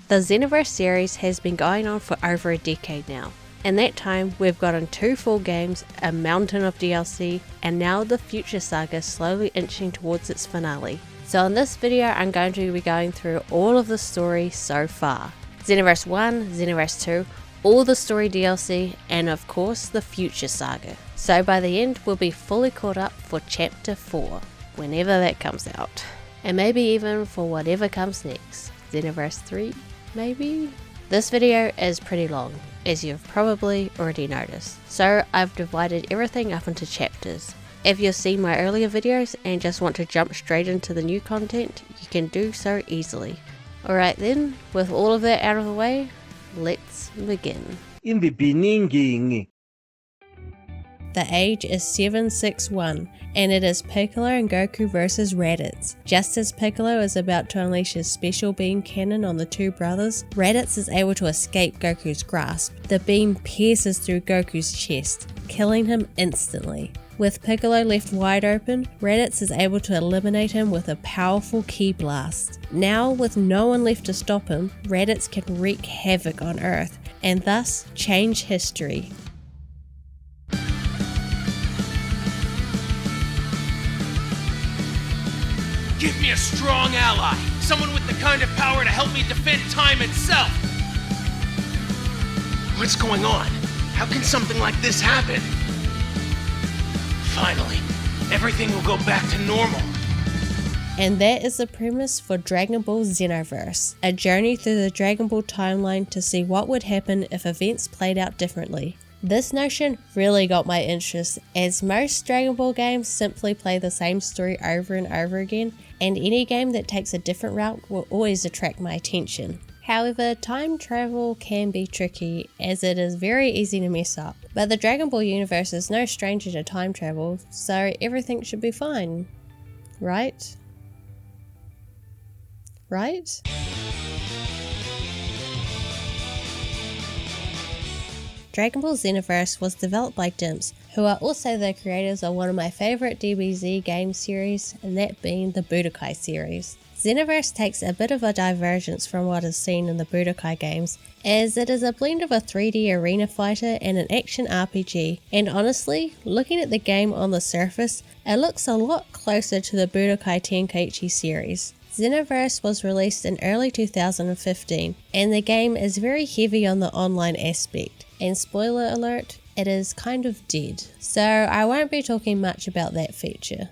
The Xenoverse series has been going on for over a decade now. In that time, we've gotten 2 full games, a mountain of DLC, and now the Future Saga slowly inching towards its finale. So in this video, I'm going to be going through all of the story so far. Xenoverse 1, Xenoverse 2, all the story DLC, and of course the Future Saga. So by the end, we'll be fully caught up for Chapter 4, whenever that comes out. And maybe even for whatever comes next. Xenoverse 3, maybe? This video is pretty long, as you've probably already noticed, so I've divided everything up into chapters. If you've seen my earlier videos and just want to jump straight into the new content, you can do so easily. Alright then, with all of that out of the way, let's begin. In the beginning. The age is 761, and it is Piccolo and Goku vs Raditz. Just as Piccolo is about to unleash his special beam cannon on the two brothers, Raditz is able to escape Goku's grasp. The beam pierces through Goku's chest, killing him instantly. With Piccolo left wide open, Raditz is able to eliminate him with a powerful ki blast. Now, with no one left to stop him, Raditz can wreak havoc on Earth, and thus change history. Give me a strong ally! Someone with the kind of power to help me defend time itself! What's going on? How can something like this happen? Finally, everything will go back to normal. And that is the premise for Dragon Ball Xenoverse, a journey through the Dragon Ball timeline to see what would happen if events played out differently. This notion really got my interest, as most Dragon Ball games simply play the same story over and over again, and any game that takes a different route will always attract my attention. However, time travel can be tricky, as it is very easy to mess up. But the Dragon Ball universe is no stranger to time travel, so everything should be fine. Right? Right? Dragon Ball Xenoverse was developed by Dimps, who are also the creators of one of my favourite DBZ game series, and that being the Budokai series. Xenoverse takes a bit of a divergence from what is seen in the Budokai games, as it is a blend of a 3D arena fighter and an action RPG, and honestly, looking at the game on the surface, it looks a lot closer to the Budokai Tenkaichi series. Xenoverse was released in early 2015, and the game is very heavy on the online aspect. And spoiler alert, it is kind of dead. So I won't be talking much about that feature.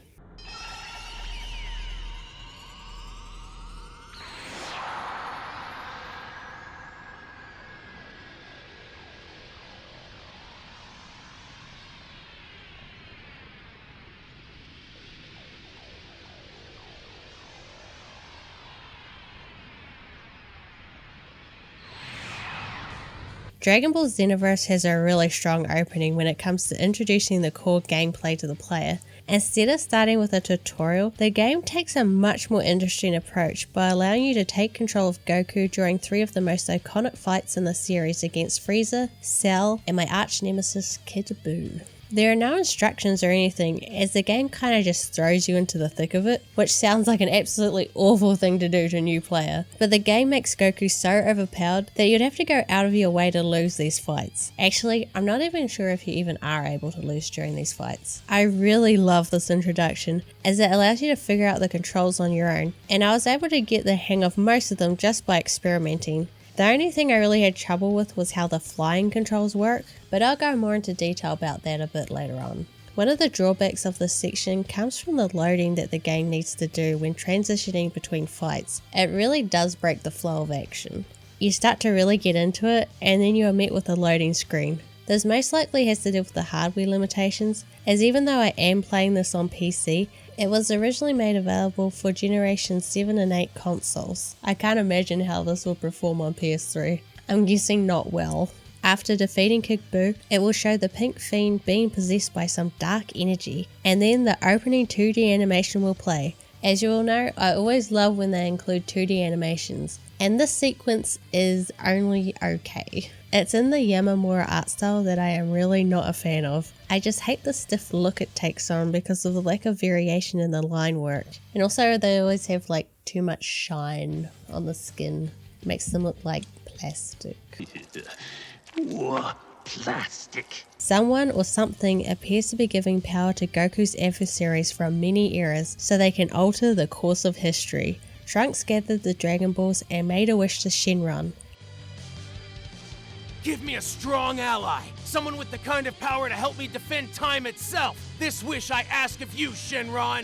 Dragon Ball Xenoverse has a really strong opening when it comes to introducing the core gameplay to the player. Instead of starting with a tutorial, the game takes a much more interesting approach by allowing you to take control of Goku during 3 of the most iconic fights in the series against Frieza, Cell, and my arch nemesis Kid Buu. There are no instructions or anything, as the game kinda just throws you into the thick of it, which sounds like an absolutely awful thing to do to a new player. But the game makes Goku so overpowered that you'd have to go out of your way to lose these fights. Actually, I'm not even sure if you even are able to lose during these fights. I really love this introduction, as it allows you to figure out the controls on your own, and I was able to get the hang of most of them just by experimenting. The only thing I really had trouble with was how the flying controls work, but I'll go more into detail about that a bit later on. One of the drawbacks of this section comes from the loading that the game needs to do when transitioning between fights. It really does break the flow of action. You start to really get into it, and then you are met with a loading screen. This most likely has to do with the hardware limitations, as even though I am playing this on PC, it was originally made available for Generation 7 and 8 consoles. I can't imagine how this will perform on PS3. I'm guessing not well. After defeating Kid Buu, it will show the Pink Fiend being possessed by some dark energy, and then the opening 2D animation will play. As you all know, I always love when they include 2D animations, and this sequence is only okay. It's in the Yamamura art style that I am really not a fan of. I just hate the stiff look it takes on because of the lack of variation in the line work. And also they always have like too much shine on the skin. Makes them look like plastic. Plastic. Someone or something appears to be giving power to Goku's adversaries from many eras so they can alter the course of history. Trunks gathered the Dragon Balls and made a wish to Shenron. Give me a strong ally, someone with the kind of power to help me defend time itself. This wish I ask of you, Shenron.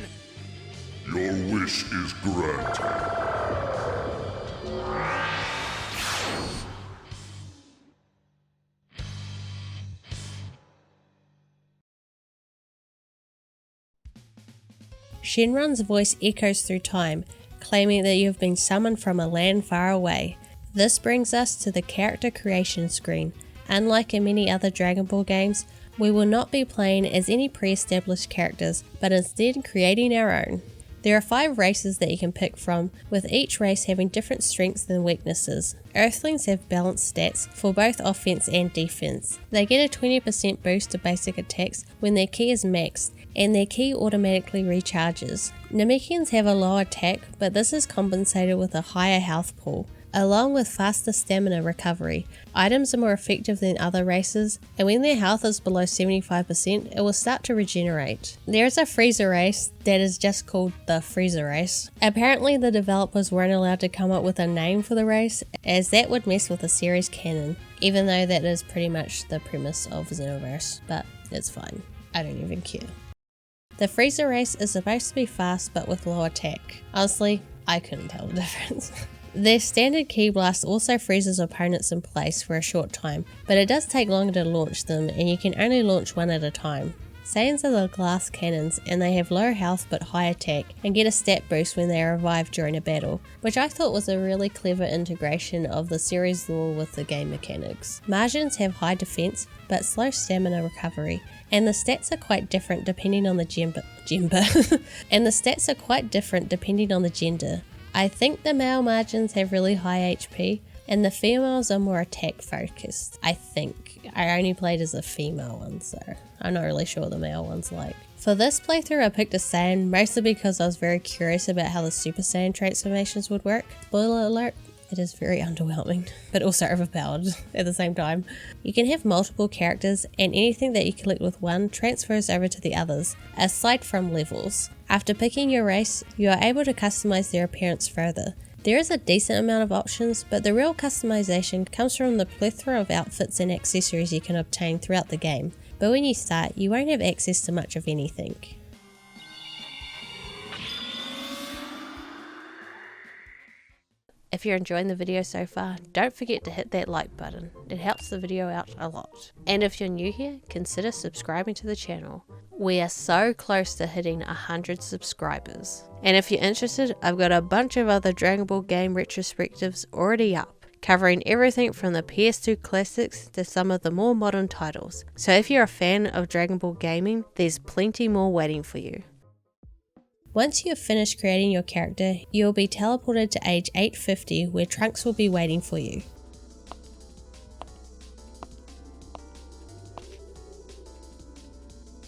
Your wish is granted. Shenron's voice echoes through time, claiming that you have been summoned from a land far away. This brings us to the character creation screen. Unlike in many other Dragon Ball games, we will not be playing as any pre-established characters, but instead creating our own. There are 5 races that you can pick from, with each race having different strengths and weaknesses. Earthlings have balanced stats for both offense and defense. They get a 20% boost to basic attacks when their ki is maxed, and their ki automatically recharges. Namekians have a low attack, but this is compensated with a higher health pool, along with faster stamina recovery. Items are more effective than other races, and when their health is below 75%, it will start to regenerate. There is a Freezer race that is just called the Freezer race. Apparently the developers weren't allowed to come up with a name for the race, as that would mess with the series canon, even though that is pretty much the premise of Xenoverse, but it's fine. I don't even care. The Freezer race is supposed to be fast but with low attack. Honestly, I couldn't tell the difference. Their standard ki blast also freezes opponents in place for a short time, but it does take longer to launch them and you can only launch one at a time. Saiyans are the glass cannons and they have low health but high attack and get a stat boost when they are revived during a battle, which I thought was a really clever integration of the series lore with the game mechanics. Margins have high defense but slow stamina recovery, and the stats are quite different depending on the gender. I think the male margins have really high HP, and the females are more attack focused. I think. I only played as a female one, so I'm not really sure what the male one's like. For this playthrough I picked a Saiyan, mostly because I was very curious about how the Super Saiyan transformations would work. Spoiler alert, it is very underwhelming, but also overpowered at the same time. You can have multiple characters, and anything that you collect with one transfers over to the others, aside from levels. After picking your race, you are able to customize their appearance further. There is a decent amount of options, but the real customization comes from the plethora of outfits and accessories you can obtain throughout the game. But when you start, you won't have access to much of anything. If you're enjoying the video so far, don't forget to hit that like button. It helps the video out a lot. And if you're new here, consider subscribing to the channel. We are so close to hitting 100 subscribers. And if you're interested, I've got a bunch of other Dragon Ball game retrospectives already up, covering everything from the PS2 classics to some of the more modern titles. So if you're a fan of Dragon Ball gaming, there's plenty more waiting for you. Once you have finished creating your character, you will be teleported to age 850 where Trunks will be waiting for you.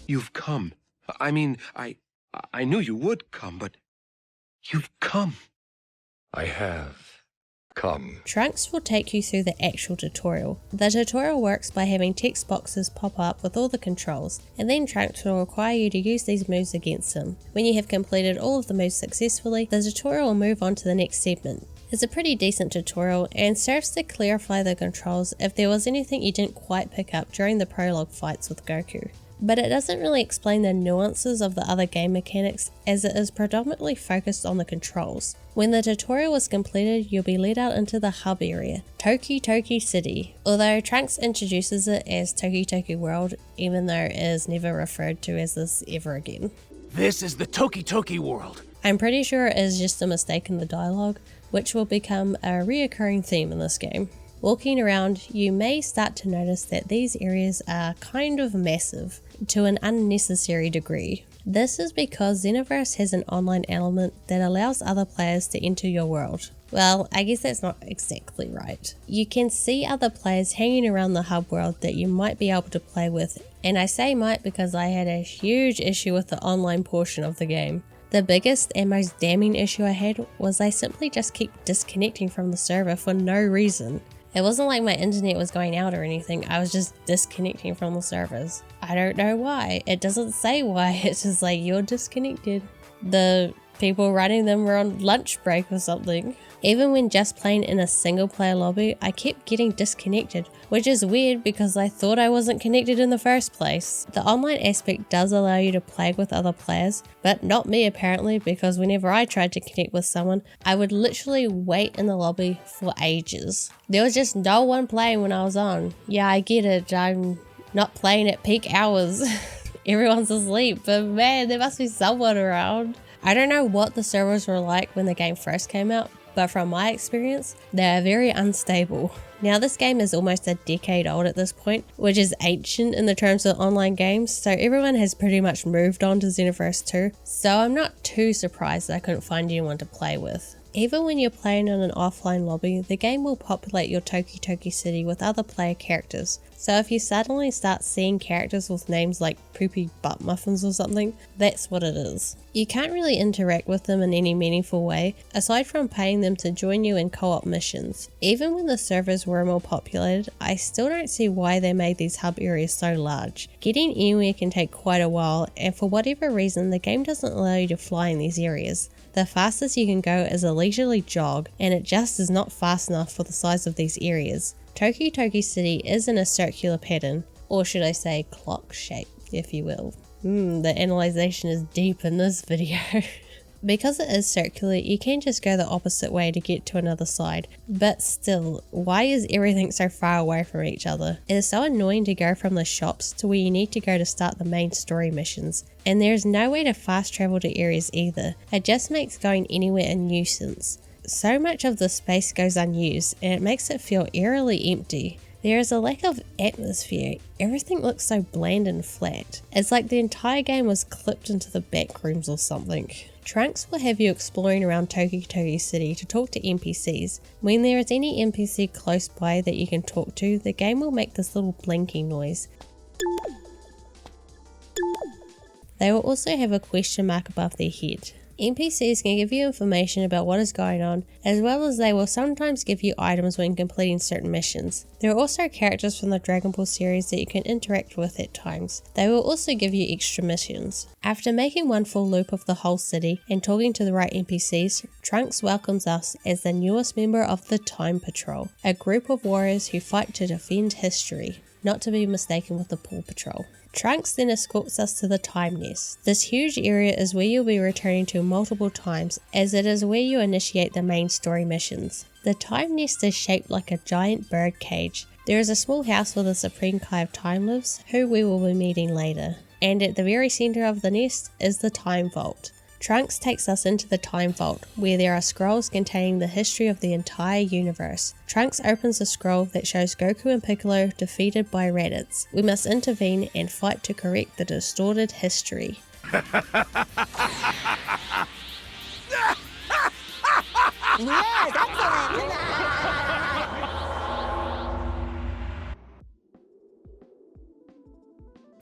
You've come. I mean, I knew you would come, but you've come. I have come. Trunks will take you through the actual tutorial. The tutorial works by having text boxes pop up with all the controls, and then Trunks will require you to use these moves against him. When you have completed all of the moves successfully, the tutorial will move on to the next segment. It's a pretty decent tutorial and serves to clarify the controls if there was anything you didn't quite pick up during the prologue fights with Goku. But it doesn't really explain the nuances of the other game mechanics, as it is predominantly focused on the controls. When the tutorial is completed, you'll be led out into the hub area, Toki Toki City, although Trunks introduces it as Toki Toki World, even though it is never referred to as this ever again. This is the Toki Toki world. I'm pretty sure it is just a mistake in the dialogue, which will become a reoccurring theme in this game. Walking around, you may start to notice that these areas are kind of massive, to an unnecessary degree. This is because Xenoverse has an online element that allows other players to enter your world. Well, I guess that's not exactly right. You can see other players hanging around the hub world that you might be able to play with, and I say might because I had a huge issue with the online portion of the game. The biggest and most damning issue I had was I simply just kept disconnecting from the server for no reason. It wasn't like my internet was going out or anything, I was just disconnecting from the servers. I don't know why, it doesn't say why, it's just like you're disconnected. The people running them were on lunch break or something. Even when just playing in a single player lobby, I kept getting disconnected, which is weird because I thought I wasn't connected in the first place. The online aspect does allow you to play with other players, but not me apparently, because whenever I tried to connect with someone, I would literally wait in the lobby for ages. There was just no one playing when I was on. Yeah, I get it, I'm not playing at peak hours. Everyone's asleep, but man, there must be someone around. I don't know what the servers were like when the game first came out, but from my experience, they are very unstable. Now this game is almost a decade old at this point, which is ancient in the terms of online games, so everyone has pretty much moved on to Xenoverse 2, so I'm not too surprised that I couldn't find anyone to play with. Even when you're playing in an offline lobby, the game will populate your Toki Toki City with other player characters. So if you suddenly start seeing characters with names like Poopy Butt Muffins or something, that's what it is. You can't really interact with them in any meaningful way, aside from paying them to join you in co-op missions. Even when the servers were more populated, I still don't see why they made these hub areas so large. Getting anywhere can take quite a while, and for whatever reason, the game doesn't allow you to fly in these areas. The fastest you can go is a leisurely jog, and it just is not fast enough for the size of these areas. Toki Toki City is in a circular pattern, or should I say clock shape, if you will. The analyzation is deep in this video. Because it is circular, you can just go the opposite way to get to another side, but still, why is everything so far away from each other? It is so annoying to go from the shops to where you need to go to start the main story missions, and there is no way to fast travel to areas either. It just makes going anywhere a nuisance. So much of the space goes unused, and it makes it feel eerily empty. There is a lack of atmosphere, everything looks so bland and flat. It's like the entire game was clipped into the back rooms or something. Trunks will have you exploring around Toki Toki City to talk to NPCs. When there is any NPC close by that you can talk to, the game will make this little blinking noise. They will also have a question mark above their head. NPCs can give you information about what is going on, as well as they will sometimes give you items when completing certain missions. There are also characters from the Dragon Ball series that you can interact with at times. They will also give you extra missions. After making one full loop of the whole city and talking to the right NPCs, Trunks welcomes us as the newest member of the Time Patrol, a group of warriors who fight to defend history, not to be mistaken with the Paw Patrol. Trunks then escorts us to the Time Nest. This huge area is where you'll be returning to multiple times, as it is where you initiate the main story missions. The Time Nest is shaped like a giant bird cage. There is a small house where the Supreme Kai of Time lives, who we will be meeting later. And at the very centre of the nest is the Time Vault. Trunks takes us into the Time Vault, where there are scrolls containing the history of the entire universe. Trunks opens a scroll that shows Goku and Piccolo defeated by Raditz. We must intervene and fight to correct the distorted history. Yes, excellent!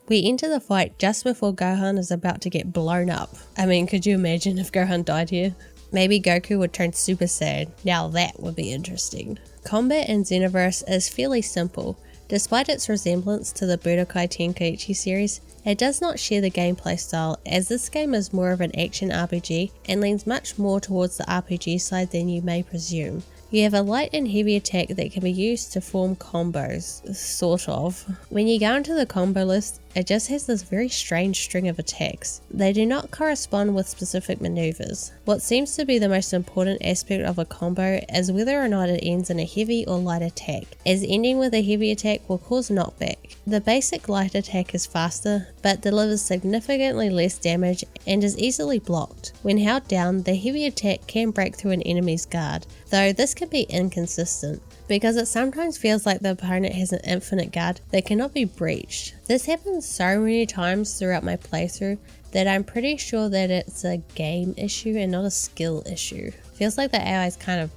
We enter the fight just before Gohan is about to get blown up. I mean, could you imagine if Gohan died here? Maybe Goku would turn Super Saiyan. Now that would be interesting. Combat in Xenoverse is fairly simple. Despite its resemblance to the Budokai Tenkaichi series, it does not share the gameplay style, as this game is more of an action RPG and leans much more towards the RPG side than you may presume. You have a light and heavy attack that can be used to form combos, sort of. When you go into the combo list, it just has this very strange string of attacks. They do not correspond with specific maneuvers. What seems to be the most important aspect of a combo is whether or not it ends in a heavy or light attack, as ending with a heavy attack will cause knockback. The basic light attack is faster, but delivers significantly less damage and is easily blocked. When held down, the heavy attack can break through an enemy's guard, though this can be inconsistent, because it sometimes feels like the opponent has an infinite guard that cannot be breached. This happens so many times throughout my playthrough that I'm pretty sure that it's a game issue and not a skill issue. Feels like the AI is kind of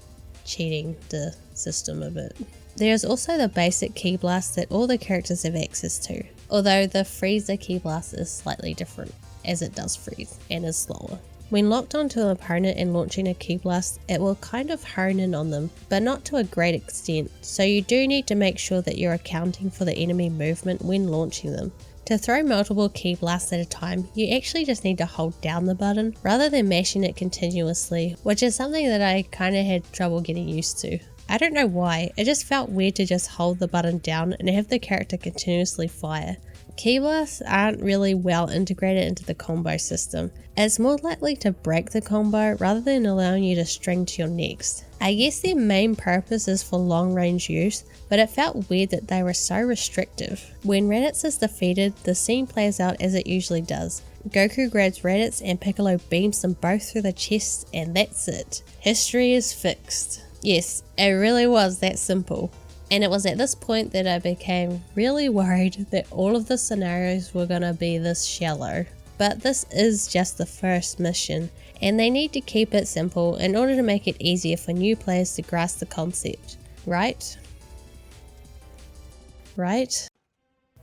cheating the system a bit. There's also the basic key blast that all the characters have access to, although the Frieza key blast is slightly different, as it does freeze and is slower. When locked onto an opponent and launching a Ki Blast, it will kind of hone in on them, but not to a great extent, so you do need to make sure that you're accounting for the enemy movement when launching them. To throw multiple Ki Blasts at a time, you actually just need to hold down the button rather than mashing it continuously, which is something that I kinda had trouble getting used to. I don't know why, it just felt weird to just hold the button down and have the character continuously fire. Ki Blasts aren't really well integrated into the combo system. It's more likely to break the combo rather than allowing you to string to your next. I guess their main purpose is for long range use, but it felt weird that they were so restrictive. When Raditz is defeated, the scene plays out as it usually does. Goku grabs Raditz and Piccolo beams them both through the chest, and that's it. History is fixed. Yes, it really was that simple. And it was at this point that I became really worried that all of the scenarios were gonna be this shallow. But this is just the first mission, and they need to keep it simple in order to make it easier for new players to grasp the concept. Right? Right?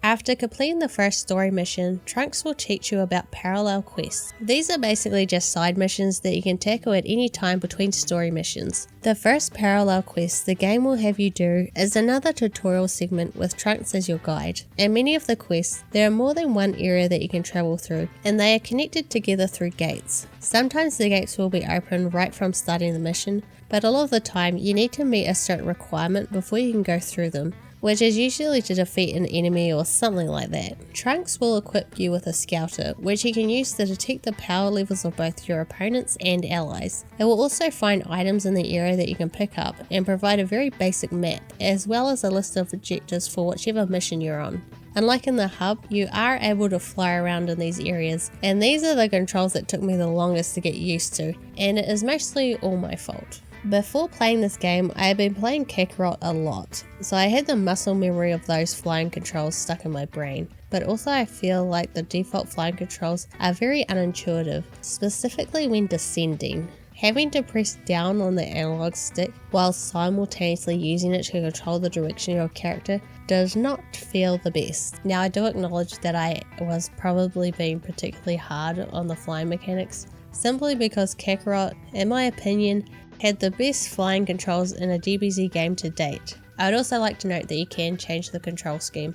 After completing the first story mission, Trunks will teach you about parallel quests. These are basically just side missions that you can tackle at any time between story missions. The first parallel quest the game will have you do is another tutorial segment with Trunks as your guide. In many of the quests, there are more than one area that you can travel through, and they are connected together through gates. Sometimes the gates will be open right from starting the mission, but a lot of the time you need to meet a certain requirement before you can go through them, which is usually to defeat an enemy or something like that. Trunks will equip you with a scouter, which you can use to detect the power levels of both your opponents and allies. It will also find items in the area that you can pick up and provide a very basic map, as well as a list of objectives for whichever mission you're on. Unlike in the hub, you are able to fly around in these areas, and these are the controls that took me the longest to get used to, and it is mostly all my fault. Before playing this game, I had been playing Kakarot a lot, so I had the muscle memory of those flying controls stuck in my brain, but also I feel like the default flying controls are very unintuitive, specifically when descending. Having to press down on the analog stick while simultaneously using it to control the direction of your character does not feel the best. Now I do acknowledge that I was probably being particularly hard on the flying mechanics, simply because Kakarot, in my opinion, had the best flying controls in a DBZ game to date. I would also like to note that you can change the control scheme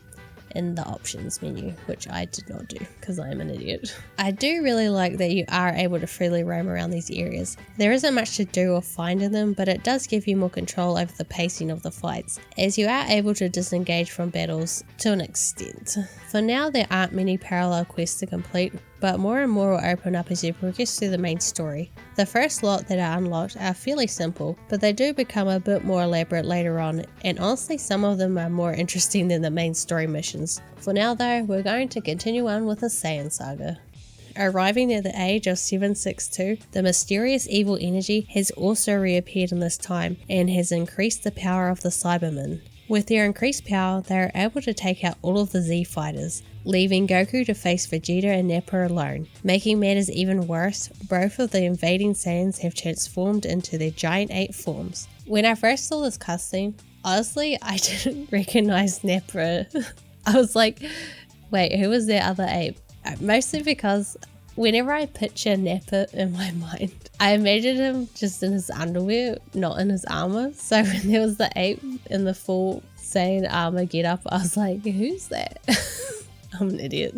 in the options menu, which I did not do because I am an idiot. I do really like that you are able to freely roam around these areas. There isn't much to do or find in them, but it does give you more control over the pacing of the fights, as you are able to disengage from battles to an extent. For now, there aren't many parallel quests to complete, but more and more will open up as you progress through the main story. The first lot that are unlocked are fairly simple, but they do become a bit more elaborate later on, and honestly some of them are more interesting than the main story missions. For now though, we're going to continue on with the Saiyan saga. Arriving at the age of 762, the mysterious evil energy has also reappeared in this time and has increased the power of the Cybermen. With their increased power, they are able to take out all of the Z fighters, leaving Goku to face Vegeta and Nappa alone. Making matters even worse, both of the invading Saiyans have transformed into their giant ape forms. When I first saw this cutscene, honestly, I didn't recognize Nappa. I was like, wait, who was their other ape? Mostly because whenever I picture Nappa in my mind, I imagine him just in his underwear, not in his armor. So when there was the ape in the full Saiyan armor getup, I was like, who's that? I'm an idiot.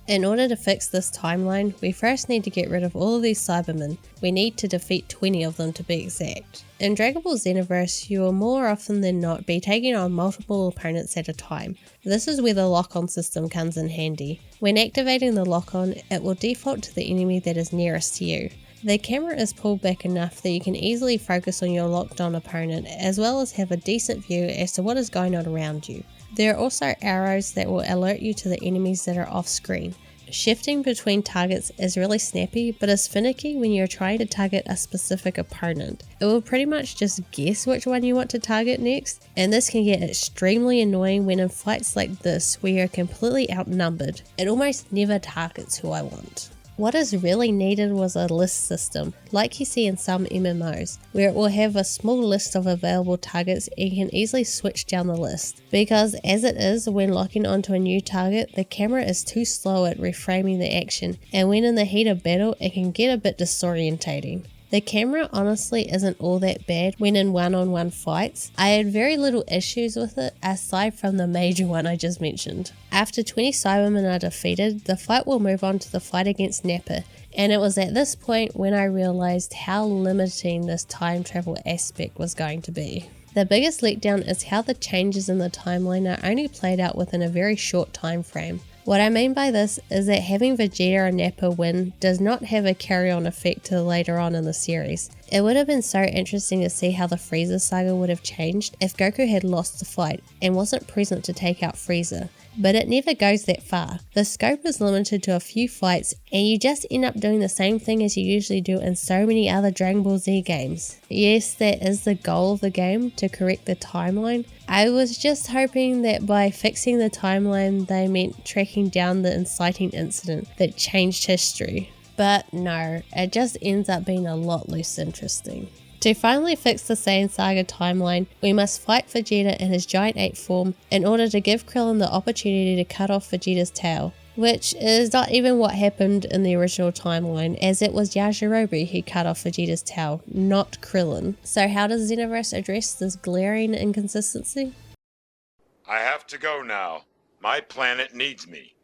In order to fix this timeline, we first need to get rid of all of these Cybermen. We need to defeat 20 of them to be exact. In Dragon Ball Xenoverse, you will more often than not be taking on multiple opponents at a time. This is where the lock-on system comes in handy. When activating the lock-on, it will default to the enemy that is nearest to you. The camera is pulled back enough that you can easily focus on your locked-on opponent, as well as have a decent view as to what is going on around you. There are also arrows that will alert you to the enemies that are off screen. Shifting between targets is really snappy, but is finicky when you're trying to target a specific opponent. It will pretty much just guess which one you want to target next, and this can get extremely annoying when in fights like this where you're completely outnumbered. It almost never targets who I want. What is really needed was a list system, like you see in some MMOs, where it will have a small list of available targets and you can easily switch down the list. Because as it is, when locking onto a new target, the camera is too slow at reframing the action, and when in the heat of battle, it can get a bit disorientating. The camera honestly isn't all that bad when in one-on-one fights. I had very little issues with it aside from the major one I just mentioned. After 20 Cybermen are defeated, the fight will move on to the fight against Nappa, and it was at this point when I realised how limiting this time travel aspect was going to be. The biggest letdown is how the changes in the timeline are only played out within a very short time frame. What I mean by this is that having Vegeta and Nappa win does not have a carry-on effect to later on in the series. It would have been so interesting to see how the Frieza saga would have changed if Goku had lost the fight and wasn't present to take out Frieza. But it never goes that far. The scope is limited to a few fights and you just end up doing the same thing as you usually do in so many other Dragon Ball Z games. Yes, that is the goal of the game, to correct the timeline. I was just hoping that by fixing the timeline they meant tracking down the inciting incident that changed history. But no, it just ends up being a lot less interesting. To finally fix the Saiyan Saga timeline, we must fight Vegeta in his giant ape form in order to give Krillin the opportunity to cut off Vegeta's tail, which is not even what happened in the original timeline, as it was Yajirobe who cut off Vegeta's tail, not Krillin. So how does Xenoverse address this glaring inconsistency? I have to go now. My planet needs me.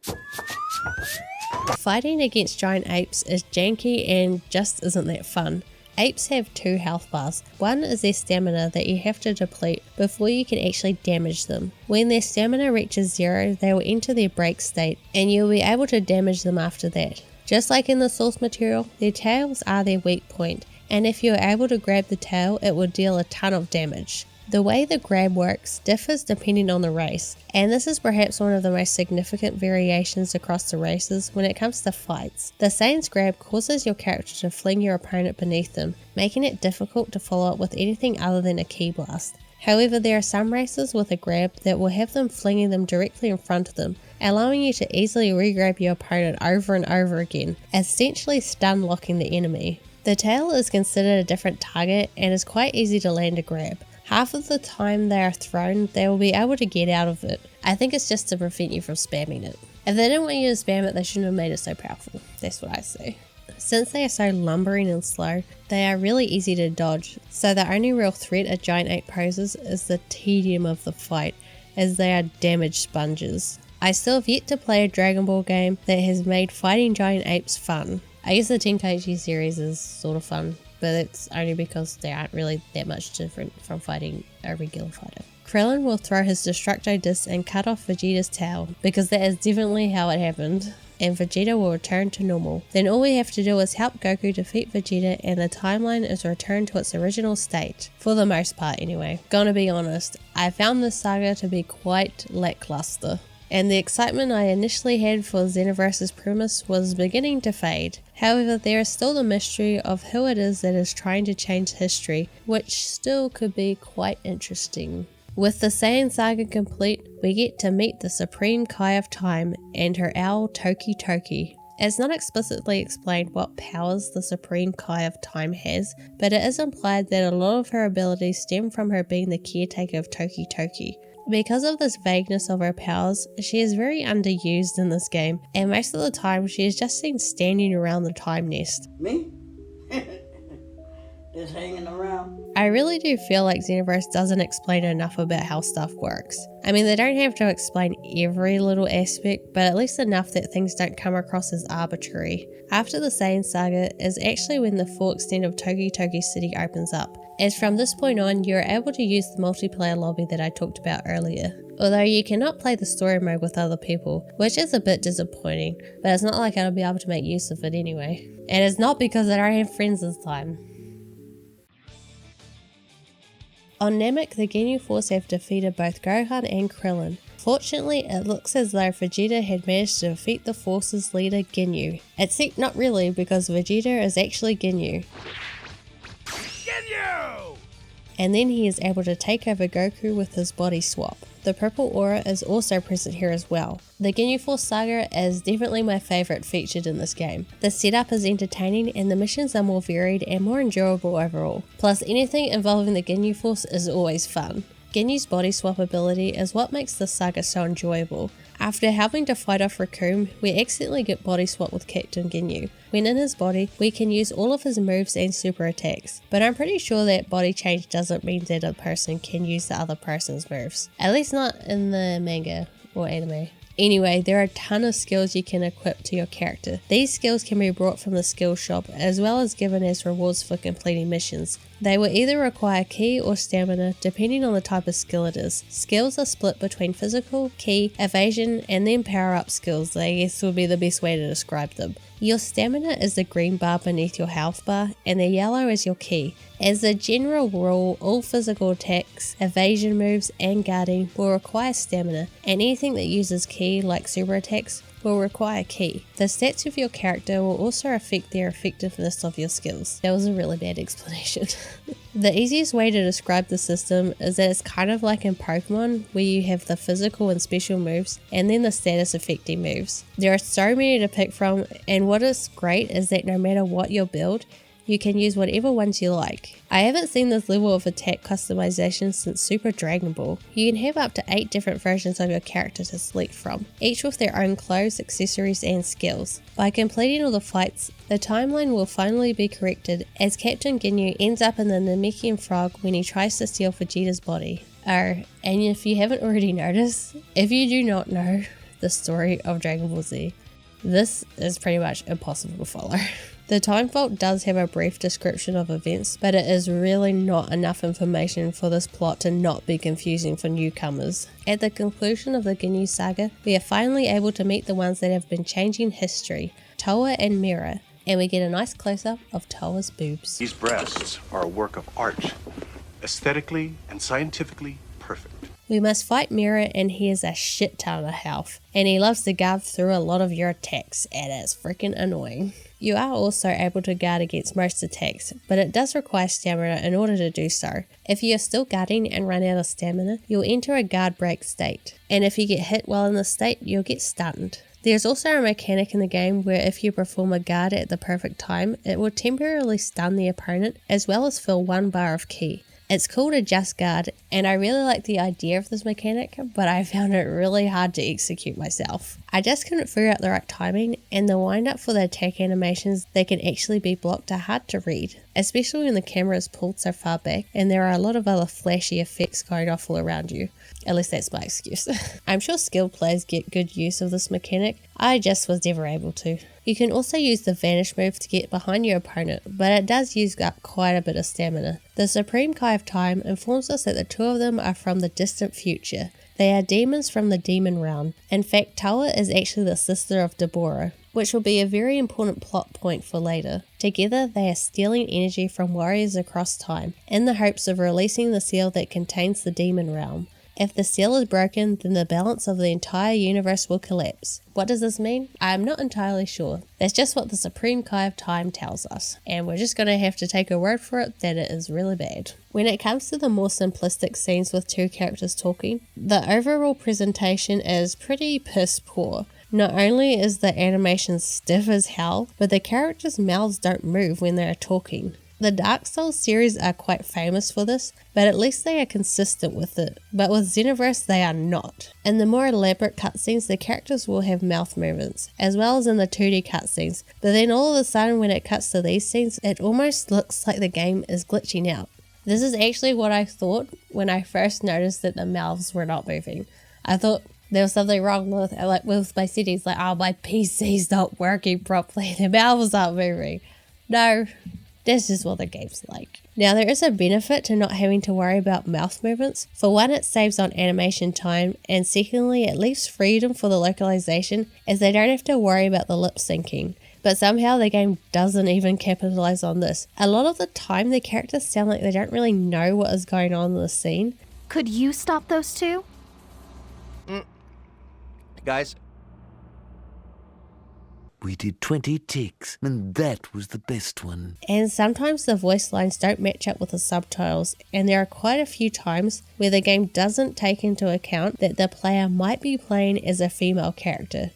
Fighting against giant apes is janky and just isn't that fun. Apes have 2 health bars. One is their stamina that you have to deplete before you can actually damage them. When their stamina reaches 0, they will enter their break state and you'll be able to damage them after that. Just like in the source material, their tails are their weak point, and if you are able to grab the tail, it will deal a ton of damage. The way the grab works differs depending on the race, and this is perhaps one of the most significant variations across the races when it comes to fights. The Saiyan's grab causes your character to fling your opponent beneath them, making it difficult to follow up with anything other than a ki blast. However, there are some races with a grab that will have them flinging them directly in front of them, allowing you to easily re-grab your opponent over and over again, essentially stun locking the enemy. The tail is considered a different target and is quite easy to land a grab. Half of the time they are thrown, they will be able to get out of it. I think it's just to prevent you from spamming it. If they didn't want you to spam it, they shouldn't have made it so powerful. That's what I say. Since they are so lumbering and slow, they are really easy to dodge, so the only real threat a giant ape poses is the tedium of the fight, as they are damage sponges. I still have yet to play a Dragon Ball game that has made fighting giant apes fun. I guess the Tenkaichi series is sort of fun, but it's only because they aren't really that much different from fighting a regular fighter. Krillin will throw his Destructo Disc and cut off Vegeta's tail, because that is definitely how it happened, and Vegeta will return to normal. Then all we have to do is help Goku defeat Vegeta and the timeline is returned to its original state. For the most part anyway. Gonna be honest, I found this saga to be quite lackluster, and the excitement I initially had for Xenoverse's premise was beginning to fade. However, there is still the mystery of who it is that is trying to change history, which still could be quite interesting. With the Saiyan saga complete, we get to meet the Supreme Kai of Time and her owl Toki Toki. It's not explicitly explained what powers the Supreme Kai of Time has, but it is implied that a lot of her abilities stem from her being the caretaker of Toki Toki. Because of this vagueness of her powers, she is very underused in this game, and most of the time she is just seen standing around the time nest. Me? Just hanging around. I really do feel like Xenoverse doesn't explain enough about how stuff works. I mean, they don't have to explain every little aspect, but at least enough that things don't come across as arbitrary. After the Saiyan saga is actually when the full extent of Toki Toki City opens up, as from this point on you are able to use the multiplayer lobby that I talked about earlier. Although you cannot play the story mode with other people, which is a bit disappointing, but it's not like I'll be able to make use of it anyway. And it's not because I don't have friends this time. On Namek, the Ginyu Force have defeated both Gohan and Krillin. Fortunately, it looks as though Vegeta had managed to defeat the Force's leader Ginyu. Except not really, because Vegeta is actually Ginyu. Ginyu! And then he is able to take over Goku with his body swap. The purple aura is also present here as well. The Ginyu Force Saga is definitely my favourite featured in this game. The setup is entertaining and the missions are more varied and more enjoyable overall. Plus anything involving the Ginyu Force is always fun. Ginyu's body swap ability is what makes this saga so enjoyable. After helping to fight off Raccoon, we accidentally get body swap with Captain Ginyu. When in his body, we can use all of his moves and super attacks, but I'm pretty sure that body change doesn't mean that a person can use the other person's moves. At least not in the manga or anime. Anyway, there are a ton of skills you can equip to your character. These skills can be brought from the skill shop as well as given as rewards for completing missions. They will either require ki or stamina depending on the type of skill it is. Skills are split between physical, ki, evasion, and then power up skills. I guess would be the best way to describe them. Your stamina is the green bar beneath your health bar and the yellow is your ki. As a general rule, all physical attacks, evasion moves, and guarding will require stamina, and anything that uses ki, like super attacks, will require ki. The stats of your character will also affect their effectiveness of your skills. That was a really bad explanation. The easiest way to describe the system is that it's kind of like in Pokemon, where you have the physical and special moves, and then the status affecting moves. There are so many to pick from, and what is great is that no matter what your build, you can use whatever ones you like. I haven't seen this level of attack customization since Super Dragon Ball. You can have up to 8 different versions of your character to select from, each with their own clothes, accessories, and skills. By completing all the fights, the timeline will finally be corrected as Captain Ginyu ends up in the Namekian frog when he tries to steal Vegeta's body. And if you haven't already noticed, if you do not know the story of Dragon Ball Z, this is pretty much impossible to follow. The Time Vault does have a brief description of events, but it is really not enough information for this plot to not be confusing for newcomers. At the conclusion of the Ginyu Saga, we are finally able to meet the ones that have been changing history, Toa and Mira, and we get a nice close-up of Toa's boobs. These breasts are a work of art, aesthetically and scientifically perfect. We must fight Mira and he has a shit ton of health, and he loves to guard through a lot of your attacks, and it's freaking annoying. You are also able to guard against most attacks, but it does require stamina in order to do so. If you are still guarding and run out of stamina, you'll enter a guard break state, and if you get hit while in this state, you'll get stunned. There's also a mechanic in the game where if you perform a guard at the perfect time, it will temporarily stun the opponent as well as fill 1 bar of ki. It's called a just guard, and I really like the idea of this mechanic, but I found it really hard to execute myself. I just couldn't figure out the right timing, and the wind up for the attack animations that can actually be blocked are hard to read, especially when the camera is pulled so far back and there are a lot of other flashy effects going off all around you. At least that's my excuse. I'm sure skilled players get good use of this mechanic, I just was never able to. You can also use the vanish move to get behind your opponent, but it does use up quite a bit of stamina. The Supreme Kai of Time informs us that the two of them are from the distant future. They are demons from the demon realm. In fact, Toa is actually the sister of Dabura, which will be a very important plot point for later. Together, they are stealing energy from warriors across time, in the hopes of releasing the seal that contains the demon realm. If the seal is broken, then the balance of the entire universe will collapse. What does this mean? I am not entirely sure. That's just what the Supreme Kai of Time tells us, and we're just going to have to take a word for it that it is really bad. When it comes to the more simplistic scenes with two characters talking, the overall presentation is pretty piss poor. Not only is the animation stiff as hell, but the characters' mouths don't move when they are talking. The Dark Souls series are quite famous for this, but at least they are consistent with it. But with Xenoverse, they are not. In the more elaborate cutscenes, the characters will have mouth movements, as well as in the 2D cutscenes. But then all of a sudden, when it cuts to these scenes, it almost looks like the game is glitching out. This is actually what I thought when I first noticed that the mouths were not moving. I thought there was something wrong with my settings, oh, my PC's not working properly, the mouths aren't moving. No. That's just what the game's like. Now, there is a benefit to not having to worry about mouth movements. For one, it saves on animation time, and secondly, it leaves freedom for the localization as they don't have to worry about the lip syncing. But somehow the game doesn't even capitalize on this. A lot of the time, the characters sound like they don't really know what is going on in the scene. Could you stop those two? Guys, We did 20 takes, and that was the best one. And sometimes the voice lines don't match up with the subtitles, and there are quite a few times where the game doesn't take into account that the player might be playing as a female character.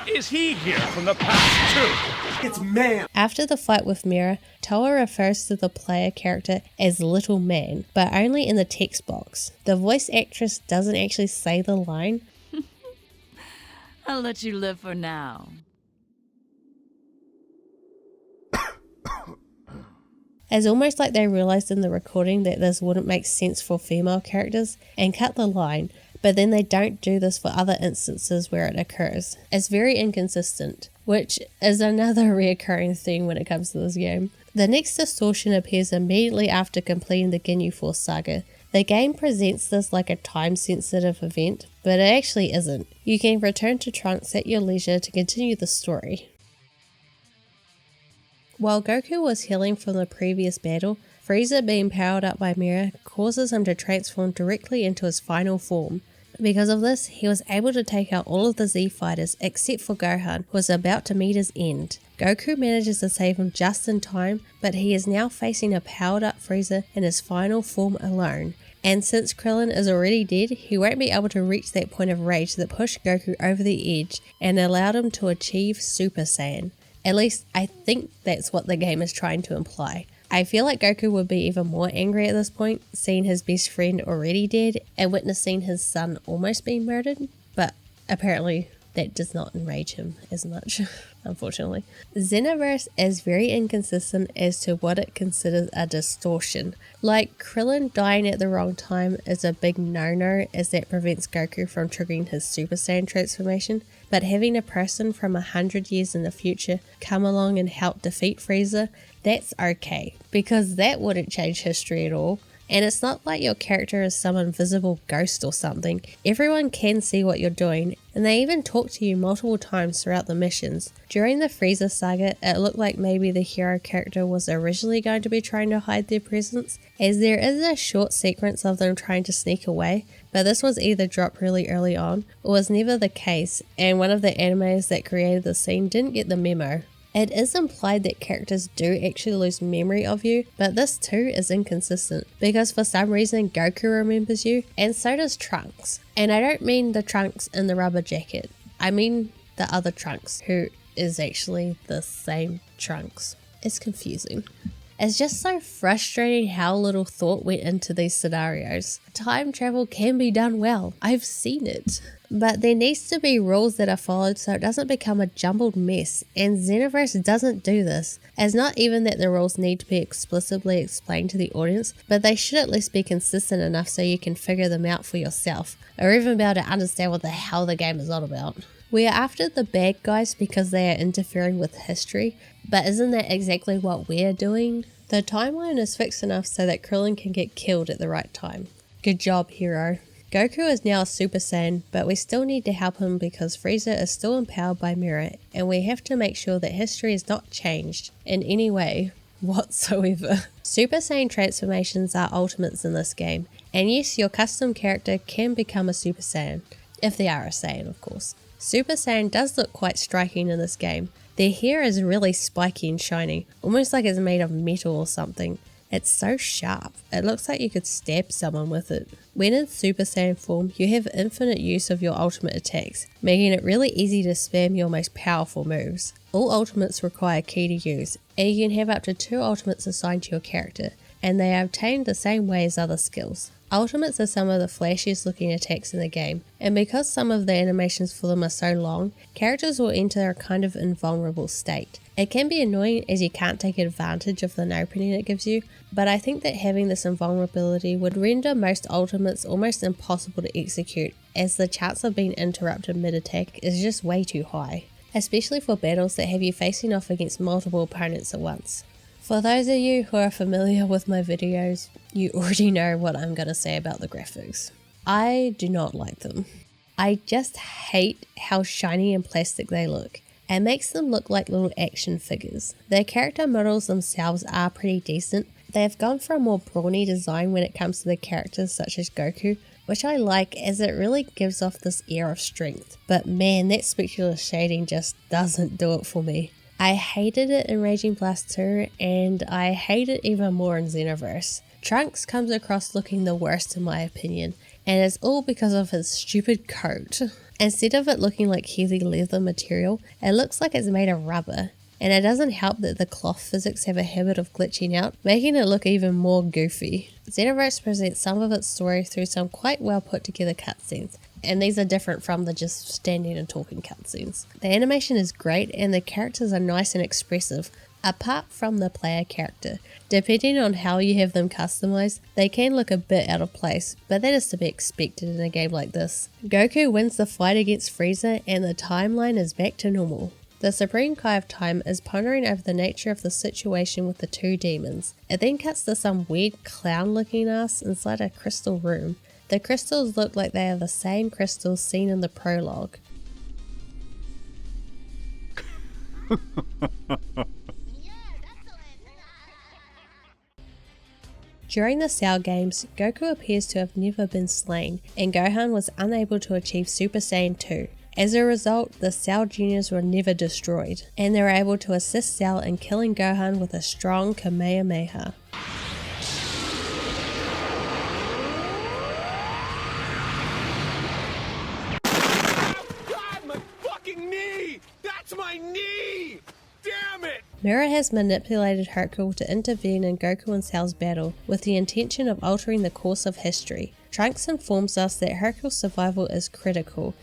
Is he here from the past too? It's man! After the fight with Mira, Toa refers to the player character as Little Man, but only in the text box. The voice actress doesn't actually say the line. I'll let you live for now. It's almost like they realised in the recording that this wouldn't make sense for female characters and cut the line, but then they don't do this for other instances where it occurs. It's very inconsistent, which is another reoccurring theme when it comes to this game. The next distortion appears immediately after completing the Ginyu Force saga. The game presents this like a time-sensitive event, but it actually isn't. You can return to Trunks at your leisure to continue the story. While Goku was healing from the previous battle, Frieza being powered up by Mira causes him to transform directly into his final form. Because of this, he was able to take out all of the Z fighters except for Gohan, who was about to meet his end. Goku manages to save him just in time, but he is now facing a powered up Frieza in his final form alone. And since Krillin is already dead, he won't be able to reach that point of rage that pushed Goku over the edge and allowed him to achieve Super Saiyan. At least, I think that's what the game is trying to imply. I feel like Goku would be even more angry at this point, seeing his best friend already dead and witnessing his son almost being murdered, but apparently that does not enrage him as much, unfortunately. Xenoverse is very inconsistent as to what it considers a distortion. Like, Krillin dying at the wrong time is a big no-no, as that prevents Goku from triggering his Super Saiyan transformation, but having a person from 100 years in the future come along and help defeat Frieza, that's okay, because that wouldn't change history at all. And it's not like your character is some invisible ghost or something. Everyone can see what you're doing, and they even talk to you multiple times throughout the missions. During the Frieza saga, it looked like maybe the hero character was originally going to be trying to hide their presence, as there is a short sequence of them trying to sneak away, but this was either dropped really early on, or was never the case, and one of the animators that created the scene didn't get the memo. It is implied that characters do actually lose memory of you, but this too is inconsistent, because for some reason Goku remembers you, and so does Trunks. And I don't mean the Trunks in the rubber jacket, I mean the other Trunks, who is actually the same Trunks. It's confusing. It's just so frustrating how little thought went into these scenarios. Time travel can be done well, I've seen it. But there needs to be rules that are followed so it doesn't become a jumbled mess, and Xenoverse doesn't do this. It's not even that the rules need to be explicitly explained to the audience, but they should at least be consistent enough so you can figure them out for yourself, or even be able to understand what the hell the game is all about. We are after the bad guys because they are interfering with history, but isn't that exactly what we're doing? The timeline is fixed enough so that Krillin can get killed at the right time. Good job, hero. Goku is now a Super Saiyan, but we still need to help him because Frieza is still empowered by Mira, and we have to make sure that history is not changed in any way whatsoever. Super Saiyan transformations are ultimates in this game, and yes, your custom character can become a Super Saiyan, if they are a Saiyan of course. Super Saiyan does look quite striking in this game. Their hair is really spiky and shiny, almost like it's made of metal or something. It's so sharp, it looks like you could stab someone with it. When in Super Saiyan form, you have infinite use of your ultimate attacks, making it really easy to spam your most powerful moves. All ultimates require ki to use, and you can have up to 2 ultimates assigned to your character, and they are obtained the same way as other skills. Ultimates are some of the flashiest looking attacks in the game, and because some of the animations for them are so long, characters will enter a kind of invulnerable state. It can be annoying as you can't take advantage of the opening it gives you, but I think that having this invulnerability would render most ultimates almost impossible to execute, as the chance of being interrupted mid-attack is just way too high, especially for battles that have you facing off against multiple opponents at once. For those of you who are familiar with my videos, you already know what I'm going to say about the graphics. I do not like them. I just hate how shiny and plastic they look. It makes them look like little action figures. Their character models themselves are pretty decent. They have gone for a more brawny design when it comes to the characters such as Goku, which I like as it really gives off this air of strength. But man, that specular shading just doesn't do it for me. I hated it in Raging Blast 2, and I hate it even more in Xenoverse. Trunks comes across looking the worst in my opinion, and it's all because of his stupid coat. Instead of it looking like heavy leather material, it looks like it's made of rubber. And it doesn't help that the cloth physics have a habit of glitching out, making it look even more goofy. Xenoverse presents some of its story through some quite well put together cutscenes, and these are different from the just standing and talking cutscenes. The animation is great and the characters are nice and expressive, apart from the player character. Depending on how you have them customized, they can look a bit out of place, but that is to be expected in a game like this. Goku wins the fight against Frieza and the timeline is back to normal. The Supreme Kai of Time is pondering over the nature of the situation with the two demons. It then cuts to some weird clown looking ass inside a crystal room. The crystals look like they are the same crystals seen in the prologue. During the Cell games, Goku appears to have never been slain, and Gohan was unable to achieve Super Saiyan 2. As a result, the Cell Juniors were never destroyed, and they were able to assist Cell in killing Gohan with a strong Kamehameha. God, my fucking knee! That's my knee! Damn it! Mira has manipulated Hercule to intervene in Goku and Cell's battle with the intention of altering the course of history. Trunks informs us that Hercule's survival is critical.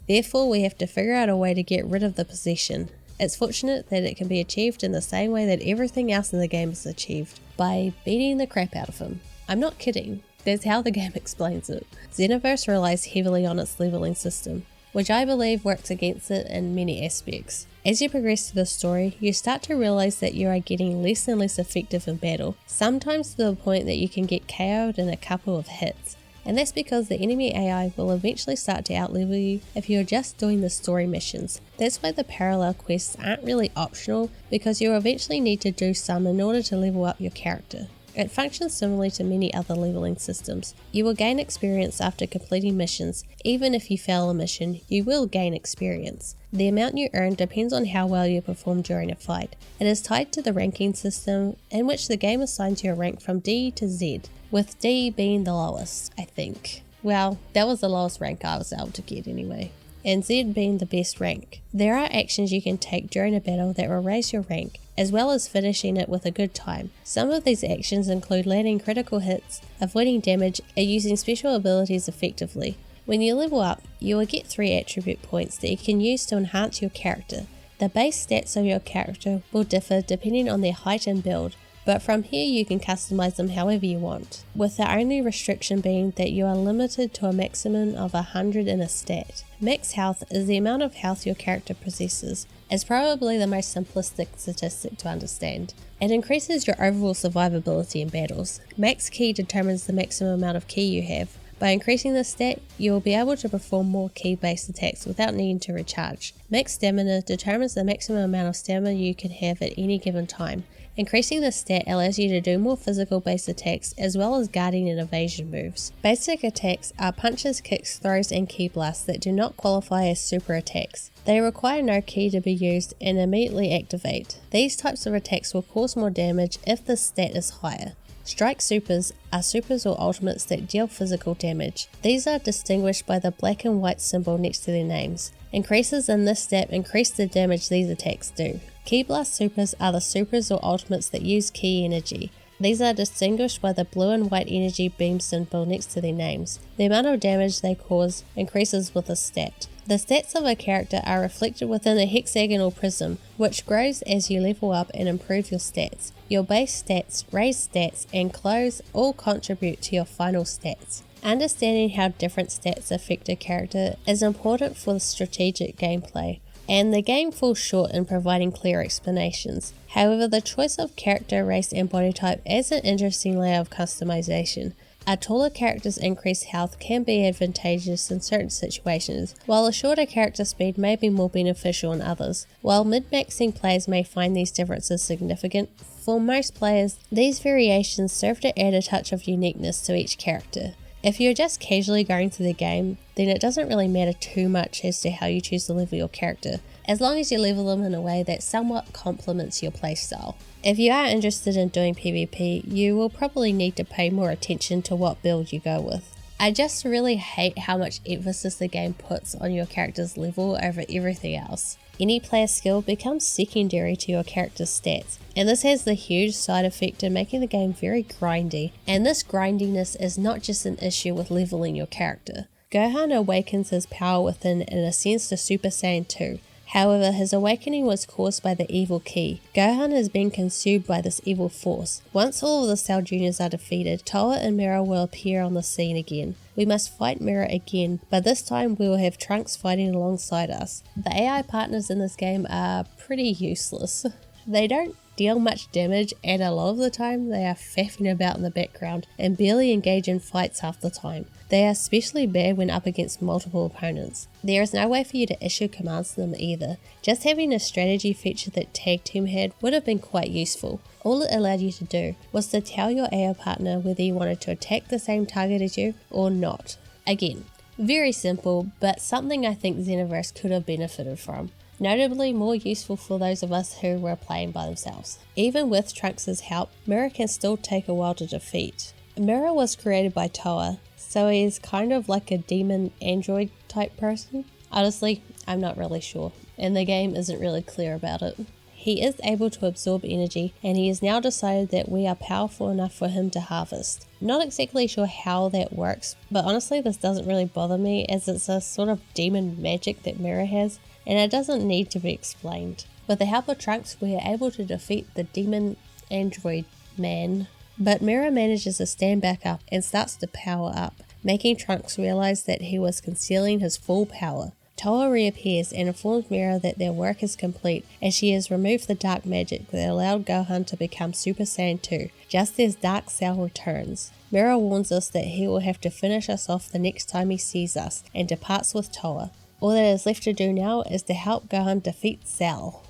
Therefore, we have to figure out a way to get rid of the possession. It's fortunate that it can be achieved in the same way that everything else in the game is achieved, by beating the crap out of him. I'm not kidding, that's how the game explains it. Xenoverse relies heavily on its leveling system, which I believe works against it in many aspects. As you progress through the story, you start to realize that you are getting less and less effective in battle, sometimes to the point that you can get KO'd in a couple of hits. And that's because the enemy AI will eventually start to outlevel you if you're just doing the story missions. That's why the parallel quests aren't really optional, because you'll eventually need to do some in order to level up your character. It functions similarly to many other leveling systems. You will gain experience after completing missions. Even if you fail a mission, you will gain experience. The amount you earn depends on how well you perform during a fight. It is tied to the ranking system, in which the game assigns you a rank from D to Z, with D being the lowest, I think. Well, that was the lowest rank I was able to get anyway, and Z being the best rank. There are actions you can take during a battle that will raise your rank, as well as finishing it with a good time. Some of these actions include landing critical hits, avoiding damage, and using special abilities effectively. When you level up, you will get 3 attribute points that you can use to enhance your character. The base stats of your character will differ depending on their height and build, but from here you can customize them however you want, with the only restriction being that you are limited to a maximum of 100 in a stat. Max health is the amount of health your character possesses. It's probably the most simplistic statistic to understand. It increases your overall survivability in battles. Max ki determines the maximum amount of ki you have. By increasing this stat, you will be able to perform more ki-based attacks without needing to recharge. Max stamina determines the maximum amount of stamina you can have at any given time. Increasing the stat allows you to do more physical based attacks as well as guarding and evasion moves. Basic attacks are punches, kicks, throws and ki blasts that do not qualify as super attacks. They require no ki to be used and immediately activate. These types of attacks will cause more damage if the stat is higher. Strike supers are supers or ultimates that deal physical damage. These are distinguished by the black and white symbol next to their names. Increases in this stat increase the damage these attacks do. Ki blast supers are the supers or ultimates that use ki energy. These are distinguished by the blue and white energy beam symbol next to their names. The amount of damage they cause increases with a stat. The stats of a character are reflected within a hexagonal prism, which grows as you level up and improve your stats. Your base stats, raised stats, and close all contribute to your final stats. Understanding how different stats affect a character is important for strategic gameplay, and the game falls short in providing clear explanations. However, the choice of character, race, and body type adds an interesting layer of customization. A taller character's increased health can be advantageous in certain situations, while a shorter character speed may be more beneficial in others. While mid-maxing players may find these differences significant, for most players, these variations serve to add a touch of uniqueness to each character. If you're just casually going through the game, then it doesn't really matter too much as to how you choose to level your character, as long as you level them in a way that somewhat complements your playstyle. If you are interested in doing PvP, you will probably need to pay more attention to what build you go with. I just really hate how much emphasis the game puts on your character's level over everything else. Any player skill becomes secondary to your character's stats, and this has the huge side effect in making the game very grindy, and this grindiness is not just an issue with leveling your character. Gohan awakens his power within and ascends to Super Saiyan 2. However, his awakening was caused by the evil Ki. Gohan is being consumed by this evil force. Once all of the Cell Juniors are defeated, Toa and Mira will appear on the scene again. We must fight Mira again, but this time we will have Trunks fighting alongside us. The AI partners in this game are pretty useless. They don't deal much damage, and a lot of the time they are faffing about in the background and barely engage in fights half the time. They are especially bad when up against multiple opponents. There is no way for you to issue commands to them either. Just having a strategy feature that Tag Team had would have been quite useful. All it allowed you to do was to tell your AI partner whether you wanted to attack the same target as you or not. Again, very simple, but something I think Xenoverse could have benefited from. Notably more useful for those of us who were playing by themselves. Even with Trunks' help, Mira can still take a while to defeat. Mira was created by Toa, so he's kind of like a demon android type person. Honestly, I'm not really sure, and the game isn't really clear about it. He is able to absorb energy, and he has now decided that we are powerful enough for him to harvest. Not exactly sure how that works, but honestly this doesn't really bother me, as it's a sort of demon magic that Mira has, and it doesn't need to be explained. With the help of Trunks, we are able to defeat the demon android man, but Mira manages to stand back up and starts to power up, making Trunks realize that he was concealing his full power. Toa reappears and informs Mira that their work is complete, as she has removed the dark magic that allowed Gohan to become Super Saiyan 2, just as Dark Cell returns. Mira warns us that he will have to finish us off the next time he sees us, and departs with Toa. All that is left to do now is to help Gohan defeat Cell.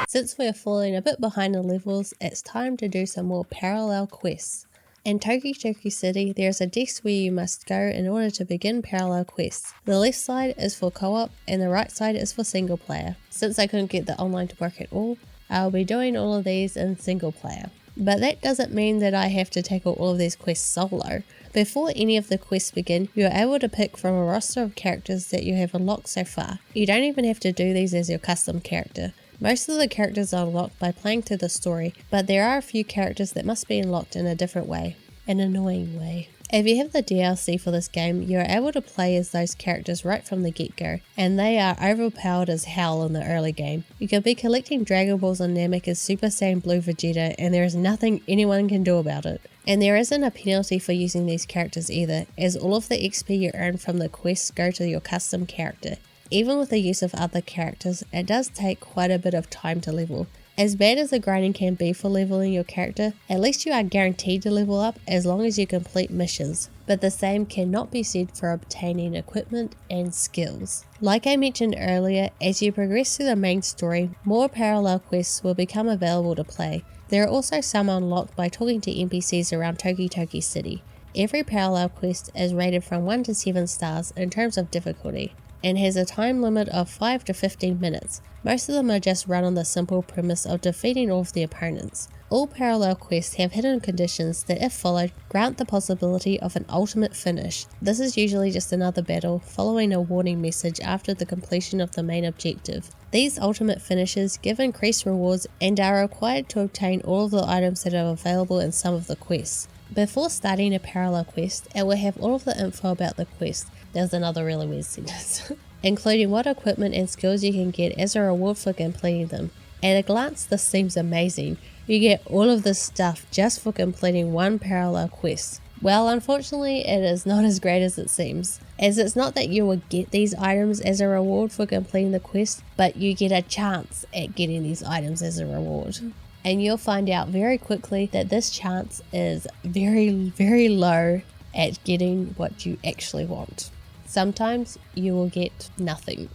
Since we are falling a bit behind in levels, it's time to do some more parallel quests. In Toki Toki City, there is a desk where you must go in order to begin parallel quests. The left side is for co-op and the right side is for single player. Since I couldn't get the online to work at all, I'll be doing all of these in single player. But that doesn't mean that I have to tackle all of these quests solo. Before any of the quests begin, you are able to pick from a roster of characters that you have unlocked so far. You don't even have to do these as your custom character. Most of the characters are unlocked by playing through the story, but there are a few characters that must be unlocked in a different way. An annoying way. If you have the DLC for this game, you are able to play as those characters right from the get-go, and they are overpowered as hell in the early game. You can be collecting Dragon Balls on Namek as Super Saiyan Blue Vegeta, and there is nothing anyone can do about it. And there isn't a penalty for using these characters either, as all of the XP you earn from the quests go to your custom character. Even with the use of other characters, it does take quite a bit of time to level. As bad as the grinding can be for leveling your character, at least you are guaranteed to level up as long as you complete missions. But the same cannot be said for obtaining equipment and skills. Like I mentioned earlier, as you progress through the main story, more parallel quests will become available to play. There are also some unlocked by talking to NPCs around Toki Toki City. Every parallel quest is rated from 1 to 7 stars in terms of difficulty, and has a time limit of 5 to 15 minutes. Most of them are just run on the simple premise of defeating all of the opponents. All parallel quests have hidden conditions that, if followed, grant the possibility of an ultimate finish. This is usually just another battle following a warning message after the completion of the main objective. These ultimate finishes give increased rewards and are required to obtain all of the items that are available in some of the quests. Before starting a parallel quest, it will have all of the info about the quest. There's another really weird sentence. Including what equipment and skills you can get as a reward for completing them. At a glance, this seems amazing. You get all of this stuff just for completing one parallel quest. Well, unfortunately, it is not as great as it seems, as it's not that you will get these items as a reward for completing the quest, but you get a chance at getting these items as a reward. And you'll find out very quickly that this chance is very, very low at getting what you actually want. Sometimes you will get nothing.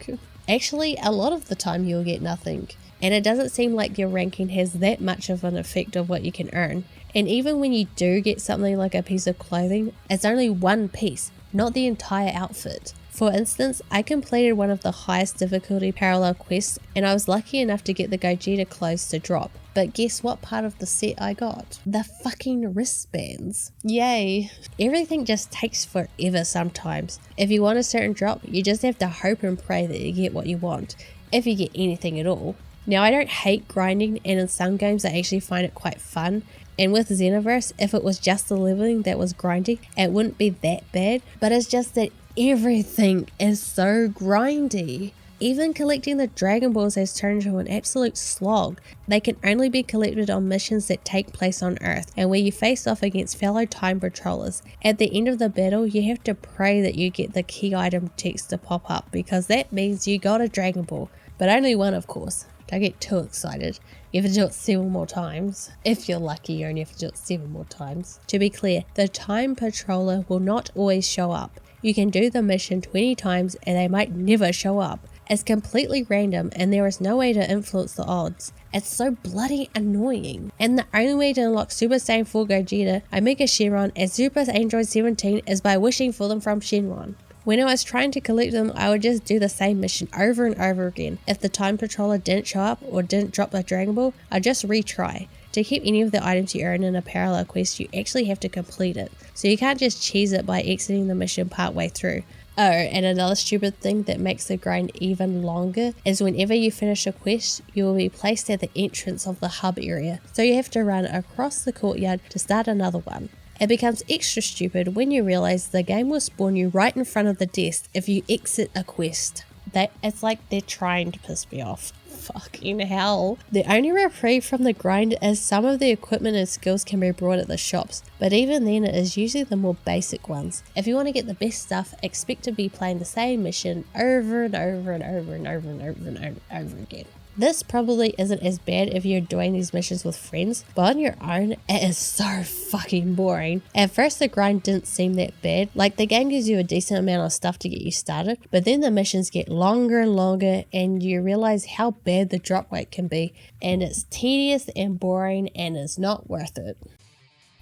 Actually, a lot of the time you will get nothing. and it doesn't seem like your ranking has that much of an effect of what you can earn. And even when you do get something like a piece of clothing, it's only one piece, not the entire outfit. For instance, I completed one of the highest difficulty parallel quests and I was lucky enough to get the Gogeta clothes to drop. But guess what part of the set I got? The fucking wristbands. Yay. Everything just takes forever sometimes. If you want a certain drop, you just have to hope and pray that you get what you want, if you get anything at all. Now, I don't hate grinding, and in some games I actually find it quite fun. And with Xenoverse, if it was just the leveling that was grinding, it wouldn't be that bad, but it's just that everything is so grindy. Even collecting the Dragon Balls has turned into an absolute slog. They can only be collected on missions that take place on Earth and where you face off against fellow time patrollers. At the end of the battle, you have to pray that you get the key item text to pop up because that means you got a Dragon Ball. But only one, of course. Don't get too excited. You have to do it 7 more times. If you're lucky, you only have to do it 7 more times. To be clear, the time patroller will not always show up. You can do the mission 20 times and they might never show up. It's completely random and there is no way to influence the odds. It's so bloody annoying. And the only way to unlock Super Saiyan 4 Gogeta, Omega Shenron, and Super Android 17 is by wishing for them from Shenron. When I was trying to collect them, I would just do the same mission over and over again. If the time patroller didn't show up or didn't drop a Dragon Ball, I'd just retry. To keep any of the items you earn in a parallel quest, you actually have to complete it. So you can't just cheese it by exiting the mission partway through. Oh, and another stupid thing that makes the grind even longer is whenever you finish a quest, you will be placed at the entrance of the hub area. So you have to run across the courtyard to start another one. It becomes extra stupid when you realize the game will spawn you right in front of the desk if you exit a quest. It's like they're trying to piss me off. Fucking hell. The only reprieve from the grind is some of the equipment and skills can be brought at the shops, but even then it is usually the more basic ones. If you want to get the best stuff, expect to be playing the same mission over and over and over and over and over and over, and over again. This probably isn't as bad if you're doing these missions with friends, but on your own, it is so fucking boring. At first the grind didn't seem that bad, like the game gives you a decent amount of stuff to get you started, but then the missions get longer and longer and you realize how bad the drop rate can be, and it's tedious and boring and is not worth it.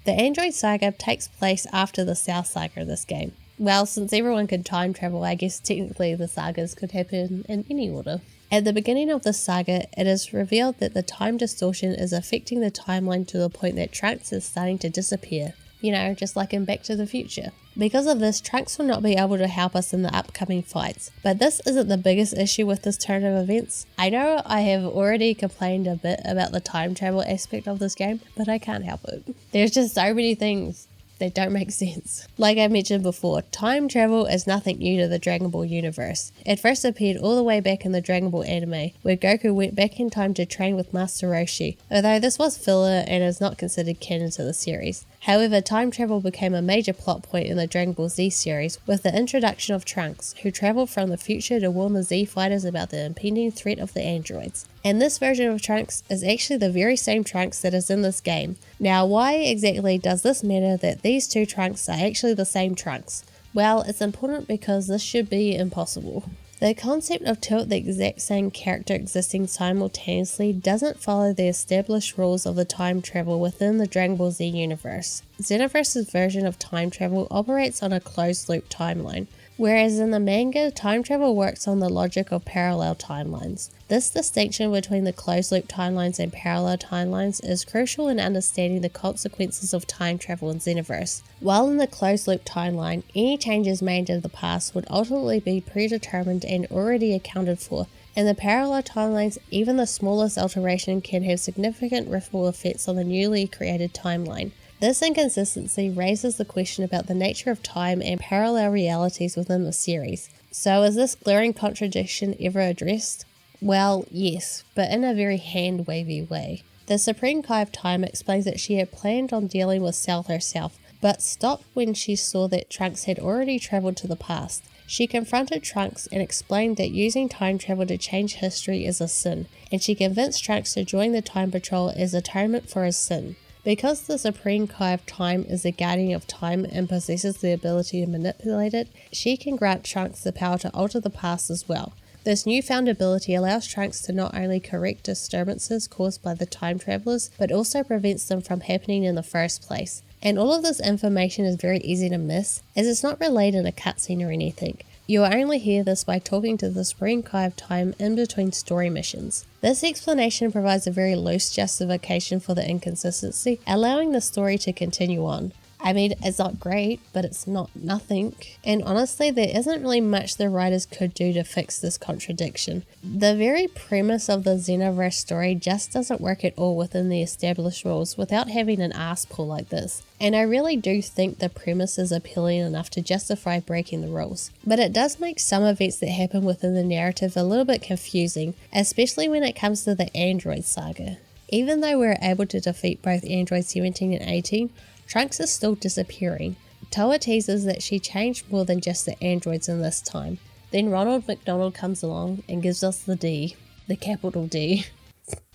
The Android Saga takes place after the South Saga of this game. Well, since everyone could time travel, I guess technically the sagas could happen in any order. At the beginning of the saga, it is revealed that the time distortion is affecting the timeline to the point that Trunks is starting to disappear. You know, just like in Back to the Future. Because of this, Trunks will not be able to help us in the upcoming fights. But this isn't the biggest issue with this turn of events. I know I have already complained a bit about the time travel aspect of this game, but I can't help it. There's just so many things that don't make sense. Like I mentioned before, time travel is nothing new to the Dragon Ball universe. It first appeared all the way back in the Dragon Ball anime, where Goku went back in time to train with Master Roshi, although this was filler and is not considered canon to the series. However, time travel became a major plot point in the Dragon Ball Z series with the introduction of Trunks, who travelled from the future to warn the Z fighters about the impending threat of the androids. And this version of Trunks is actually the very same Trunks that is in this game. Now, why exactly does this matter that these two Trunks are actually the same Trunks? Well, it's important because this should be impossible. The concept of two of the exact same character existing simultaneously doesn't follow the established rules of the time travel within the Dragon Ball Z universe. Xenoverse's version of time travel operates on a closed-loop timeline, whereas in the manga, time travel works on the logic of parallel timelines. This distinction between the closed-loop timelines and parallel timelines is crucial in understanding the consequences of time travel in Xenoverse. While in the closed-loop timeline, any changes made in the past would ultimately be predetermined and already accounted for. In the parallel timelines, even the smallest alteration can have significant ripple effects on the newly created timeline. This inconsistency raises the question about the nature of time and parallel realities within the series. So is this glaring contradiction ever addressed? Well, yes, but in a very hand-wavy way. The Supreme Kai of Time explains that she had planned on dealing with Cell herself, but stopped when she saw that Trunks had already travelled to the past. She confronted Trunks and explained that using time travel to change history is a sin, and she convinced Trunks to join the Time Patrol as atonement for his sin. Because the Supreme Kai of Time is the guardian of time and possesses the ability to manipulate it, she can grant Trunks the power to alter the past as well. This newfound ability allows Trunks to not only correct disturbances caused by the time travelers, but also prevents them from happening in the first place. And all of this information is very easy to miss, as it's not relayed in a cutscene or anything. You will only hear this by talking to the Supreme Kai of Time in between story missions. This explanation provides a very loose justification for the inconsistency, allowing the story to continue on. I mean, it's not great, but it's not nothing. And honestly, there isn't really much the writers could do to fix this contradiction. The very premise of the Xenoverse story just doesn't work at all within the established rules without having an ass pull like this. And I really do think the premise is appealing enough to justify breaking the rules. But it does make some events that happen within the narrative a little bit confusing, especially when it comes to the Android saga. Even though we're able to defeat both Android 17 and 18, Trunks is still disappearing. Toa teases that she changed more than just the androids in this time. Then Ronald McDonald comes along and gives us the D, the capital D.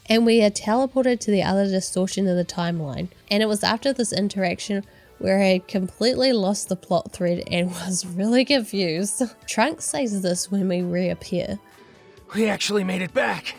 And we are teleported to the other distortion of the timeline. And it was after this interaction where I had completely lost the plot thread and was really confused. Trunks says this when we reappear. We actually made it back.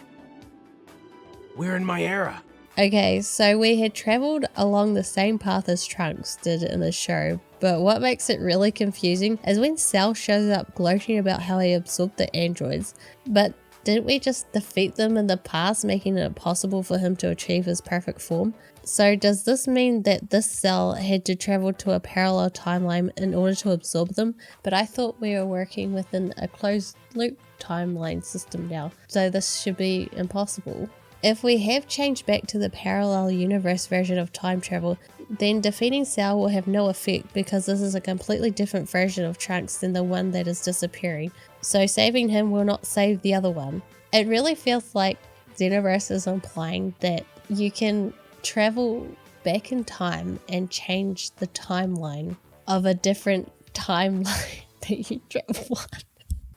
We're in my era. Okay, so we had travelled along the same path as Trunks did in the show, but what makes it really confusing is when Cell shows up gloating about how he absorbed the androids, but didn't we just defeat them in the past, making it impossible for him to achieve his perfect form? So does this mean that this Cell had to travel to a parallel timeline in order to absorb them? But I thought we were working within a closed loop timeline system now, so this should be impossible. If we have changed back to the parallel universe version of time travel, then defeating Cell will have no effect because this is a completely different version of Trunks than the one that is disappearing, so saving him will not save the other one. It really feels like Xenoverse is implying that you can travel back in time and change the timeline of a different timeline that you travel on.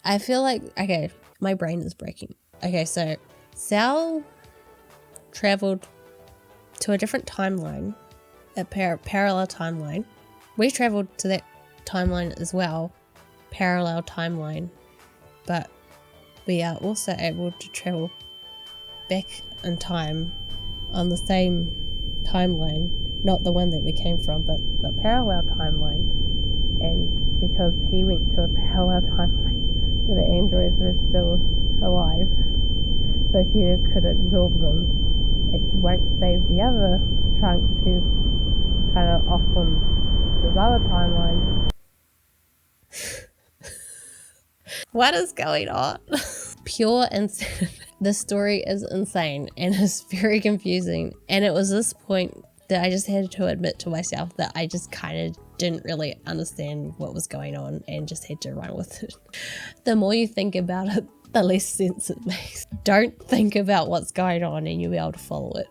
I feel like, okay, my brain is breaking. Okay, so Cell traveled to a different timeline, a parallel timeline. We traveled to that timeline as well, parallel timeline, but we are also able to travel back in time on the same timeline, not the one that we came from, but the parallel timeline. And because he went to a parallel timeline, the androids are still alive, so he could absorb them. And she won't save the other Trunks who's kind of off on this other timeline. What is going on? Pure insanity. The story is insane and is very confusing. And it was this point that I just had to admit to myself that I just kind of didn't really understand what was going on and just had to run with it. The more you think about it, the less sense it makes. Don't think about what's going on and you'll be able to follow it.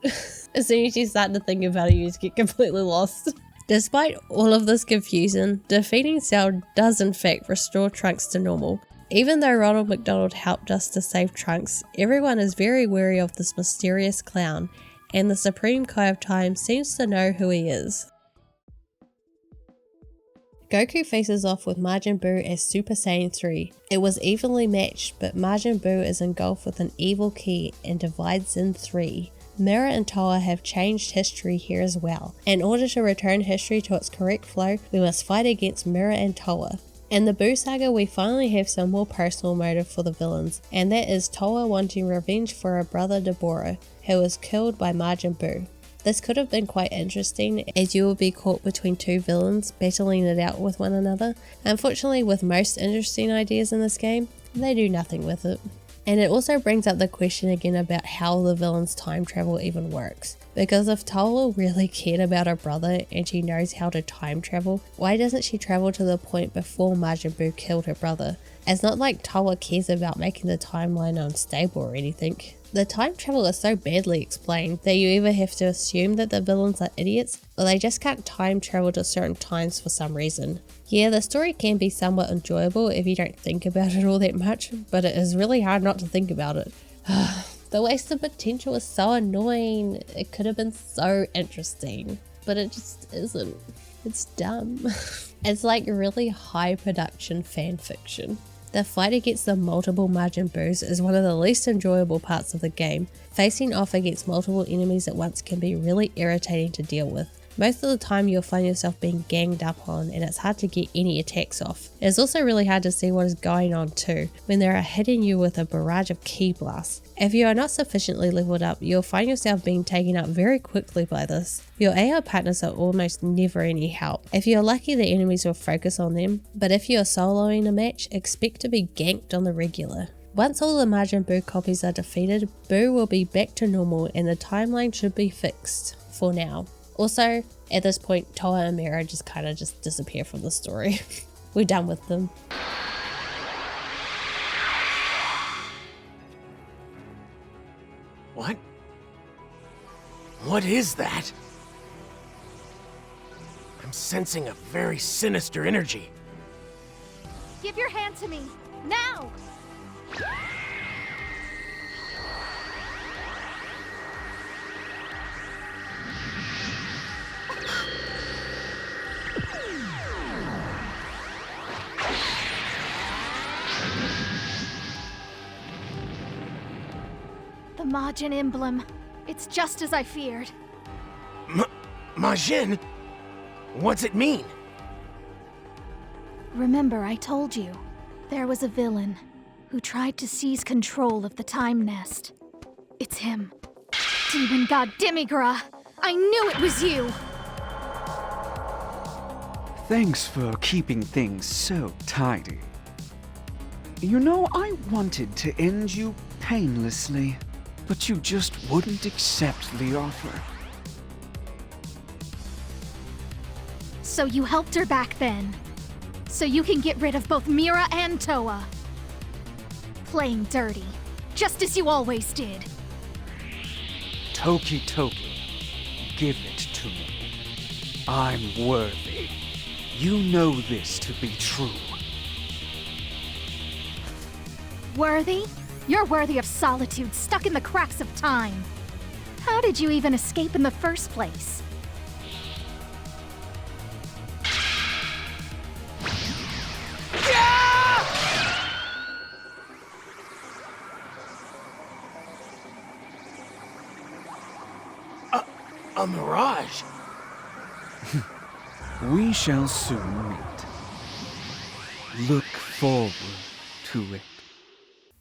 As soon as you start to think about it, you just get completely lost. Despite all of this confusion, defeating Cell does in fact restore Trunks to normal. Even though Ronald McDonald helped us to save Trunks, everyone is very wary of this mysterious clown, and the Supreme Kai of Time seems to know who he is. Goku faces off with Majin Buu as Super Saiyan 3. It was evenly matched, but Majin Buu is engulfed with an evil ki and divides in three. Mira and Toa have changed history here as well. In order to return history to its correct flow, we must fight against Mira and Toa. In the Buu saga, we finally have some more personal motive for the villains, and that is Toa wanting revenge for her brother Dabura, who was killed by Majin Buu. This could have been quite interesting, as you will be caught between two villains battling it out with one another. Unfortunately, with most interesting ideas in this game, they do nothing with it. And it also brings up the question again about how the villain's time travel even works. Because if Toa really cared about her brother and she knows how to time travel, why doesn't she travel to the point before Majin Buu killed her brother? It's not like Toa cares about making the timeline unstable or anything. The time travel is so badly explained that you either have to assume that the villains are idiots or they just can't time travel to certain times for some reason. Yeah, the story can be somewhat enjoyable if you don't think about it all that much, but it is really hard not to think about it. The wasted potential is so annoying. It could have been so interesting, but it just isn't. It's dumb. It's like really high production fan fiction. The fight against the multiple Majin Boos is one of the least enjoyable parts of the game. Facing off against multiple enemies at once can be really irritating to deal with. Most of the time you'll find yourself being ganged up on and it's hard to get any attacks off. It is also really hard to see what is going on too, when they are hitting you with a barrage of ki blasts. If you are not sufficiently leveled up, you'll find yourself being taken out very quickly by this. Your AR partners are almost never any help. If you are lucky, the enemies will focus on them, but if you are soloing a match, expect to be ganked on the regular. Once all the Majin Buu copies are defeated, Buu will be back to normal and the timeline should be fixed, for now. Also, at this point, Toa and Mira just disappear from the story. We're done with them. What? What is that? I'm sensing a very sinister energy. Give your hand to me, now! The Majin emblem. It's just as I feared. Majin? What's it mean? Remember, I told you, there was a villain who tried to seize control of the Time Nest. It's him. Demon God Demigra! I knew it was you! Thanks for keeping things so tidy. You know, I wanted to end you painlessly, but you just wouldn't accept the offer. So you helped her back then. So you can get rid of both Mira and Toa. Playing dirty, just as you always did. Toki Toki, give it to me. I'm worthy. You know this to be true. Worthy? You're worthy of solitude, stuck in the cracks of time. How did you even escape in the first place? A mirage? We shall soon meet. Look forward to it.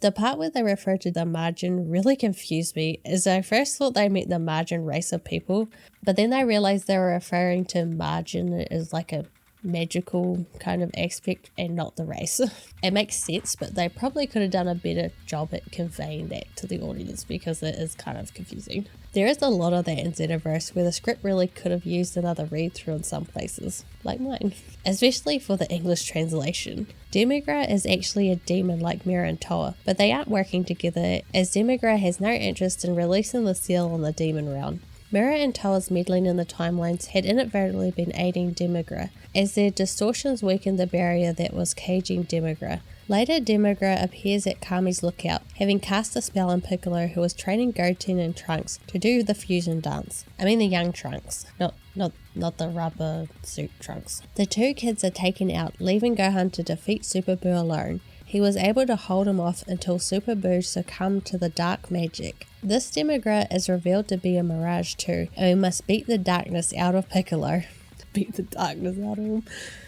The part where they refer to the Majin really confused me, as I first thought they meant the Majin race of people, but then I realized they were referring to Majin as like a magical kind of aspect and not the race. It makes sense, but they probably could have done a better job at conveying that to the audience because it is kind of confusing. There is a lot of that in Xenoverse where the script really could have used another read through in some places, like mine, especially for the English translation. Demigra is actually a demon like Mira and Toa, but they aren't working together as Demigra has no interest in releasing the seal on the demon realm. Mira and Toa's meddling in the timelines had inadvertently been aiding Demigra, as their distortions weakened the barrier that was caging Demigra. Later, Demigra appears at Kami's lookout, having cast a spell on Piccolo, who was training Goten and Trunks to do the fusion dance. I mean the young Trunks, not the rubber suit Trunks. The two kids are taken out, leaving Gohan to defeat Super Buu alone. He was able to hold him off until Super Buu succumbed to the dark magic. This Demigra is revealed to be a mirage too, and we must beat the darkness out of Piccolo. Beat the darkness out of him.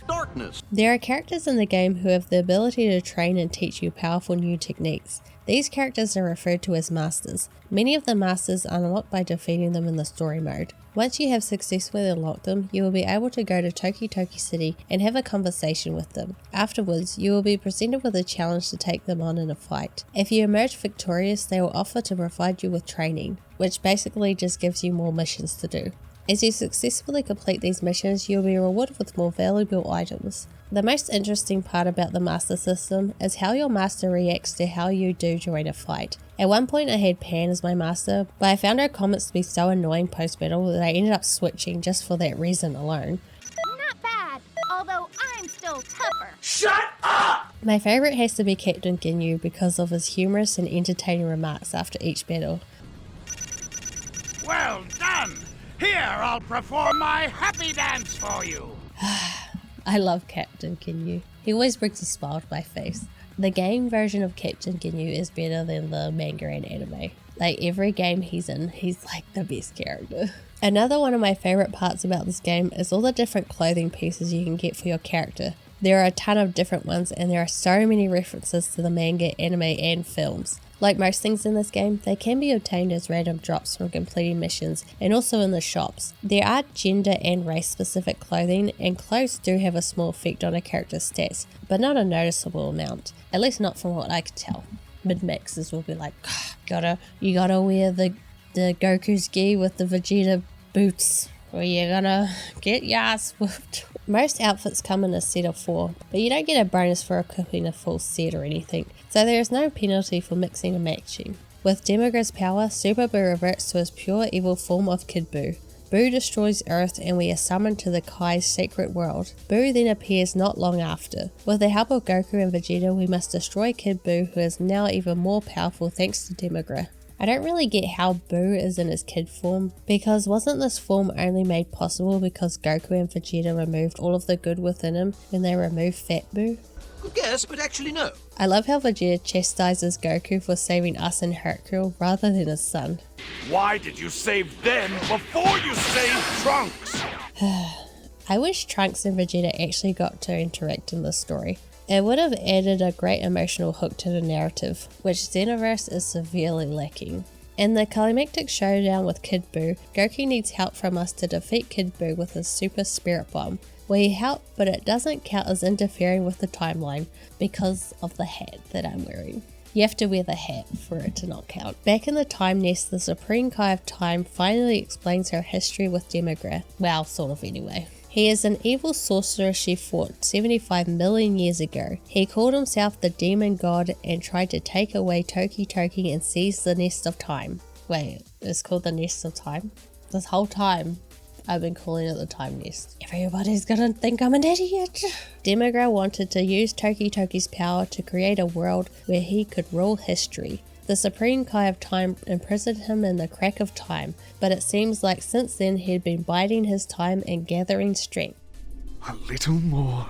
Darkness. There are characters in the game who have the ability to train and teach you powerful new techniques. These characters are referred to as masters. Many of the masters are unlocked by defeating them in the story mode. Once you have successfully unlocked them, you will be able to go to Toki Toki City and have a conversation with them. Afterwards, you will be presented with a challenge to take them on in a fight. If you emerge victorious, they will offer to provide you with training, which basically just gives you more missions to do. As you successfully complete these missions, you will be rewarded with more valuable items. The most interesting part about the master system is how your master reacts to how you do during a fight. At one point I had Pan as my master, but I found her comments to be so annoying post-battle that I ended up switching just for that reason alone. Not bad, although I'm still tougher. Shut up! My favourite has to be Captain Ginyu because of his humorous and entertaining remarks after each battle. Well done! Here, I'll perform my happy dance for you. I love Captain Ginyu. He always brings a smile to my face. The game version of Captain Ginyu is better than the manga and anime. Like, every game he's in, he's like the best character. Another one of my favorite parts about this game is all the different clothing pieces you can get for your character. There are a ton of different ones, and there are so many references to the manga, anime, and films. Like most things in this game, they can be obtained as random drops from completing missions and also in the shops. There are gender and race specific clothing, and clothes do have a small effect on a character's stats, but not a noticeable amount, at least not from what I could tell. Mid-maxers will be like, you gotta wear the Goku's gi with the Vegeta boots, or you're gonna get your ass whooped. Most outfits come in a set of 4, but you don't get a bonus for equipping a full set or anything, so there is no penalty for mixing and matching. With Demigra's power, Super Buu reverts to his pure evil form of Kid Buu. Buu destroys Earth and we are summoned to the Kai's secret world. Buu then appears not long after. With the help of Goku and Vegeta, we must destroy Kid Buu, who is now even more powerful thanks to Demigra. I don't really get how Buu is in his kid form, because wasn't this form only made possible because Goku and Vegeta removed all of the good within him when they removed Fat Buu? Good guess, but actually no. I love how Vegeta chastises Goku for saving us and Hercule rather than his son. Why did you save them before you saved Trunks? I wish Trunks and Vegeta actually got to interact in this story. It would have added a great emotional hook to the narrative, which Xenoverse is severely lacking. In the climactic showdown with Kid Buu, Goku needs help from us to defeat Kid Buu with his Super Spirit Bomb. We help, but it doesn't count as interfering with the timeline because of the hat that I'm wearing. You have to wear the hat for it to not count. Back in the Time Nest, the Supreme Kai of Time finally explains her history with Demigra. Well, sort of anyway. He is an evil sorcerer she fought 75 million years ago. He called himself the Demon God and tried to take away Toki Toki and seize the Nest of Time. Wait, it's called the Nest of Time? This whole time I've been calling it the Time Nest. Everybody's gonna think I'm an idiot. Demigra wanted to use Toki Toki's power to create a world where he could rule history. The Supreme Kai of Time imprisoned him in the crack of time, but it seems like since then he'd been biding his time and gathering strength. A little more.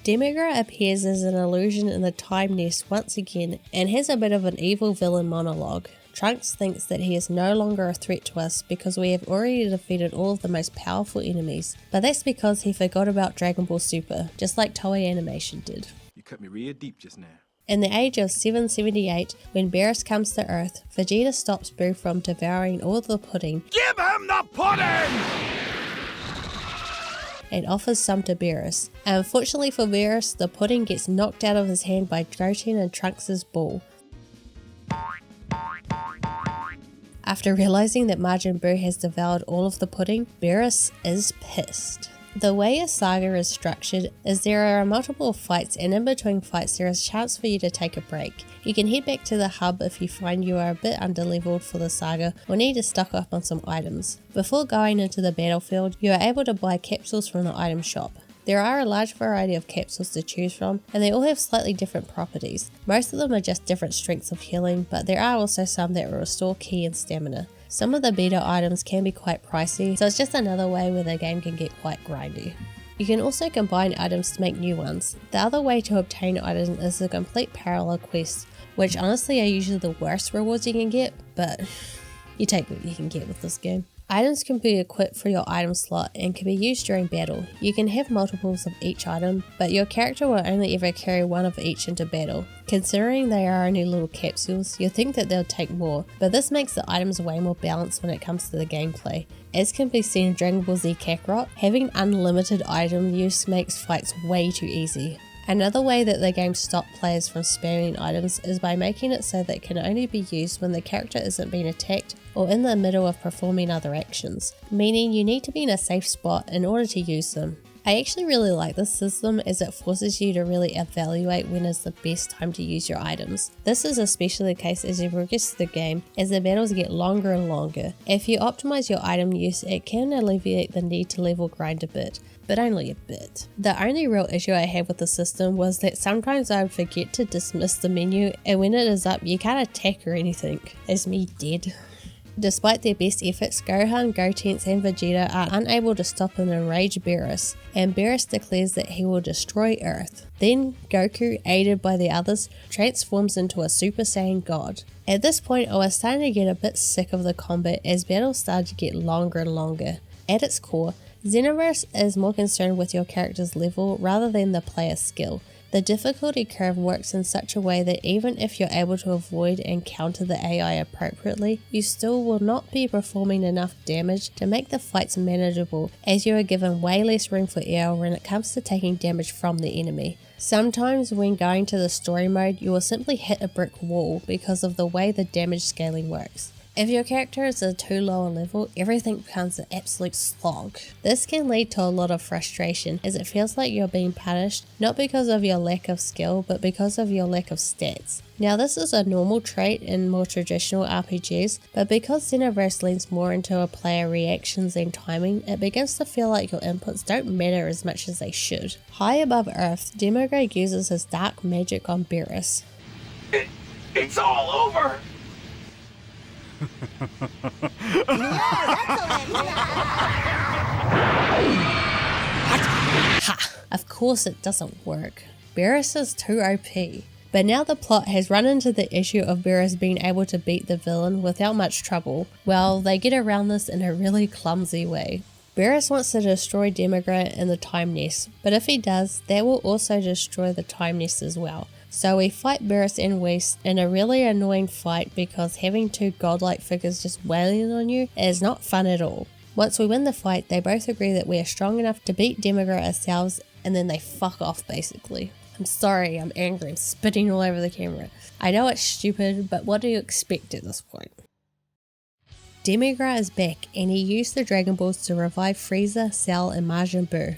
Demigra appears as an illusion in the Time Nest once again and has a bit of an evil villain monologue. Trunks thinks that he is no longer a threat to us because we have already defeated all of the most powerful enemies, but that's because he forgot about Dragon Ball Super, just like Toei Animation did. You cut me real deep just now. In the age of 778, when Beerus comes to Earth, Vegeta stops Buu from devouring all the pudding. Give him the pudding! And offers some to Beerus. Unfortunately for Beerus, the pudding gets knocked out of his hand by Goten and Trunks' ball. After realizing that Majin Buu has devoured all of the pudding, Beerus is pissed. The way a saga is structured is there are multiple fights, and in between fights there is a chance for you to take a break. You can head back to the hub if you find you are a bit underleveled for the saga or need to stock up on some items. Before going into the battlefield, you are able to buy capsules from the item shop. There are a large variety of capsules to choose from, and they all have slightly different properties. Most of them are just different strengths of healing, but there are also some that will restore ki and stamina. Some of the beta items can be quite pricey, so it's just another way where the game can get quite grindy. You can also combine items to make new ones. The other way to obtain items is the complete parallel quests, which honestly are usually the worst rewards you can get, but you take what you can get with this game. Items can be equipped for your item slot and can be used during battle. You can have multiples of each item, but your character will only ever carry one of each into battle. Considering they are only little capsules, you'll think that they'll take more, but this makes the items way more balanced when it comes to the gameplay. As can be seen in Dragon Ball Z Kakarot, having unlimited item use makes fights way too easy. Another way that the game stops players from spamming items is by making it so that it can only be used when the character isn't being attacked or in the middle of performing other actions, meaning you need to be in a safe spot in order to use them. I actually really like this system as it forces you to really evaluate when is the best time to use your items. This is especially the case as you progress through the game, as the battles get longer and longer. If you optimize your item use, it can alleviate the need to level grind a bit, but only a bit. The only real issue I had with the system was that sometimes I would forget to dismiss the menu, and when it is up you can't attack or anything, as me did. Despite their best efforts, Gohan, Gotenks and Vegeta are unable to stop an enraged Beerus, and Beerus declares that he will destroy Earth. Then Goku, aided by the others, transforms into a Super Saiyan God. At this point I was starting to get a bit sick of the combat as battles started to get longer and longer. At its core, Xenoverse is more concerned with your character's level rather than the player's skill. The difficulty curve works in such a way that even if you're able to avoid and counter the AI appropriately, you still will not be performing enough damage to make the fights manageable, as you are given way less room for error when it comes to taking damage from the enemy. Sometimes when going to the story mode, you will simply hit a brick wall because of the way the damage scaling works. If your character is a too low a level, everything becomes an absolute slog. This can lead to a lot of frustration as it feels like you're being punished not because of your lack of skill but because of your lack of stats. Now this is a normal trait in more traditional RPGs, but because Xenoverse leans more into a player reactions and timing, it begins to feel like your inputs don't matter as much as they should. High above Earth, Demogorgon uses his dark magic on Beerus. It's all over! Ha! Of course it doesn't work. Beerus is too OP. But now the plot has run into the issue of Beerus being able to beat the villain without much trouble. Well, they get around this in a really clumsy way. Beerus wants to destroy Demogorgon and the Time Nest, but if he does, that will also destroy the Time Nest as well. So we fight Beerus and Whis in a really annoying fight because having two godlike figures just wailing on you is not fun at all. Once we win the fight, they both agree that we are strong enough to beat Demogorgon ourselves, and then they fuck off basically. I'm sorry, I'm angry, I'm spitting all over the camera. I know it's stupid, but what do you expect at this point? Demogorgon is back, and he used the Dragon Balls to revive Frieza, Cell and Majin Buu.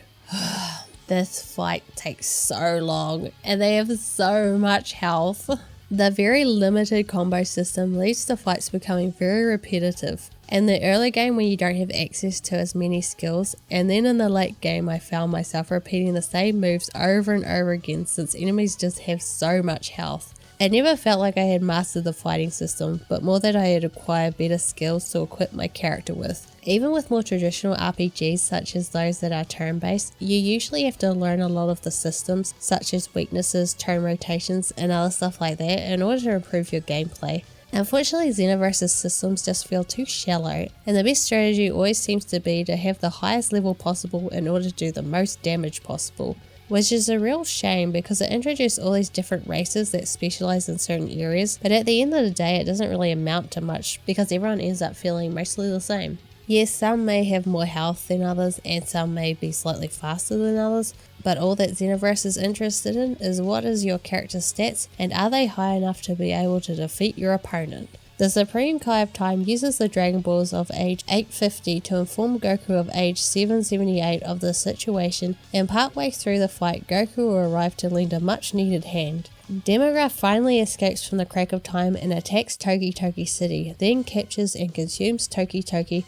This fight takes so long, and they have so much health. The very limited combo system leads to fights becoming very repetitive. In the early game when you don't have access to as many skills, and then in the late game I found myself repeating the same moves over and over again since enemies just have so much health. It never felt like I had mastered the fighting system, but more that I had acquired better skills to equip my character with. Even with more traditional RPGs such as those that are turn-based, you usually have to learn a lot of the systems such as weaknesses, turn rotations and other stuff like that in order to improve your gameplay. Unfortunately, Xenoverse's systems just feel too shallow, and the best strategy always seems to be to have the highest level possible in order to do the most damage possible. Which is a real shame because it introduced all these different races that specialize in certain areas, but at the end of the day it doesn't really amount to much because everyone ends up feeling mostly the same. Yes, some may have more health than others and some may be slightly faster than others, but all that Xenoverse is interested in is what is your character's stats and are they high enough to be able to defeat your opponent. The Supreme Kai of Time uses the Dragon Balls of age 850 to inform Goku of age 778 of the situation, and partway through the fight Goku will arrive to lend a much needed hand. Demogorgon finally escapes from the crack of time and attacks Toki Toki City, then captures and consumes Toki Toki,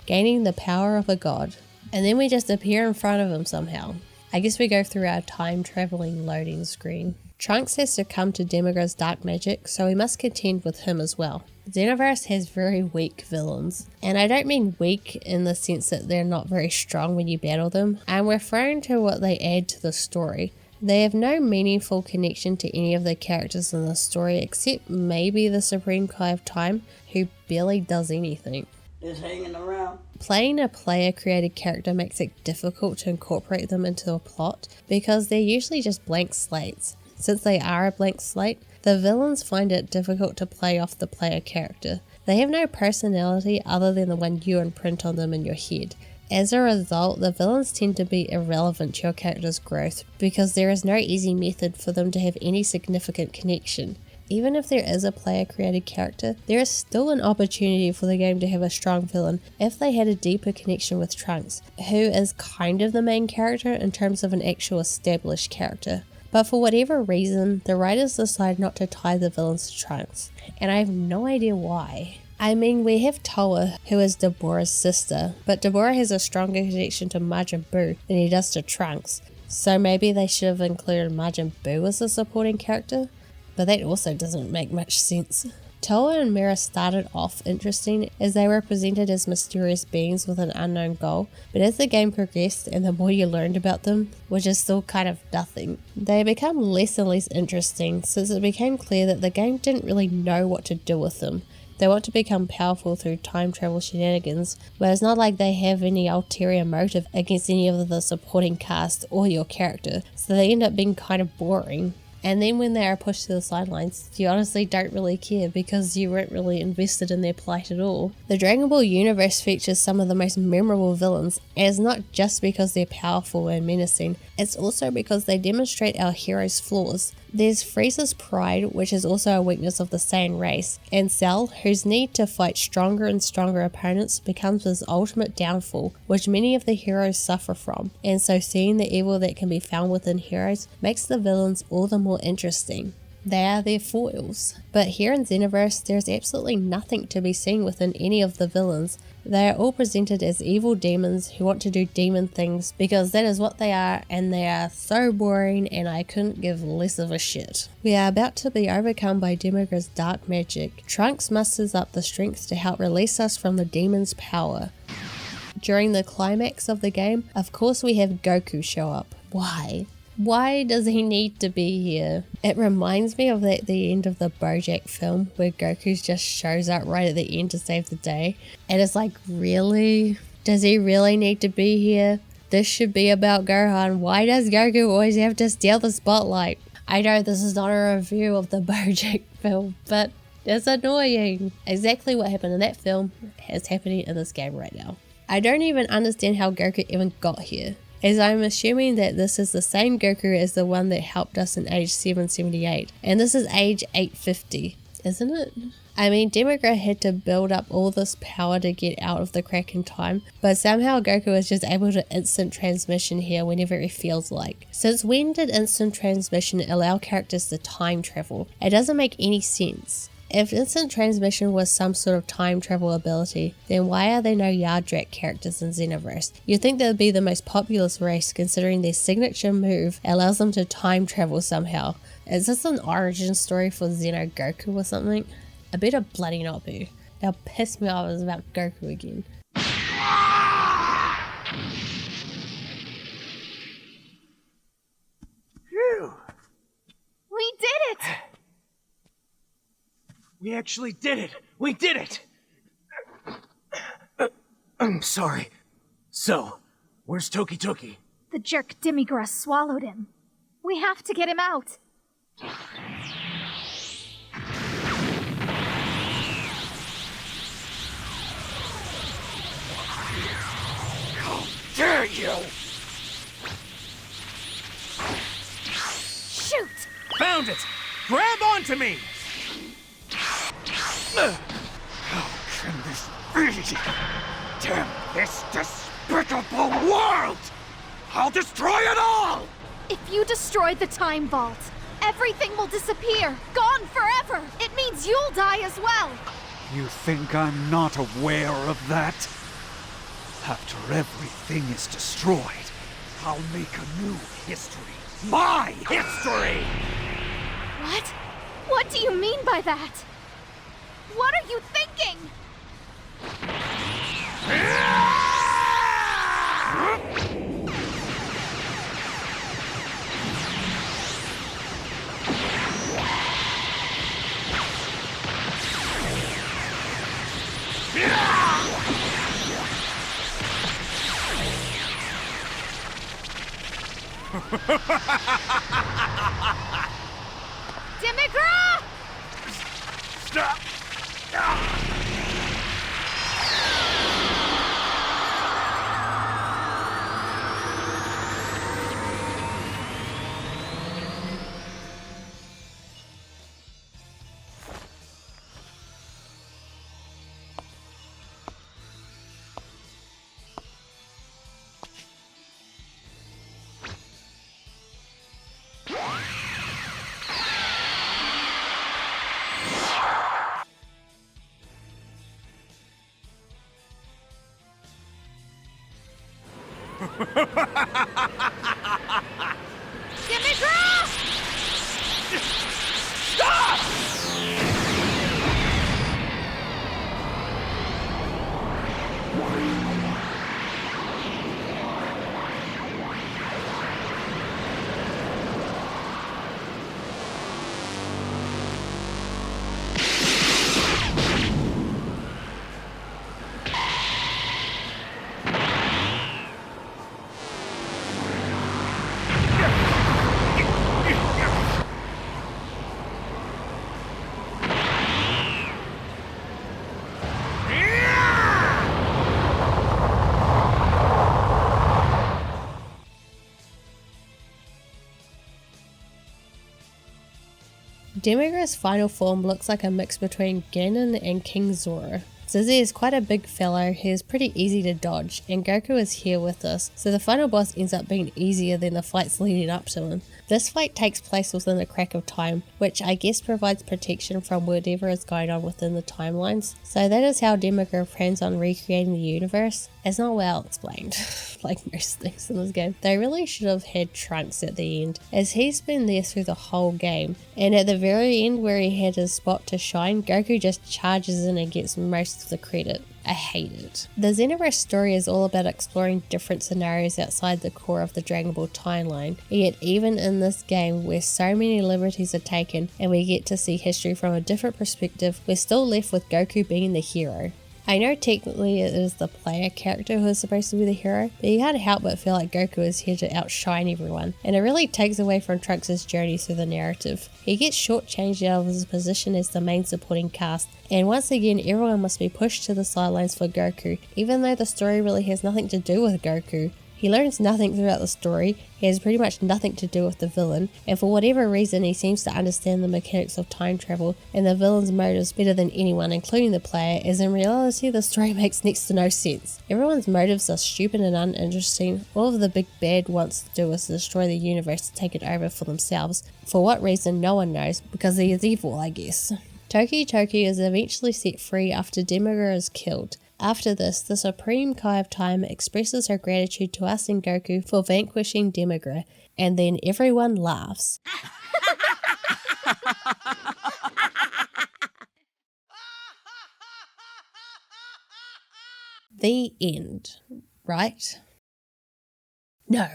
gaining the power of a god. And then we just appear in front of him somehow. I guess we go through our time traveling loading screen. Trunks has succumbed to Demogorgon's dark magic, so we must contend with him as well. Xenoverse has very weak villains, and I don't mean weak in the sense that they're not very strong when you battle them. I'm referring to what they add to the story. They have no meaningful connection to any of the characters in the story except maybe the Supreme Kai of Time, who barely does anything. Just hanging around. Playing a player-created character makes it difficult to incorporate them into a plot because they're usually just blank slates. Since they are a blank slate, the villains find it difficult to play off the player character. They have no personality other than the one you imprint on them in your head. As a result, the villains tend to be irrelevant to your character's growth because there is no easy method for them to have any significant connection. Even if there is a player-created character, there is still an opportunity for the game to have a strong villain if they had a deeper connection with Trunks, who is kind of the main character in terms of an actual established character. But for whatever reason, the writers decide not to tie the villains to Trunks, and I have no idea why. I mean, we have Toa, who is Dabura's sister, but Dabura has a stronger connection to Majin Buu than he does to Trunks, so maybe they should have included Majin Buu as a supporting character? but that also doesn't make much sense. Toa and Mira started off interesting as they were presented as mysterious beings with an unknown goal, but as the game progressed and the more you learned about them, which is still kind of nothing, they become less and less interesting since it became clear that the game didn't really know what to do with them. They want to become powerful through time travel shenanigans, but it's not like they have any ulterior motive against any of the supporting cast or your character, so they end up being kind of boring. And then when they are pushed to the sidelines, you honestly don't really care because you weren't really invested in their plight at all. The Dragon Ball universe features some of the most memorable villains, and it's not just because they're powerful and menacing, it's also because they demonstrate our heroes' flaws. There's Frieza's pride, which is also a weakness of the Saiyan race, and Cell, whose need to fight stronger and stronger opponents becomes his ultimate downfall, which many of the heroes suffer from, and so seeing the evil that can be found within heroes makes the villains all the more interesting. They are their foils. But here in Xenoverse, there's absolutely nothing to be seen within any of the villains. They are all presented as evil demons who want to do demon things because that is what they are, and they are so boring and I couldn't give less of a shit. We are about to be overcome by Demigra's dark magic. Trunks musters up the strength to help release us from the demon's power. During the climax of the game, of course we have Goku show up. Why? Why does he need to be here? It reminds me of the end of the BoJack film where Goku just shows up right at the end to save the day. And it's like, really? Does he really need to be here? This should be about Gohan. Why does Goku always have to steal the spotlight? I know this is not a review of the BoJack film, but it's annoying. Exactly what happened in that film is happening in this game right now. I don't even understand how Goku even got here, as I'm assuming that this is the same Goku as the one that helped us in age 778, and this is age 850, isn't it? I mean, Demigra had to build up all this power to get out of the crack in time, but somehow Goku is just able to instant transmission here whenever he feels like. Since when did instant transmission allow characters to time travel? It doesn't make any sense. If instant transmission was some sort of time travel ability, then why are there no Yardrat characters in Xenoverse? You'd think they would be the most populous race considering their signature move allows them to time travel somehow. Is this an origin story for Xeno Goku or something? I better bloody not be. That'll piss me off. It's about Goku again. Phew! We did it! We actually did it! We did it! I'm sorry. So, where's Toki Toki? The jerk Demigra swallowed him. We have to get him out. How dare you! Shoot! Found it! Grab onto me! How can this be? Damn this despicable world! I'll destroy it all! If you destroy the time vault, everything will disappear, gone forever. It means you'll die as well. You think I'm not aware of that? After everything is destroyed, I'll make a new history. My history! What? What do you mean by that? What are you thinking? Demigra! Stop! Demigra! Stop! Demigra's final form looks like a mix between Ganon and King Zora. Zizzy is quite a big fellow, he is pretty easy to dodge, and Goku is here with us, so the final boss ends up being easier than the fights leading up to him. This fight takes place within a crack of time, which I guess provides protection from whatever is going on within the timelines. So that is how Demigra plans on recreating the universe. It's not well explained, like most things in this game. They really should have had Trunks at the end, as he's been there through the whole game, and at the very end where he had his spot to shine, Goku just charges in and gets most of the credit. I hate it. The Xenoverse story is all about exploring different scenarios outside the core of the Dragon Ball timeline, yet even in this game where so many liberties are taken and we get to see history from a different perspective, we're still left with Goku being the hero. I know technically it is the player character who is supposed to be the hero, but you can't help but feel like Goku is here to outshine everyone, and it really takes away from Trunks' journey through the narrative. He gets shortchanged out of his position as the main supporting cast, and once again everyone must be pushed to the sidelines for Goku, even though the story really has nothing to do with Goku. He learns nothing throughout the story, he has pretty much nothing to do with the villain, and for whatever reason he seems to understand the mechanics of time travel and the villain's motives better than anyone, including the player, as in reality the story makes next to no sense. Everyone's motives are stupid and uninteresting. All of the big bad wants to do is destroy the universe to take it over for themselves. For what reason no one knows, because he is evil, I guess. Toki Toki is eventually set free after Demigra is killed. After this, the Supreme Kai of Time expresses her gratitude to us and Goku for vanquishing Demigra, and then everyone laughs. The end, right? No.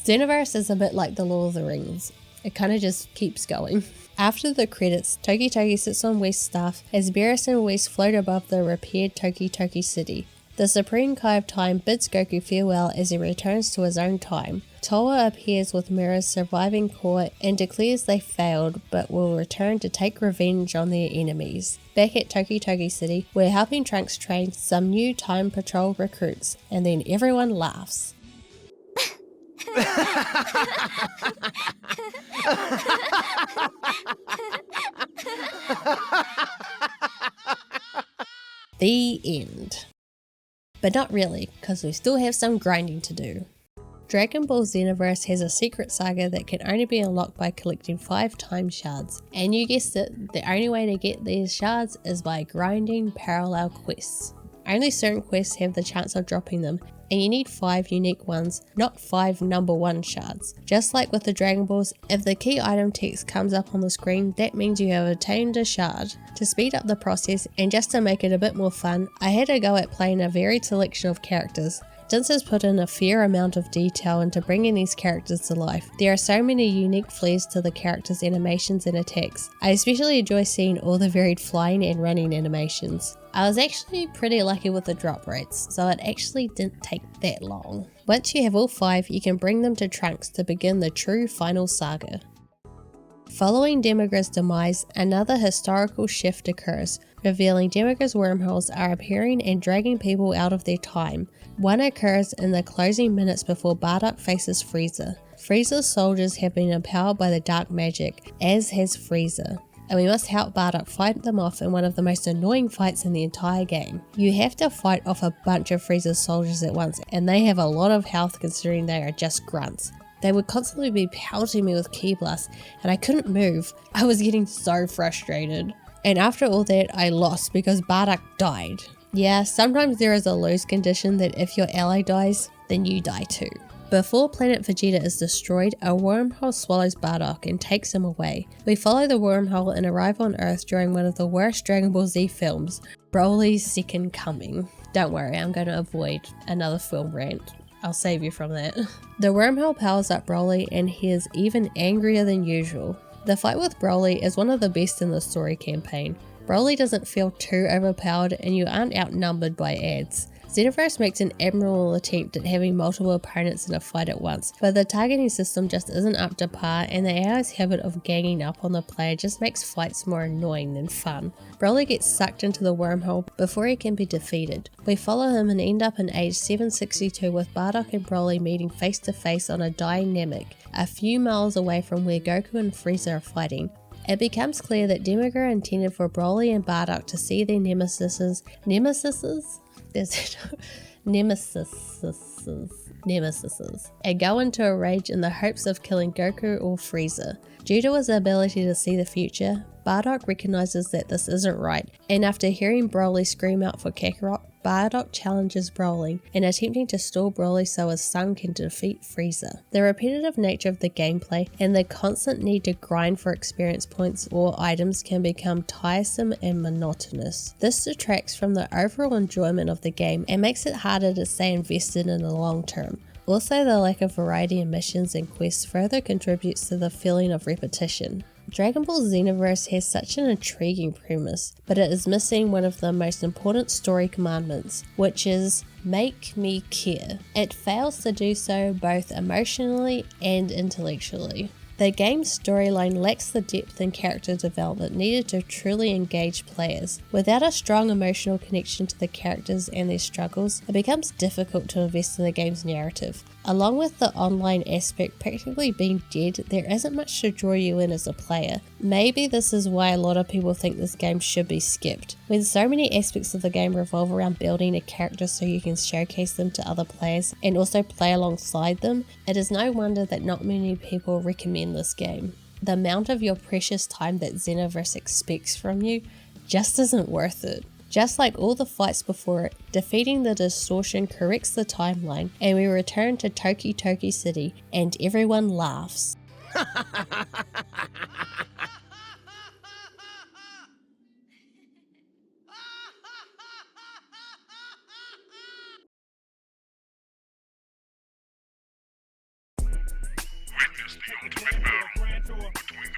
Xenoverse is a bit like the Lord of the Rings. It kind of just keeps going. After the credits, Toki Toki sits on West's staff as Beerus and West float above the repaired Toki Toki City. The Supreme Kai of Time bids Goku farewell as he returns to his own time. Towa appears with Mira's surviving core and declares they failed but will return to take revenge on their enemies. Back at Toki Toki City, we're helping Trunks train some new Time Patrol recruits, and then everyone laughs. The end. But not really, because we still have some grinding to do. Dragon Ball Xenoverse has a secret saga that can only be unlocked by collecting 5 time shards, and you guessed it, the only way to get these shards is by grinding parallel quests. Only certain quests have the chance of dropping them, and you need 5 unique ones, not 5 number 1 shards. Just like with the Dragon Balls, if the key item text comes up on the screen, that means you have attained a shard. To speed up the process, and just to make it a bit more fun, I had a go at playing a varied selection of characters. Dince has put in a fair amount of detail into bringing these characters to life. There are so many unique flares to the characters' animations and attacks. I especially enjoy seeing all the varied flying and running animations. I was actually pretty lucky with the drop rates, so it actually didn't take that long. Once you have all 5, you can bring them to Trunks to begin the true final saga. Following Demigra's demise, another historical shift occurs, revealing Demigra's wormholes are appearing and dragging people out of their time. One occurs in the closing minutes before Bardock faces Frieza. Frieza's soldiers have been empowered by the dark magic, as has Frieza, and we must help Bardock fight them off in one of the most annoying fights in the entire game. You have to fight off a bunch of Frieza's soldiers at once, and they have a lot of health considering they are just grunts. They would constantly be pelting me with ki blasts, and I couldn't move. I was getting so frustrated. And after all that, I lost because Bardock died. Yeah, sometimes there is a lose condition that if your ally dies, then you die too. Before Planet Vegeta is destroyed, a wormhole swallows Bardock and takes him away. We follow the wormhole and arrive on Earth during one of the worst Dragon Ball Z films, Broly's Second Coming. Don't worry, I'm going to avoid another film rant. I'll save you from that. The wormhole powers up Broly and he is even angrier than usual. The fight with Broly is one of the best in the story campaign. Broly doesn't feel too overpowered and you aren't outnumbered by ads. Xenoverse makes an admirable attempt at having multiple opponents in a fight at once, but the targeting system just isn't up to par and the AI's habit of ganging up on the player just makes fights more annoying than fun. Broly gets sucked into the wormhole before he can be defeated. We follow him and end up in age 762 with Bardock and Broly meeting face to face on a dying Namek, a few miles away from where Goku and Frieza are fighting. It becomes clear that Demigura intended for Broly and Bardock to see their nemesises and go into a rage in the hopes of killing Goku or Frieza. Due to his ability to see the future, Bardock recognizes that this isn't right, and after hearing Broly scream out for Kakarot, Bardock challenges Broly in attempting to stall Broly so his son can defeat Frieza. The repetitive nature of the gameplay and the constant need to grind for experience points or items can become tiresome and monotonous. This detracts from the overall enjoyment of the game and makes it harder to stay invested in the long term. Also, the lack of variety in missions and quests further contributes to the feeling of repetition. Dragon Ball Xenoverse has such an intriguing premise, but it is missing one of the most important story commandments, which is make me care. It fails to do so both emotionally and intellectually. The game's storyline lacks the depth and character development needed to truly engage players. Without a strong emotional connection to the characters and their struggles, it becomes difficult to invest in the game's narrative. Along with the online aspect practically being dead, there isn't much to draw you in as a player. Maybe this is why a lot of people think this game should be skipped. When so many aspects of the game revolve around building a character so you can showcase them to other players and also play alongside them, it is no wonder that not many people recommend this game. The amount of your precious time that Xenoverse expects from you just isn't worth it. Just like all the fights before it, defeating the distortion corrects the timeline and we return to Toki Toki City and everyone laughs. Witness the ultimate battle between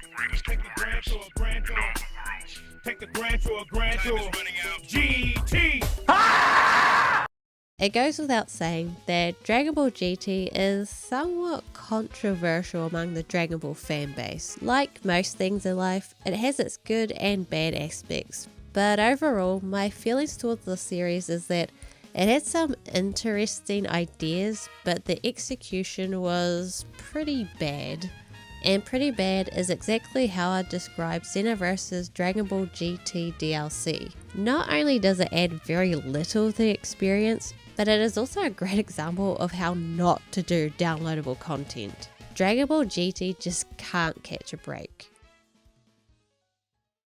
the greatest of warriors in all the worlds. Take the Grand Tour, Grand Tour. Time is running out. GT! It goes without saying that Dragon Ball GT is somewhat controversial among the Dragon Ball fanbase. Like most things in life, it has its good and bad aspects. But overall, my feelings towards the series is that it had some interesting ideas, but the execution was pretty bad. And pretty bad is exactly how I describe Xenoverse's Dragon Ball GT DLC. Not only does it add very little to the experience, but it is also a great example of how not to do downloadable content. Dragon Ball GT just can't catch a break.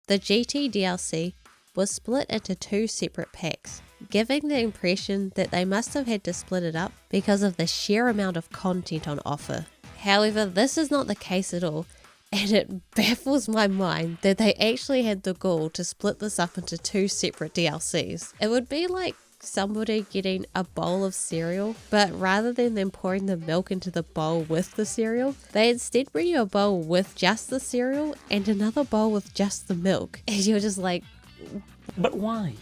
The GT DLC was split into 2 separate packs, giving the impression that they must have had to split it up because of the sheer amount of content on offer. However, this is not the case at all, and it baffles my mind that they actually had the gall to split this up into 2 separate DLCs. It would be like somebody getting a bowl of cereal, but rather than them pouring the milk into the bowl with the cereal, they instead bring you a bowl with just the cereal and another bowl with just the milk. And you're just like, but why?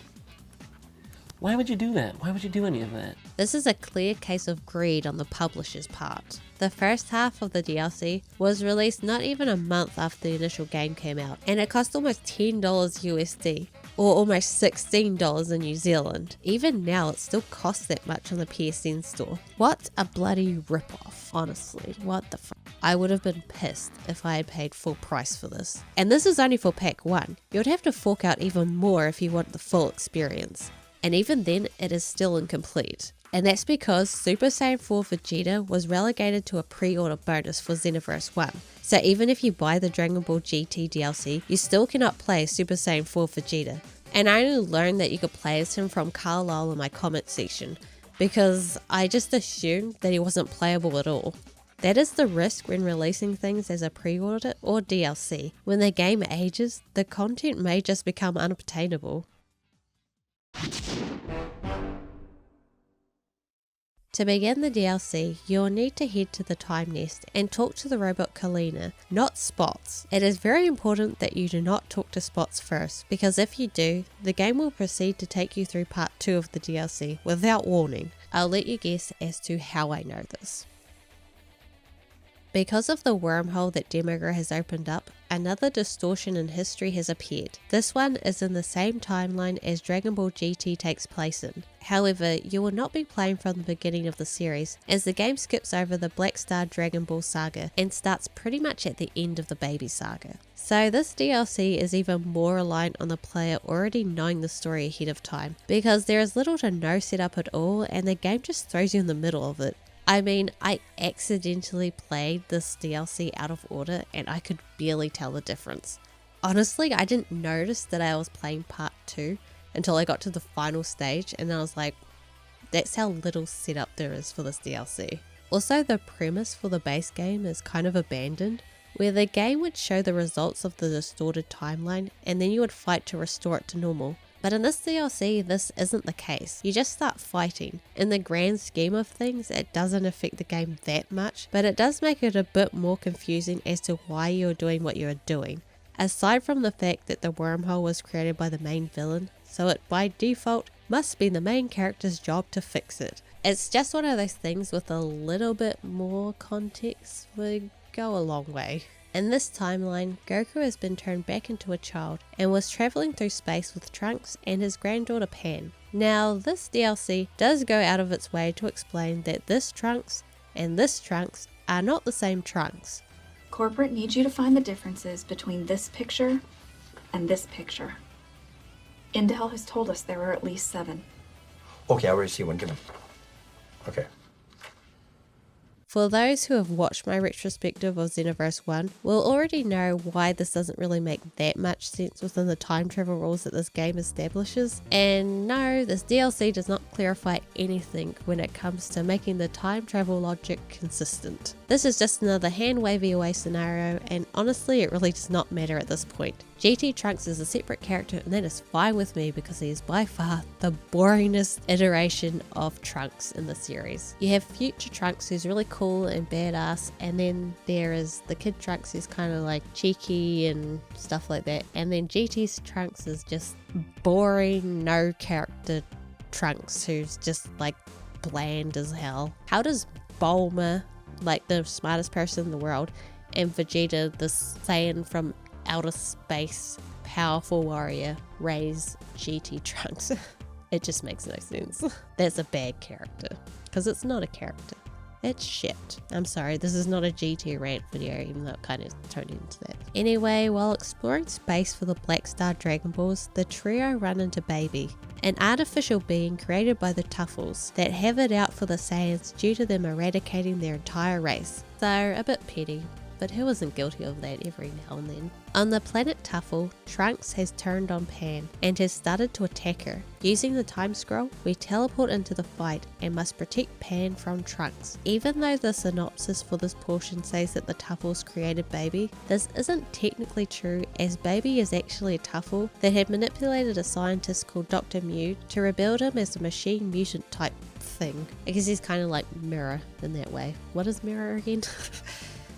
Why would you do that? Why would you do any of that? This is a clear case of greed on the publisher's part. The first half of the DLC was released not even a month after the initial game came out, and it cost almost $10 USD, or almost $16 in New Zealand. Even now, it still costs that much on the PSN store. What a bloody ripoff, honestly. What the fuck? I would have been pissed if I had paid full price for this. And this is only for pack 1. You'd have to fork out even more if you want the full experience. And even then, it is still incomplete. And that's because Super Saiyan 4 Vegeta was relegated to a pre-order bonus for Xenoverse 1. So even if you buy the Dragon Ball GT DLC, you still cannot play Super Saiyan 4 Vegeta. And I only learned that you could play as him from Carlisle in my comment section, because I just assumed that he wasn't playable at all. That is the risk when releasing things as a pre-order or DLC. When the game ages, the content may just become unobtainable. To begin the DLC, you'll need to head to the Time Nest and talk to the robot Kalina, not Spots. It is very important that you do not talk to Spots first, because if you do, the game will proceed to take you through part 2 of the DLC without warning. I'll let you guess as to how I know this. Because of the wormhole that Demigura has opened up, another distortion in history has appeared. This one is in the same timeline as Dragon Ball GT takes place in. However, you will not be playing from the beginning of the series, as the game skips over the Black Star Dragon Ball Saga and starts pretty much at the end of the Baby Saga. So this DLC is even more reliant on the player already knowing the story ahead of time, because there is little to no setup at all and the game just throws you in the middle of it. I mean, I accidentally played this DLC out of order and I could barely tell the difference. Honestly, I didn't notice that I was playing part 2 until I got to the final stage, and then I was like, that's how little setup there is for this DLC. Also, the premise for the base game is kind of abandoned, where the game would show the results of the distorted timeline and then you would fight to restore it to normal. But in this DLC, this isn't the case. You just start fighting. In the grand scheme of things, it doesn't affect the game that much, but it does make it a bit more confusing as to why you're doing what you're doing. Aside from the fact that the wormhole was created by the main villain, so it by default must be the main character's job to fix it. It's just one of those things with a little bit more context would go a long way. In this timeline, Goku has been turned back into a child and was travelling through space with Trunks and his granddaughter Pan. Now, this DLC does go out of its way to explain that this Trunks and this Trunks are not the same Trunks. Corporate needs you to find the differences between this picture and this picture. Intel has told us there are at least 7. Okay, I already see one given. Okay. For those who have watched my retrospective of Xenoverse 1 will already know why this doesn't really make that much sense within the time travel rules that this game establishes. And no, this DLC does not clarify anything when it comes to making the time travel logic consistent. This is just another hand wavy away scenario, and honestly it really does not matter at this point. GT Trunks is a separate character, and that is fine with me because he is by far the boringest iteration of Trunks in the series. You have Future Trunks, who's really cool and badass, and then there is the Kid Trunks, who's kind of like cheeky and stuff like that, and then GT's Trunks is just boring, no character Trunks, who's just like bland as hell. How does Bulma, like the smartest person in the world, and Vegeta, the Saiyan from outer space, powerful warrior, raise GT Trunks? It just makes no sense. That's a bad character, because it's not a character. It's shit. I'm sorry, this is not a GT rant video, even though it kind of turned into that. Anyway, while exploring space for the Black Star Dragon Balls, the trio run into Baby, an artificial being created by the Tuffles that have it out for the Saiyans due to them eradicating their entire race. So, a bit petty, but who isn't guilty of that every now and then? On the planet Tuffle, Trunks has turned on Pan and has started to attack her. Using the time scroll, we teleport into the fight and must protect Pan from Trunks. Even though the synopsis for this portion says that the Tuffles created Baby, this isn't technically true, as Baby is actually a Tuffle that had manipulated a scientist called Dr. Mew to rebuild him as a machine mutant type thing. I guess he's kind of like Mirror in that way. What is Mirror again?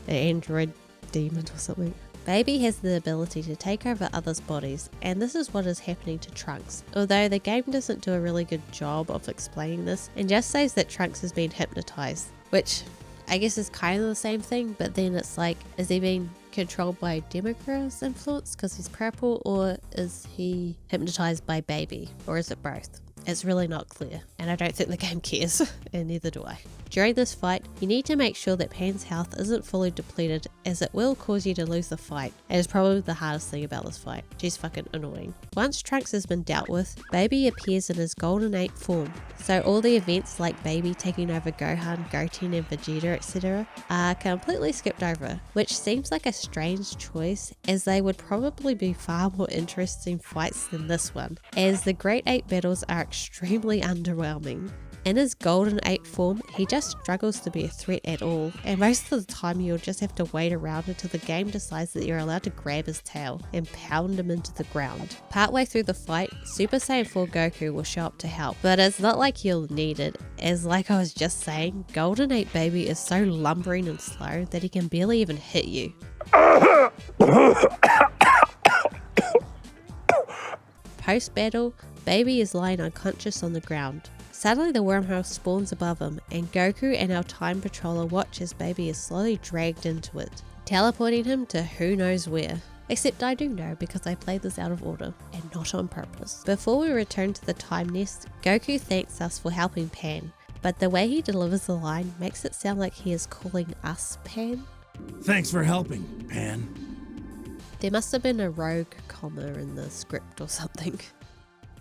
An android demon or something. Baby has the ability to take over others' bodies, and this is what is happening to Trunks, although the game doesn't do a really good job of explaining this and just says that Trunks has been hypnotized, which I guess is kind of the same thing, but then it's like, is he being controlled by Demigor's influence because he's purple, or is he hypnotized by Baby, or is it both? It's really not clear, and I don't think the game cares, and neither do I. During this fight, you need to make sure that Pan's health isn't fully depleted, as it will cause you to lose the fight. It is probably the hardest thing about this fight. She's fucking annoying. Once Trunks has been dealt with, Baby appears in his Golden 8 form, so all the events like Baby taking over Gohan, Goten and Vegeta etc. are completely skipped over, which seems like a strange choice, as they would probably be far more interesting fights than this one, as the Great 8 battles are extremely underwhelming. In his Golden 8 form, he just struggles to be a threat at all, and most of the time you'll just have to wait around until the game decides that you're allowed to grab his tail and pound him into the ground. Partway through the fight, Super Saiyan 4 Goku will show up to help, but it's not like you'll need it, as like I was just saying, Golden 8 Baby is so lumbering and slow that he can barely even hit you. Post-battle, Baby is lying unconscious on the ground. Suddenly the wormhole spawns above him, and Goku and our time patroller watch as Baby is slowly dragged into it. teleporting him to who knows where. Except I do know because I played this out of order, and not on purpose. Before we return to the time nest, Goku thanks us for helping Pan, but the way he delivers the line makes it sound like he is calling us Pan. Thanks for helping, Pan. There must have been a rogue comma in the script or something.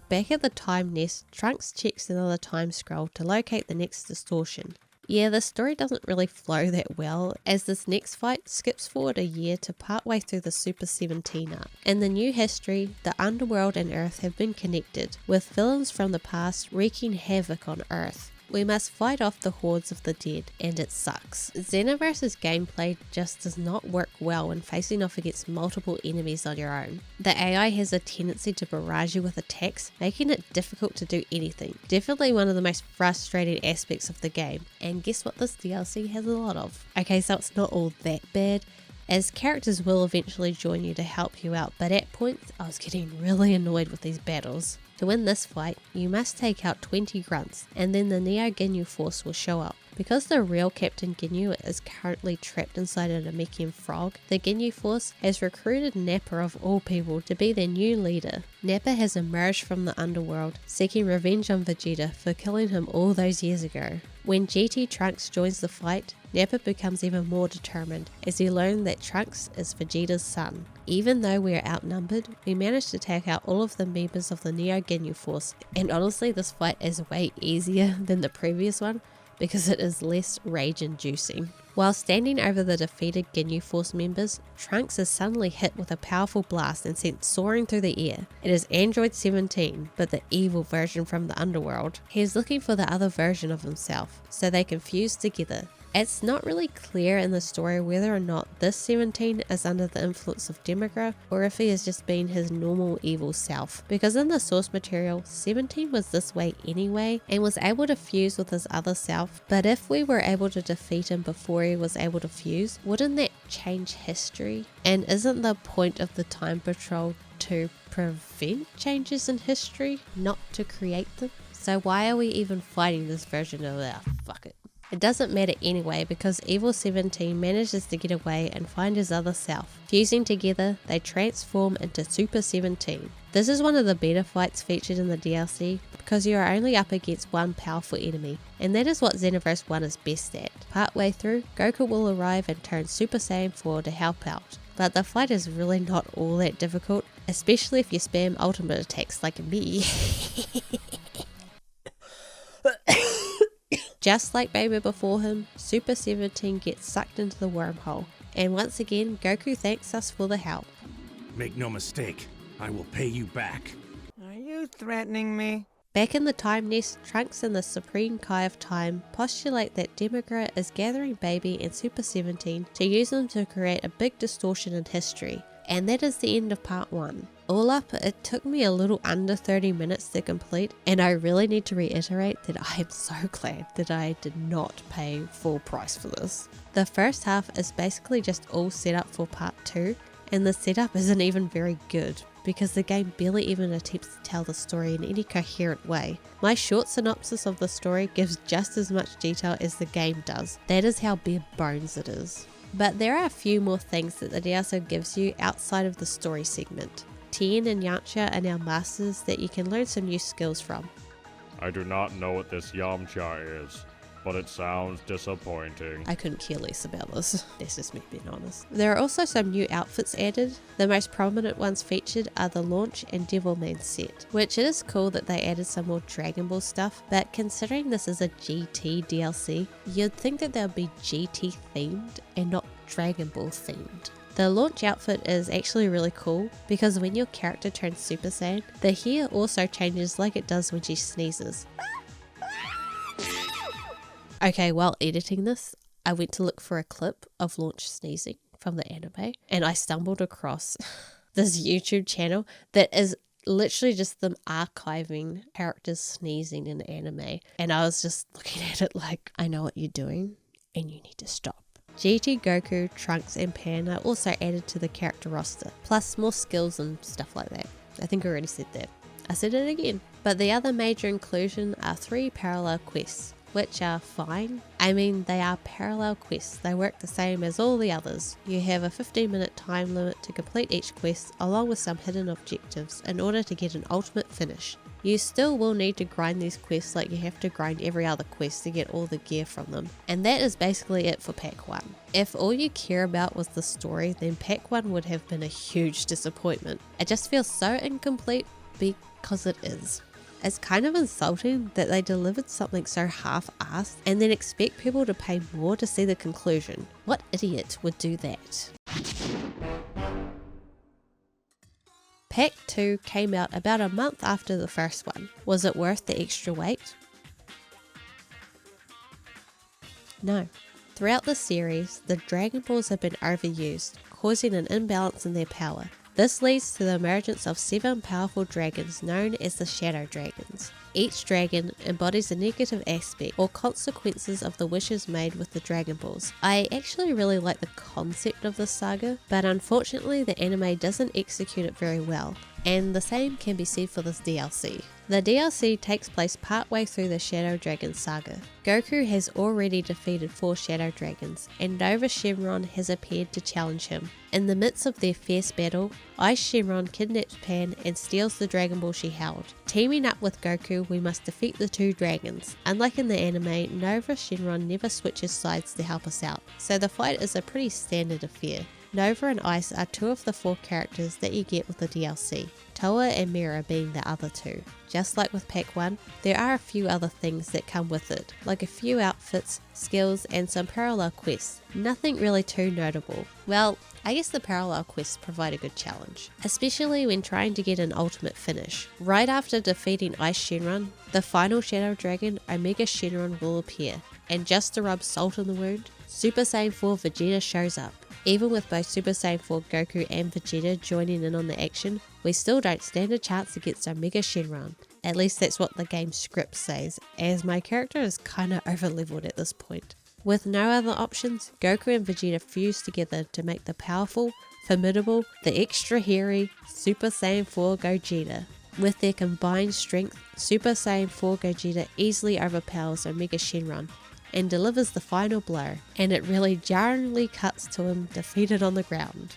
Back at the time nest, Trunks checks another time scroll to locate the next distortion. Yeah, the story doesn't really flow that well, as this next fight skips forward a year to partway through the Super 17 arc. In the new history, the Underworld and Earth have been connected, with villains from the past wreaking havoc on Earth. We must fight off the hordes of the dead, and it sucks. Xenoverse's gameplay just does not work well when facing off against multiple enemies on your own. The AI has a tendency to barrage you with attacks, making it difficult to do anything. Definitely one of the most frustrating aspects of the game, and guess what this DLC has a lot of? Okay, so it's not all that bad, as characters will eventually join you to help you out, but at points I was getting really annoyed with these battles. To win this fight, you must take out 20 grunts, and then the Neo Ginyu force will show up. Because the real Captain Ginyu is currently trapped inside a Namekian frog, the Ginyu force has recruited Nappa of all people to be their new leader. Nappa has emerged from the underworld, seeking revenge on Vegeta for killing him all those years ago. When GT Trunks joins the fight, Nappa becomes even more determined as he learns that Trunks is Vegeta's son. Even though we are outnumbered, we manage to take out all of the members of the Neo Ginyu force, and honestly this fight is way easier than the previous one because it is less rage inducing. While standing over the defeated Ginyu Force members, Trunks is suddenly hit with a powerful blast and sent soaring through the air. It is Android 17, but the evil version from the underworld. He is looking for the other version of himself, so they can fuse together. It's not really clear in the story whether or not this 17 is under the influence of Demigra or if he is just being his normal evil self, because in the source material 17 was this way anyway and was able to fuse with his other self, but if we were able to defeat him before he was able to fuse, wouldn't that change history? And isn't the point of the Time Patrol to prevent changes in history, not to create them? So why are we even fighting this version of that? Fuck it. It doesn't matter anyway because Evil 17 manages to get away and find his other self. Fusing together, they transform into Super 17. This is one of the better fights featured in the DLC because you are only up against one powerful enemy, and that is what Xenoverse 1 is best at. Partway through, Goku will arrive and turn Super Saiyan 4 to help out. But the fight is really not all that difficult, especially if you spam ultimate attacks like me. Just like Baby before him, Super 17 gets sucked into the wormhole, and once again Goku thanks us for the help. Make no mistake, I will pay you back. Are you threatening me? Back in the Time Nest, Trunks and the Supreme Kai of Time postulate that Demigra is gathering Baby and Super 17 to use them to create a big distortion in history. And that is the end of part 1. All up, it took me a little under 30 minutes to complete, and I really need to reiterate that I am so glad that I did not pay full price for this. The first half is basically just all set up for part 2, and the setup isn't even very good, because the game barely even attempts to tell the story in any coherent way. My short synopsis of the story gives just as much detail as the game does. That is how bare bones it is. But there are a few more things that the DLC gives you outside of the story segment. Tien and Yamcha are now masters that you can learn some new skills from. I do not know what this Yamcha is, but it sounds disappointing. I couldn't care less about this. That's just me being honest. There are also some new outfits added. The most prominent ones featured are the Launch and Devilman set, which it is cool that they added some more Dragon Ball stuff, but considering this is a GT DLC, you'd think that they'll be GT themed and not Dragon Ball themed. The Launch outfit is actually really cool because when your character turns Super Saiyan, the hair also changes like it does when she sneezes. Okay, while editing this, I went to look for a clip of Launch sneezing from the anime, and I stumbled across this YouTube channel that is literally just them archiving characters sneezing in anime, and I was just looking at it like, I know what you're doing, and you need to stop. GT Goku, Trunks and Pan are also added to the character roster, plus more skills and stuff like that. I think I already said that. I said it again. But the other major inclusion are 3 parallel quests. which are fine. I mean, they are parallel quests, they work the same as all the others. You have a 15-minute time limit to complete each quest along with some hidden objectives in order to get an ultimate finish. You still will need to grind these quests like you have to grind every other quest to get all the gear from them. And that is basically it for Pack 1. If all you care about was the story, then Pack 1 would have been a huge disappointment. It just feels so incomplete because it is. It's kind of insulting that they delivered something so half-assed and then expect people to pay more to see the conclusion. What idiot would do that? Pack 2 came out about a month after the first one. Was it worth the extra wait? No. Throughout the series, the Dragon Balls have been overused, causing an imbalance in their power. This leads to the emergence of 7 powerful dragons known as the Shadow Dragons. Each dragon embodies a negative aspect or consequences of the wishes made with the Dragon Balls. I actually really like the concept of this saga, but unfortunately the anime doesn't execute it very well, and the same can be said for this DLC. The DLC takes place partway through the Shadow Dragon saga. Goku has already defeated 4 Shadow Dragons, and Nova Shenron has appeared to challenge him. In the midst of their fierce battle, Ice Shenron kidnaps Pan and steals the Dragon Ball she held. Teaming up with Goku, we must defeat the 2 dragons. Unlike in the anime, Nova Shenron never switches sides to help us out, so the fight is a pretty standard affair. Nova and Ice are 2 of the 4 characters that you get with the DLC, Toa and Mira being the other 2. Just like with Pack 1, there are a few other things that come with it, like a few outfits, skills, and some parallel quests. Nothing really too notable. Well, I guess the parallel quests provide a good challenge, especially when trying to get an ultimate finish. Right after defeating Ice Shenron, the final Shadow Dragon, Omega Shenron, will appear, and just to rub salt in the wound, Super Saiyan 4 Vegeta shows up. Even with both Super Saiyan 4 Goku and Vegeta joining in on the action, we still don't stand a chance against Omega Shenron. At least that's what the game's script says, as my character is kinda over-leveled at this point. With no other options, Goku and Vegeta fuse together to make the powerful, formidable, the extra hairy Super Saiyan 4 Gogeta. With their combined strength, Super Saiyan 4 Gogeta easily overpowers Omega Shenron and delivers the final blow, and it really jarringly cuts to him defeated on the ground.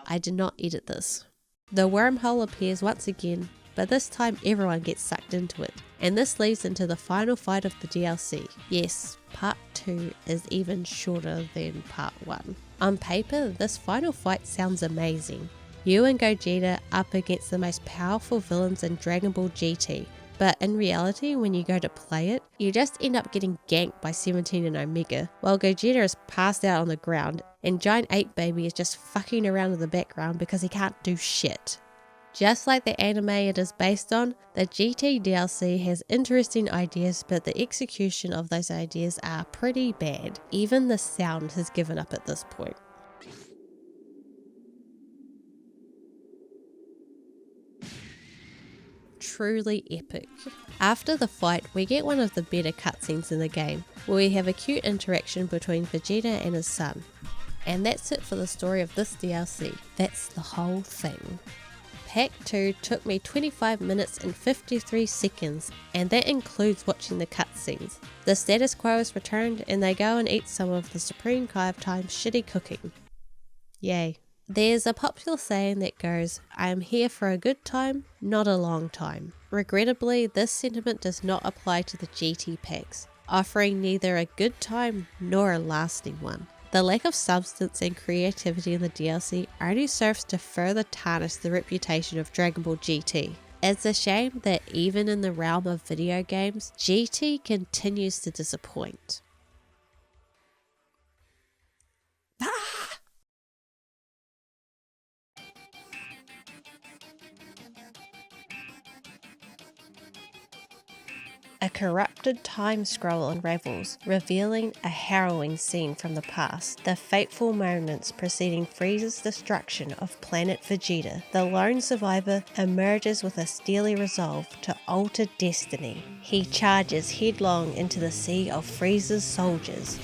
I did not edit this. The wormhole appears once again, but this time everyone gets sucked into it, and this leads into the final fight of the DLC. Yes, part 2 is even shorter than part 1. On paper, this final fight sounds amazing. You and Gogeta up against the most powerful villains in Dragon Ball GT, but in reality, when you go to play it, you just end up getting ganked by 17 and Omega, while Gogeta is passed out on the ground, and Giant Ape Baby is just fucking around in the background because he can't do shit. Just like the anime it is based on, the GT DLC has interesting ideas, but the execution of those ideas are pretty bad. Even the sound has given up at this point. Truly epic. After the fight, we get one of the better cutscenes in the game, where we have a cute interaction between Vegeta and his son. And that's it for the story of this DLC. That's the whole thing. Pack 2 took me 25 minutes and 53 seconds, and that includes watching the cutscenes. The status quo is returned, and they go and eat some of the Supreme Kai of Time's shitty cooking. Yay. There's a popular saying that goes, I am here for a good time, not a long time. Regrettably, this sentiment does not apply to the GT packs, offering neither a good time nor a lasting one. The lack of substance and creativity in the DLC only serves to further tarnish the reputation of Dragon Ball GT. It's a shame that even in the realm of video games, GT continues to disappoint. A corrupted time scroll unravels, revealing a harrowing scene from the past. The fateful moments preceding Frieza's destruction of planet Vegeta. The lone survivor emerges with a steely resolve to alter destiny. He charges headlong into the sea of Frieza's soldiers.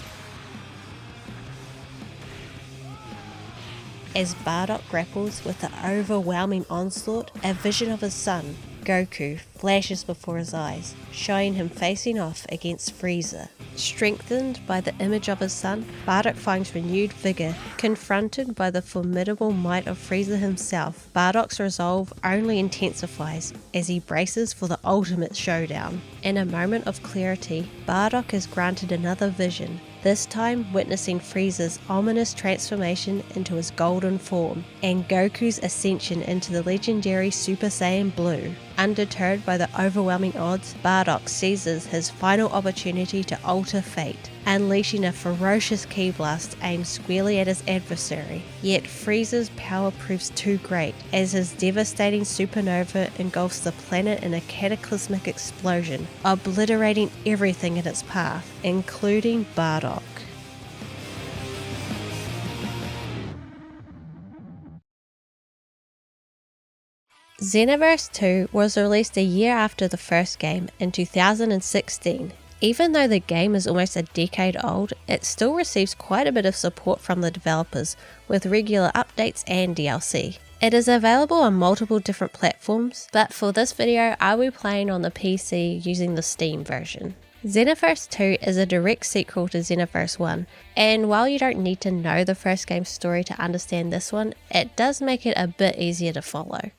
As Bardock grapples with the overwhelming onslaught, a vision of his son, Goku flashes before his eyes, showing him facing off against Frieza. Strengthened by the image of his son, Bardock finds renewed vigor. Confronted by the formidable might of Frieza himself, Bardock's resolve only intensifies as he braces for the ultimate showdown. In a moment of clarity, Bardock is granted another vision, this time witnessing Frieza's ominous transformation into his golden form, and Goku's ascension into the legendary Super Saiyan Blue. Undeterred by the overwhelming odds, Bardock seizes his final opportunity to alter fate, unleashing a ferocious ki blast aimed squarely at his adversary. Yet Frieza's power proves too great, as his devastating supernova engulfs the planet in a cataclysmic explosion, obliterating everything in its path, including Bardock. Xenoverse 2 was released a year after the first game in 2016. Even though the game is almost a decade old, it still receives quite a bit of support from the developers, with regular updates and DLC. It is available on multiple different platforms, but for this video I will be playing on the PC using the Steam version. Xenoverse 2 is a direct sequel to Xenoverse 1, and while you don't need to know the first game's story to understand this one, it does make it a bit easier to follow.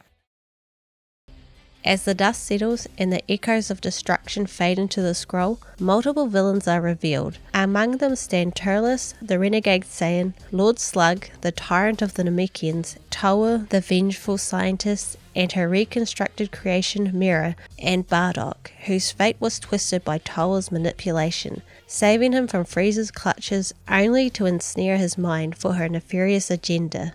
As the dust settles and the echoes of destruction fade into the scroll, multiple villains are revealed. Among them stand Turles, the renegade Saiyan, Lord Slug, the tyrant of the Namekians, Towa, the vengeful scientist, and her reconstructed creation Mira, and Bardock, whose fate was twisted by Towa's manipulation, saving him from Frieza's clutches only to ensnare his mind for her nefarious agenda.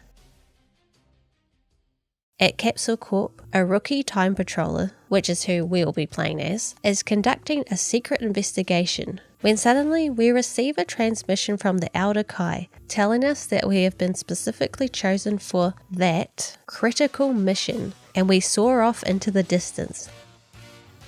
At Capsule Corp, a rookie time patroller, which is who we'll be playing as, is conducting a secret investigation, when suddenly we receive a transmission from the Elder Kai, telling us that we have been specifically chosen for that critical mission, and we soar off into the distance.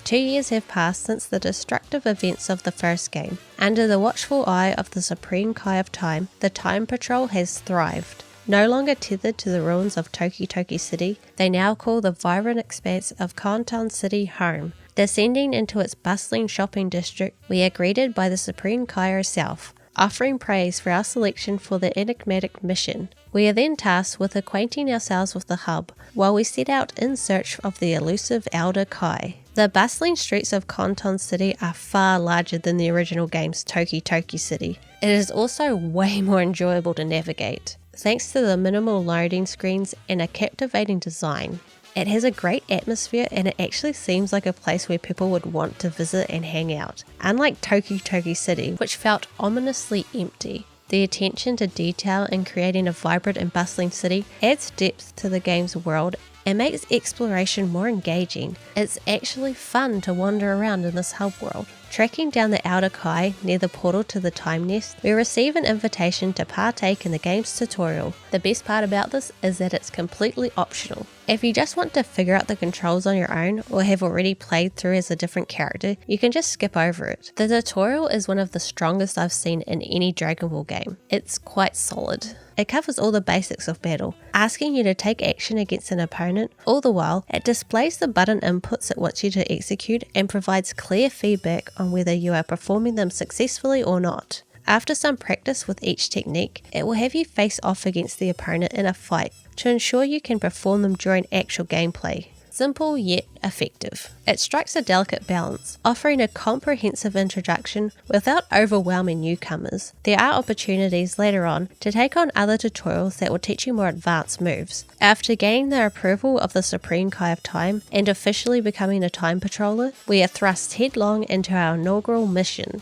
2 years have passed since the destructive events of the first game. Under the watchful eye of the Supreme Kai of Time, the Time Patrol has thrived. No longer tethered to the ruins of Toki Toki City, they now call the vibrant expanse of Conton City home. Descending into its bustling shopping district, we are greeted by the Supreme Kai herself, offering praise for our selection for the enigmatic mission. We are then tasked with acquainting ourselves with the hub, while we set out in search of the elusive Elder Kai. The bustling streets of Conton City are far larger than the original game's Toki Toki City. It is also way more enjoyable to navigate, thanks to the minimal loading screens and a captivating design. It has a great atmosphere and it actually seems like a place where people would want to visit and hang out, unlike Toki Toki City, which felt ominously empty. The attention to detail in creating a vibrant and bustling city adds depth to the game's world and makes exploration more engaging. It's actually fun to wander around in this hub world. Tracking down the Elder Kai near the portal to the Time Nest, we receive an invitation to partake in the game's tutorial. The best part about this is that it's completely optional. If you just want to figure out the controls on your own or have already played through as a different character, you can just skip over it. The tutorial is one of the strongest I've seen in any Dragon Ball game. It's quite solid. It covers all the basics of battle, asking you to take action against an opponent. All the while, it displays the button inputs it wants you to execute and provides clear feedback on whether you are performing them successfully or not. After some practice with each technique, it will have you face off against the opponent in a fight to ensure you can perform them during actual gameplay. Simple yet effective. It strikes a delicate balance, offering a comprehensive introduction without overwhelming newcomers. There are opportunities later on to take on other tutorials that will teach you more advanced moves. After gaining the approval of the Supreme Kai of Time and officially becoming a time patroller, we are thrust headlong into our inaugural mission.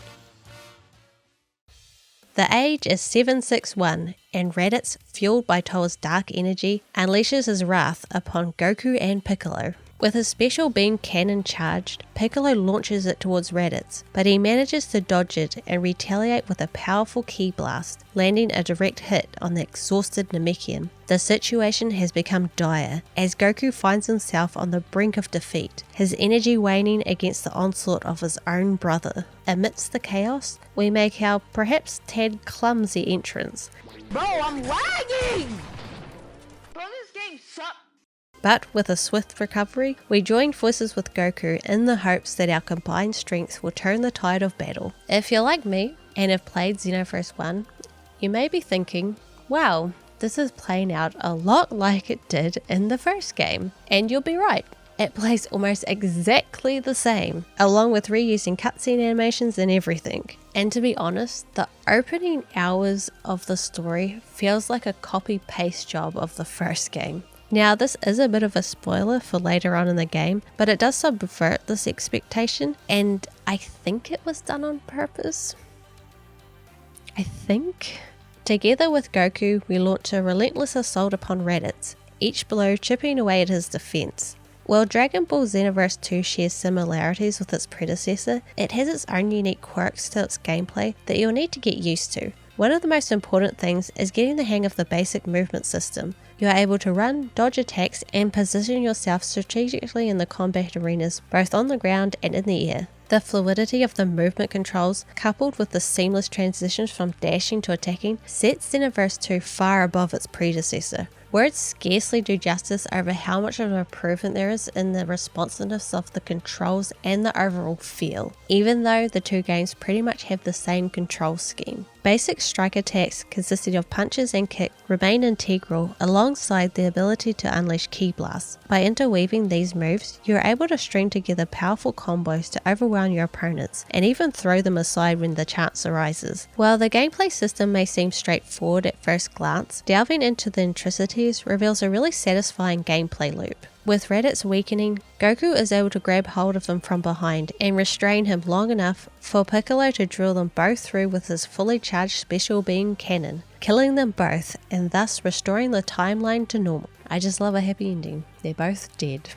The age is 761, and Raditz, fueled by Towa's dark energy, unleashes his wrath upon Goku and Piccolo. With his special beam cannon charged, Piccolo launches it towards Raditz, but he manages to dodge it and retaliate with a powerful ki blast, landing a direct hit on the exhausted Namekian. The situation has become dire, as Goku finds himself on the brink of defeat, his energy waning against the onslaught of his own brother. Amidst the chaos, we make our perhaps tad clumsy entrance. Bro, I'm lagging! Bro, this game sucks. But with a swift recovery, we join forces with Goku in the hopes that our combined strengths will turn the tide of battle. If you're like me and have played Xenoverse 1, you may be thinking, wow, this is playing out a lot like it did in the first game. And you'll be right. It plays almost exactly the same, along with reusing cutscene animations and everything. And to be honest, the opening hours of the story feels like a copy-paste job of the first game. Now, this is a bit of a spoiler for later on in the game, but it does subvert this expectation, and I think it was done on purpose. I think. Together with Goku, we launch a relentless assault upon Raditz, each blow chipping away at his defense. While Dragon Ball Xenoverse 2 shares similarities with its predecessor, it has its own unique quirks to its gameplay that you'll need to get used to. One of the most important things is getting the hang of the basic movement system. You are able to run, dodge attacks, and position yourself strategically in the combat arenas, both on the ground and in the air. The fluidity of the movement controls, coupled with the seamless transitions from dashing to attacking, sets Xenoverse 2 far above its predecessor. Words scarcely do justice over how much of an improvement there is in the responsiveness of the controls and the overall feel, even though the two games pretty much have the same control scheme. Basic strike attacks consisting of punches and kicks remain integral alongside the ability to unleash ki blasts. By interweaving these moves, you are able to string together powerful combos to overwhelm your opponents and even throw them aside when the chance arises. While the gameplay system may seem straightforward at first glance, delving into the intricacies reveals a really satisfying gameplay loop. With Raditz weakening, Goku is able to grab hold of him from behind and restrain him long enough for Piccolo to drill them both through with his fully charged special beam cannon, killing them both and thus restoring the timeline to normal. I just love a happy ending. They're both dead.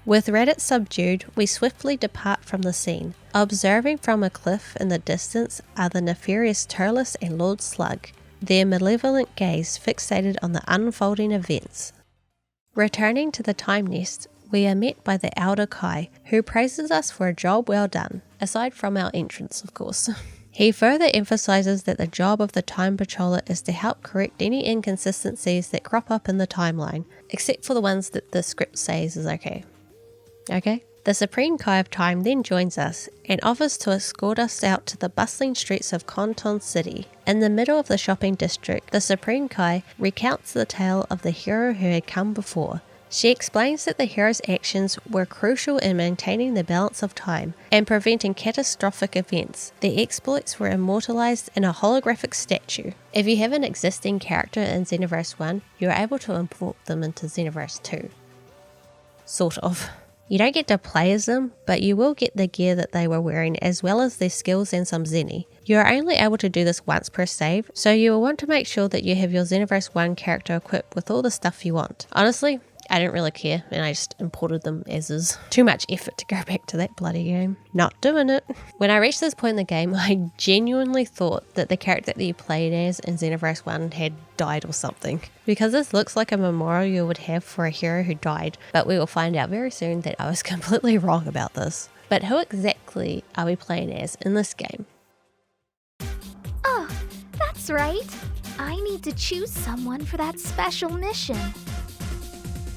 With Raditz subdued, we swiftly depart from the scene. Observing from a cliff in the distance are the nefarious Turles and Lord Slug, their malevolent gaze fixated on the unfolding events. Returning to the Time Nest, we are met by the Elder Kai, who praises us for a job well done, aside from our entrance, of course. He further emphasizes that the job of the Time Patroller is to help correct any inconsistencies that crop up in the timeline, except for the ones that the script says is okay. Okay? The Supreme Kai of Time then joins us and offers to escort us out to the bustling streets of Conton City. In the middle of the shopping district, the Supreme Kai recounts the tale of the hero who had come before. She explains that the hero's actions were crucial in maintaining the balance of time and preventing catastrophic events. The exploits were immortalized in a holographic statue. If you have an existing character in Xenoverse 1, you are able to import them into Xenoverse 2. Sort of. You don't get to play as them, but you will get the gear that they were wearing as well as their skills and some Zenny. You are only able to do this once per save, so you will want to make sure that you have your Xenoverse 1 character equipped with all the stuff you want. Honestly, I didn't really care and I just imported them as is. Too much effort to go back to that bloody game. Not doing it. When I reached this point in the game, I genuinely thought that the character that you played as in Xenoverse 1 had died or something. Because this looks like a memorial you would have for a hero who died, but we will find out very soon that I was completely wrong about this. But who exactly are we playing as in this game? Oh, that's right. I need to choose someone for that special mission.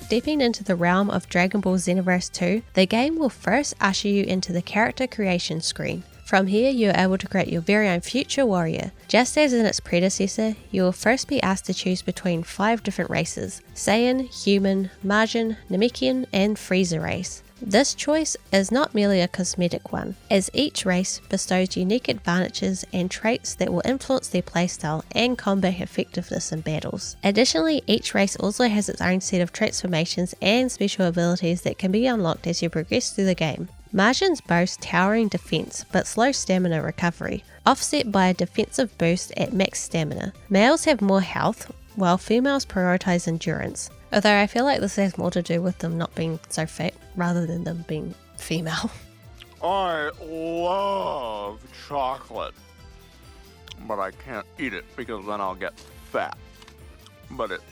Stepping into the realm of Dragon Ball Xenoverse 2, the game will first usher you into the character creation screen. From here, you are able to create your very own future warrior. Just as in its predecessor, you will first be asked to choose between 5 different races: Saiyan, Human, Margin, Namekian, and Frieza race. This choice is not merely a cosmetic one, as each race bestows unique advantages and traits that will influence their playstyle and combat effectiveness in battles. Additionally, each race also has its own set of transformations and special abilities that can be unlocked as you progress through the game. Margins boast towering defense but slow stamina recovery, offset by a defensive boost at max stamina. Males have more health, while females prioritize endurance. Although I feel like this has more to do with them not being so fat rather than them being female. I love chocolate, but I can't eat it because then I'll get fat. But it's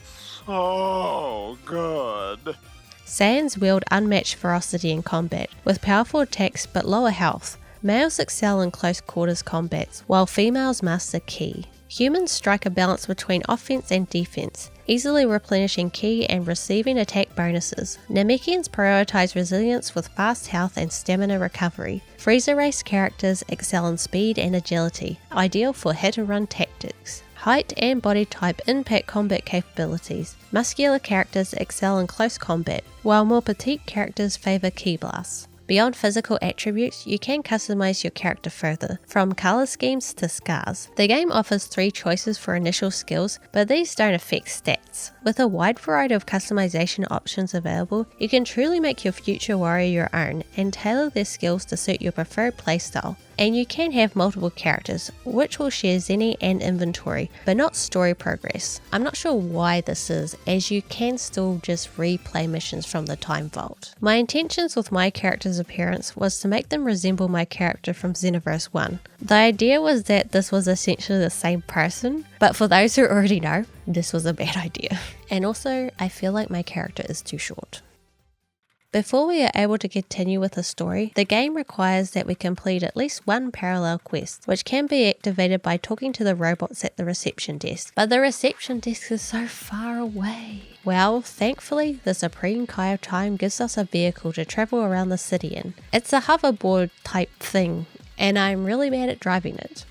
so good. Saiyans wield unmatched ferocity in combat, with powerful attacks but lower health. Males excel in close quarters combats, while females master ki. Humans strike a balance between offense and defense. easily replenishing ki and receiving attack bonuses. Namekians prioritize resilience with fast health and stamina recovery. Freezer race characters excel in speed and agility, ideal for hit and run tactics. Height and body type impact combat capabilities. Muscular characters excel in close combat, while more petite characters favour ki blasts. Beyond physical attributes, you can customize your character further, from color schemes to scars. The game offers 3 choices for initial skills, but these don't affect stats. With a wide variety of customization options available, you can truly make your future warrior your own and tailor their skills to suit your preferred playstyle. And you can have multiple characters, which will share Zenny and inventory, but not story progress. I'm not sure why this is, as you can still just replay missions from the Time Vault. My intentions with my character's appearance was to make them resemble my character from Xenoverse 1. The idea was that this was essentially the same person, but for those who already know, this was a bad idea. And also, I feel like my character is too short. Before we are able to continue with the story, the game requires that we complete at least one parallel quest, which can be activated by talking to the robots at the reception desk. But the reception desk is so far away. Well, thankfully, the Supreme Kai of Time gives us a vehicle to travel around the city in. It's a hoverboard type thing, and I'm really bad at driving it.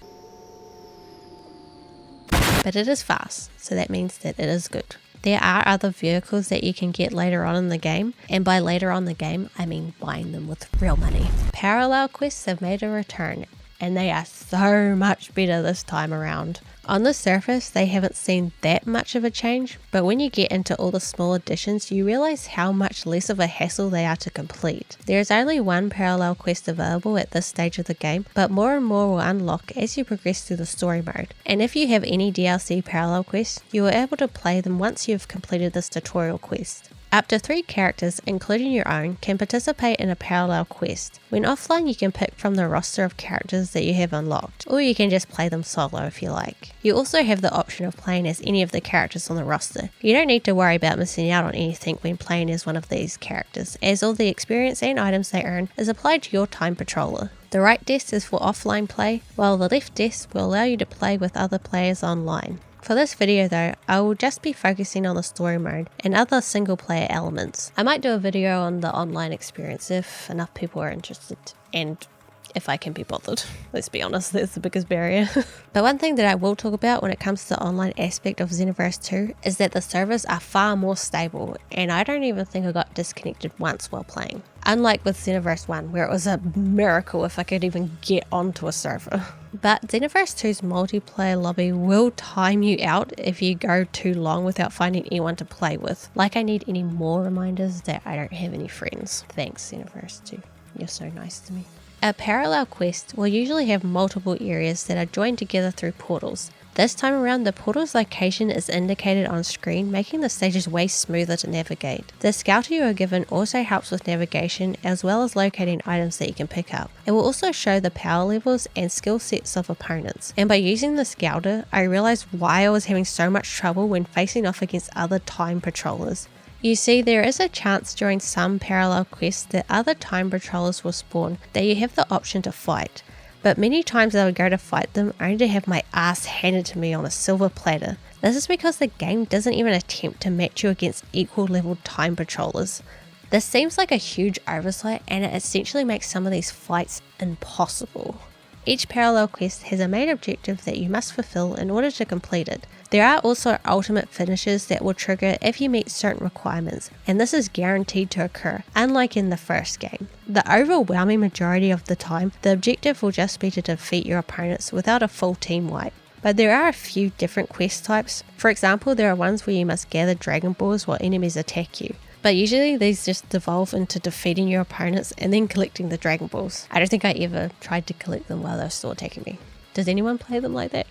But it is fast, so that means that it is good. There are other vehicles that you can get later on in the game, and by later on in the game, I mean buying them with real money. Parallel quests have made a return, and they are so much better this time around. On the surface, they haven't seen that much of a change, but when you get into all the small additions, you realize how much less of a hassle they are to complete. There is only one parallel quest available at this stage of the game, but more and more will unlock as you progress through the story mode. And if you have any DLC parallel quests, you are able to play them once you have completed this tutorial quest. Up to 3 characters, including your own, can participate in a parallel quest. When offline, you can pick from the roster of characters that you have unlocked, or you can just play them solo if you like. You also have the option of playing as any of the characters on the roster. You don't need to worry about missing out on anything when playing as one of these characters, as all the experience and items they earn is applied to your Time Patroller. The right desk is for offline play, while the left desk will allow you to play with other players online. For this video though, I will just be focusing on the story mode and other single player elements. I might do a video on the online experience if enough people are interested, and if I can be bothered. Let's be honest, that's the biggest barrier. But one thing that I will talk about when it comes to the online aspect of Xenoverse 2 is that the servers are far more stable, and I don't even think I got disconnected once while playing. Unlike with Xenoverse 1, where it was a miracle if I could even get onto a server. But Xenoverse 2's multiplayer lobby will time you out if you go too long without finding anyone to play with. Like I need any more reminders that I don't have any friends. Thanks Xenoverse 2, you're so nice to me. A parallel quest will usually have multiple areas that are joined together through portals. This time around, the portal's location is indicated on screen, making the stages way smoother to navigate. The scouter you are given also helps with navigation, as well as locating items that you can pick up. It will also show the power levels and skill sets of opponents. And by using the scouter, I realized why I was having so much trouble when facing off against other Time Patrollers. You see, there is a chance during some parallel quests that other Time Patrollers will spawn that you have the option to fight. But many times I would go to fight them only to have my ass handed to me on a silver platter. This is because the game doesn't even attempt to match you against equal leveled Time Patrollers. This seems like a huge oversight, and it essentially makes some of these fights impossible. Each parallel quest has a main objective that you must fulfill in order to complete it. There are also ultimate finishes that will trigger if you meet certain requirements, and this is guaranteed to occur, unlike in the first game. The overwhelming majority of the time, the objective will just be to defeat your opponents without a full team wipe. But there are a few different quest types. For example, there are ones where you must gather Dragon Balls while enemies attack you. But usually these just devolve into defeating your opponents and then collecting the Dragon Balls. I don't think I ever tried to collect them while they were still attacking me. Does anyone play them like that?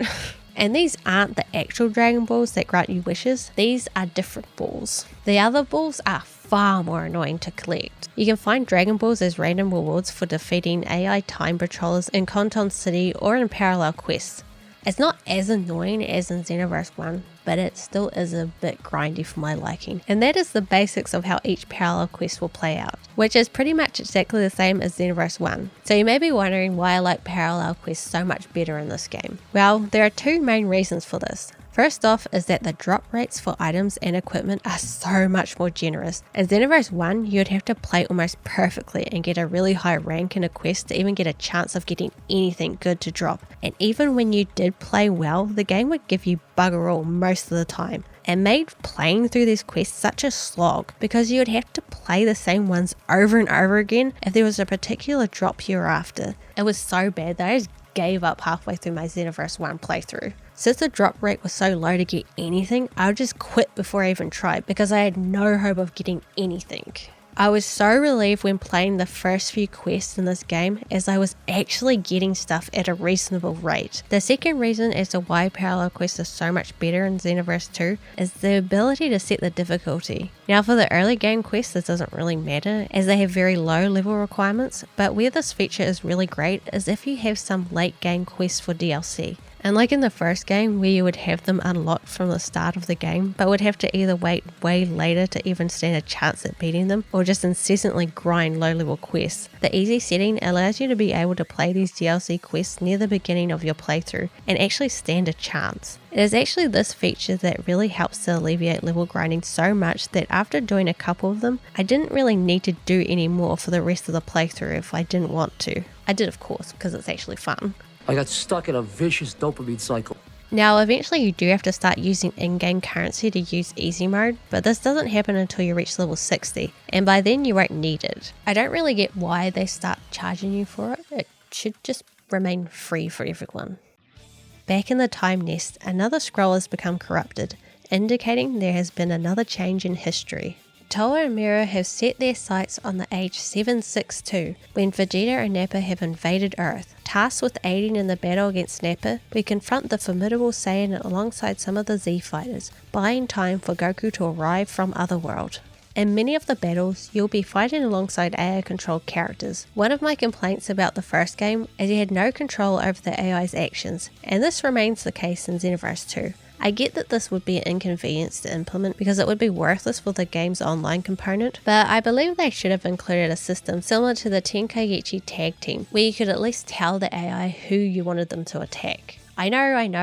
And these aren't the actual Dragon Balls that grant you wishes, these are different balls. The other balls are far more annoying to collect. You can find Dragon Balls as random rewards for defeating AI Time Patrollers in Conton City or in parallel quests. It's not as annoying as in Xenoverse 1, but it still is a bit grindy for my liking. And that is the basics of how each parallel quest will play out, which is pretty much exactly the same as Xenoverse 1. So you may be wondering why I like parallel quests so much better in this game. Well, there are 2 main reasons for this. First off is that the drop rates for items and equipment are so much more generous. In Xenoverse 1, you'd have to play almost perfectly and get a really high rank in a quest to even get a chance of getting anything good to drop. And even when you did play well, the game would give you bugger all most of the time. It made playing through these quests such a slog because you would have to play the same ones over and over again if there was a particular drop you were after. It was so bad that I just gave up halfway through my Xenoverse 1 playthrough. Since the drop rate was so low to get anything, I would just quit before I even tried because I had no hope of getting anything. I was so relieved when playing the first few quests in this game as I was actually getting stuff at a reasonable rate. The second reason as to why parallel quests are so much better in Xenoverse 2 is the ability to set the difficulty. Now for the early game quests this doesn't really matter as they have very low level requirements, but where this feature is really great is if you have some late game quests for DLC. Unlike in the first game where you would have them unlocked from the start of the game but would have to either wait way later to even stand a chance at beating them or just incessantly grind low level quests. The easy setting allows you to be able to play these DLC quests near the beginning of your playthrough and actually stand a chance. It is actually this feature that really helps to alleviate level grinding so much that after doing a couple of them, I didn't really need to do any more for the rest of the playthrough if I didn't want to. I did of course because it's actually fun. I got stuck in a vicious dopamine cycle. Now eventually you do have to start using in-game currency to use easy mode, but this doesn't happen until you reach level 60, and by then you won't need it. I don't really get why they start charging you for it. It should just remain free for everyone. Back in the Time Nest, another scroll has become corrupted, indicating there has been another change in history. Toa and Mira have set their sights on the age 762, when Vegeta and Nappa have invaded Earth. Tasked with aiding in the battle against Nappa, we confront the formidable Saiyan alongside some of the Z fighters, buying time for Goku to arrive from Otherworld. In many of the battles, you'll be fighting alongside AI-controlled characters. One of my complaints about the first game is you had no control over the AI's actions, and this remains the case in Xenoverse 2. I get that this would be an inconvenience to implement because it would be worthless for the game's online component, but I believe they should have included a system similar to the Tenkaichi tag team, where you could at least tell the AI who you wanted them to attack. I know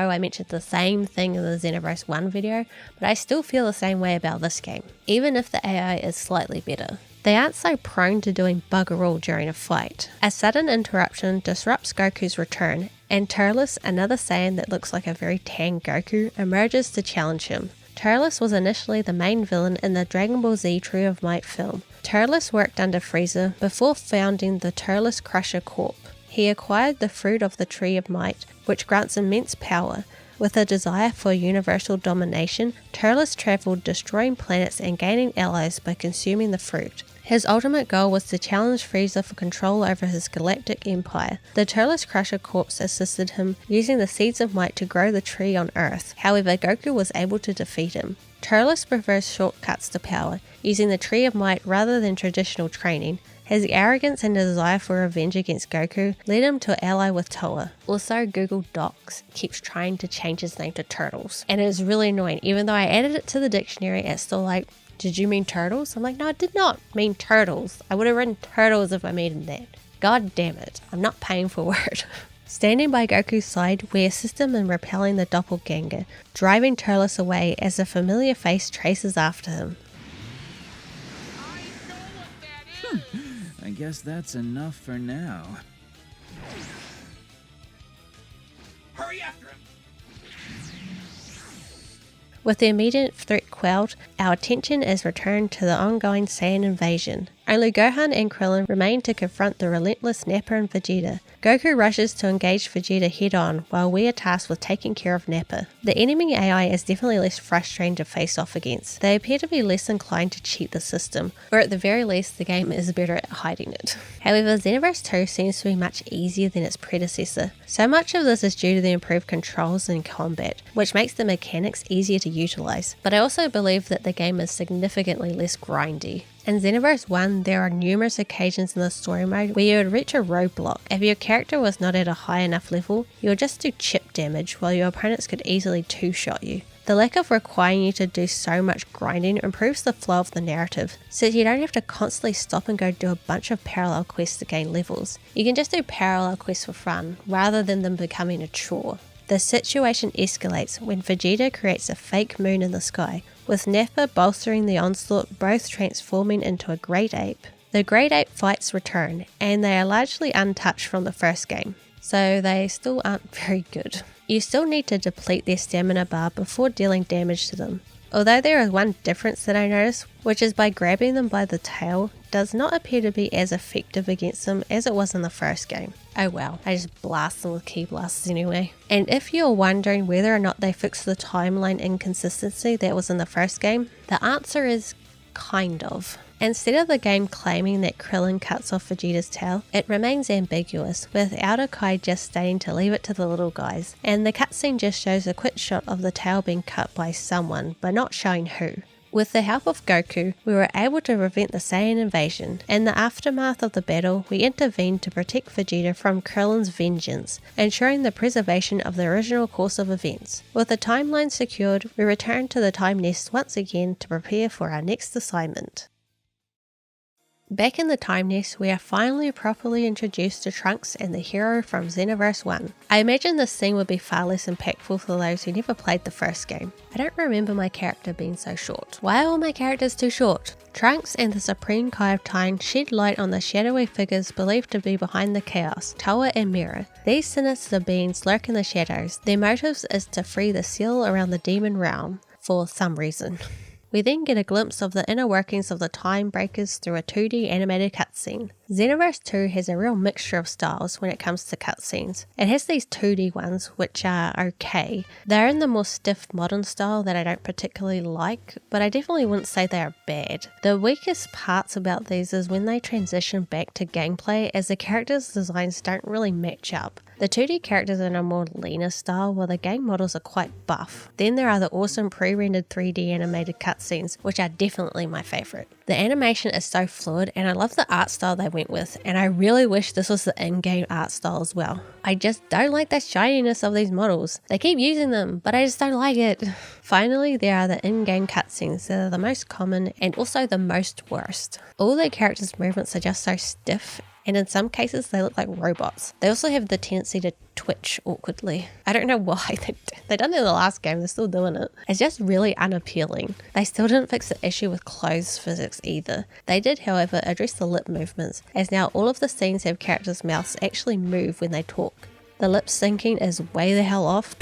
I mentioned the same thing in the Xenoverse 1 video, but I still feel the same way about this game, even if the AI is slightly better. They aren't so prone to doing bugger all during a fight. A sudden interruption disrupts Goku's return, and Turles, another Saiyan that looks like a very tan Goku, emerges to challenge him. Turles was initially the main villain in the Dragon Ball Z Tree of Might film. Turles worked under Frieza before founding the Turles Crusher Corp. He acquired the fruit of the Tree of Might, which grants immense power. With a desire for universal domination, Turles travelled destroying planets and gaining allies by consuming the fruit. His ultimate goal was to challenge Frieza for control over his galactic empire. The Turles Crusher Corps assisted him, using the Seeds of Might to grow the tree on Earth. However, Goku was able to defeat him. Turles prefers shortcuts to power, using the Tree of Might rather than traditional training. His arrogance and desire for revenge against Goku led him to ally with Toa. Also, Google Docs keeps trying to change his name to Turtles, and it is really annoying. Even though I added it to the dictionary, it's still like, did you mean turtles? I'm like, no, I did not mean turtles. I would have written turtles if I made that. God damn it, I'm not paying for word. Standing by Goku's side, we assist him in repelling the doppelganger, driving Turles away as a familiar face traces after him. I guess that's enough for now. Hurry after him! With the immediate threat quelled, our attention is returned to the ongoing Saiyan invasion. Only Gohan and Krillin remain to confront the relentless Nappa and Vegeta. Goku rushes to engage Vegeta head-on, while we are tasked with taking care of Nappa. The enemy AI is definitely less frustrating to face off against. They appear to be less inclined to cheat the system, or at the very least the game is better at hiding it. However, Xenoverse 2 seems to be much easier than its predecessor. So much of this is due to the improved controls in combat, which makes the mechanics easier to utilize. But I also believe that the game is significantly less grindy. In Xenoverse 1, there are numerous occasions in the story mode where you would reach a roadblock. If your character was not at a high enough level, you would just do chip damage while your opponents could easily two-shot you. The lack of requiring you to do so much grinding improves the flow of the narrative, so you don't have to constantly stop and go do a bunch of parallel quests to gain levels. You can just do parallel quests for fun, rather than them becoming a chore. The situation escalates when Vegeta creates a fake moon in the sky, with Nappa bolstering the onslaught, both transforming into a great ape. The great ape fights return, and they are largely untouched from the first game, so they still aren't very good. You still need to deplete their stamina bar before dealing damage to them. Although there is one difference that I noticed, which is by grabbing them by the tail, does not appear to be as effective against them as it was in the first game. Oh well, I just blast them with ki blasts anyway. And if you're wondering whether or not they fixed the timeline inconsistency that was in the first game, the answer is kind of. Instead of the game claiming that Krillin cuts off Vegeta's tail, it remains ambiguous, with Outer Kai just stating to leave it to the little guys, and the cutscene just shows a quick shot of the tail being cut by someone, but not showing who. With the help of Goku, we were able to prevent the Saiyan invasion. In the aftermath of the battle, we intervened to protect Vegeta from Krillin's vengeance, ensuring the preservation of the original course of events. With the timeline secured, we returned to the Time Nest once again to prepare for our next assignment. Back in the Time Nest, we are finally properly introduced to Trunks and the hero from Xenoverse 1. I imagine this scene would be far less impactful for those who never played the first game. I don't remember my character being so short. Why are all my characters too short? Trunks and the Supreme Kai of Time shed light on the shadowy figures believed to be behind the chaos, Toa and Mira. These sinister beings lurk in the shadows. Their motives is to free the seal around the demon realm, for some reason. We then get a glimpse of the inner workings of the Time Breakers through a 2D animated cutscene. Xenoverse 2 has a real mixture of styles when it comes to cutscenes. It has these 2D ones, which are okay. They're in the more stiff modern style that I don't particularly like, but I definitely wouldn't say they are bad. The weakest parts about these is when they transition back to gameplay, as the characters' designs don't really match up. The 2D characters are in a more leaner style, while the game models are quite buff. Then there are the awesome pre-rendered 3D animated cutscenes, which are definitely my favourite. The animation is so fluid, and I love the art style they went with, and I really wish this was the in-game art style as well. I just don't like the shininess of these models. They keep using them, but I just don't like it. Finally, there are the in-game cutscenes that are the most common and also the most worst. All the characters' movements are just so stiff, and in some cases they look like robots. They also have the tendency to twitch awkwardly. I don't know why. They done it in the last game, they're still doing it. It's just really unappealing. They still didn't fix the issue with clothes physics either. They did, however, address the lip movements, as now all of the scenes have characters' mouths actually move when they talk. The lip syncing is way the hell off.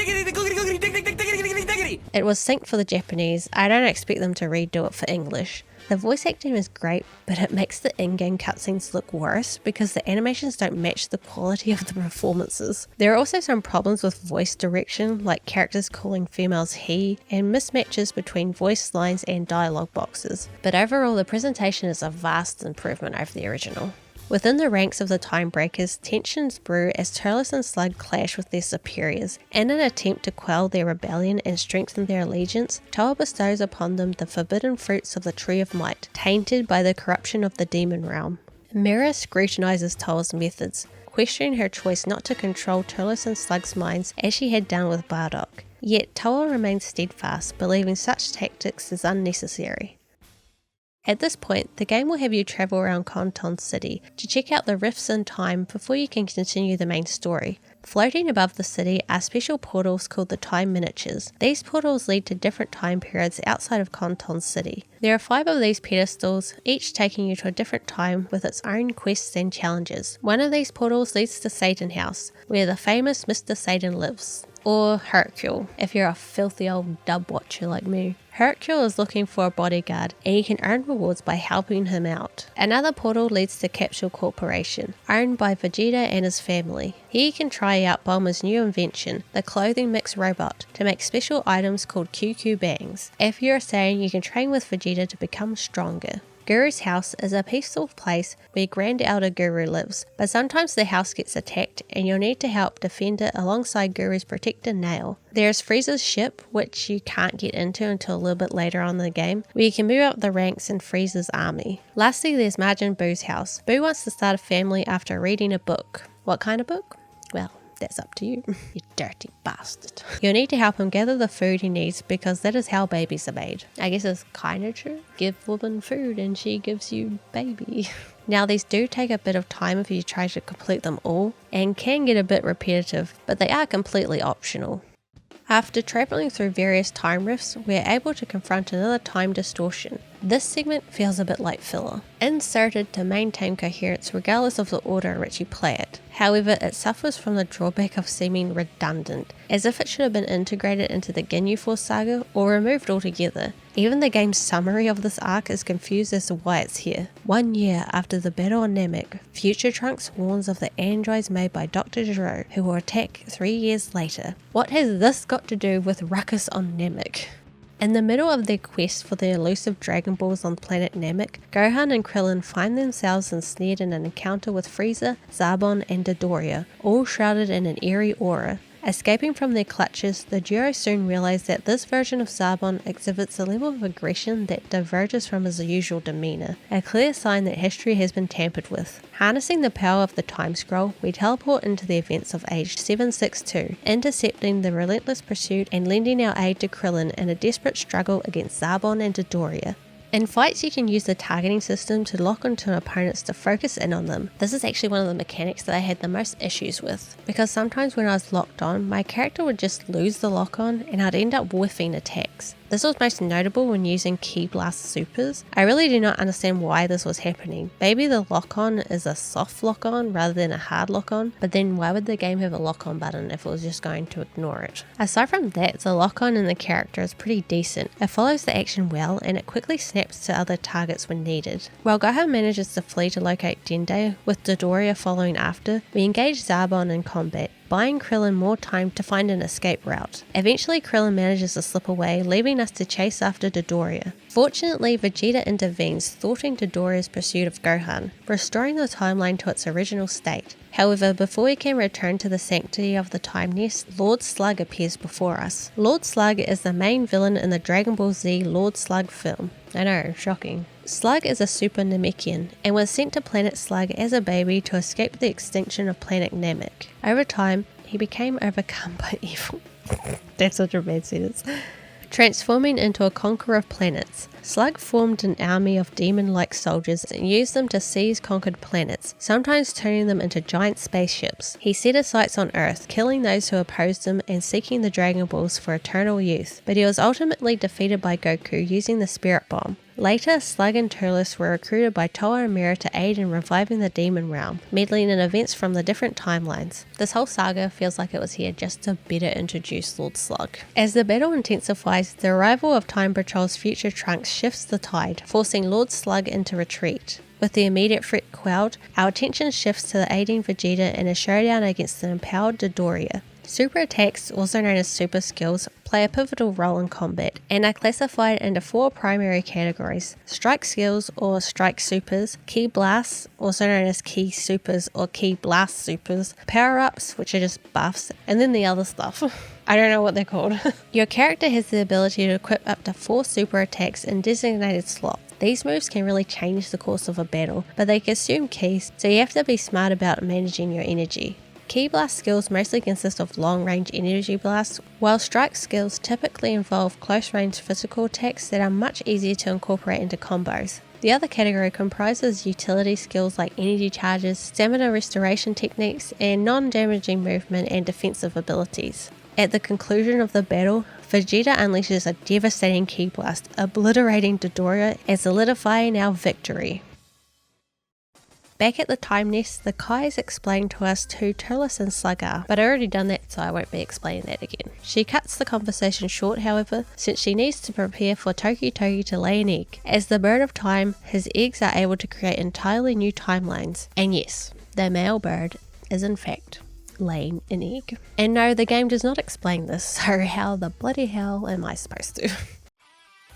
It was synced for the Japanese. I don't expect them to redo it for English. The voice acting is great, but it makes the in-game cutscenes look worse because the animations don't match the quality of the performances. There are also some problems with voice direction, like characters calling females he, and mismatches between voice lines and dialogue boxes. But overall, the presentation is a vast improvement over the original. Within the ranks of the Time Breakers, tensions brew as Turles and Slug clash with their superiors. In an attempt to quell their rebellion and strengthen their allegiance, Toa bestows upon them the forbidden fruits of the Tree of Might, tainted by the corruption of the demon realm. Mira scrutinizes Toa's methods, questioning her choice not to control Turles and Slug's minds as she had done with Bardock. Yet Toa remains steadfast, believing such tactics is unnecessary. At this point, the game will have you travel around Conton City to check out the rifts in time before you can continue the main story. Floating above the city are special portals called the Time Miniatures. These portals lead to different time periods outside of Conton City. There are 5 of these pedestals, each taking you to a different time with its own quests and challenges. One of these portals leads to Satan House, where the famous Mr. Satan lives. Or Hercule, if you're a filthy old dub watcher like me. Hercule is looking for a bodyguard, and you can earn rewards by helping him out. Another portal leads to Capsule Corporation, owned by Vegeta and his family. Here you can try out Bulma's new invention, the clothing mix robot, to make special items called QQ Bangs. If you're a Saiyan, you can train with Vegeta to become stronger. Guru's house is a peaceful place where Grand Elder Guru lives, but sometimes the house gets attacked and you'll need to help defend it alongside Guru's protector Nail. There's Frieza's ship, which you can't get into until a little bit later on in the game, where you can move up the ranks in Frieza's army. Lastly, there's Majin Buu's house. Buu wants to start a family after reading a book. What kind of book? Well, that's up to you, you dirty bastard. You'll need to help him gather the food he needs because that is how babies are made. I guess it's kinda true. Give woman food and she gives you baby. Now these do take a bit of time if you try to complete them all, and can get a bit repetitive, but they are completely optional. After travelling through various time rifts, we are able to confront another time distortion. This segment feels a bit like filler, inserted to maintain coherence regardless of the order in which you play it. However, it suffers from the drawback of seeming redundant, as if it should have been integrated into the Ginyu Saga or removed altogether. Even the game's summary of this arc is confused as to why it's here. 1 year after the battle on Namek, Future Trunks warns of the androids made by Dr. Gero, who will attack 3 years later. What has this got to do with Ruckus on Namek? In the middle of their quest for the elusive Dragon Balls on planet Namek, Gohan and Krillin find themselves ensnared in an encounter with Frieza, Zarbon and Dodoria, all shrouded in an eerie aura. Escaping from their clutches, the duo soon realize that this version of Zarbon exhibits a level of aggression that diverges from his usual demeanor, a clear sign that history has been tampered with. Harnessing the power of the time scroll, we teleport into the events of age 762, intercepting the relentless pursuit and lending our aid to Krillin in a desperate struggle against Zarbon and Dodoria. In fights, you can use the targeting system to lock onto opponents to focus in on them. This is actually one of the mechanics that I had the most issues with, because sometimes when I was locked on, my character would just lose the lock on and I'd end up whiffing attacks. This was most notable when using Ki Blast supers. I really do not understand why this was happening. Maybe the lock-on is a soft lock-on rather than a hard lock-on, but then why would the game have a lock-on button if it was just going to ignore it? Aside from that, the lock-on in the character is pretty decent. It follows the action well and it quickly snaps to other targets when needed. While Gohan manages to flee to locate Dende, with Dodoria following after, we engage Zarbon in combat, buying Krillin more time to find an escape route. Eventually Krillin manages to slip away, leaving us to chase after Dodoria. Fortunately, Vegeta intervenes, thwarting Dodoria's pursuit of Gohan, restoring the timeline to its original state. However, before we can return to the sanctity of the Time Nest, Lord Slug appears before us. Lord Slug is the main villain in the Dragon Ball Z Lord Slug film. I know, shocking. Slug is a super Namekian and was sent to Planet Slug as a baby to escape the extinction of Planet Namek. Over time, he became overcome by evil. That's such a bad sentence. Transforming into a conqueror of planets, Slug formed an army of demon-like soldiers and used them to seize conquered planets, sometimes turning them into giant spaceships. He set his sights on Earth, killing those who opposed him and seeking the Dragon Balls for eternal youth, but he was ultimately defeated by Goku using the Spirit Bomb. Later, Slug and Turles were recruited by Toa and Mera to aid in reviving the Demon Realm, meddling in events from the different timelines. This whole saga feels like it was here just to better introduce Lord Slug. As the battle intensifies, the arrival of Time Patrol's Future Trunks shifts the tide, forcing Lord Slug into retreat. With the immediate threat quelled, our attention shifts to the aiding Vegeta in a showdown against an empowered Dodoria. Super attacks, also known as super skills, play a pivotal role in combat, and are classified into 4 primary categories: strike skills or strike supers, ki blasts, also known as ki supers or ki blast supers, power-ups, which are just buffs, and then the other stuff. I don't know what they're called. Your character has the ability to equip up to 4 super attacks in designated slots. These moves can really change the course of a battle, but they consume keys, so you have to be smart about managing your energy. Ki blast skills mostly consist of long-range energy blasts, while strike skills typically involve close-range physical attacks that are much easier to incorporate into combos. The other category comprises utility skills like energy charges, stamina restoration techniques, and non-damaging movement and defensive abilities. At the conclusion of the battle, Vegeta unleashes a devastating ki blast, obliterating Dodoria and solidifying our victory. Back at the Time Nest, the Kai's explain to us who Turles and Slug are, but I already done that, so I won't be explaining that again. She cuts the conversation short, however, since she needs to prepare for Toki Toki to lay an egg. As the bird of time, his eggs are able to create entirely new timelines. And yes, the male bird is in fact laying an egg. And no, the game does not explain this, so how the bloody hell am I supposed to?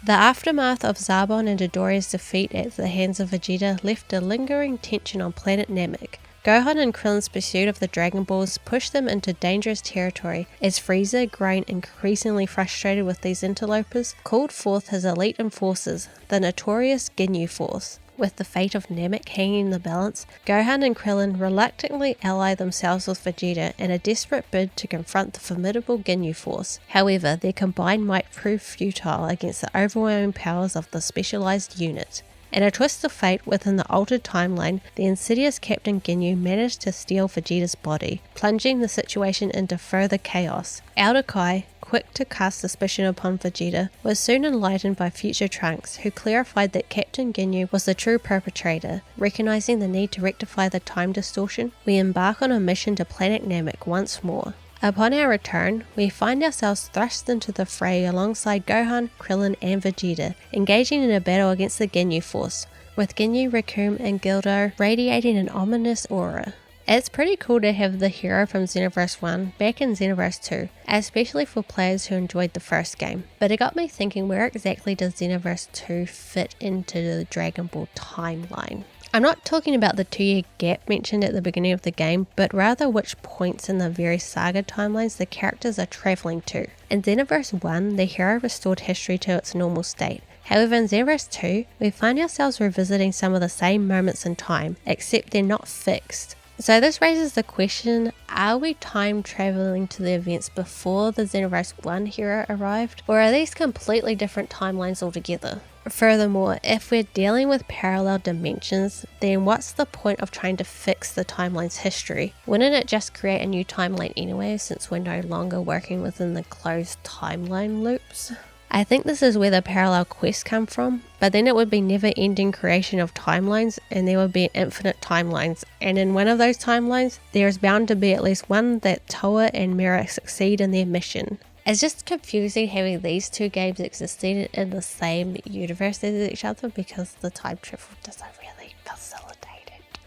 The aftermath of Zarbon and Dodoria's defeat at the hands of Vegeta left a lingering tension on planet Namek. Gohan and Krillin's pursuit of the Dragon Balls pushed them into dangerous territory as Frieza, growing increasingly frustrated with these interlopers, called forth his elite enforcers, the notorious Ginyu Force. With the fate of Namek hanging in the balance, Gohan and Krillin reluctantly ally themselves with Vegeta in a desperate bid to confront the formidable Ginyu Force. However, their combined might prove futile against the overwhelming powers of the specialized unit. In a twist of fate within the altered timeline, the insidious Captain Ginyu managed to steal Vegeta's body, plunging the situation into further chaos. Elder Kai, quick to cast suspicion upon Vegeta, was soon enlightened by future Trunks, who clarified that Captain Ginyu was the true perpetrator. Recognizing the need to rectify the time distortion, we embark on a mission to planet Namek once more. Upon our return, we find ourselves thrust into the fray alongside Gohan, Krillin and Vegeta, engaging in a battle against the Ginyu Force, with Ginyu, Recoome and Gildo radiating an ominous aura. It's pretty cool to have the hero from Xenoverse 1 back in Xenoverse 2, especially for players who enjoyed the first game. But it got me thinking, where exactly does Xenoverse 2 fit into the Dragon Ball timeline? I'm not talking about the 2-year gap mentioned at the beginning of the game, but rather which points in the various saga timelines the characters are travelling to. In Xenoverse 1, the hero restored history to its normal state. However, in Xenoverse 2, we find ourselves revisiting some of the same moments in time, except they're not fixed. So this raises the question, are we time travelling to the events before the Xenoverse 1 hero arrived, or are these completely different timelines altogether? Furthermore, if we're dealing with parallel dimensions, then what's the point of trying to fix the timeline's history? Wouldn't it just create a new timeline anyway, since we're no longer working within the closed timeline loops? I think this is where the parallel quests come from, but then it would be never-ending creation of timelines, and there would be infinite timelines, and in one of those timelines, there is bound to be at least one that Toa and Mira succeed in their mission. It's just confusing having these two games existed in the same universe as each other, because the time travel doesn't really facilitate it.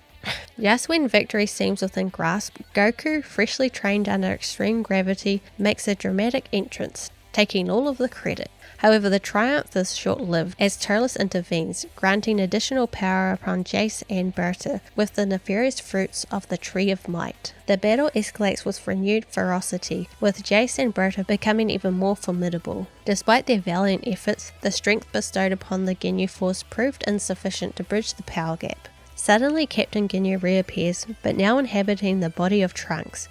Just when victory seems within grasp, Goku, freshly trained under extreme gravity, makes a dramatic entrance, taking all of the credit. However, the triumph is short-lived as Turles intervenes, granting additional power upon Jace and Berta with the nefarious fruits of the Tree of Might. The battle escalates with renewed ferocity, with Jace and Berta becoming even more formidable. Despite their valiant efforts, the strength bestowed upon the Ginyu Force proved insufficient to bridge the power gap. Suddenly, Captain Ginyu reappears, but now inhabiting the body of Trunks.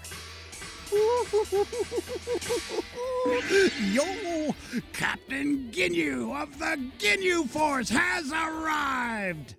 Yo! Captain Ginyu of the Ginyu Force has arrived!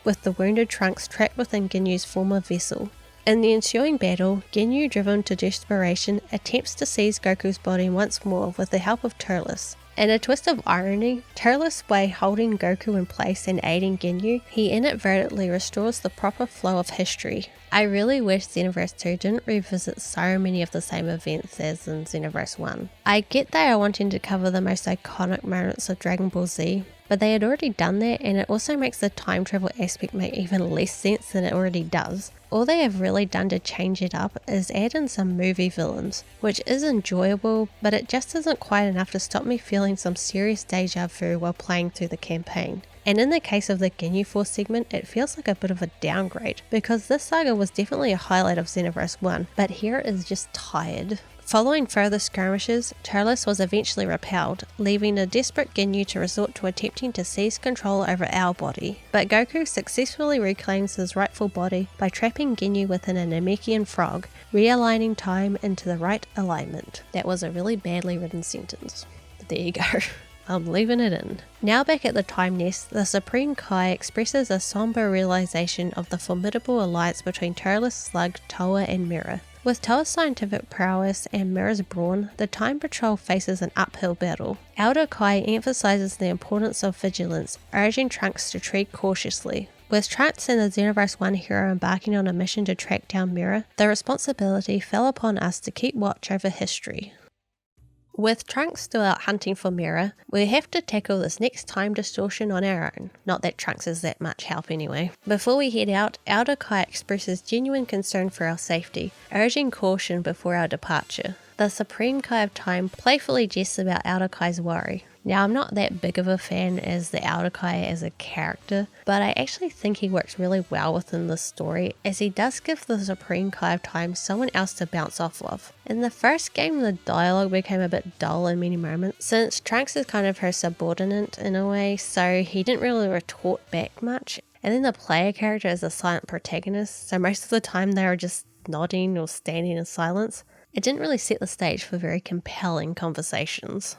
With the wounded Trunks trapped within Ginyu's former vessel. In the ensuing battle, Ginyu, driven to desperation, attempts to seize Goku's body once more with the help of Turles. In a twist of irony, Turles, by holding Goku in place and aiding Ginyu, he inadvertently restores the proper flow of history. I really wish Xenoverse 2 didn't revisit so many of the same events as in Xenoverse 1. I get they are wanting to cover the most iconic moments of Dragon Ball Z, but they had already done that, and it also makes the time travel aspect make even less sense than it already does. All they have really done to change it up is add in some movie villains, which is enjoyable, but it just isn't quite enough to stop me feeling some serious deja vu while playing through the campaign. And in the case of the Ginyu Force segment, it feels like a bit of a downgrade, because this saga was definitely a highlight of Xenoverse 1, but here it is just tired. Following further skirmishes, Turles was eventually repelled, leaving a desperate Ginyu to resort to attempting to seize control over our body. But Goku successfully reclaims his rightful body by trapping Ginyu within a Namekian frog, realigning time into the right alignment. That was a really badly written sentence. There you go. I'm leaving it in. Now back at the Time Nest, the Supreme Kai expresses a somber realization of the formidable alliance between Turles, Slug, Toa and Mira. With Toa's scientific prowess and Mira's brawn, the Time Patrol faces an uphill battle. Elder Kai emphasizes the importance of vigilance, urging Trunks to tread cautiously. With Trunks and the Xenoverse 1 hero embarking on a mission to track down Mira, the responsibility fell upon us to keep watch over history. With Trunks still out hunting for Mira, we have to tackle this next time distortion on our own. Not that Trunks is that much help anyway. Before we head out, Elder Kai expresses genuine concern for our safety, urging caution before our departure. The Supreme Kai of Time playfully jests about Elder Kai's worry. Now, I'm not that big of a fan as the Elder Kai as a character, but I actually think he works really well within this story, as he does give the Supreme Kai of Time someone else to bounce off of. In the first game, the dialogue became a bit dull in many moments, since Trunks is kind of her subordinate in a way, so he didn't really retort back much. And then the player character is a silent protagonist, so most of the time they were just nodding or standing in silence. It didn't really set the stage for very compelling conversations.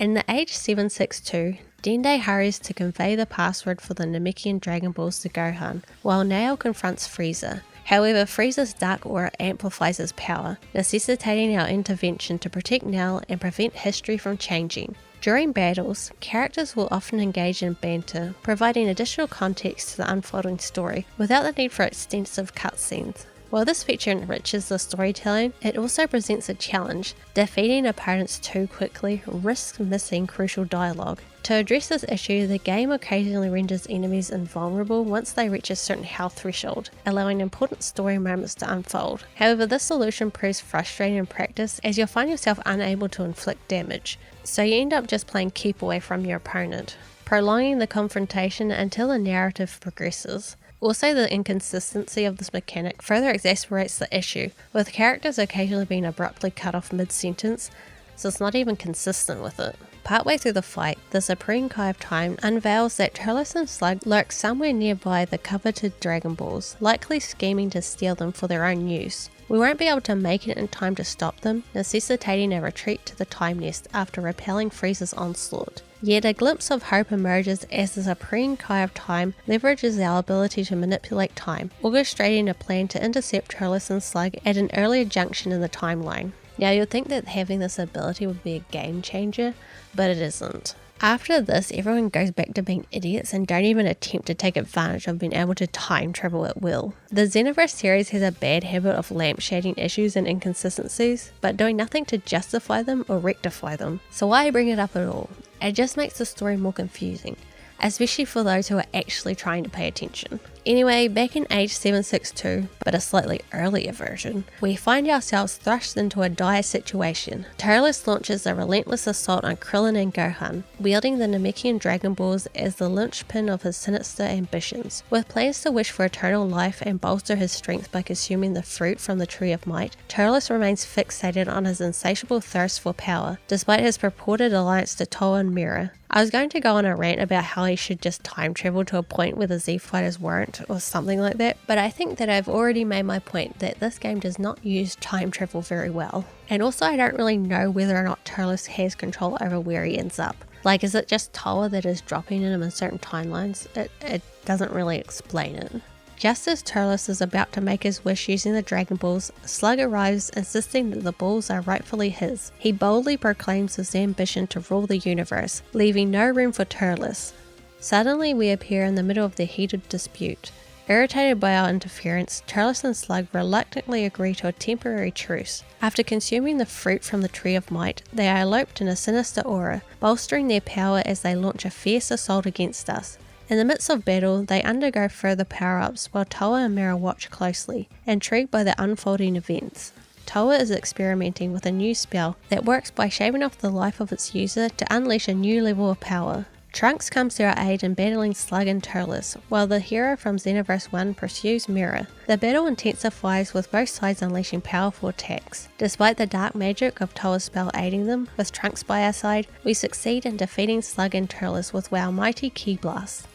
In the Age 762, Dende hurries to convey the password for the Namekian Dragon Balls to Gohan, while Nail confronts Frieza. However, Frieza's dark aura amplifies his power, necessitating our intervention to protect Nail and prevent history from changing. During battles, characters will often engage in banter, providing additional context to the unfolding story without the need for extensive cutscenes. While this feature enriches the storytelling, it also presents a challenge. Defeating opponents too quickly risks missing crucial dialogue. To address this issue, the game occasionally renders enemies invulnerable once they reach a certain health threshold, allowing important story moments to unfold. However, this solution proves frustrating in practice, as you'll find yourself unable to inflict damage, so you end up just playing keep away from your opponent, prolonging the confrontation until the narrative progresses. Also, the inconsistency of this mechanic further exacerbates the issue, with characters occasionally being abruptly cut off mid-sentence, so it's not even consistent with it. Partway through the fight, the Supreme Kai of Time unveils that Turles and Slug lurk somewhere nearby the coveted Dragon Balls, likely scheming to steal them for their own use. We won't be able to make it in time to stop them, necessitating a retreat to the Time Nest after repelling Frieza's onslaught. Yet a glimpse of hope emerges as the Supreme Kai of Time leverages our ability to manipulate time, orchestrating a plan to intercept Turles and Slug at an earlier junction in the timeline. Now, you'd think that having this ability would be a game changer, but it isn't. After this, everyone goes back to being idiots and don't even attempt to take advantage of being able to time travel at will. The Xenoverse series has a bad habit of lampshading issues and inconsistencies, but doing nothing to justify them or rectify them. So why bring it up at all? It just makes the story more confusing, especially for those who are actually trying to pay attention. Anyway, back in Age 762, but a slightly earlier version, we find ourselves thrust into a dire situation. Turles launches a relentless assault on Krillin and Gohan, wielding the Namekian Dragon Balls as the linchpin of his sinister ambitions. With plans to wish for eternal life and bolster his strength by consuming the fruit from the Tree of Might, Turles remains fixated on his insatiable thirst for power, despite his purported alliance to Toa and Mira. I was going to go on a rant about how he should just time travel to a point where the Z fighters weren't, or something like that, but I think that I've already made my point that this game does not use time travel very well. And also, I don't really know whether or not Turles has control over where he ends up. Like, is it just Toa that is dropping him in certain timelines? It doesn't really explain it. Just as Turles is about to make his wish using the Dragon Balls, Slug arrives insisting that the balls are rightfully his. He boldly proclaims his ambition to rule the universe, leaving no room for Turles. Suddenly we appear in the middle of their heated dispute. Irritated by our interference, Turles and Slug reluctantly agree to a temporary truce. After consuming the fruit from the Tree of Might, they are eloped in a sinister aura, bolstering their power as they launch a fierce assault against us. In the midst of battle, they undergo further power-ups while Toa and Mira watch closely, intrigued by the unfolding events. Toa is experimenting with a new spell that works by shaving off the life of its user to unleash a new level of power. Trunks comes to our aid in battling Slug and Turles, while the hero from Xenoverse 1 pursues Mira. The battle intensifies with both sides unleashing powerful attacks. Despite the dark magic of Toa's spell aiding them, with Trunks by our side, we succeed in defeating Slug and Turles with our mighty Ki Blast.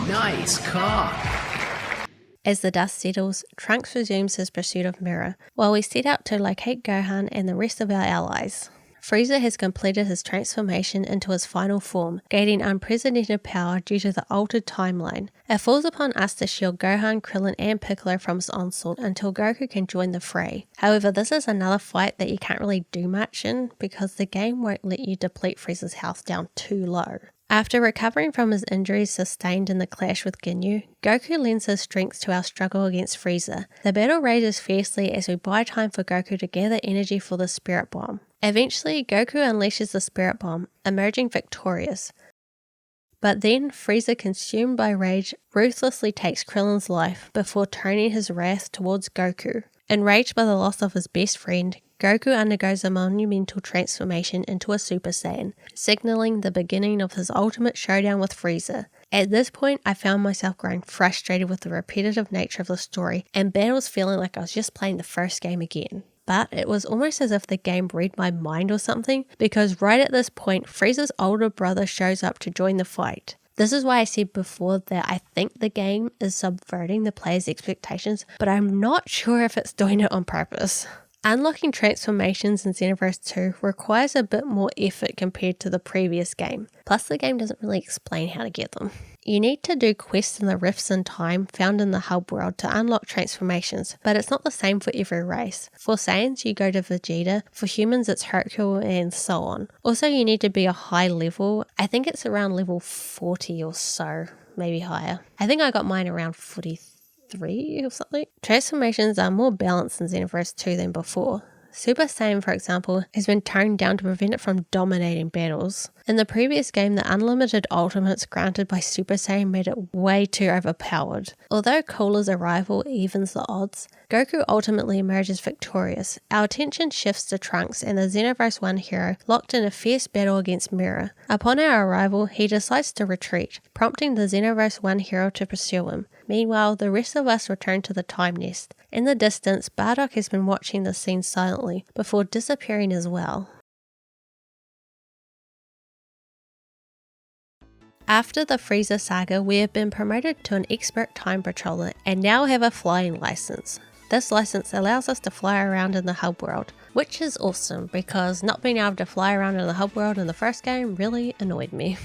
Nice cock. As the dust settles, Trunks resumes his pursuit of Mira, while we set out to locate Gohan and the rest of our allies. Frieza has completed his transformation into his final form, gaining unprecedented power due to the altered timeline. It falls upon us to shield Gohan, Krillin and Piccolo from his onslaught until Goku can join the fray. However, this is another fight that you can't really do much in because the game won't let you deplete Frieza's health down too low. After recovering from his injuries sustained in the clash with Ginyu, Goku lends his strength to our struggle against Frieza. The battle rages fiercely as we buy time for Goku to gather energy for the Spirit Bomb. Eventually, Goku unleashes the Spirit Bomb, emerging victorious. But then, Frieza, consumed by rage, ruthlessly takes Krillin's life before turning his wrath towards Goku. Enraged by the loss of his best friend, Goku undergoes a monumental transformation into a Super Saiyan, signaling the beginning of his ultimate showdown with Frieza. At this point, I found myself growing frustrated with the repetitive nature of the story and battles feeling like I was just playing the first game again. But it was almost as if the game read my mind or something, because right at this point, Frieza's older brother shows up to join the fight. This is why I said before that I think the game is subverting the player's expectations, but I'm not sure if it's doing it on purpose. Unlocking transformations in Xenoverse 2 requires a bit more effort compared to the previous game, plus the game doesn't really explain how to get them. You need to do quests in the rifts in time found in the hub world to unlock transformations, but it's not the same for every race. For Saiyans you go to Vegeta, for humans it's Hercule and so on. Also you need to be a high level, I think it's around level 40 or so, maybe higher. I think I got mine around 43 or something. Transformations are more balanced in Xenoverse 2 than before. Super Saiyan, for example, has been toned down to prevent it from dominating battles. In the previous game, the unlimited ultimates granted by Super Saiyan made it way too overpowered. Although Coola's arrival evens the odds, Goku ultimately emerges victorious. Our attention shifts to Trunks and the Xenoverse 1 hero locked in a fierce battle against Mirror. Upon our arrival, he decides to retreat, prompting the Xenoverse 1 hero to pursue him. Meanwhile, the rest of us return to the Time Nest. In the distance, Bardock has been watching the scene silently, before disappearing as well. After the Future Saga, we have been promoted to an expert time patroller and now have a flying license. This license allows us to fly around in the hub world, which is awesome because not being able to fly around in the hub world in the first game really annoyed me.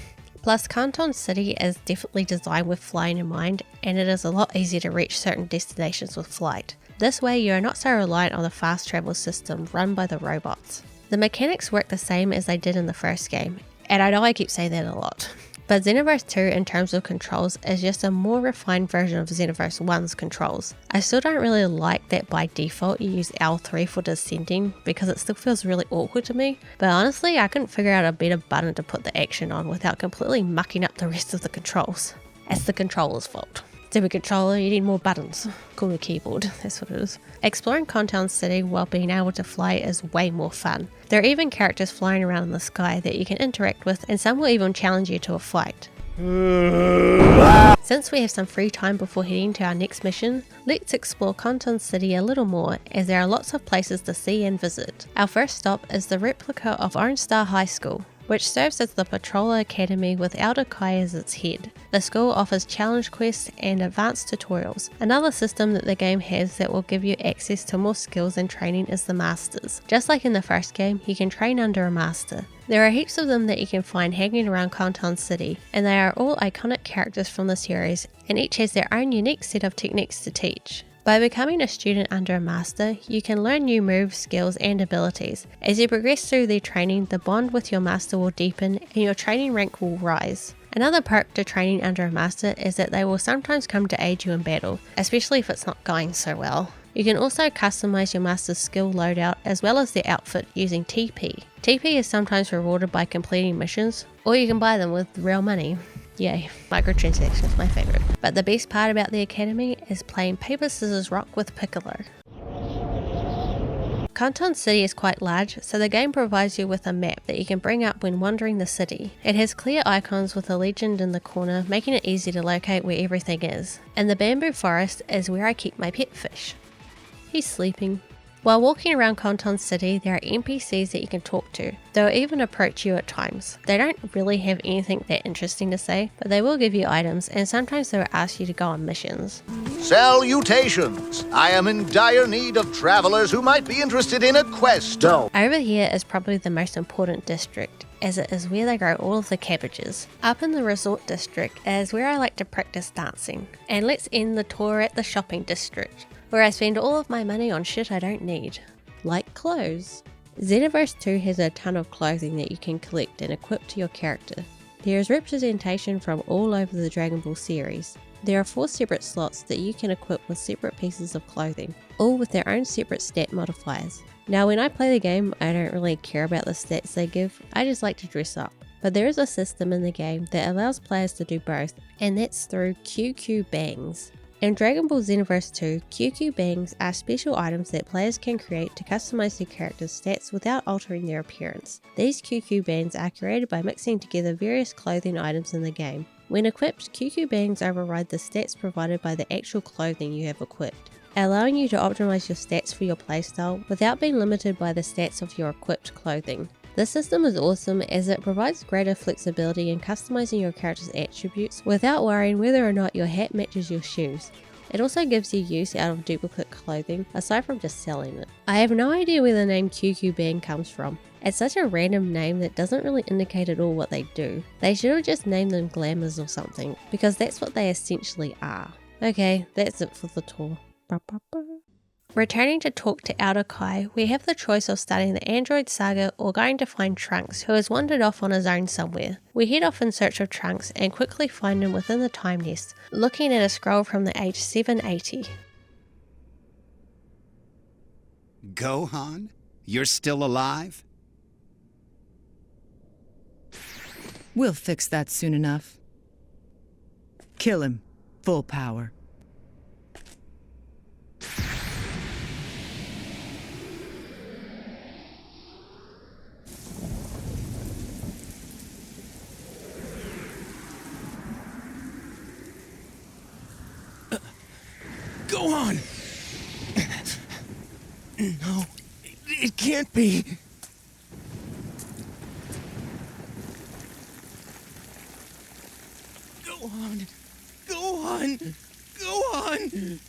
Plus, Conton City is definitely designed with flying in mind, and it is a lot easier to reach certain destinations with flight. This way, you are not so reliant on the fast travel system run by the robots. The mechanics work the same as they did in the first game, and I know I keep saying that a lot. But Xenoverse 2 in terms of controls is just a more refined version of Xenoverse 1's controls. I still don't really like that by default you use L3 for descending because it still feels really awkward to me, but honestly I couldn't figure out a better button to put the action on without completely mucking up the rest of the controls. It's the controller's fault. Stupid controller, you need more buttons. Call a keyboard, that's what it is. Exploring Conton City while being able to fly is way more fun. There are even characters flying around in the sky that you can interact with, and some will even challenge you to a fight. Since we have some free time before heading to our next mission, let's explore Conton City a little more, as there are lots of places to see and visit. Our first stop is the replica of Orange Star High School, which serves as the Patroller Academy with Elder Kai as its head. The school offers challenge quests and advanced tutorials. Another system that the game has that will give you access to more skills and training is the Masters. Just like in the first game, you can train under a Master. There are heaps of them that you can find hanging around Conton City, and they are all iconic characters from the series, and each has their own unique set of techniques to teach. By becoming a student under a master, you can learn new moves, skills, and abilities. As you progress through their training, the bond with your master will deepen and your training rank will rise. Another perk to training under a master is that they will sometimes come to aid you in battle, especially if it's not going so well. You can also customize your master's skill loadout as well as their outfit using TP. TP is sometimes rewarded by completing missions, or you can buy them with real money. Yay, microtransactions, my favourite. But the best part about the academy is playing paper, scissors, rock with Piccolo. Conton City is quite large, so the game provides you with a map that you can bring up when wandering the city. It has clear icons with a legend in the corner, making it easy to locate where everything is. And the bamboo forest is where I keep my pet fish. He's sleeping. While walking around Conton City, there are NPCs that you can talk to. They'll even approach you at times. They don't really have anything that interesting to say, but they will give you items, and sometimes they will ask you to go on missions. Salutations! I am in dire need of travelers who might be interested in a quest. No. Over here is probably the most important district, as it is where they grow all of the cabbages. Up in the resort district is where I like to practice dancing. And let's end the tour at the shopping district, where I spend all of my money on shit I don't need, like clothes. Xenoverse 2 has a ton of clothing that you can collect and equip to your character. There is representation from all over the Dragon Ball series. There are 4 separate slots that you can equip with separate pieces of clothing, all with their own separate stat modifiers. Now when I play the game, I don't really care about the stats they give, I just like to dress up. But there is a system in the game that allows players to do both, and that's through QQ Bangs. In Dragon Ball Xenoverse 2, QQ Beings are special items that players can create to customize their character's stats without altering their appearance. These QQ Beings are created by mixing together various clothing items in the game. When equipped, QQ Beings override the stats provided by the actual clothing you have equipped, allowing you to optimize your stats for your playstyle without being limited by the stats of your equipped clothing. This system is awesome as it provides greater flexibility in customizing your character's attributes without worrying whether or not your hat matches your shoes. It also gives you use out of duplicate clothing aside from just selling it. I have no idea where the name QQ Being comes from. It's such a random name that doesn't really indicate at all what they do. They should have just named them glamours or something, because that's what they essentially are. Okay, that's it for the tour. Returning to talk to Outer Kai, we have the choice of starting the Android Saga or going to find Trunks, who has wandered off on his own somewhere. We head off in search of Trunks and quickly find him within the time nest, looking at a scroll from the age 780. Gohan? You're still alive? We'll fix that soon enough. Kill him. Full power. Gohan! No, it can't be. Gohan! Gohan! Gohan!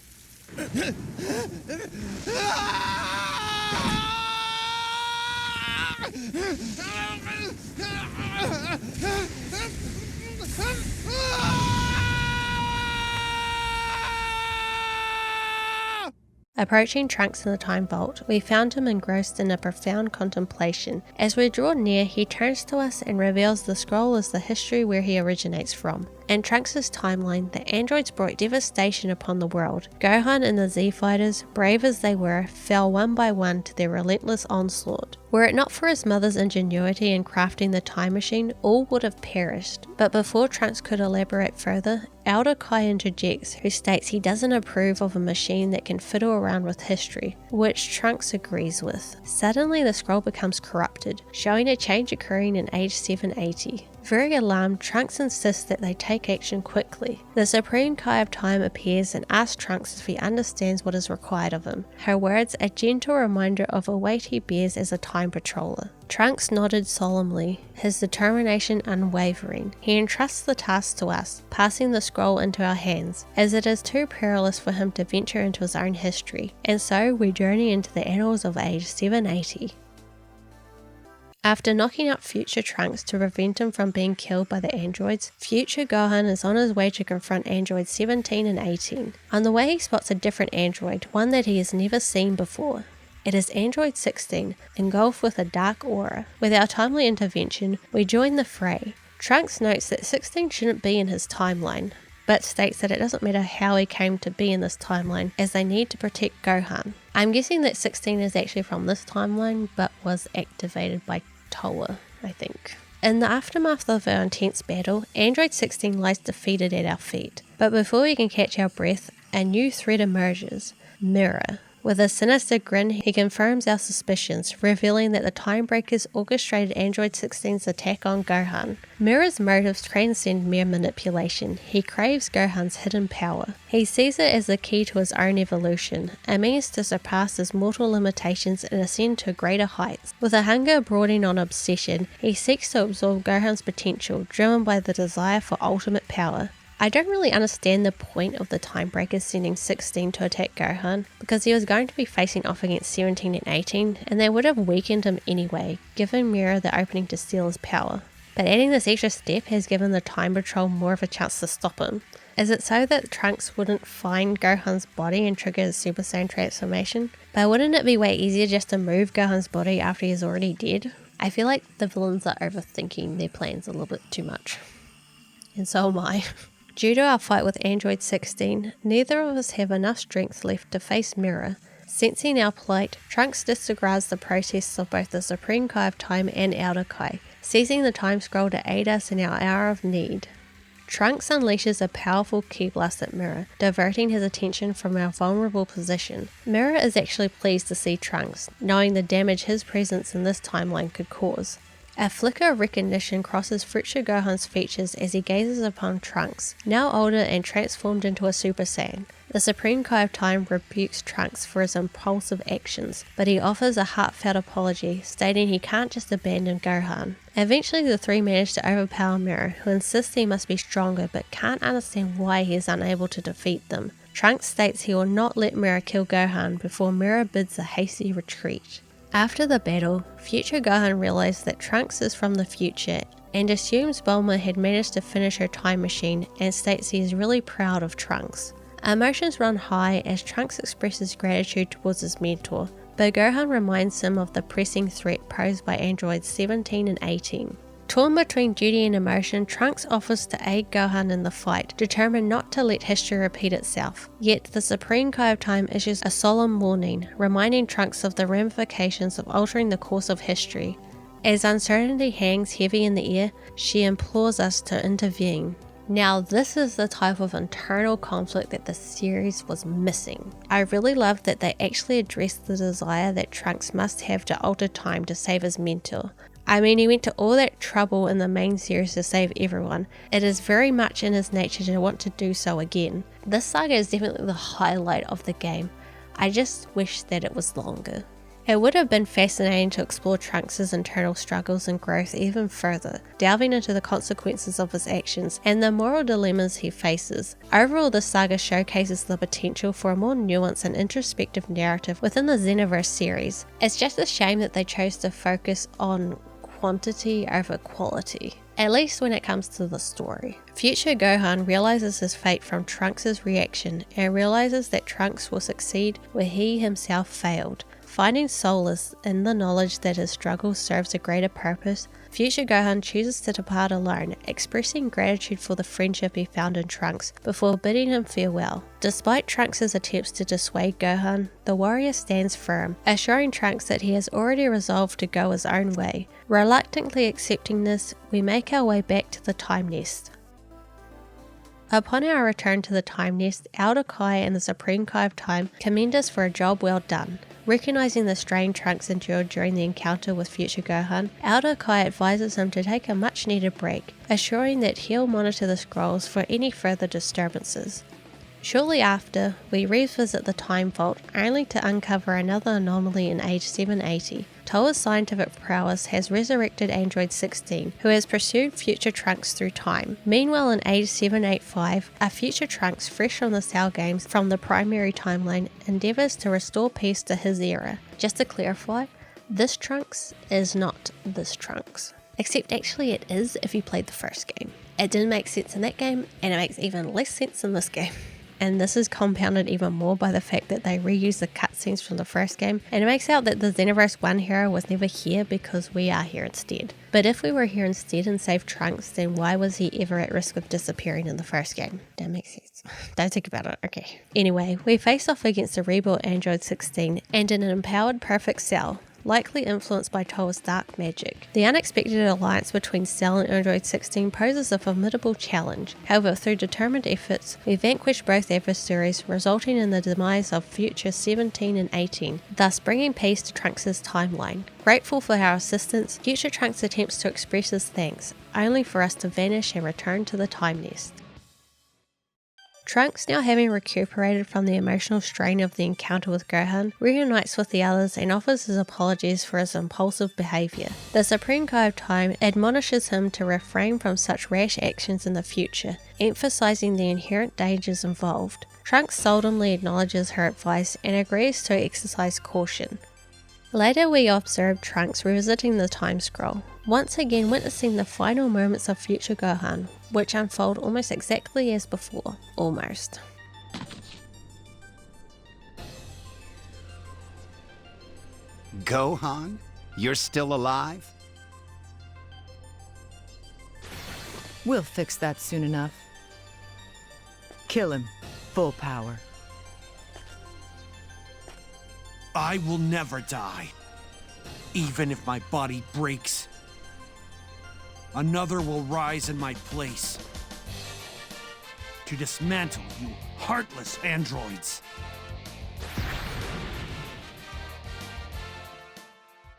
Approaching Trunks in the Time Vault, we found him engrossed in a profound contemplation. As we draw near, he turns to us and reveals the scroll is the history where he originates from. In Trunks' timeline, the androids brought devastation upon the world. Gohan and the Z-Fighters, brave as they were, fell one by one to their relentless onslaught. Were it not for his mother's ingenuity in crafting the time machine, all would have perished. But before Trunks could elaborate further, Elder Kai interjects, who states he doesn't approve of a machine that can fiddle around with history, which Trunks agrees with. Suddenly the scroll becomes corrupted, showing a change occurring in age 780. Very alarmed, Trunks insists that they take action quickly. The Supreme Kai of Time appears and asks Trunks if he understands what is required of him. Her words, a gentle reminder of a weight he bears as a time patroller. Trunks nodded solemnly, his determination unwavering. He entrusts the task to us, passing the scroll into our hands, as it is too perilous for him to venture into his own history, and so we journey into the annals of age 780. After knocking out Future Trunks to prevent him from being killed by the androids, Future Gohan is on his way to confront androids 17 and 18. On the way he spots a different android, one that he has never seen before. It is Android 16, engulfed with a dark aura. With our timely intervention, we join the fray. Trunks notes that 16 shouldn't be in his timeline, but states that it doesn't matter how he came to be in this timeline, as they need to protect Gohan. I'm guessing that 16 is actually from this timeline, but was activated by Toa, I think. In the aftermath of our intense battle, Android 16 lies defeated at our feet. But before we can catch our breath, a new threat emerges, Mirror. With a sinister grin, he confirms our suspicions, revealing that the Timebreakers orchestrated Android 16's attack on Gohan. Mirror's motives transcend mere manipulation. He craves Gohan's hidden power. He sees it as the key to his own evolution, a means to surpass his mortal limitations and ascend to greater heights. With a hunger bordering on obsession, he seeks to absorb Gohan's potential, driven by the desire for ultimate power. I don't really understand the point of the Timebreakers sending 16 to attack Gohan, because he was going to be facing off against 17 and 18, and they would have weakened him anyway, giving Mirror the opening to steal his power. But adding this extra step has given the Time Patrol more of a chance to stop him. Is it so that Trunks wouldn't find Gohan's body and trigger his Super Saiyan transformation? But wouldn't it be way easier just to move Gohan's body after he's already dead? I feel like the villains are overthinking their plans a little bit too much. And so am I. Due to our fight with Android 16, neither of us have enough strength left to face Mirror. Sensing our plight, Trunks disregards the protests of both the Supreme Kai of Time and Elder Kai, seizing the Time Scroll to aid us in our hour of need. Trunks unleashes a powerful ki blast at Mirror, diverting his attention from our vulnerable position. Mirror is actually pleased to see Trunks, knowing the damage his presence in this timeline could cause. A flicker of recognition crosses Future Gohan's features as he gazes upon Trunks, now older and transformed into a Super Saiyan. The Supreme Kai of Time rebukes Trunks for his impulsive actions, but he offers a heartfelt apology, stating he can't just abandon Gohan. Eventually the three manage to overpower Mirror, who insists he must be stronger but can't understand why he is unable to defeat them. Trunks states he will not let Mirror kill Gohan before Mirror bids a hasty retreat. After the battle, Future Gohan realizes that Trunks is from the future and assumes Bulma had managed to finish her time machine and states he is really proud of Trunks. Emotions run high as Trunks expresses gratitude towards his mentor, but Gohan reminds him of the pressing threat posed by androids 17 and 18. Torn between duty and emotion, Trunks offers to aid Gohan in the fight, determined not to let history repeat itself. Yet the Supreme Kai of Time issues a solemn warning, reminding Trunks of the ramifications of altering the course of history. As uncertainty hangs heavy in the air, she implores us to intervene. Now this is the type of internal conflict that the series was missing. I really loved that they actually addressed the desire that Trunks must have to alter time to save his mentor. I mean, he went to all that trouble in the main series to save everyone. It is very much in his nature to want to do so again. This saga is definitely the highlight of the game. I just wish that it was longer. It would have been fascinating to explore Trunks' internal struggles and growth even further, delving into the consequences of his actions and the moral dilemmas he faces. Overall, the saga showcases the potential for a more nuanced and introspective narrative within the Xenoverse series. It's just a shame that they chose to focus on quantity over quality, at least when it comes to the story. Future Gohan realizes his fate from Trunks' reaction and realizes that Trunks will succeed where he himself failed. Finding solace in the knowledge that his struggle serves a greater purpose, Future Gohan chooses to depart alone, expressing gratitude for the friendship he found in Trunks before bidding him farewell. Despite Trunks' attempts to dissuade Gohan, the warrior stands firm, assuring Trunks that he has already resolved to go his own way. Reluctantly accepting this, we make our way back to the Time Nest. Upon our return to the Time Nest, Elder Kai and the Supreme Kai of Time commend us for a job well done. Recognizing the strain Trunks endured during the encounter with Future Gohan, Elder Kai advises him to take a much needed break, assuring that he'll monitor the scrolls for any further disturbances. Shortly after, we revisit the Time Vault only to uncover another anomaly in age 780. Toa's scientific prowess has resurrected Android 16, who has pursued Future Trunks through time. Meanwhile, in age 785, a Future Trunks fresh from the Cell games from the primary timeline endeavors to restore peace to his era. Just to clarify, this Trunks is not this Trunks. Except actually it is if you played the first game. It didn't make sense in that game, and it makes even less sense in this game. And this is compounded even more by the fact that they reuse the cutscenes from the first game, and it makes out that the Xenoverse 1 hero was never here because we are here instead. But if we were here instead and saved Trunks, then why was he ever at risk of disappearing in the first game? That makes sense. Don't think about it, okay. Anyway, we face off against a rebuilt Android 16 and an empowered Perfect Cell, likely influenced by Toa's dark magic. The unexpected alliance between Cell and Android 16 poses a formidable challenge. However, through determined efforts, we vanquish both adversaries, resulting in the demise of Future 17 and 18, thus bringing peace to Trunks' timeline. Grateful for our assistance, Future Trunks attempts to express his thanks, only for us to vanish and return to the Time Nest. Trunks, now having recuperated from the emotional strain of the encounter with Gohan, reunites with the others and offers his apologies for his impulsive behaviour. The Supreme Kai of Time admonishes him to refrain from such rash actions in the future, emphasising the inherent dangers involved. Trunks solemnly acknowledges her advice and agrees to exercise caution. Later we observe Trunks revisiting the time scroll, once again witnessing the final moments of Future Gohan, which unfold almost exactly as before. Almost. Gohan? You're still alive? We'll fix that soon enough. Kill him. Full power. I will never die. Even if my body breaks, another will rise in my place. to dismantle you heartless androids.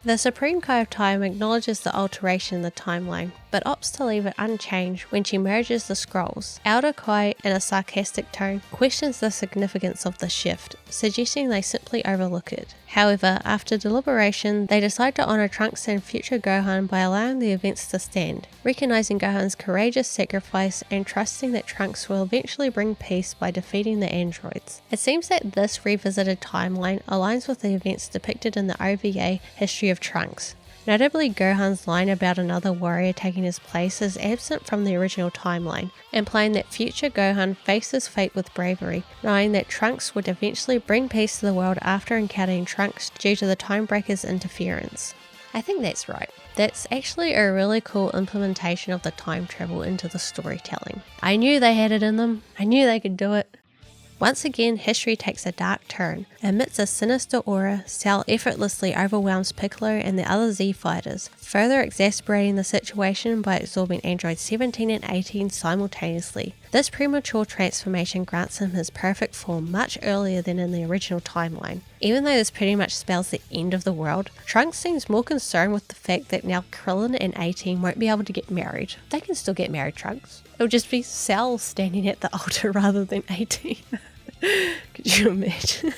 The Supreme Kai of Time acknowledges the alteration in the timeline, but opts to leave it unchanged when she merges the scrolls. Elder Kai, in a sarcastic tone, questions the significance of the shift, suggesting they simply overlook it. However, after deliberation, they decide to honour Trunks and future Gohan by allowing the events to stand, recognising Gohan's courageous sacrifice and trusting that Trunks will eventually bring peace by defeating the androids. It seems that this revisited timeline aligns with the events depicted in the OVA History of Trunks. Notably, Gohan's line about another warrior taking his place is absent from the original timeline, implying that future Gohan faced his fate with bravery, knowing that Trunks would eventually bring peace to the world after encountering Trunks due to the Timebreaker's interference. I think that's right. That's actually a really cool implementation of the time travel into the storytelling. I knew they had it in them. I knew they could do it. Once again, history takes a dark turn. Amidst a sinister aura, Cell effortlessly overwhelms Piccolo and the other Z fighters, further exacerbating the situation by absorbing androids 17 and 18 simultaneously. This premature transformation grants him his perfect form much earlier than in the original timeline. Even though this pretty much spells the end of the world, Trunks seems more concerned with the fact that now Krillin and 18 won't be able to get married. They can still get married, Trunks. It'll just be Cell standing at the altar rather than 18. Could you imagine?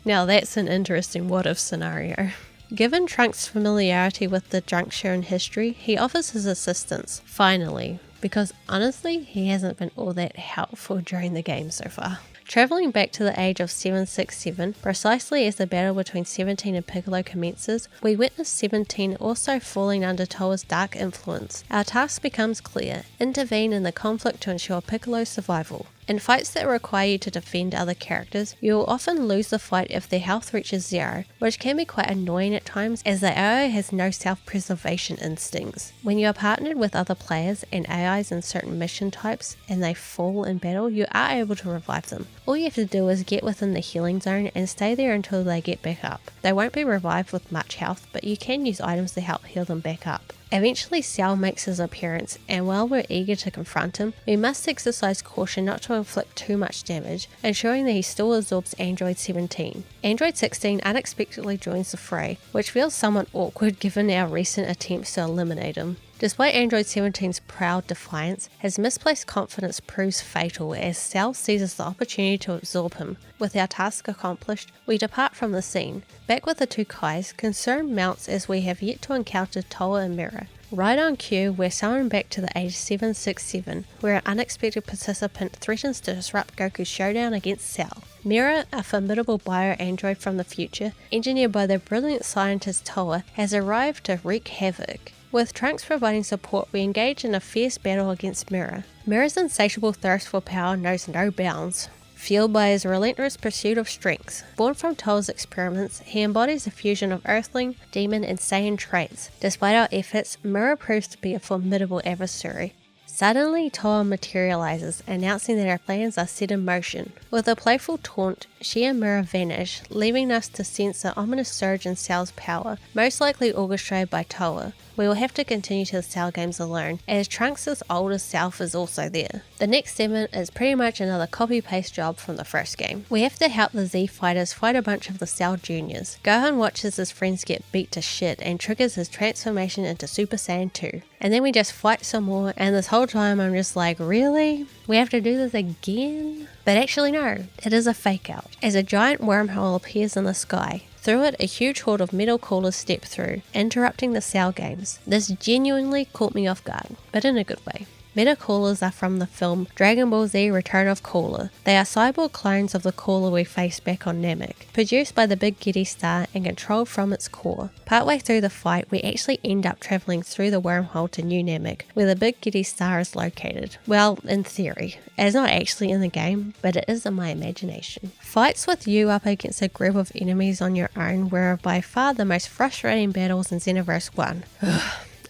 Now that's an interesting what-if scenario. Given Trunks' familiarity with the juncture in history, he offers his assistance, finally, because honestly, he hasn't been all that helpful during the game so far. Travelling back to the age of 767, precisely as the battle between 17 and Piccolo commences, we witness 17 also falling under Toa's dark influence. Our task becomes clear: intervene in the conflict to ensure Piccolo's survival. In fights that require you to defend other characters, you will often lose the fight if their health reaches zero, which can be quite annoying at times as the AI has no self-preservation instincts. When you are partnered with other players and AIs in certain mission types and they fall in battle, you are able to revive them. All you have to do is get within the healing zone and stay there until they get back up. They won't be revived with much health, but you can use items to help heal them back up. Eventually Cell makes his appearance, and while we're eager to confront him, we must exercise caution not to inflict too much damage, ensuring that he still absorbs Android 17. Android 16 unexpectedly joins the fray, which feels somewhat awkward given our recent attempts to eliminate him. Despite Android 17's proud defiance, his misplaced confidence proves fatal as Cell seizes the opportunity to absorb him. With our task accomplished, we depart from the scene. Back with the two Kais, concern mounts as we have yet to encounter Toa and Mira. Right on cue, we're summoned back to the age 767, where an unexpected participant threatens to disrupt Goku's showdown against Cell. Mira, a formidable bio-android from the future, engineered by the brilliant scientist Toa, has arrived to wreak havoc. With Trunks providing support, we engage in a fierce battle against Mira. Mira's insatiable thirst for power knows no bounds. Fueled by his relentless pursuit of strength, born from Toa's experiments, he embodies a fusion of Earthling, Demon, and Saiyan traits. Despite our efforts, Mira proves to be a formidable adversary. Suddenly, Toa materializes, announcing that our plans are set in motion. With a playful taunt, she and Mira vanish, leaving us to sense an ominous surge in Cell's power, most likely orchestrated by Toa. We will have to continue to the Cell games alone, as Trunks' older self is also there. The next segment is pretty much another copy-paste job from the first game. We have to help the Z fighters fight a bunch of the Cell Juniors. Gohan watches his friends get beat to shit and triggers his transformation into Super Saiyan 2. And then we just fight some more, and this whole time I'm just like, really? We have to do this again? But actually no, it is a fake out, as a giant wormhole appears in the sky. Through it, a huge horde of metal coolers step through, interrupting the Cell games. This genuinely caught me off guard, but in a good way. Metal coolers are from the film Dragon Ball Z Return of Cooler. They are cyborg clones of the Cooler we faced back on Namek, produced by the Big Giddy Star and controlled from its core. Partway through the fight, we actually end up travelling through the wormhole to New Namek, where the Big Giddy Star is located. Well, in theory. It's not actually in the game, but it is in my imagination. Fights with you up against a group of enemies on your own were by far the most frustrating battles in Xenoverse 1.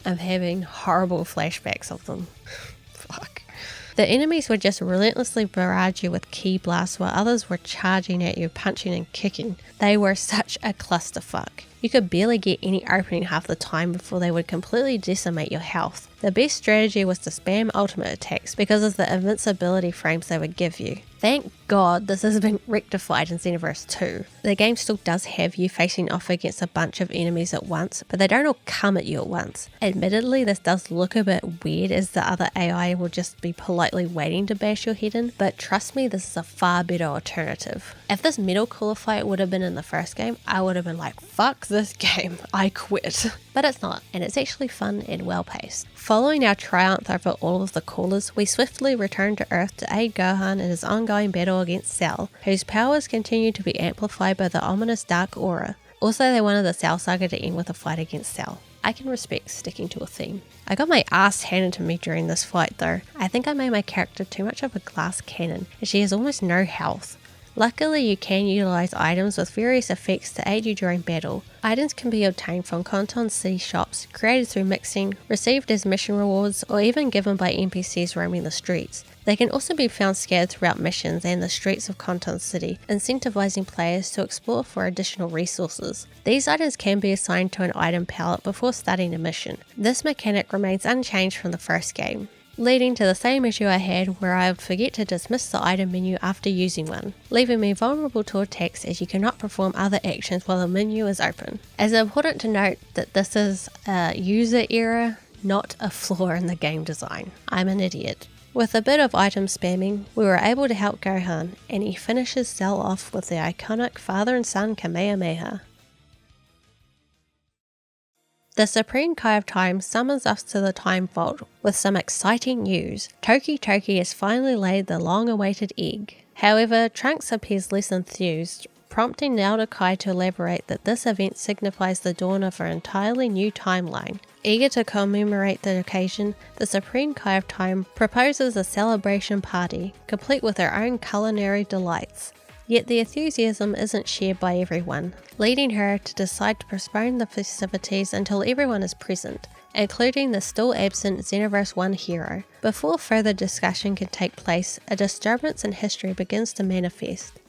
I'm having horrible flashbacks of them. Fuck. The enemies would just relentlessly barrage you with ki blasts while others were charging at you, punching and kicking. They were such a clusterfuck. You could barely get any opening half the time before they would completely decimate your health. The best strategy was to spam ultimate attacks because of the invincibility frames they would give you. Thank God this has been rectified in Xenoverse 2. The game still does have you facing off against a bunch of enemies at once, but they don't all come at you at once. Admittedly, this does look a bit weird as the other AI will just be politely waiting to bash your head in, but trust me, this is a far better alternative. If this metal cooler fight would have been in the first game, I would have been like, fuck this game, I quit. But it's not, and it's actually fun and well paced. Following our triumph over all of the coolers, we swiftly return to Earth to aid Gohan in his ongoing battle against Cell, whose powers continue to be amplified by the ominous dark aura. Also, they wanted the Cell Saga to end with a fight against Cell. I can respect sticking to a theme. I got my ass handed to me during this fight though. I think I made my character too much of a glass cannon, and she has almost no health. Luckily, you can utilize items with various effects to aid you during battle. Items can be obtained from Conton City shops, created through mixing, received as mission rewards, or even given by NPCs roaming the streets. They can also be found scattered throughout missions and the streets of Conton City, incentivizing players to explore for additional resources. These items can be assigned to an item palette before starting a mission. This mechanic remains unchanged from the first game, leading to the same issue I had where I would forget to dismiss the item menu after using one, leaving me vulnerable to attacks as you cannot perform other actions while the menu is open. It's important to note that this is a user error, not a flaw in the game design. I'm an idiot. With a bit of item spamming, we were able to help Gohan, and he finishes Cell off with the iconic father and son Kamehameha. The Supreme Kai of Time summons us to the Time Vault with some exciting news. Toki Toki has finally laid the long-awaited egg. However, Trunks appears less enthused, prompting the Elder Kai to elaborate that this event signifies the dawn of an entirely new timeline. Eager to commemorate the occasion, the Supreme Kai of Time proposes a celebration party, complete with her own culinary delights. Yet the enthusiasm isn't shared by everyone, leading her to decide to postpone the festivities until everyone is present, including the still absent Xenoverse 1 hero. Before further discussion can take place, a disturbance in history begins to manifest.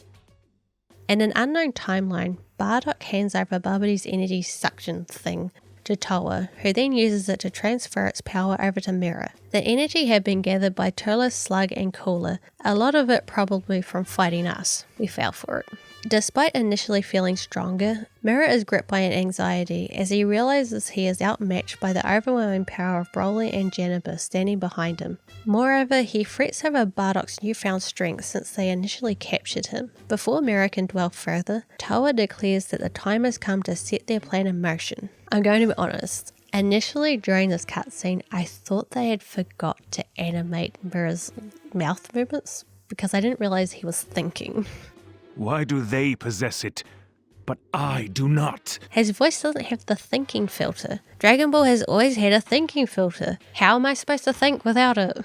In an unknown timeline, Bardock hands over Babidi's energy suction thing to Toa, who then uses it to transfer its power over to Mira. The energy had been gathered by Turles, Slug and Cooler, a lot of it probably from fighting us. We fell for it. Despite initially feeling stronger, Mira is gripped by an anxiety as he realizes he is outmatched by the overwhelming power of Broly and Janaba standing behind him. Moreover, he frets over Bardock's newfound strength since they initially captured him. Before Mira can dwell further, Toa declares that the time has come to set their plan in motion. I'm going to be honest, initially during this cutscene, I thought they had forgot to animate Mira's mouth movements because I didn't realize he was thinking. Why do they possess it, but I do not? His voice doesn't have the thinking filter. Dragon Ball has always had a thinking filter. How am I supposed to think without it?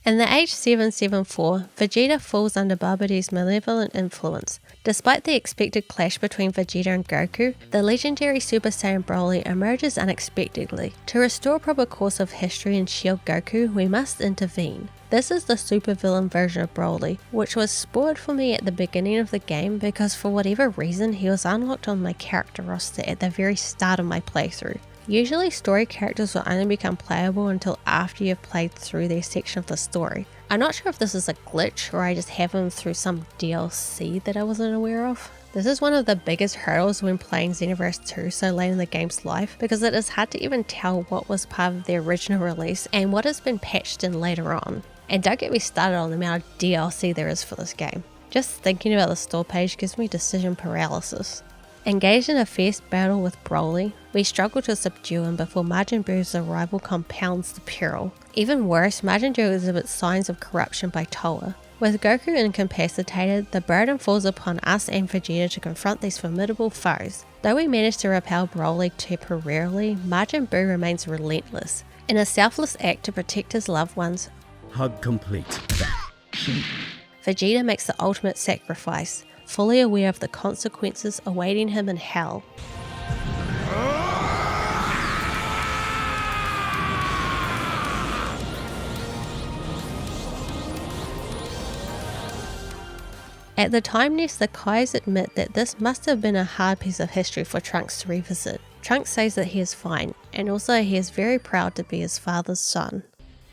In the age 774, Vegeta falls under Babidi's malevolent influence. Despite the expected clash between Vegeta and Goku, the legendary Super Saiyan Broly emerges unexpectedly. To restore proper course of history and shield Goku, we must intervene. This is the supervillain version of Broly, which was spoiled for me at the beginning of the game because for whatever reason he was unlocked on my character roster at the very start of my playthrough. Usually story characters will only become playable until after you've played through their section of the story. I'm not sure if this is a glitch or I just have them through some DLC that I wasn't aware of. This is one of the biggest hurdles when playing Xenoverse 2 so late in the game's life because it is hard to even tell what was part of the original release and what has been patched in later on. And don't get me started on the amount of DLC there is for this game. Just thinking about the store page gives me decision paralysis. Engaged in a fierce battle with Broly, we struggle to subdue him before Majin Buu's arrival compounds the peril. Even worse, Majin Buu exhibits signs of corruption by Toa. With Goku incapacitated, the burden falls upon us and Vegeta to confront these formidable foes. Though we manage to repel Broly temporarily, Majin Buu remains relentless. In a selfless act to protect his loved ones, Hug complete. Vegeta makes the ultimate sacrifice, fully aware of the consequences awaiting him in hell. At the Time Nest, the Kais admit that this must have been a hard piece of history for Trunks to revisit. Trunks says that he is fine, and also he is very proud to be his father's son.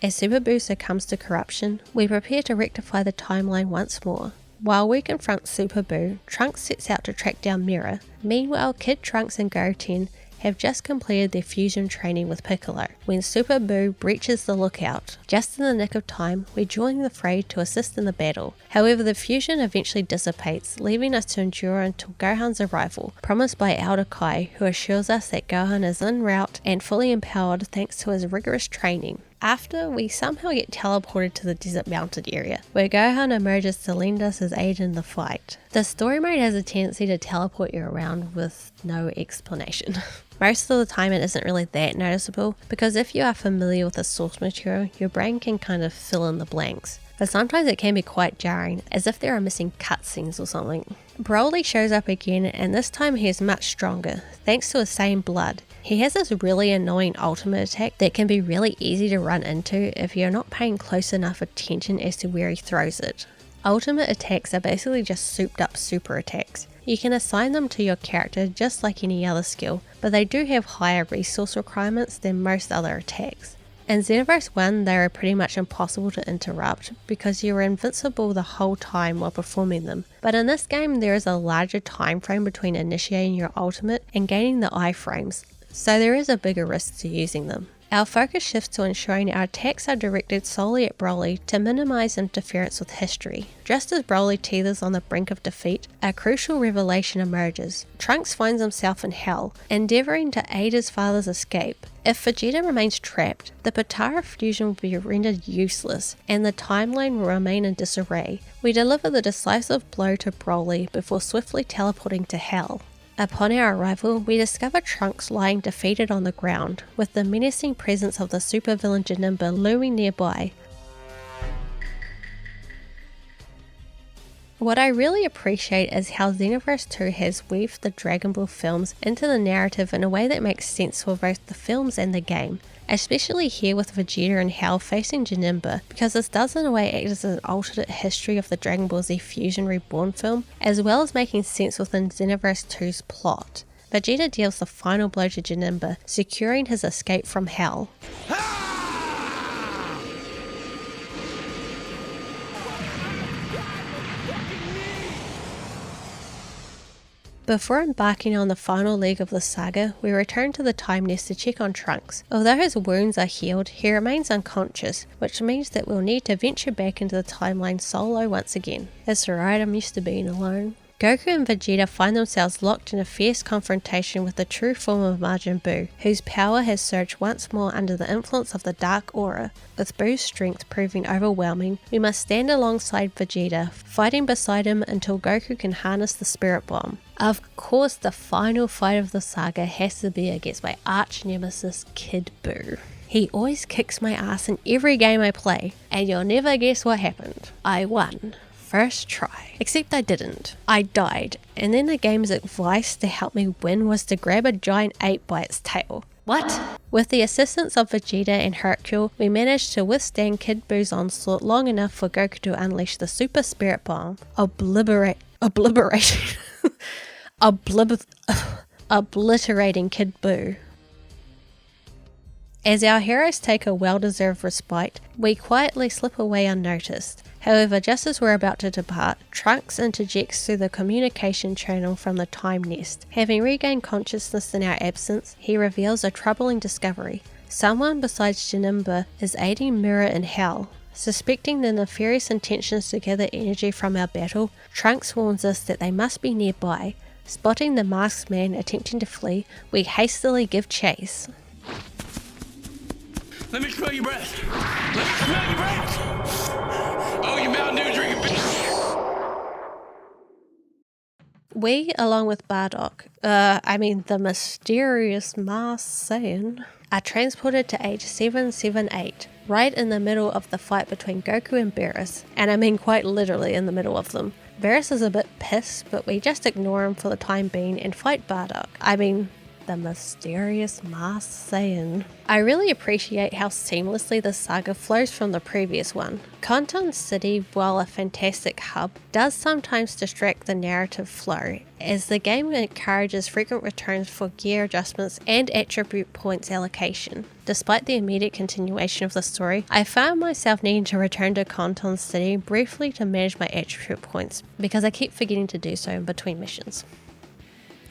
As Super Buu succumbs to corruption, we prepare to rectify the timeline once more. While we confront Super Buu, Trunks sets out to track down Mira. Meanwhile, Kid Trunks and Goten have just completed their fusion training with Piccolo when Super Buu breaches the lookout. Just in the nick of time, we join the fray to assist in the battle. However, the fusion eventually dissipates, leaving us to endure until Gohan's arrival, promised by Elder Kai, who assures us that Gohan is en route and fully empowered thanks to his rigorous training. After, we somehow get teleported to the desert mountain area, where Gohan emerges to lend us his aid in the fight. The story mode has a tendency to teleport you around with no explanation. Most of the time it isn't really that noticeable, because if you are familiar with the source material, your brain can kind of fill in the blanks. But sometimes it can be quite jarring, as if there are missing cutscenes or something. Broly shows up again, and this time he is much stronger, thanks to his same blood. He has this really annoying ultimate attack that can be really easy to run into if you're not paying close enough attention as to where he throws it. Ultimate attacks are basically just souped up super attacks. You can assign them to your character just like any other skill, but they do have higher resource requirements than most other attacks. In Xenoverse 1, they are pretty much impossible to interrupt because you are invincible the whole time while performing them, but in this game there is a larger time frame between initiating your ultimate and gaining the iframes, so there is a bigger risk to using them. Our focus shifts to ensuring our attacks are directed solely at Broly to minimize interference with history. Just as Broly teeters on the brink of defeat, a crucial revelation emerges. Trunks finds himself in hell, endeavoring to aid his father's escape. If Vegeta remains trapped, the Potara fusion will be rendered useless, and the timeline will remain in disarray. We deliver the decisive blow to Broly before swiftly teleporting to hell. Upon our arrival, we discover Trunks lying defeated on the ground, with the menacing presence of the supervillain Janemba looming nearby. What I really appreciate is how Xenoverse 2 has weaved the Dragon Ball films into the narrative in a way that makes sense for both the films and the game, especially here with Vegeta and Hell facing Janemba, because this does in a way act as an alternate history of the Dragon Ball Z Fusion Reborn film, as well as making sense within Xenoverse 2's plot. Vegeta deals the final blow to Janemba, securing his escape from Hell. Before embarking on the final leg of the saga, we return to the Time Nest to check on Trunks. Although his wounds are healed, he remains unconscious, which means that we'll need to venture back into the timeline solo once again. That's alright, I'm used to being alone. Goku and Vegeta find themselves locked in a fierce confrontation with the true form of Majin Buu, whose power has surged once more under the influence of the Dark Aura. With Buu's strength proving overwhelming, we must stand alongside Vegeta, fighting beside him until Goku can harness the Spirit Bomb. Of course, the final fight of the saga has to be against my arch nemesis Kid Buu. He always kicks my ass in every game I play, and you'll never guess what happened. I won. First try. Except I didn't. I died, and then the game's advice to help me win was to grab a giant ape by its tail. What? With the assistance of Vegeta and Hercule, we managed to withstand Kid Buu's onslaught long enough for Goku to unleash the Super Spirit Bomb, obliterating Kid Buu. As our heroes take a well-deserved respite, we quietly slip away unnoticed. However, just as we're about to depart, Trunks interjects through the communication channel from the Time Nest. Having regained consciousness in our absence, he reveals a troubling discovery. Someone besides Janemba is aiding Mira in Hell. Suspecting the nefarious intentions to gather energy from our battle, Trunks warns us that they must be nearby. Spotting the masked man attempting to flee, we hastily give chase. Let me smell your breath. Let me smell your breath. Oh, you Mountain Dew drinking bitch. We, along with the mysterious Mars Saiyan, are transported to age 778, right in the middle of the fight between Goku and Beerus, and I mean quite literally in the middle of them. Beerus is a bit pissed, but we just ignore him for the time being and fight Bardock. the mysterious masked Saiyan. I really appreciate how seamlessly the saga flows from the previous one. Conton City, while a fantastic hub, does sometimes distract the narrative flow, as the game encourages frequent returns for gear adjustments and attribute points allocation. Despite the immediate continuation of the story, I found myself needing to return to Conton City briefly to manage my attribute points, because I keep forgetting to do so in between missions.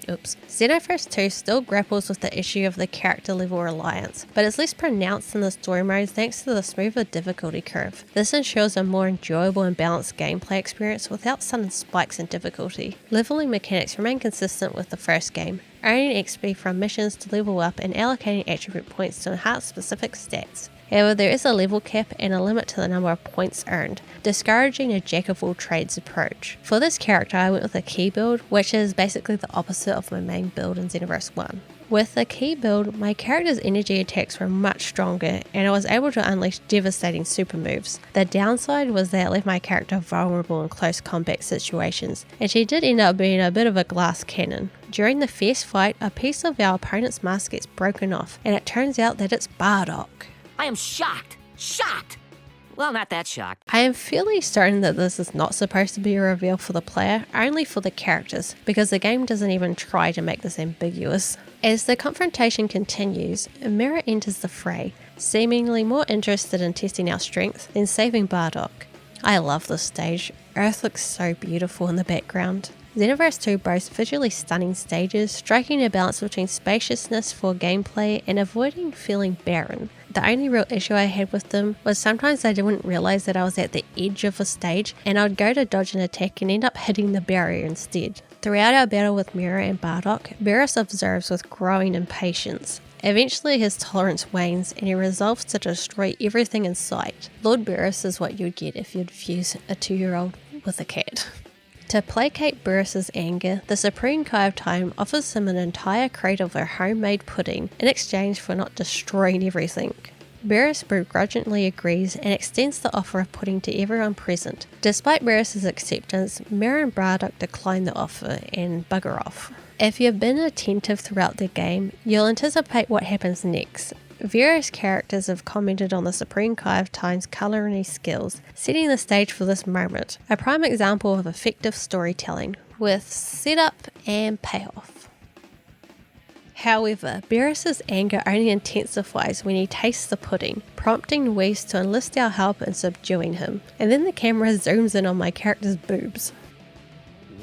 Oops. Xenoverse 2 still grapples with the issue of the character level reliance, but is less pronounced in the story mode thanks to the smoother difficulty curve. This ensures a more enjoyable and balanced gameplay experience without sudden spikes in difficulty. Leveling mechanics remain consistent with the first game, earning XP from missions to level up and allocating attribute points to enhance specific stats. However, there is a level cap and a limit to the number of points earned, discouraging a jack-of-all-trades approach. For this character, I went with a key build, which is basically the opposite of my main build in Xenoverse 1. With the key build, my character's energy attacks were much stronger, and I was able to unleash devastating super moves. The downside was that it left my character vulnerable in close combat situations, and she did end up being a bit of a glass cannon. During the fierce fight, a piece of our opponent's mask gets broken off, and it turns out that it's Bardock. I am shocked. Shocked! Well, not that shocked. I am fairly certain that this is not supposed to be a reveal for the player, only for the characters, because the game doesn't even try to make this ambiguous. As the confrontation continues, Mira enters the fray, seemingly more interested in testing our strength than saving Bardock. I love this stage. Earth looks so beautiful in the background. Xenoverse 2 boasts visually stunning stages, striking a balance between spaciousness for gameplay and avoiding feeling barren. The only real issue I had with them was sometimes I didn't realise that I was at the edge of a stage and I would go to dodge an attack and end up hitting the barrier instead. Throughout our battle with Mira and Bardock, Beerus observes with growing impatience. Eventually his tolerance wanes and he resolves to destroy everything in sight. Lord Beerus is what you'd get if you'd fuse a 2-year-old with a cat. To placate Beerus's anger, the Supreme Kai of Time offers him an entire crate of her homemade pudding in exchange for not destroying everything. Beerus begrudgingly agrees and extends the offer of pudding to everyone present. Despite Beerus's acceptance, Mira and Bardock decline the offer and bugger off. If you've been attentive throughout the game, you'll anticipate what happens next. Various characters have commented on the Supreme Kai of Time's culinary skills, setting the stage for this moment, a prime example of effective storytelling, with setup and payoff. However, Beerus's anger only intensifies when he tastes the pudding, prompting Whis to enlist our help in subduing him, and then the camera zooms in on my character's boobs.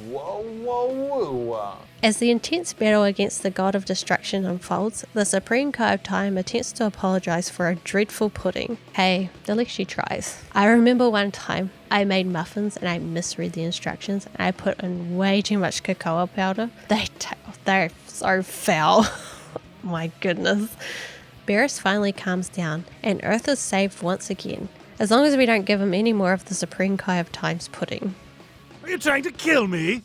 Whoa, whoa, whoa. As the intense battle against the god of destruction unfolds, the Supreme Kai of Time attempts to apologise for a dreadful pudding. Hey, at least she tries. I remember one time I made muffins and I misread the instructions and I put in way too much cocoa powder. They're so foul. My goodness. Beerus finally calms down and Earth is saved once again, as long as we don't give him any more of the Supreme Kai of Time's pudding. Are you trying to kill me?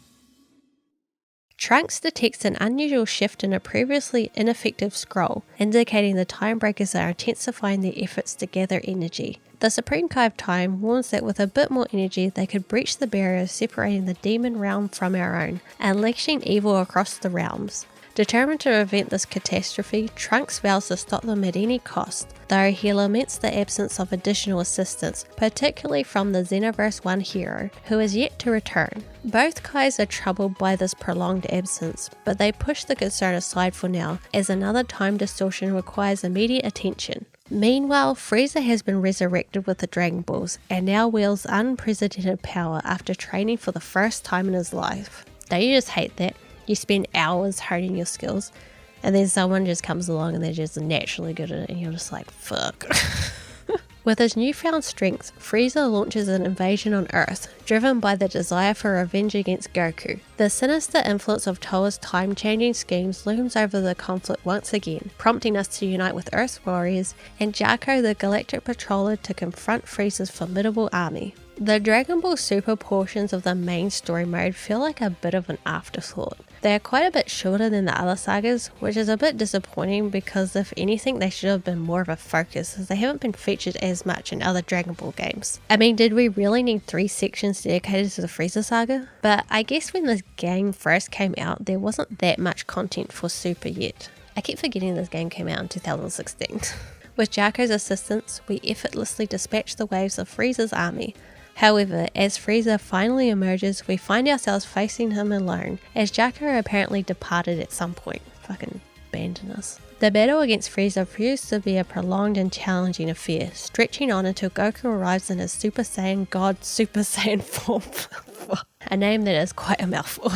Trunks detects an unusual shift in a previously ineffective scroll, indicating the Timebreakers are intensifying their efforts to gather energy. The Supreme Kai of Time warns that with a bit more energy they could breach the barrier separating the demon realm from our own, unleashing evil across the realms. Determined to prevent this catastrophe, Trunks vows to stop them at any cost, though he laments the absence of additional assistance, particularly from the Xenoverse 1 hero, who is yet to return. Both Kais are troubled by this prolonged absence, but they push the concern aside for now, as another time distortion requires immediate attention. Meanwhile, Frieza has been resurrected with the Dragon Balls, and now wields unprecedented power after training for the first time in his life. Don't you just hate that? You spend hours honing your skills, and then someone just comes along and they're just naturally good at it, and you're just like, fuck. With his newfound strength, Frieza launches an invasion on Earth, driven by the desire for revenge against Goku. The sinister influence of Toa's time-changing schemes looms over the conflict once again, prompting us to unite with Earth's warriors and Jaco the Galactic Patroller to confront Frieza's formidable army. The Dragon Ball Super portions of the main story mode feel like a bit of an afterthought. They are quite a bit shorter than the other sagas, which is a bit disappointing because if anything they should have been more of a focus as they haven't been featured as much in other Dragon Ball games. I mean, did we really need 3 sections dedicated to the Frieza saga? But I guess when this game first came out there wasn't that much content for Super yet. I keep forgetting this game came out in 2016. With Jaco's assistance, we effortlessly dispatch the waves of Frieza's army. However, as Frieza finally emerges, we find ourselves facing him alone, as Jaco apparently departed at some point. Fucking abandoned us. The battle against Frieza proves to be a prolonged and challenging affair, stretching on until Goku arrives in his Super Saiyan God Super Saiyan form. A name that is quite a mouthful.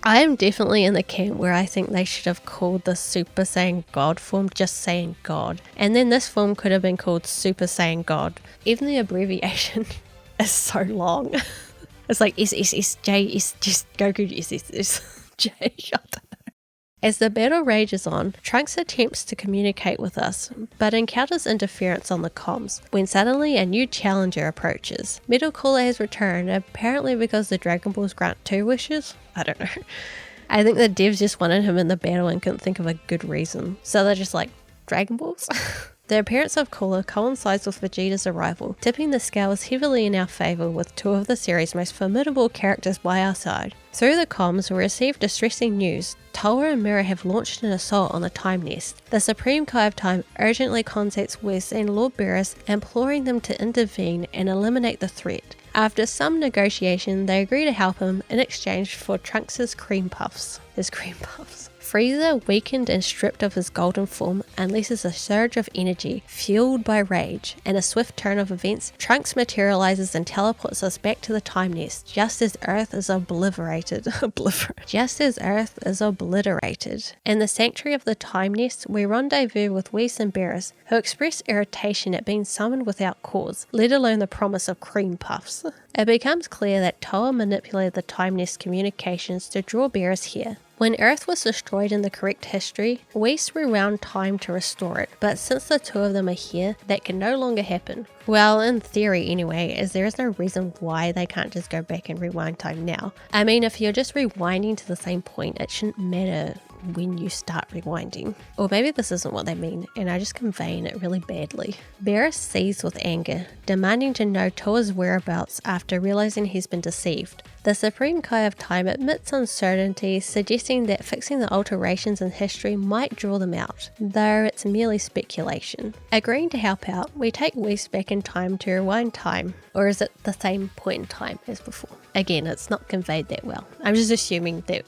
I am definitely in the camp where I think they should have called the Super Saiyan God form just Saiyan God, and then this form could have been called Super Saiyan God. Even the abbreviation is so long. It's like SSSJ, S just Goku SSSJ. I don't know. As the battle rages on, Trunks attempts to communicate with us, but encounters interference on the comms, when suddenly a new challenger approaches. Metal Cooler has returned, apparently because the Dragon Balls grant 2 wishes? I don't know. I think the devs just wanted him in the battle and couldn't think of a good reason. So they're just like, Dragon Balls? The appearance of Cooler coincides with Vegeta's arrival, tipping the scales heavily in our favour with 2 of the series' most formidable characters by our side. Through the comms, we receive distressing news. Towa and Mira have launched an assault on the Time Nest. The Supreme Kai of Time urgently contacts Whis and Lord Beerus, imploring them to intervene and eliminate the threat. After some negotiation, they agree to help him in exchange for Trunks' cream puffs. Frieza, weakened and stripped of his golden form, unleashes a surge of energy, fueled by rage. In a swift turn of events, Trunks materializes and teleports us back to the Time Nest, just as Earth is obliterated. In the sanctuary of the Time Nest, we rendezvous with Whis and Beerus, who express irritation at being summoned without cause, let alone the promise of cream puffs. It becomes clear that Towa manipulated the Time Nest communications to draw Beerus here. When Earth was destroyed in the correct history, Whis rewound time to restore it, but since the 2 of them are here, that can no longer happen. Well, in theory anyway, as there is no reason why they can't just go back and rewind time now. I mean, if you're just rewinding to the same point, it shouldn't matter when you start rewinding. Or maybe this isn't what they mean, and I'm just conveying it really badly. Beerus seethes with anger, demanding to know Towa's whereabouts after realizing he's been deceived. The Supreme Kai of Time admits uncertainty, suggesting that fixing the alterations in history might draw them out, though it's merely speculation. Agreeing to help out, we take Whis back in time to rewind time, or is it the same point in time as before? Again, it's not conveyed that well. I'm just assuming that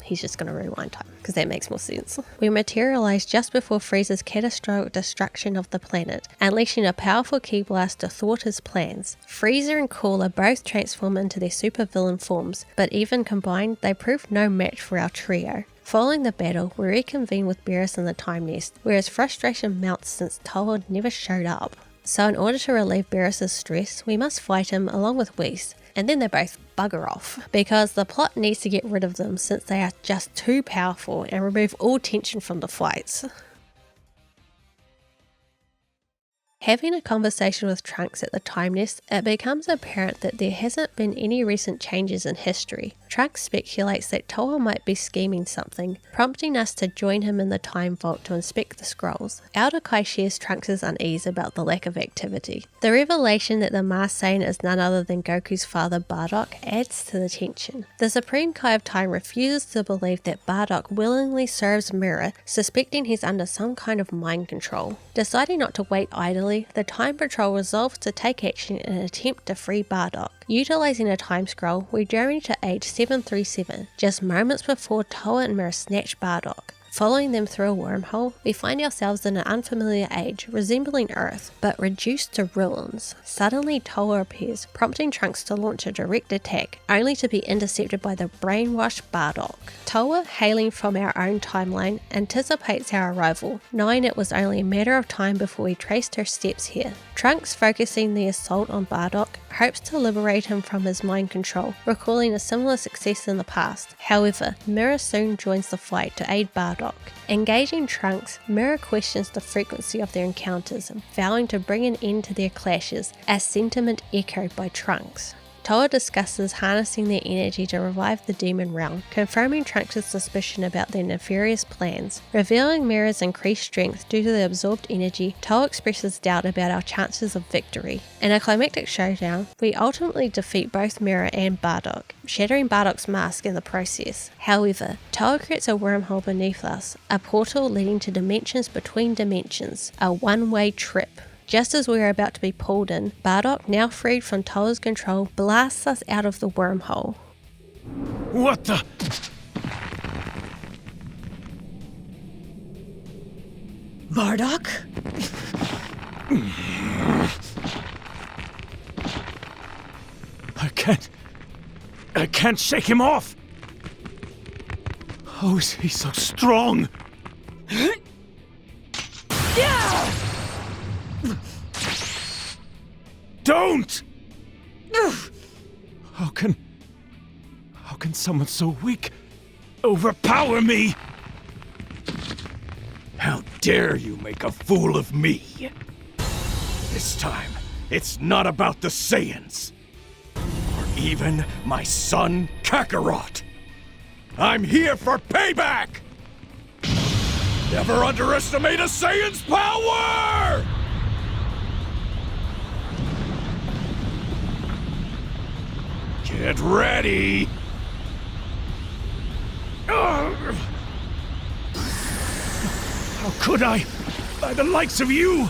he's just going to rewind time, because that makes more sense. We materialize just before Frieza's catastrophic destruction of the planet, unleashing a powerful ki blast to thwart his plans. Frieza and Cooler both transform into their supervillain forms, but even combined, they prove no match for our trio. Following the battle, we reconvene with Beerus in the Time Nest, where his frustration mounts since Towa never showed up. So in order to relieve Beerus' stress, we must fight him along with Whis, and then they both bugger off, because the plot needs to get rid of them since they are just too powerful and remove all tension from the fights. Having a conversation with Trunks at the Time Nest, it becomes apparent that there hasn't been any recent changes in history. Trunks speculates that Towa might be scheming something, prompting us to join him in the Time Vault to inspect the scrolls. Elder Kai shares Trunks' unease about the lack of activity. The revelation that the Masked Saiyan is none other than Goku's father Bardock adds to the tension. The Supreme Kai of Time refuses to believe that Bardock willingly serves Mira, suspecting he's under some kind of mind control. Deciding not to wait idly, the Time Patrol resolves to take action in an attempt to free Bardock. Utilizing a time scroll, we journey to age 737, just moments before Towa and Mira snatch Bardock. Following them through a wormhole, we find ourselves in an unfamiliar age, resembling Earth, but reduced to ruins. Suddenly Towa appears, prompting Trunks to launch a direct attack, only to be intercepted by the brainwashed Bardock. Towa, hailing from our own timeline, anticipates our arrival, knowing it was only a matter of time before we traced her steps here. Trunks, focusing the assault on Bardock, hopes to liberate him from his mind control, recalling a similar success in the past. However, Mira soon joins the fight to aid Bardock. Engaging Trunks, Mira questions the frequency of their encounters, vowing to bring an end to their clashes, a sentiment echoed by Trunks. Toa discusses harnessing their energy to revive the demon realm, confirming Trunks' suspicion about their nefarious plans. Revealing Mira's increased strength due to the absorbed energy, Toa expresses doubt about our chances of victory. In a climactic showdown, we ultimately defeat both Mira and Bardock, shattering Bardock's mask in the process. However, Toa creates a wormhole beneath us, a portal leading to dimensions between dimensions, a one-way trip. Just as we are about to be pulled in, Bardock, now freed from Toa's control, blasts us out of the wormhole. What the? Bardock? I can't shake him off! How is he so strong? Don't! How can someone so weak overpower me? How dare you make a fool of me? This time, it's not about the Saiyans. Or even my son, Kakarot. I'm here for payback! Never underestimate a Saiyan's power! Get ready! How could I? By the likes of you!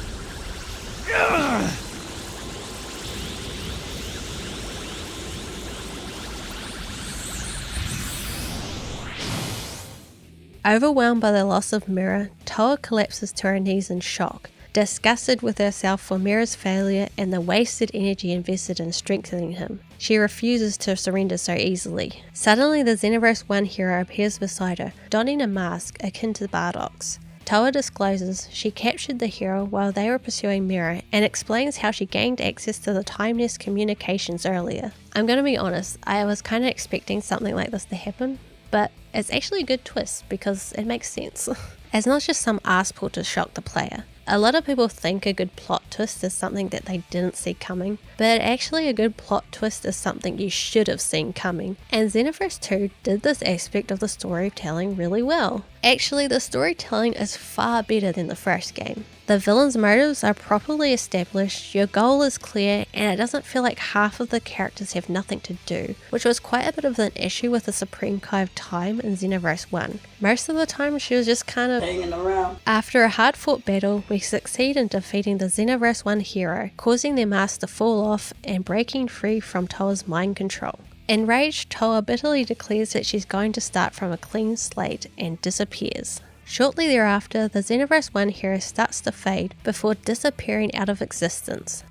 Overwhelmed by the loss of Mira, Toa collapses to her knees in shock, disgusted with herself for Mira's failure and the wasted energy invested in strengthening him. She refuses to surrender so easily. Suddenly, the Xenoverse 1 hero appears beside her, donning a mask akin to Bardock's. Toa discloses she captured the hero while they were pursuing Mira and explains how she gained access to the Time Nest communications earlier. I'm gonna be honest, I was kinda expecting something like this to happen, but it's actually a good twist because it makes sense. It's not just some ass pull to shock the player. A lot of people think a good plot twist is something that they didn't see coming, but actually a good plot twist is something you should have seen coming. And Xenoverse 2 did this aspect of the storytelling really well. Actually, the storytelling is far better than the first game. The villain's motives are properly established, your goal is clear, and it doesn't feel like half of the characters have nothing to do, which was quite a bit of an issue with the Supreme Kai of Time in Xenoverse 1. Most of the time she was just kind of hanging around. After a hard fought battle, we succeed in defeating the Xenoverse 1 hero, causing their mask to fall off and breaking free from Toa's mind control. Enraged, Toa bitterly declares that she's going to start from a clean slate and disappears. Shortly thereafter, the Xenoverse 1 hero starts to fade before disappearing out of existence.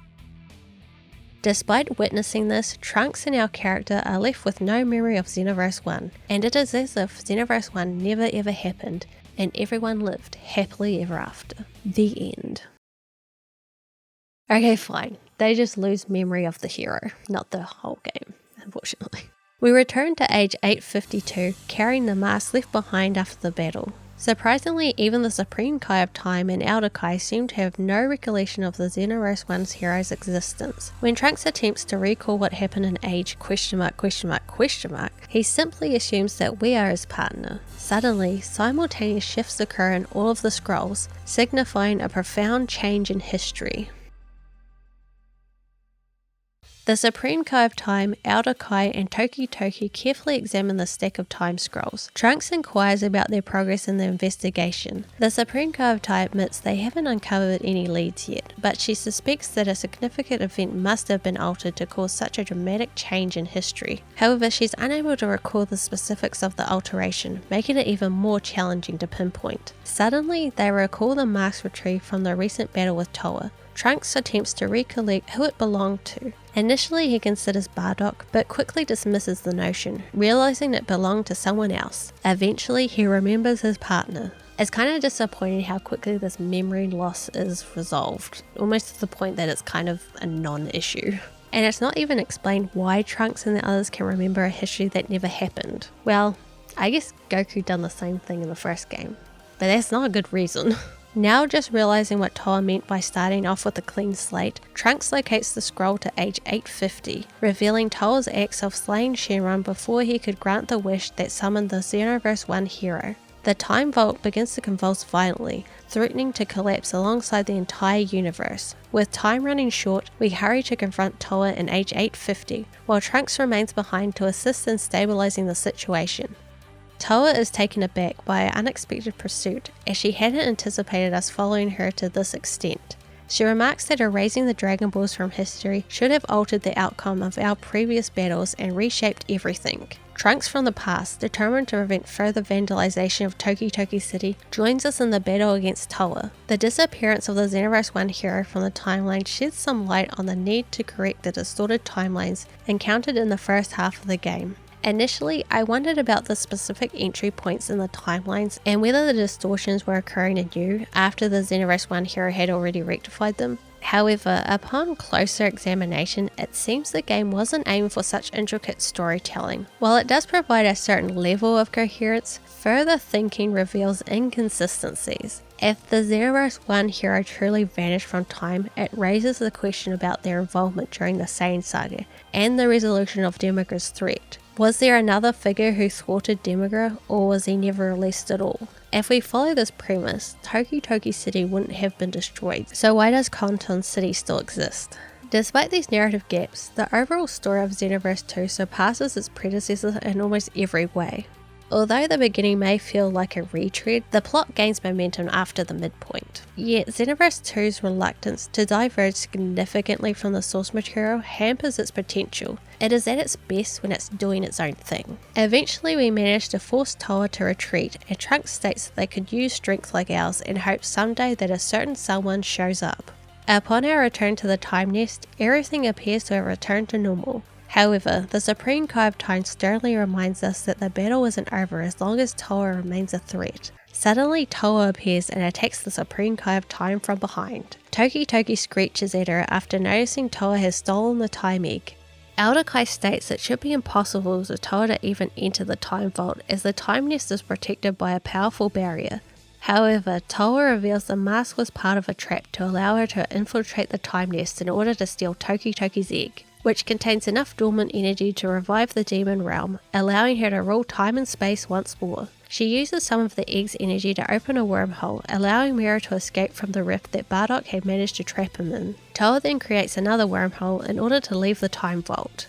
Despite witnessing this, Trunks and our character are left with no memory of Xenoverse 1, and it is as if Xenoverse 1 never ever happened, and everyone lived happily ever after. The end. Okay, fine. They just lose memory of the hero, not the whole game, unfortunately. We return to age 852, carrying the mask left behind after the battle. Surprisingly, even the Supreme Kai of Time and Elder Kai seem to have no recollection of the Xenoverse 1's hero's existence. When Trunks attempts to recall what happened in age ... he simply assumes that we are his partner. Suddenly, simultaneous shifts occur in all of the scrolls, signifying a profound change in history. The Supreme Kai of Time, Elder Kai, and Toki Toki carefully examine the stack of time scrolls. Trunks inquires about their progress in the investigation. The Supreme Kai of Time admits they haven't uncovered any leads yet, but she suspects that a significant event must have been altered to cause such a dramatic change in history. However, she's unable to recall the specifics of the alteration, making it even more challenging to pinpoint. Suddenly, they recall the mask retrieved from the recent battle with Toa. Trunks attempts to recollect who it belonged to. Initially he considers Bardock, but quickly dismisses the notion, realizing it belonged to someone else. Eventually he remembers his partner. It's kind of disappointing how quickly this memory loss is resolved, almost to the point that it's kind of a non-issue. And it's not even explained why Trunks and the others can remember a history that never happened. Well, I guess Goku done the same thing in the first game, but that's not a good reason. Now just realizing what Toa meant by starting off with a clean slate, Trunks locates the scroll to age 850, revealing Toa's acts of slaying Shenron before he could grant the wish that summoned the Xenoverse 1 hero. The time vault begins to convulse violently, threatening to collapse alongside the entire universe. With time running short, we hurry to confront Toa in age 850, while Trunks remains behind to assist in stabilizing the situation. Toa is taken aback by an unexpected pursuit, as she hadn't anticipated us following her to this extent. She remarks that erasing the Dragon Balls from history should have altered the outcome of our previous battles and reshaped everything. Trunks from the past, determined to prevent further vandalization of Toki Toki City, joins us in the battle against Toa. The disappearance of the Xenoverse 1 hero from the timeline sheds some light on the need to correct the distorted timelines encountered in the first half of the game. Initially, I wondered about the specific entry points in the timelines and whether the distortions were occurring anew after the Xenoverse 1 hero had already rectified them. However, upon closer examination, it seems the game wasn't aimed for such intricate storytelling. While it does provide a certain level of coherence, further thinking reveals inconsistencies. If the Xenoverse 1 hero truly vanished from time, it raises the question about their involvement during the Saiyan saga and the resolution of Demigra's threat. Was there another figure who thwarted Demigra, or was he never released at all? If we follow this premise, Toki Toki City wouldn't have been destroyed, so why does Conton City still exist? Despite these narrative gaps, the overall story of Xenoverse 2 surpasses its predecessor in almost every way. Although the beginning may feel like a retread, the plot gains momentum after the midpoint. Yet Xenoverse 2's reluctance to diverge significantly from the source material hampers its potential. It is at its best when it's doing its own thing. Eventually we manage to force Toa to retreat, and Trunks states that they could use strength like ours in hopes someday that a certain someone shows up. Upon our return to the Time Nest, everything appears to have returned to normal. However, the Supreme Kai of Time sternly reminds us that the battle isn't over as long as Toa remains a threat. Suddenly, Toa appears and attacks the Supreme Kai of Time from behind. Toki Toki screeches at her after noticing Toa has stolen the Time Egg. Elder Kai states it should be impossible for Toa to even enter the Time Vault as the Time Nest is protected by a powerful barrier. However, Toa reveals the mask was part of a trap to allow her to infiltrate the Time Nest in order to steal Toki Toki's egg, which contains enough dormant energy to revive the demon realm, allowing her to rule time and space once more. She uses some of the egg's energy to open a wormhole, allowing Mira to escape from the rift that Bardock had managed to trap him in. Toa then creates another wormhole in order to leave the Time Vault.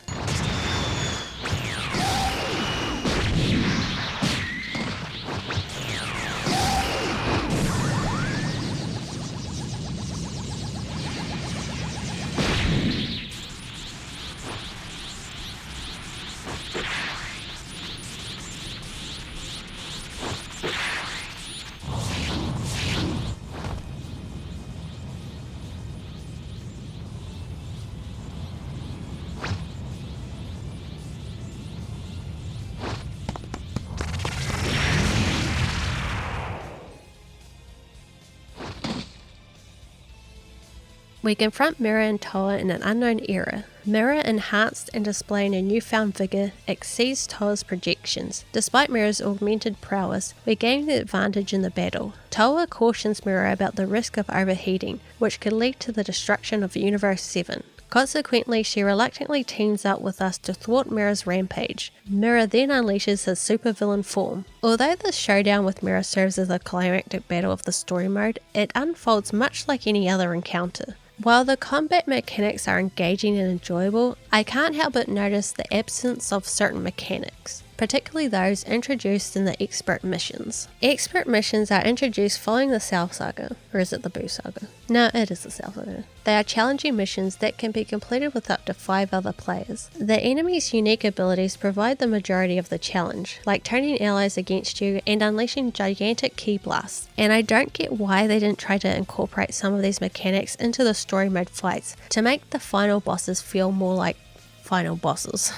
We confront Mira and Toa in an unknown era. Mira, enhanced and displaying a newfound vigor, exceeds Toa's projections. Despite Mira's augmented prowess, we gain the advantage in the battle. Toa cautions Mira about the risk of overheating, which could lead to the destruction of Universe 7. Consequently, she reluctantly teams up with us to thwart Mira's rampage. Mira then unleashes his supervillain form. Although this showdown with Mira serves as a climactic battle of the story mode, it unfolds much like any other encounter. While the combat mechanics are engaging and enjoyable, I can't help but notice the absence of certain mechanics, particularly those introduced in the expert missions. Expert missions are introduced following the Cell Saga, or is it the Buu Saga? No, it is the Cell Saga. They are challenging missions that can be completed with up to 5 other players. The enemy's unique abilities provide the majority of the challenge, like turning allies against you and unleashing gigantic ki blasts, and I don't get why they didn't try to incorporate some of these mechanics into the story mode fights to make the final bosses feel more like final bosses.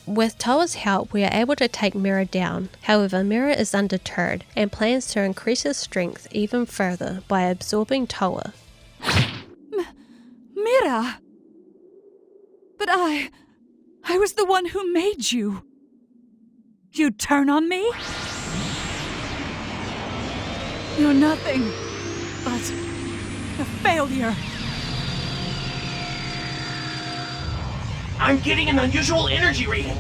With Toa's help, we are able to take Mira down. However, Mira is undeterred and plans to increase his strength even further by absorbing Toa. Mira! But I was the one who made you. You'd turn on me? You're nothing. But the failure. I'm getting an unusual energy reading.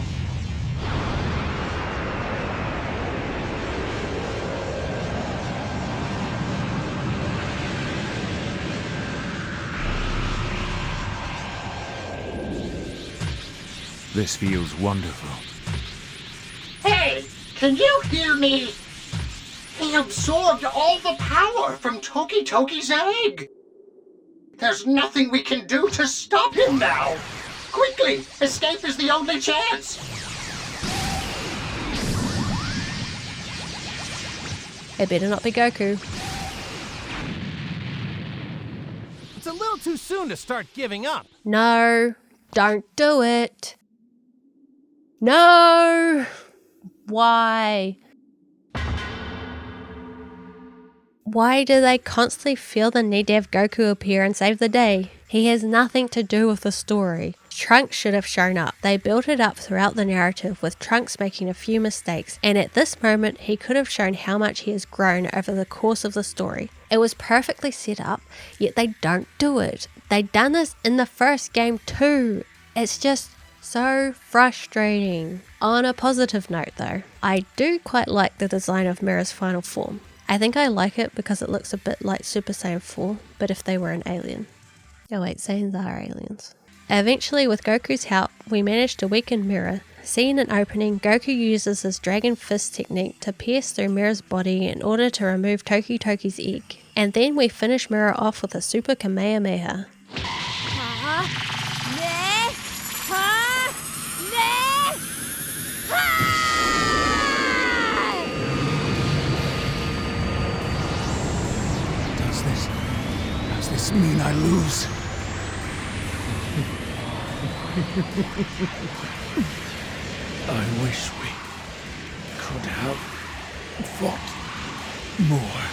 This feels wonderful. Hey, can you hear me? He absorbed all the power from Toki Toki's egg. There's nothing we can do to stop him now. Quickly, escape is the only chance. It better not be Goku. It's a little too soon to start giving up. No, don't do it. No! Why? Why do they constantly feel the need to have Goku appear and save the day? He has nothing to do with the story. Trunks should have shown up. They built it up throughout the narrative with Trunks making a few mistakes, and at this moment he could have shown how much he has grown over the course of the story. It was perfectly set up, yet they don't do it. They'd done this in the first game too. It's just so frustrating. On a positive note though, I do quite like the design of Mira's final form. I think I like it because it looks a bit like Super Saiyan 4, but if they were an alien. Oh wait, Saiyans are aliens. Eventually, with Goku's help, we managed to weaken Mira. Seeing an opening, Goku uses his Dragon Fist technique to pierce through Mira's body in order to remove Toki Toki's egg. And then we finish Mira off with a Super Kamehameha. Does this mean I lose? I wish we could have fought more.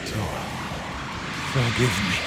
Tora, forgive me.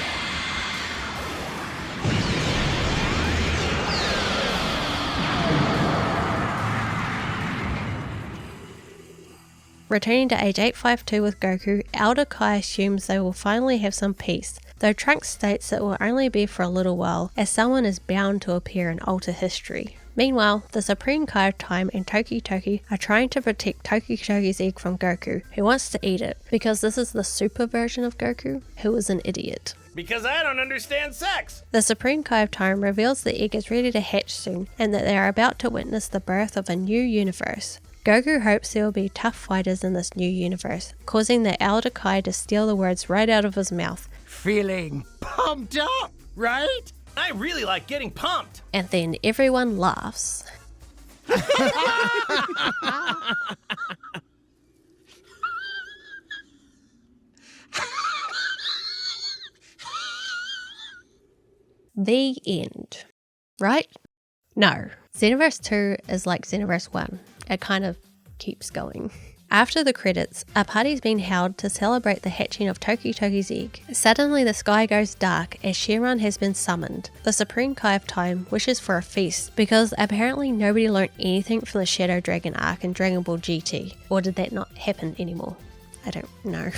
Returning to age 852 with Goku, Elder Kai assumes they will finally have some peace, though Trunks states it will only be for a little while, as someone is bound to appear and alter history. Meanwhile, the Supreme Kai of Time and Toki Toki are trying to protect Toki Toki's egg from Goku, who wants to eat it, because this is the super version of Goku, who is an idiot. Because I don't understand sex! The Supreme Kai of Time reveals the egg is ready to hatch soon, and that they are about to witness the birth of a new universe. Goku hopes there will be tough fighters in this new universe, causing the Elder Kai to steal the words right out of his mouth. Feeling pumped up, right? I really like getting pumped. And then everyone laughs. The end. Right? No. Xenoverse 2 is like Xenoverse 1. It kind of keeps going. After the credits, a party's been held to celebrate the hatching of Toki Toki's egg. Suddenly the sky goes dark as Shenron has been summoned. The Supreme Kai of Time wishes for a feast because apparently nobody learned anything from the Shadow Dragon arc in Dragon Ball GT. Or did that not happen anymore? I don't know.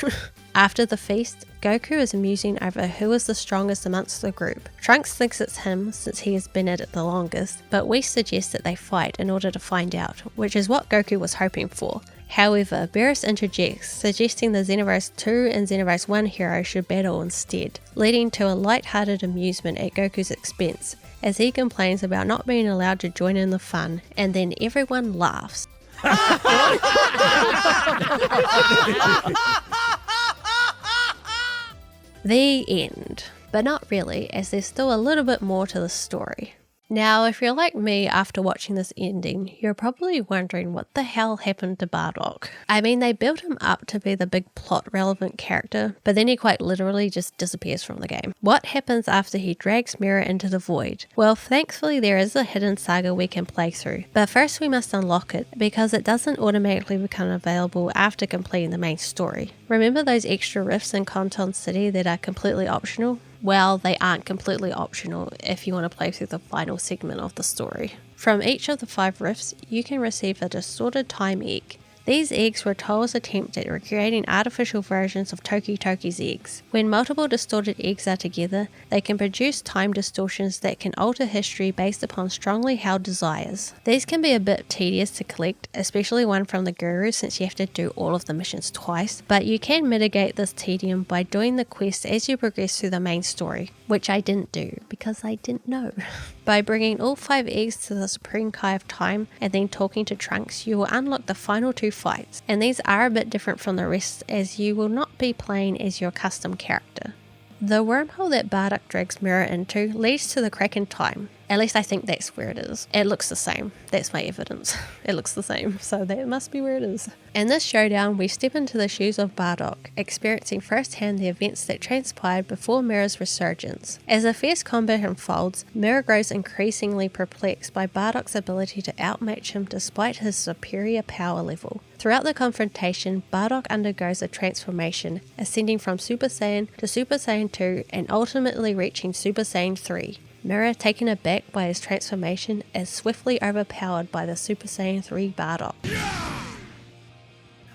After the feast, Goku is musing over who is the strongest amongst the group. Trunks thinks it's him since he has been at it the longest, but we suggest that they fight in order to find out, which is what Goku was hoping for. However, Beerus interjects, suggesting the Xenoverse 2 and Xenoverse 1 heroes should battle instead, leading to a light-hearted amusement at Goku's expense, as he complains about not being allowed to join in the fun, and then everyone laughs. The end. But not really, as there's still a little bit more to the story. Now, if you're like me after watching this ending, you're probably wondering what the hell happened to Bardock. I mean, they built him up to be the big plot relevant character, but then he quite literally just disappears from the game. What happens after he drags Mira into the void? Well, thankfully there is a hidden saga we can play through, but first we must unlock it, because it doesn't automatically become available after completing the main story. Remember those extra rifts in Conton City that are completely optional? Well, they aren't completely optional if you want to play through the final segment of the story. From each of the 5 rifts, you can receive a distorted time egg. These eggs were Toa's attempt at recreating artificial versions of Toki Toki's eggs. When multiple distorted eggs are together, they can produce time distortions that can alter history based upon strongly held desires. These can be a bit tedious to collect, especially one from the guru since you have to do all of the missions twice, but you can mitigate this tedium by doing the quest as you progress through the main story, which I didn't do because I didn't know. By bringing all 5 eggs to the Supreme Kai of Time and then talking to Trunks, you will unlock the final 2 fights, and these are a bit different from the rest as you will not be playing as your custom character. The wormhole that Bardock drags Mirror into leads to the crack in time. At least I think that's where it is. It looks the same. That's my evidence. It looks the same, so that must be where it is. In this showdown, we step into the shoes of Bardock, experiencing firsthand the events that transpired before Mirror's resurgence. As the fierce combat unfolds, Mirror grows increasingly perplexed by Bardock's ability to outmatch him despite his superior power level. Throughout the confrontation, Bardock undergoes a transformation, ascending from Super Saiyan to Super Saiyan 2 and ultimately reaching Super Saiyan 3. Mirror, taken aback by his transformation, is swiftly overpowered by the Super Saiyan 3 Bardock.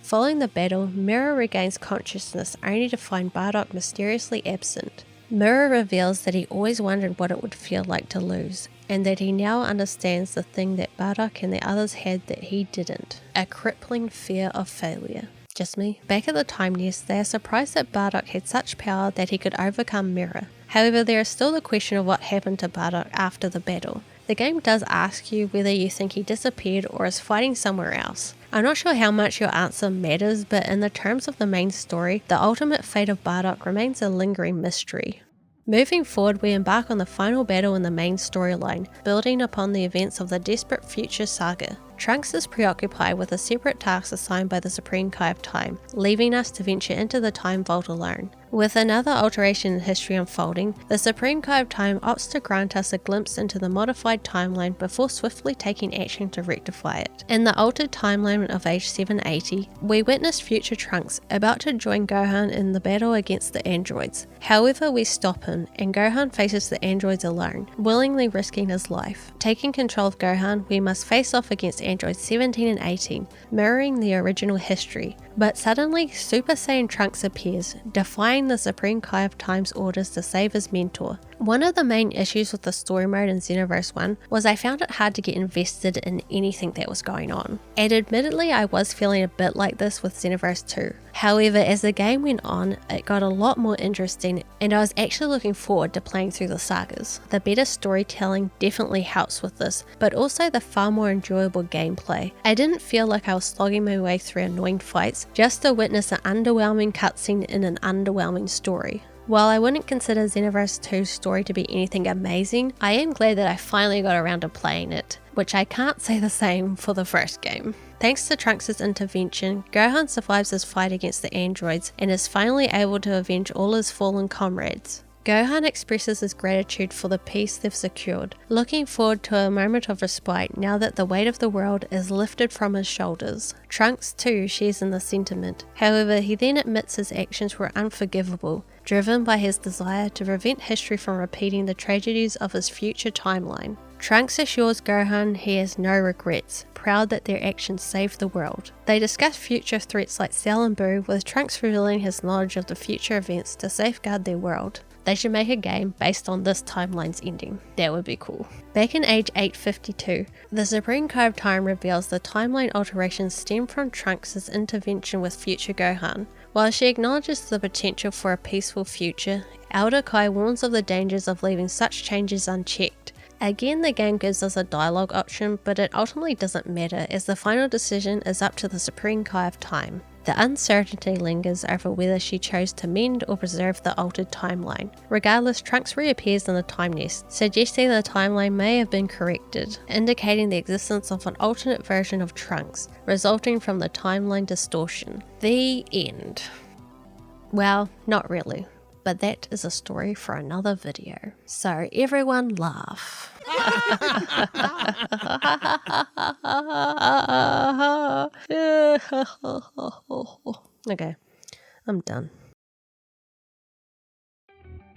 Following the battle, Mirror regains consciousness only to find Bardock mysteriously absent. Mirror reveals that he always wondered what it would feel like to lose, and that he now understands the thing that Bardock and the others had that he didn't, a crippling fear of failure. Just me? Back at the Time Nest, they are surprised that Bardock had such power that he could overcome Mirror. However, there is still the question of what happened to Bardock after the battle. The game does ask you whether you think he disappeared or is fighting somewhere else. I'm not sure how much your answer matters, but in the terms of the main story, the ultimate fate of Bardock remains a lingering mystery. Moving forward, we embark on the final battle in the main storyline, building upon the events of the desperate Future Saga. Trunks is preoccupied with a separate task assigned by the Supreme Kai of Time, leaving us to venture into the Time Vault alone. With another alteration in history unfolding, the Supreme Kai of Time opts to grant us a glimpse into the modified timeline before swiftly taking action to rectify it. In the altered timeline of age 780, we witness future Trunks about to join Gohan in the battle against the androids. However, we stop him, and Gohan faces the androids alone, willingly risking his life. Taking control of Gohan, we must face off against androids 17 and 18, mirroring the original history. But suddenly, Super Saiyan Trunks appears, defying the Supreme Kai of Time's orders to save his mentor. One of the main issues with the story mode in Xenoverse 1 was I found it hard to get invested in anything that was going on. And admittedly, I was feeling a bit like this with Xenoverse 2. However, as the game went on, it got a lot more interesting, and I was actually looking forward to playing through the sagas. The better storytelling definitely helps with this, but also the far more enjoyable gameplay. I didn't feel like I was slogging my way through annoying fights just to witness an underwhelming cutscene in an underwhelming story. While I wouldn't consider Xenoverse 2's story to be anything amazing, I am glad that I finally got around to playing it, which I can't say the same for the first game. Thanks to Trunks' intervention, Gohan survives his fight against the androids and is finally able to avenge all his fallen comrades. Gohan expresses his gratitude for the peace they've secured, looking forward to a moment of respite now that the weight of the world is lifted from his shoulders. Trunks too shares in the sentiment, however he then admits his actions were unforgivable, driven by his desire to prevent history from repeating the tragedies of his future timeline. Trunks assures Gohan he has no regrets, proud that their actions saved the world. They discuss future threats like Cell and Boo, with Trunks revealing his knowledge of the future events to safeguard their world. They should make a game based on this timeline's ending. That would be cool. Back in age 852, the Supreme Kai of Time reveals the timeline alterations stem from Trunks' intervention with future Gohan. While she acknowledges the potential for a peaceful future, Elder Kai warns of the dangers of leaving such changes unchecked. Again, the game gives us a dialogue option, but it ultimately doesn't matter as the final decision is up to the Supreme Kai of Time. The uncertainty lingers over whether she chose to mend or preserve the altered timeline. Regardless, Trunks reappears in the Time Nest, suggesting the timeline may have been corrected, indicating the existence of an alternate version of Trunks, resulting from the timeline distortion. The end. Well, not really, but that is a story for another video. So everyone laugh. Okay, I'm done.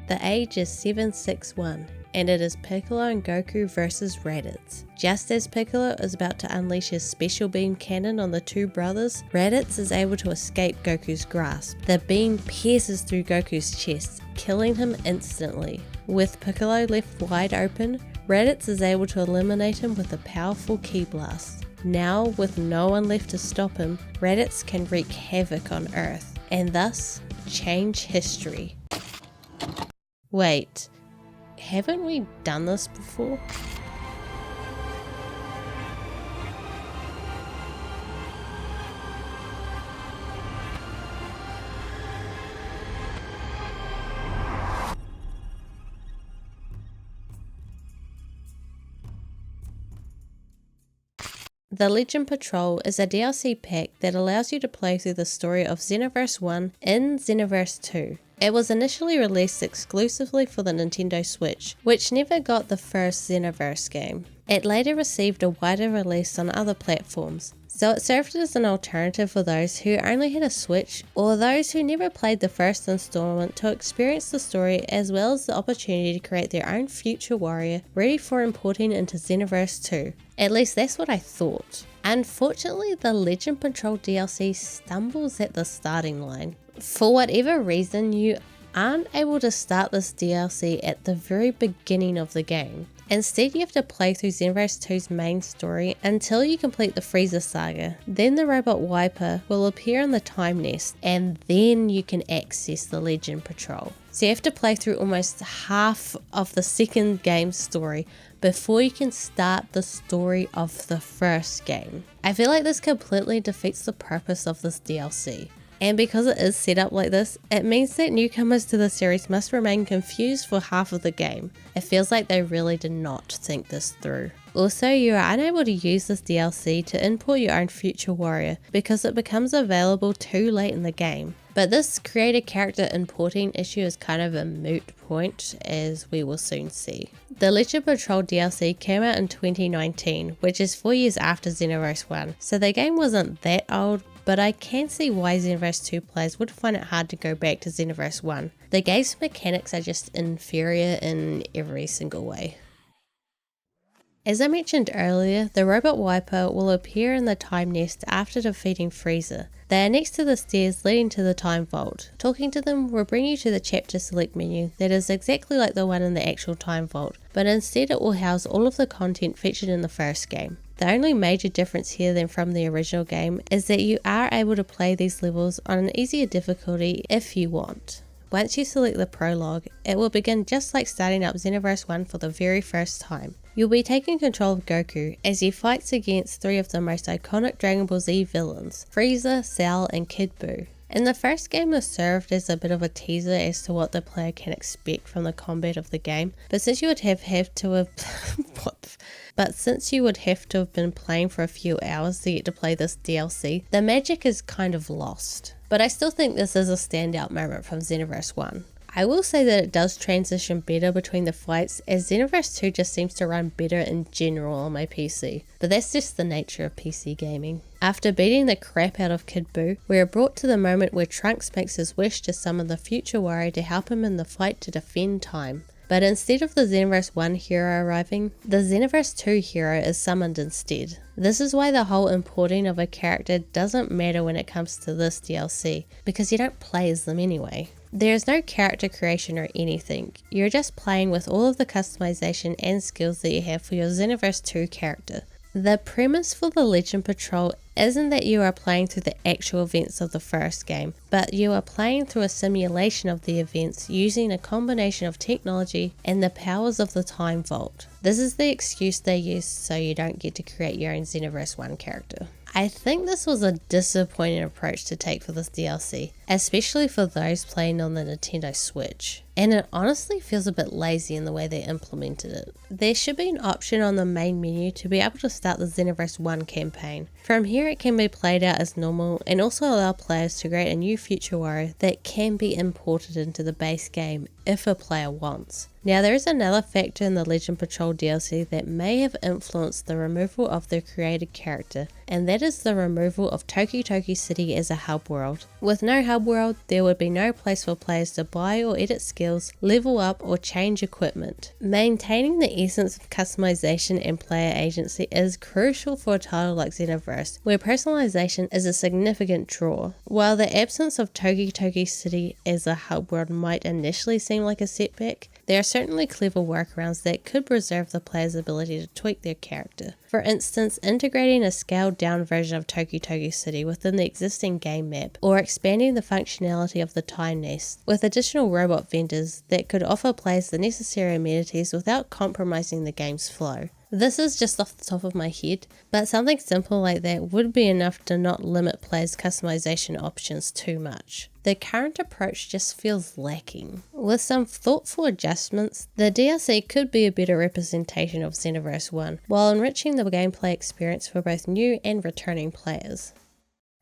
The age is 761. and it is Piccolo and Goku versus Raditz. Just as Piccolo is about to unleash his special beam cannon on the two brothers, Raditz is able to escape Goku's grasp. The beam pierces through Goku's chest, killing him instantly. With Piccolo left wide open, Raditz is able to eliminate him with a powerful ki blast. Now, with no one left to stop him, Raditz can wreak havoc on Earth, and thus change history. Wait, haven't we done this before? The Legend Patrol is a DLC pack that allows you to play through the story of Xenoverse 1 in Xenoverse 2. It was initially released exclusively for the Nintendo Switch, which never got the first Xenoverse game. It later received a wider release on other platforms, so it served as an alternative for those who only had a Switch or those who never played the first installment to experience the story, as well as the opportunity to create their own future warrior ready for importing into Xenoverse 2. At least that's what I thought. Unfortunately, the Legend Patrol DLC stumbles at the starting line. For whatever reason, you aren't able to start this DLC at the very beginning of the game. Instead, you have to play through Xenoverse 2's main story until you complete the Future Saga. Then the robot Wiper will appear in the Time Nest, and then you can access the Legend Patrol. So you have to play through almost half of the second game's story before you can start the story of the first game. I feel like this completely defeats the purpose of this DLC. And because it is set up like this, it means that newcomers to the series must remain confused for half of the game. It feels like they really did not think this through. Also, you are unable to use this DLC to import your own future warrior because it becomes available too late in the game. But this create a character importing issue is kind of a moot point, as we will soon see. The Legend Patrol DLC came out in 2019, which is 4 years after Xenoverse 1, so the game wasn't that old, but I can see why Xenoverse 2 players would find it hard to go back to Xenoverse 1. The game's mechanics are just inferior in every single way. As I mentioned earlier, the robot Wiper will appear in the Time Nest after defeating Frieza. They are next to the stairs leading to the Time Vault. Talking to them will bring you to the chapter select menu that is exactly like the one in the actual Time Vault, but instead it will house all of the content featured in the first game. The only major difference here than from the original game is that you are able to play these levels on an easier difficulty if you want. Once you select the prologue, it will begin just like starting up Xenoverse 1 for the very first time. You'll be taking control of Goku as he fights against three of the most iconic Dragon Ball Z villains, Frieza, Cell, and Kid Buu. In the first game, this served as a bit of a teaser as to what the player can expect from the combat of the game, but since you would have to have been playing for a few hours to get to play this DLC, the magic is kind of lost. But I still think this is a standout moment from Xenoverse 1. I will say that it does transition better between the fights, as Xenoverse 2 just seems to run better in general on my PC, but that's just the nature of PC gaming. After beating the crap out of Kid Buu, we are brought to the moment where Trunks makes his wish to summon the future warrior to help him in the fight to defend time. But instead of the Xenoverse 1 hero arriving, the Xenoverse 2 hero is summoned instead. This is why the whole importing of a character doesn't matter when it comes to this DLC, because you don't play as them anyway. There is no character creation or anything, you're just playing with all of the customization and skills that you have for your Xenoverse 2 character. The premise for the Legend Patrol isn't that you are playing through the actual events of the first game, but you are playing through a simulation of the events using a combination of technology and the powers of the Time Vault. This is the excuse they use so you don't get to create your own Xenoverse 1 character. I think this was a disappointing approach to take for this DLC, especially for those playing on the Nintendo Switch. And it honestly feels a bit lazy in the way they implemented it. There should be an option on the main menu to be able to start the Xenoverse 1 campaign. From here it can be played out as normal and also allow players to create a new future warrior that can be imported into the base game if a player wants. Now there is another factor in the Legend Patrol DLC that may have influenced the removal of the created character, and that is the removal of Toki Toki City as a hub world. With no hub world, there would be no place for players to buy or edit skills, level up or change equipment. Maintaining the essence of customization and player agency is crucial for a title like Xenoverse, where personalization is a significant draw. While the absence of Toki Toki City as a hub world might initially seem like a setback, there are certainly clever workarounds that could preserve the player's ability to tweak their character. For instance, integrating a scaled down version of Toki Toki City within the existing game map, or expanding the functionality of the Time Nest with additional robot vendors that could offer players the necessary amenities without compromising the game's flow. This is just off the top of my head, but something simple like that would be enough to not limit players' customization options too much. The current approach just feels lacking. With some thoughtful adjustments, the DLC could be a better representation of Xenoverse 1, while enriching the gameplay experience for both new and returning players.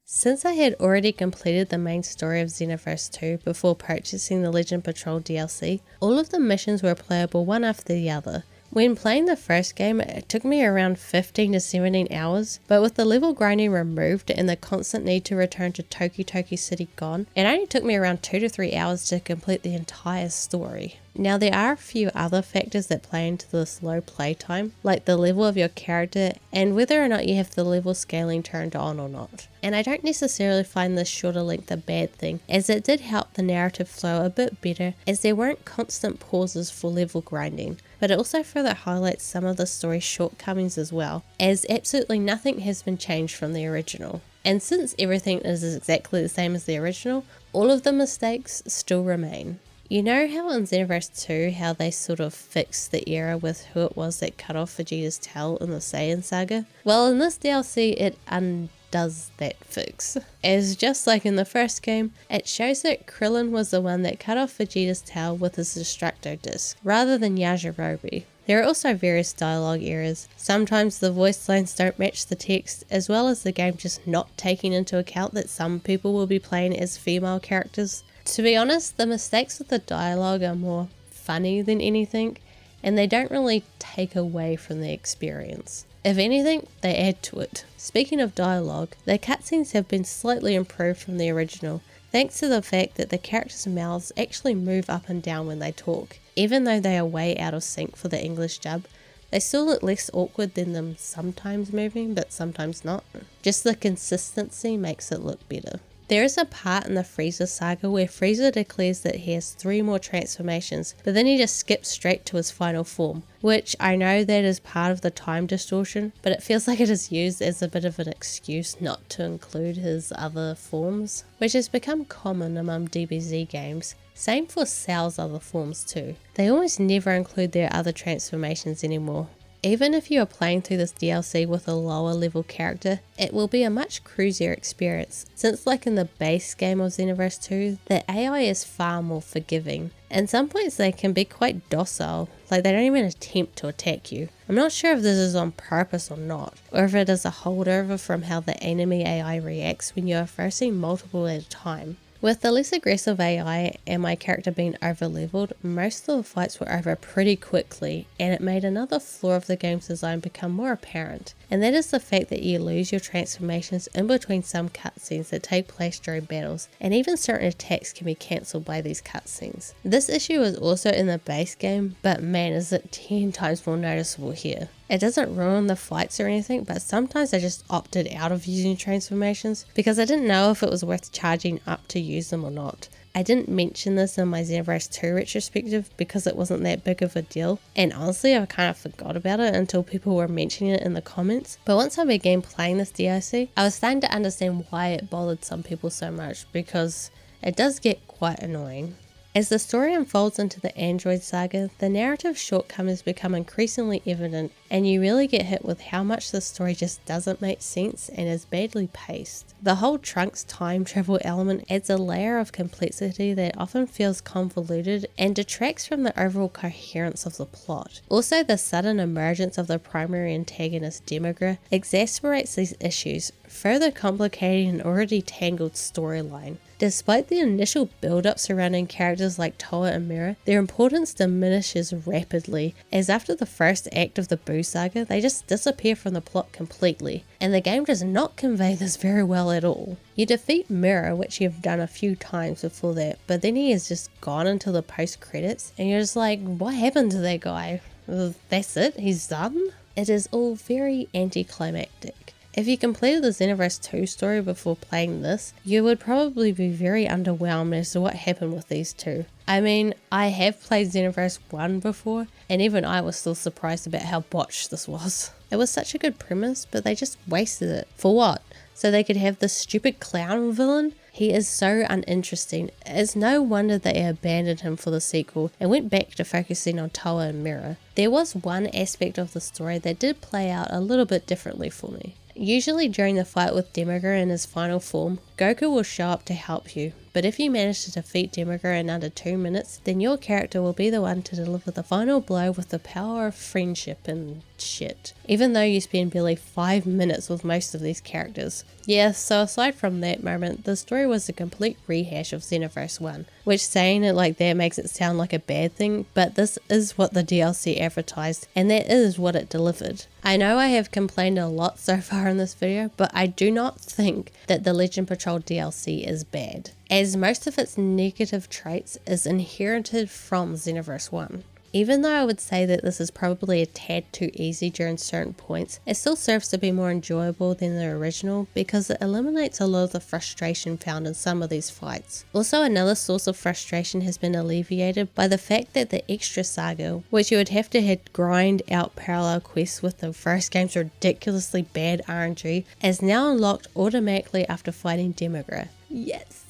Since I had already completed the main story of Xenoverse 2 before purchasing the Legend Patrol DLC, all of the missions were playable one after the other. When playing the first game, it took me around 15 to 17 hours, but with the level grinding removed and the constant need to return to Toki Toki City gone, it only took me around 2 to 3 hours to complete the entire story. Now there are a few other factors that play into the slow playtime, like the level of your character and whether or not you have the level scaling turned on or not. And I don't necessarily find this shorter length a bad thing, as it did help the narrative flow a bit better as there weren't constant pauses for level grinding, but it also further highlights some of the story's shortcomings as well, as absolutely nothing has been changed from the original. And since everything is exactly the same as the original, all of the mistakes still remain. You know how in Xenoverse 2 how they sort of fixed the error with who it was that cut off Vegeta's tail in the Saiyan saga? Well, in this DLC it undoes that fix. As just like in the first game, it shows that Krillin was the one that cut off Vegeta's tail with his Destructo disc, rather than Yajirobe. There are also various dialogue errors. Sometimes the voice lines don't match the text, as well as the game just not taking into account that some people will be playing as female characters. To be honest, the mistakes with the dialogue are more funny than anything, and they don't really take away from the experience. If anything, they add to it. Speaking of dialogue, the cutscenes have been slightly improved from the original, thanks to the fact that the characters' mouths actually move up and down when they talk. Even though they are way out of sync for the English dub, they still look less awkward than them sometimes moving, but sometimes not. Just the consistency makes it look better. There is a part in the Future Saga where Frieza declares that he has 3 more transformations, but then he just skips straight to his final form, which I know that is part of the time distortion, but it feels like it is used as a bit of an excuse not to include his other forms, which has become common among DBZ games. Same for Cell's other forms too. They almost never include their other transformations anymore. Even if you are playing through this DLC with a lower level character, it will be a much cruisier experience, since like in the base game of Xenoverse 2, the AI is far more forgiving. At some points they can be quite docile, like they don't even attempt to attack you. I'm not sure if this is on purpose or not, or if it is a holdover from how the enemy AI reacts when you are facing multiple at a time. With the less aggressive AI and my character being over-leveled, most of the fights were over pretty quickly, and it made another flaw of the game's design become more apparent, and that is the fact that you lose your transformations in between some cutscenes that take place during battles, and even certain attacks can be cancelled by these cutscenes. This issue is also in the base game, but man is it 10 times more noticeable here. It doesn't ruin the fights or anything, but sometimes I just opted out of using transformations because I didn't know if it was worth charging up to use them or not. I didn't mention this in my Xenoverse 2 retrospective because it wasn't that big of a deal, and honestly I kind of forgot about it until people were mentioning it in the comments. But once I began playing this DLC, I was starting to understand why it bothered some people so much, because it does get quite annoying. As the story unfolds into the Android saga, the narrative shortcomings become increasingly evident, and you really get hit with how much the story just doesn't make sense and is badly paced. The whole Trunks time travel element adds a layer of complexity that often feels convoluted and detracts from the overall coherence of the plot. Also, the sudden emergence of the primary antagonist Dabura exasperates these issues, further complicating an already tangled storyline. Despite the initial build-up surrounding characters like Toa and Mira, their importance diminishes rapidly, as after the first act of the Buu saga, they just disappear from the plot completely, and the game does not convey this very well at all. You defeat Mira, which you've done a few times before that, but then he is just gone until the post-credits, and you're just like, what happened to that guy? That's it? He's done? It is all very anticlimactic. If you completed the Xenoverse 2 story before playing this, you would probably be very underwhelmed as to what happened with these two. I mean, I have played Xenoverse 1 before, and even I was still surprised about how botched this was. It was such a good premise, but they just wasted it. For what? So they could have this stupid clown villain? He is so uninteresting. It's no wonder they abandoned him for the sequel and went back to focusing on Toa and Mira. There was one aspect of the story that did play out a little bit differently for me. Usually during the fight with Demigra in his final form, Goku will show up to help you, but if you manage to defeat Demigra in under 2 minutes, then your character will be the one to deliver the final blow with the power of friendship and shit, even though you spend barely 5 minutes with most of these characters. Yeah, so aside from that moment, the story was a complete rehash of Xenoverse 1, which saying it like that makes it sound like a bad thing, but this is what the DLC advertised, and that is what it delivered. I know I have complained a lot so far in this video, but I do not think that the Legend Patrol DLC is bad, as most of its negative traits is inherited from Xenoverse 1. Even though I would say that this is probably a tad too easy during certain points, it still serves to be more enjoyable than the original because it eliminates a lot of the frustration found in some of these fights. Also, another source of frustration has been alleviated by the fact that the Extra Saga, which you would have to hit grind out parallel quests with the first game's ridiculously bad RNG, is now unlocked automatically after fighting Demigra. Yes!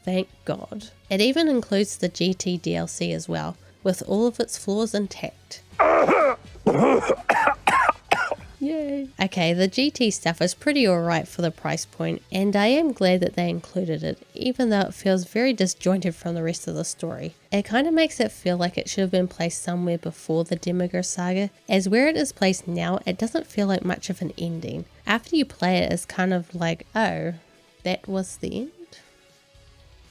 Thank God. It even includes the GT DLC as well, with all of its flaws intact. Yay! Okay, the GT stuff is pretty alright for the price point, and I am glad that they included it, even though it feels very disjointed from the rest of the story. It kind of makes it feel like it should have been placed somewhere before the Demigra saga, as where it is placed now, it doesn't feel like much of an ending. After you play it, it's kind of like, oh, that was the end?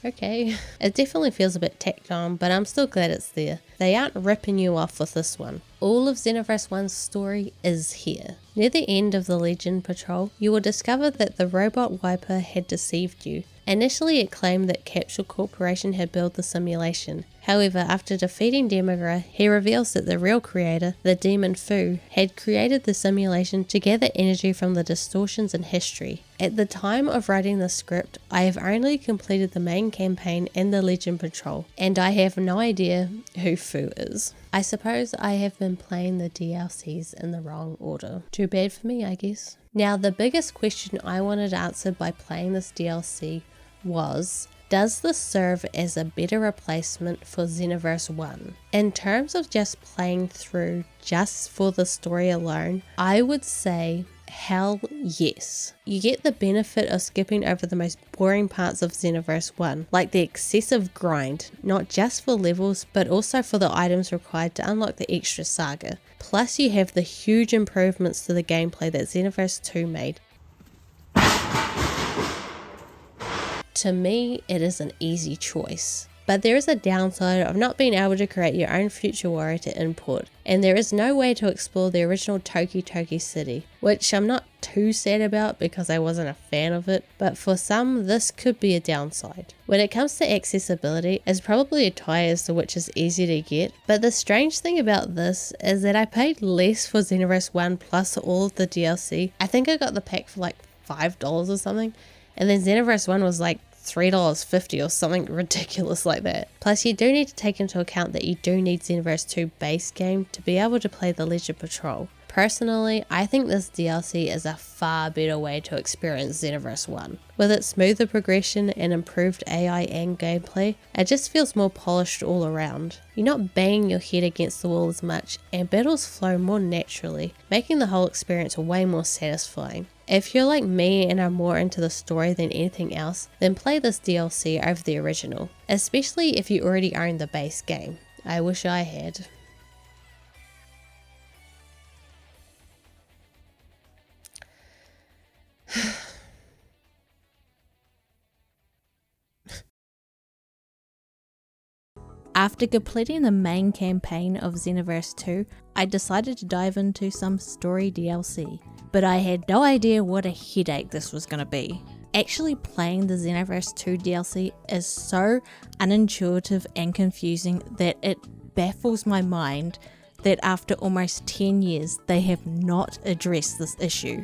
Okay. It definitely feels a bit tacked on, but I'm still glad it's there. They aren't ripping you off with this one. All of Xenoverse 1's story is here. Near the end of the Legend Patrol, you will discover that the robot wiper had deceived you. Initially it claimed that Capsule Corporation had built the simulation. However, after defeating Demigra, he reveals that the real creator, the Demon Fu, had created the simulation to gather energy from the distortions in history. At the time of writing the script, I have only completed the main campaign and the Legend Patrol, and I have no idea who Fu is. I suppose I have been playing the DLCs in the wrong order. Too bad for me, I guess. Now, the biggest question I wanted answered by playing this DLC was, does this serve as a better replacement for Xenoverse 1? In terms of just playing through just for the story alone, I would say hell yes. You get the benefit of skipping over the most boring parts of Xenoverse 1, like the excessive grind, not just for levels but also for the items required to unlock the Extra Saga. Plus you have the huge improvements to the gameplay that Xenoverse 2 made. To me, it is an easy choice. But there is a downside of not being able to create your own future warrior to import, and there is no way to explore the original Toki Toki city, which I'm not too sad about because I wasn't a fan of it, but for some this could be a downside. When it comes to accessibility, it's probably a tie as to which is easy to get, but the strange thing about this is that I paid less for Xenoverse 1 plus all of the DLC. I think I got the pack for like $5 or something, and then Xenoverse 1 was like $3.50 or something ridiculous like that. Plus you do need to take into account that you do need Xenoverse 2 base game to be able to play the Legend Patrol. Personally, I think this DLC is a far better way to experience Xenoverse 1. With its smoother progression and improved AI and gameplay, it just feels more polished all around. You're not banging your head against the wall as much, and battles flow more naturally, making the whole experience way more satisfying. If you're like me and are more into the story than anything else, then play this DLC over the original, especially if you already own the base game. I wish I had. After completing the main campaign of Xenoverse 2, I decided to dive into some story DLC, but I had no idea what a headache this was going to be. Actually playing the Xenoverse 2 DLC is so unintuitive and confusing that it baffles my mind that after almost 10 years they have not addressed this issue.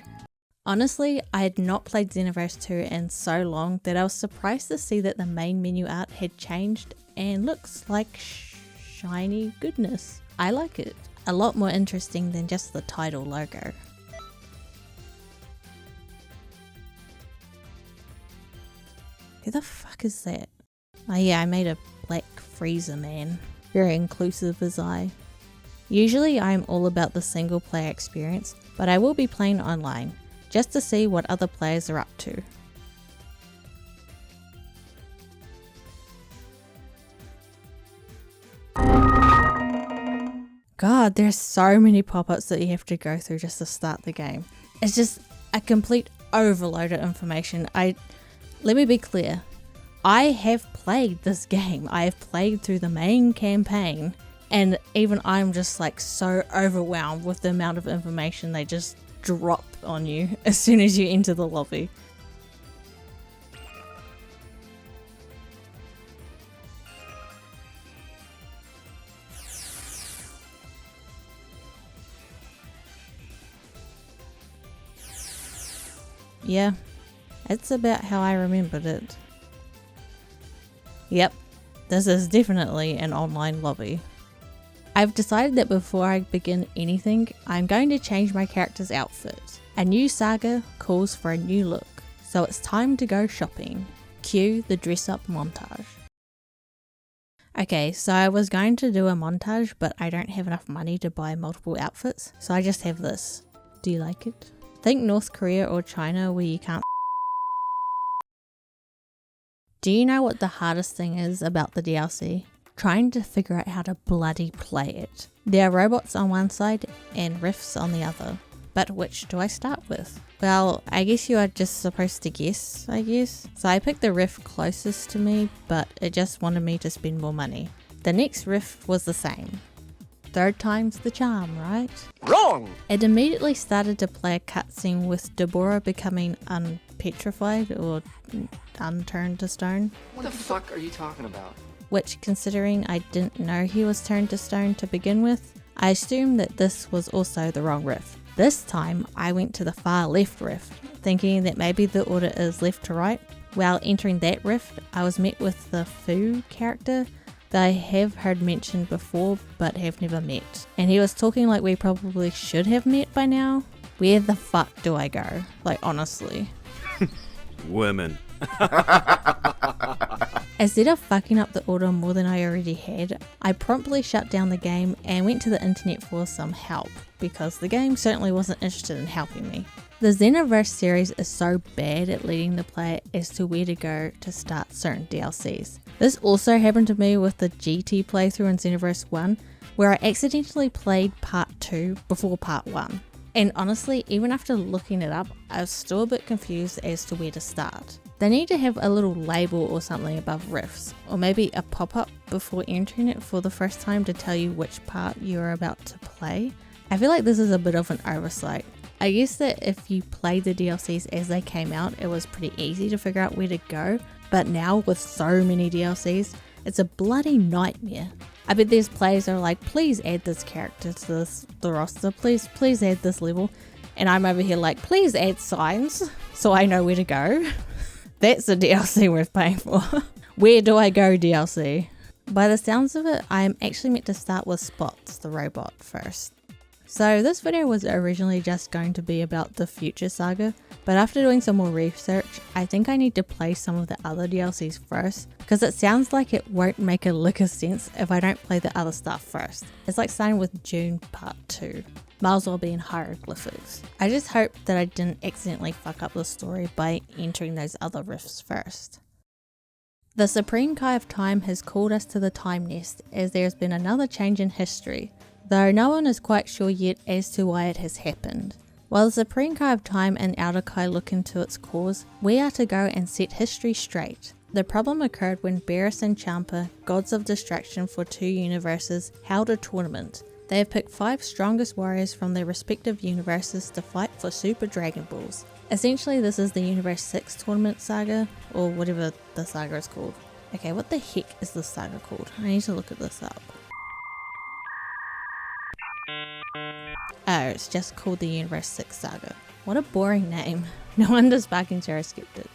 Honestly, I had not played Xenoverse 2 in so long that I was surprised to see that the main menu art had changed and looks like shiny goodness. I like it. A lot more interesting than just the title logo. Who the fuck is that? Oh yeah, I made a black freezer man. Very inclusive as I. Usually I'm all about the single player experience, but I will be playing online, just to see what other players are up to. God, there's so many pop-ups that you have to go through just to start the game. It's just a complete overload of information. Let me be clear. I have played this game. I have played through the main campaign, and even I'm just like so overwhelmed with the amount of information they just drop on you as soon as you enter the lobby. Yeah, it's about how I remembered it. Yep, this is definitely an online lobby. I've decided that before I begin anything, I'm going to change my character's outfit. A new saga calls for a new look, so it's time to go shopping. Cue the dress up montage. Okay, so I was going to do a montage, but I don't have enough money to buy multiple outfits, so I just have this. Do you like it? Think North Korea or China where you can't. Do you know what the hardest thing is about the DLC? Trying to figure out how to bloody play it. There are robots on one side and riffs on the other. But which do I start with? Well, I guess you are just supposed to guess, I guess. So I picked the riff closest to me, but it just wanted me to spend more money. The next riff was the same. Third time's the charm, right? Wrong! It immediately started to play a cutscene with Dabura becoming unpetrified or unturned to stone. What the fuck are you talking about? Which, considering I didn't know he was turned to stone to begin with, I assumed that this was also the wrong riff. This time, I went to the far left rift, thinking that maybe the order is left to right. While entering that rift, I was met with the Fu character that I have heard mentioned before but have never met. And he was talking like we probably should have met by now. Where the fuck do I go? Like, honestly. Women. Instead of fucking up the order more than I already had, I promptly shut down the game and went to the internet for some help, because the game certainly wasn't interested in helping me. The Xenoverse series is so bad at leading the player as to where to go to start certain DLCs. This also happened to me with the GT playthrough in Xenoverse 1, where I accidentally played part 2 before part 1. And honestly, even after looking it up, I was still a bit confused as to where to start. They need to have a little label or something above riffs, or maybe a pop-up before entering it for the first time to tell you which part you're about to play. I feel like this is a bit of an oversight. I guess that if you played the DLCs as they came out, it was pretty easy to figure out where to go, but now with so many DLCs, it's a bloody nightmare. I bet there's players that are like, please add this character to the roster, please add this level, and I'm over here like, please add signs so I know where to go. That's a DLC worth paying for. Where do I go DLC? By the sounds of it, I am actually meant to start with Spots, the robot, first. So this video was originally just going to be about the Future Saga, but after doing some more research, I think I need to play some of the other DLCs first, because it sounds like it won't make a lick of sense if I don't play the other stuff first. It's like starting with June Part 2. Might as well be in hieroglyphics. I just hope that I didn't accidentally fuck up the story by entering those other rifts first. The Supreme Kai of Time has called us to the Time Nest as there has been another change in history, though no one is quite sure yet as to why it has happened. While the Supreme Kai of Time and Outer Kai look into its cause, we are to go and set history straight. The problem occurred when Beerus and Champa, gods of destruction for 2 universes, held a tournament. They have picked 5 strongest warriors from their respective universes to fight for Super Dragon Balls. Essentially, this is the Universe 6 tournament saga, or whatever the saga is called. Okay, what the heck is this saga called? I need to look at this up. Oh, it's just called the Universe 6 saga. What a boring name. No wonder Sparking Zero skipped it.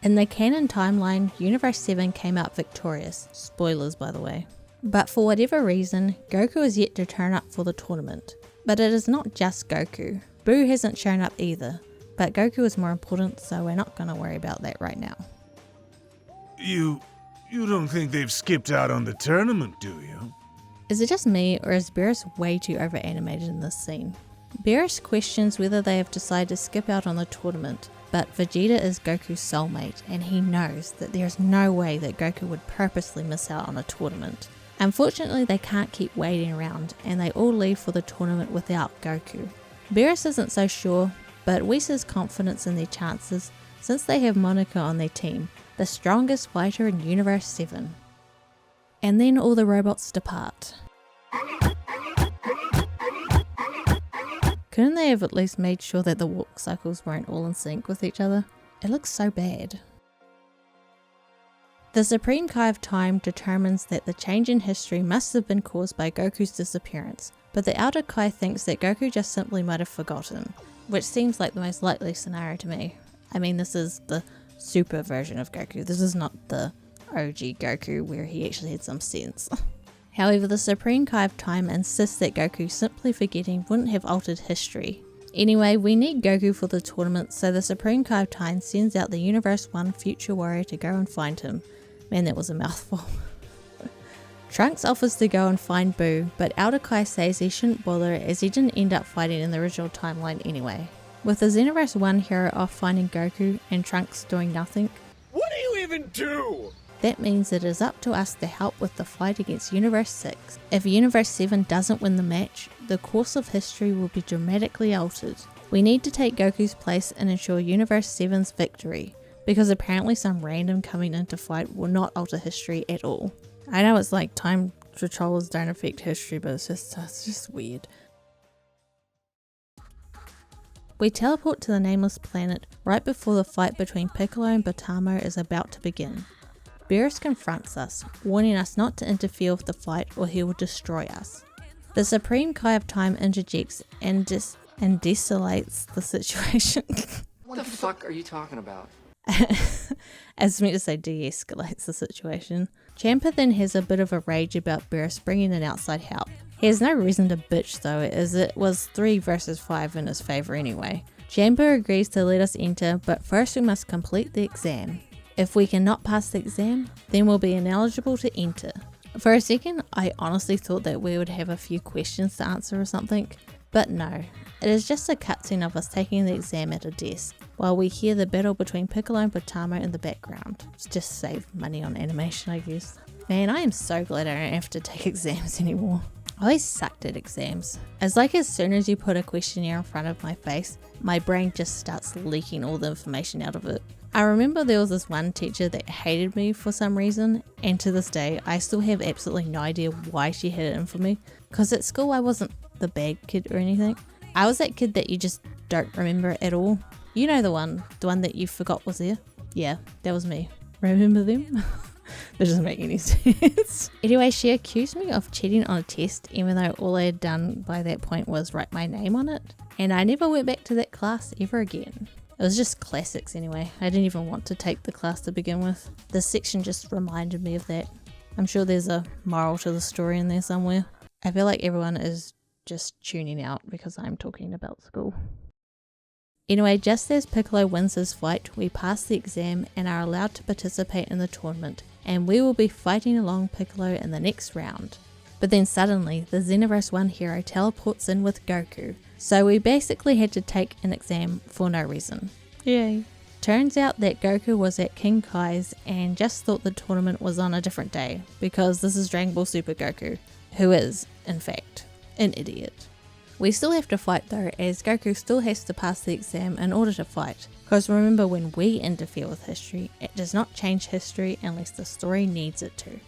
In the canon timeline, Universe 7 came out victorious. Spoilers, by the way. But for whatever reason, Goku is yet to turn up for the tournament. But it is not just Goku. Boo hasn't shown up either. But Goku is more important, so we're not going to worry about that right now. You don't think they've skipped out on the tournament, do you? Is it just me, or is Beerus way too over-animated in this scene? Beerus questions whether they have decided to skip out on the tournament, but Vegeta is Goku's soulmate, and he knows that there is no way that Goku would purposely miss out on a tournament. Unfortunately, they can't keep waiting around, and they all leave for the tournament without Goku. Beerus isn't so sure, but Whis' confidence in their chances, since they have Monica on their team, the strongest fighter in Universe 7. And then all the robots depart. Couldn't they have at least made sure that the walk cycles weren't all in sync with each other? It looks so bad. The Supreme Kai of Time determines that the change in history must have been caused by Goku's disappearance, but the Elder Kai thinks that Goku just simply might have forgotten, which seems like the most likely scenario to me. I mean, this is the super version of Goku, this is not the OG Goku where he actually had some sense. However, the Supreme Kai of Time insists that Goku simply forgetting wouldn't have altered history. Anyway, we need Goku for the tournament, so the Supreme Kai of Time sends out the Universe 1 Future Warrior to go and find him. Man, that was a mouthful. Trunks offers to go and find Boo, but Elder Kai says he shouldn't bother as he didn't end up fighting in the original timeline anyway. With the Xenoverse 1 hero off finding Goku and Trunks doing nothing, What do you even do? that means it is up to us to help with the fight against Universe 6. If Universe 7 doesn't win the match, the course of history will be dramatically altered. We need to take Goku's place and ensure Universe 7's victory, because apparently some random coming in to fight will not alter history at all. I know it's like time controllers don't affect history, but it's just weird. We teleport to the nameless planet right before the fight between Piccolo and Botamo is about to begin. Beerus confronts us, warning us not to interfere with the fight or he will destroy us. The Supreme Kai of Time interjects and desolates the situation. What the fuck are you talking about? As meant to say de-escalates the situation. Champa then has a bit of a rage about Beerus bringing in outside help. He has no reason to bitch though, as it was 3 versus 5 in his favour anyway. Champa agrees to let us enter, but first we must complete the exam. If we cannot pass the exam, then we'll be ineligible to enter. For a second, I honestly thought that we would have a few questions to answer or something, but no. It is just a cutscene of us taking the exam at a desk, while we hear the battle between Piccolo and Botamo in the background. Just save money on animation, I guess. Man, I am so glad I don't have to take exams anymore. I always sucked at exams. It's like as soon as you put a questionnaire in front of my face, my brain just starts leaking all the information out of it. I remember there was this one teacher that hated me for some reason, and to this day I still have absolutely no idea why she had it in for me, because at school I wasn't the bad kid or anything. I was that kid that you just don't remember at all. You know the one that you forgot was there? Yeah, that was me. Remember them? That doesn't make any sense. Anyway, she accused me of cheating on a test, even though all I had done by that point was write my name on it, and I never went back to that class ever again. It was just classics anyway. I didn't even want to take the class to begin with. This section just reminded me of that. I'm sure there's a moral to the story in there somewhere. I feel like everyone is just tuning out because I'm talking about school. Anyway, just as Piccolo wins his fight, we pass the exam and are allowed to participate in the tournament, and we will be fighting along Piccolo in the next round. But then suddenly, the Xenoverse 1 hero teleports in with Goku, so we basically had to take an exam for no reason. Yay. Turns out that Goku was at King Kai's and just thought the tournament was on a different day, because this is Dragon Ball Super Goku, who is, in fact, an idiot. We still have to fight though, as Goku still has to pass the exam in order to fight, Because remember, when we interfere with history, it does not change history unless the story needs it to.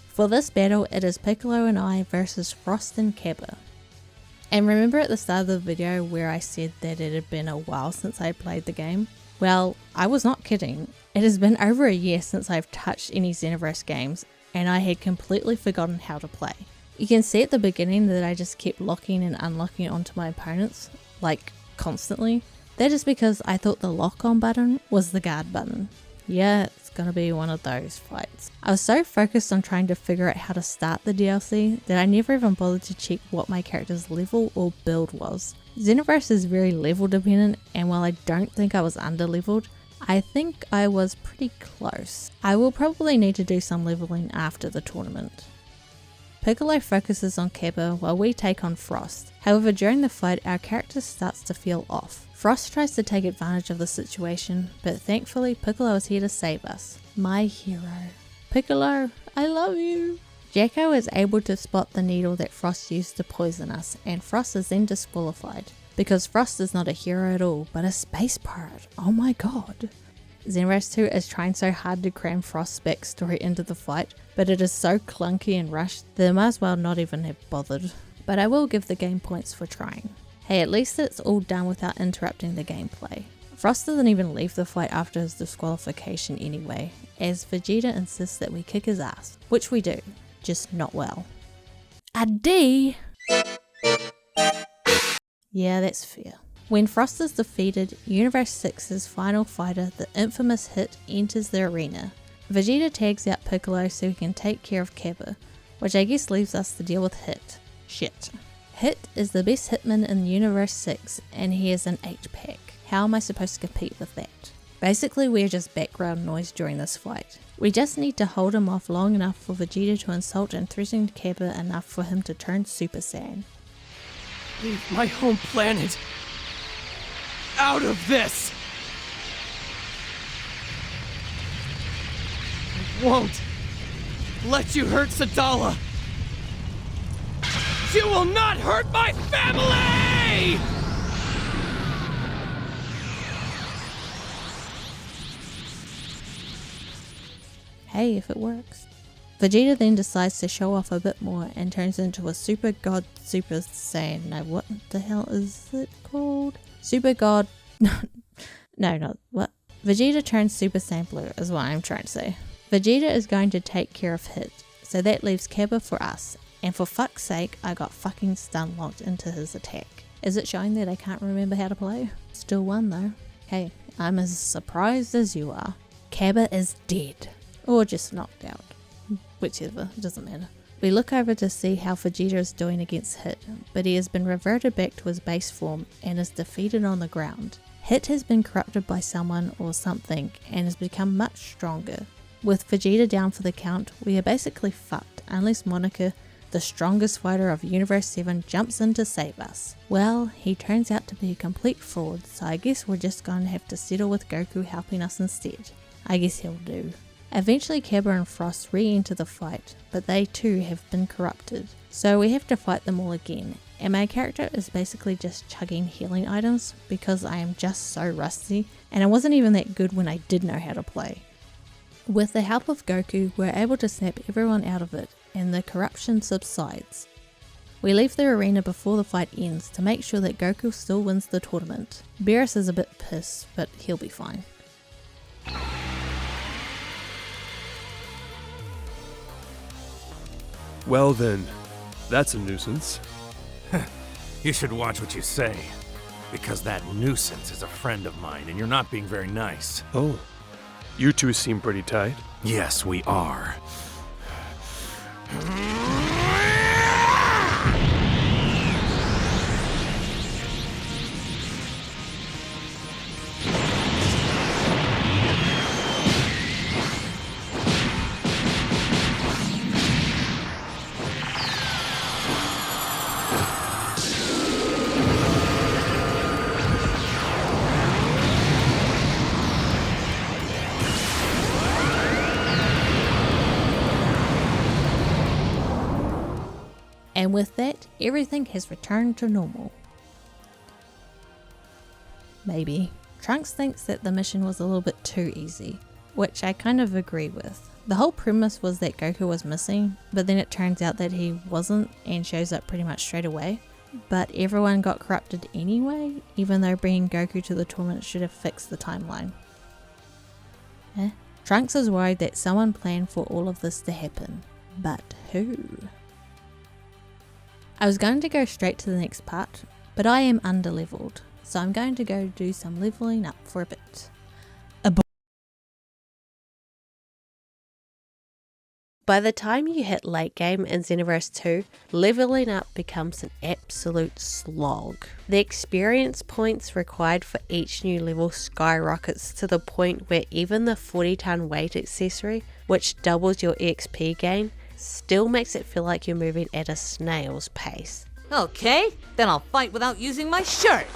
For this battle, it is Piccolo and I versus Frost and Keba. And remember at the start of the video where I said that it had been a while since I played the game? Well, I was not kidding. It has been over a year since I've touched any Xenoverse games, and I had completely forgotten how to play. You can see at the beginning that I just kept locking and unlocking onto my opponents, like constantly. That is because I thought the lock on button was the guard button. Yeah, it's gonna be one of those fights. I was so focused on trying to figure out how to start the DLC that I never even bothered to check what my character's level or build was. Xenoverse is very level dependent, and while I don't think I was under leveled, I think I was pretty close. I will probably need to do some leveling after the tournament. Piccolo focuses on Keba while we take on Frost. However, during the fight our character starts to feel off. Frost tries to take advantage of the situation, but thankfully Piccolo is here to save us. My hero. Piccolo, I love you! Jacko is able to spot the needle that Frost used to poison us, and Frost is then disqualified. Because Frost is not a hero at all, but a space pirate. Oh my god. Xenoverse 2 is trying so hard to cram Frost's backstory into the fight, but it is so clunky and rushed that I might as well not even have bothered. But I will give the game points for trying. Hey, at least it's all done without interrupting the gameplay. Frost doesn't even leave the fight after his disqualification anyway, as Vegeta insists that we kick his ass, which we do, just not well. A D? Yeah, that's fair. When Frost is defeated, Universe 6's final fighter, the infamous Hit, enters the arena. Vegeta tags out Piccolo so he can take care of Keba, which I guess leaves us to deal with Hit. Shit. Hit is the best hitman in Universe 6 and he is an 8-pack. How am I supposed to compete with that? Basically we're just background noise during this fight. We just need to hold him off long enough for Vegeta to insult and threaten Keba enough for him to turn Super Saiyan. Leave my home planet out of this! I won't let you hurt Sadala! You will not hurt my family! Hey, if it works. Vegeta then decides to show off a bit more and turns into a Super God Super Saiyan. Now what the hell is it called? Super God... no, not what? Vegeta turns Super Saiyan Blue is what I'm trying to say. Vegeta is going to take care of Hit, so that leaves Keba for us. And for fuck's sake, I got fucking stun locked into his attack. Is it showing that I can't remember how to play? Still won though. Hey, I'm as surprised as you are. Keba is dead. Or just knocked out. Whichever, it doesn't matter. We look over to see how Vegeta is doing against Hit, but he has been reverted back to his base form and is defeated on the ground. Hit has been corrupted by someone or something and has become much stronger. With Vegeta down for the count, we are basically fucked unless Monica, the strongest fighter of Universe 7, jumps in to save us. Well, he turns out to be a complete fraud, so I guess we're just going to have to settle with Goku helping us instead. I guess he'll do. Eventually Keba and Frost re-enter the fight, but they too have been corrupted. So we have to fight them all again, and my character is basically just chugging healing items because I am just so rusty, and I wasn't even that good when I did know how to play. With the help of Goku, we're able to snap everyone out of it, and the corruption subsides. We leave the arena before the fight ends to make sure that Goku still wins the tournament. Beerus is a bit pissed, but he'll be fine. Well then, that's a nuisance. You should watch what you say, because that nuisance is a friend of mine and you're not being very nice. Oh, you two seem pretty tight. Yes, we are. And with that, everything has returned to normal. Maybe. Trunks thinks that the mission was a little bit too easy, which I kind of agree with. The whole premise was that Goku was missing, but then it turns out that he wasn't and shows up pretty much straight away. But everyone got corrupted anyway, even though bringing Goku to the tournament should have fixed the timeline. Trunks is worried that someone planned for all of this to happen, but who? I was going to go straight to the next part, but I am underleveled, so I'm going to go do some leveling up for a bit. By the time you hit late game in Xenoverse 2, leveling up becomes an absolute slog. The experience points required for each new level skyrockets to the point where even the 40-ton weight accessory, which doubles your XP gain, still makes it feel like you're moving at a snail's pace. Okay, then I'll fight without using my shirt.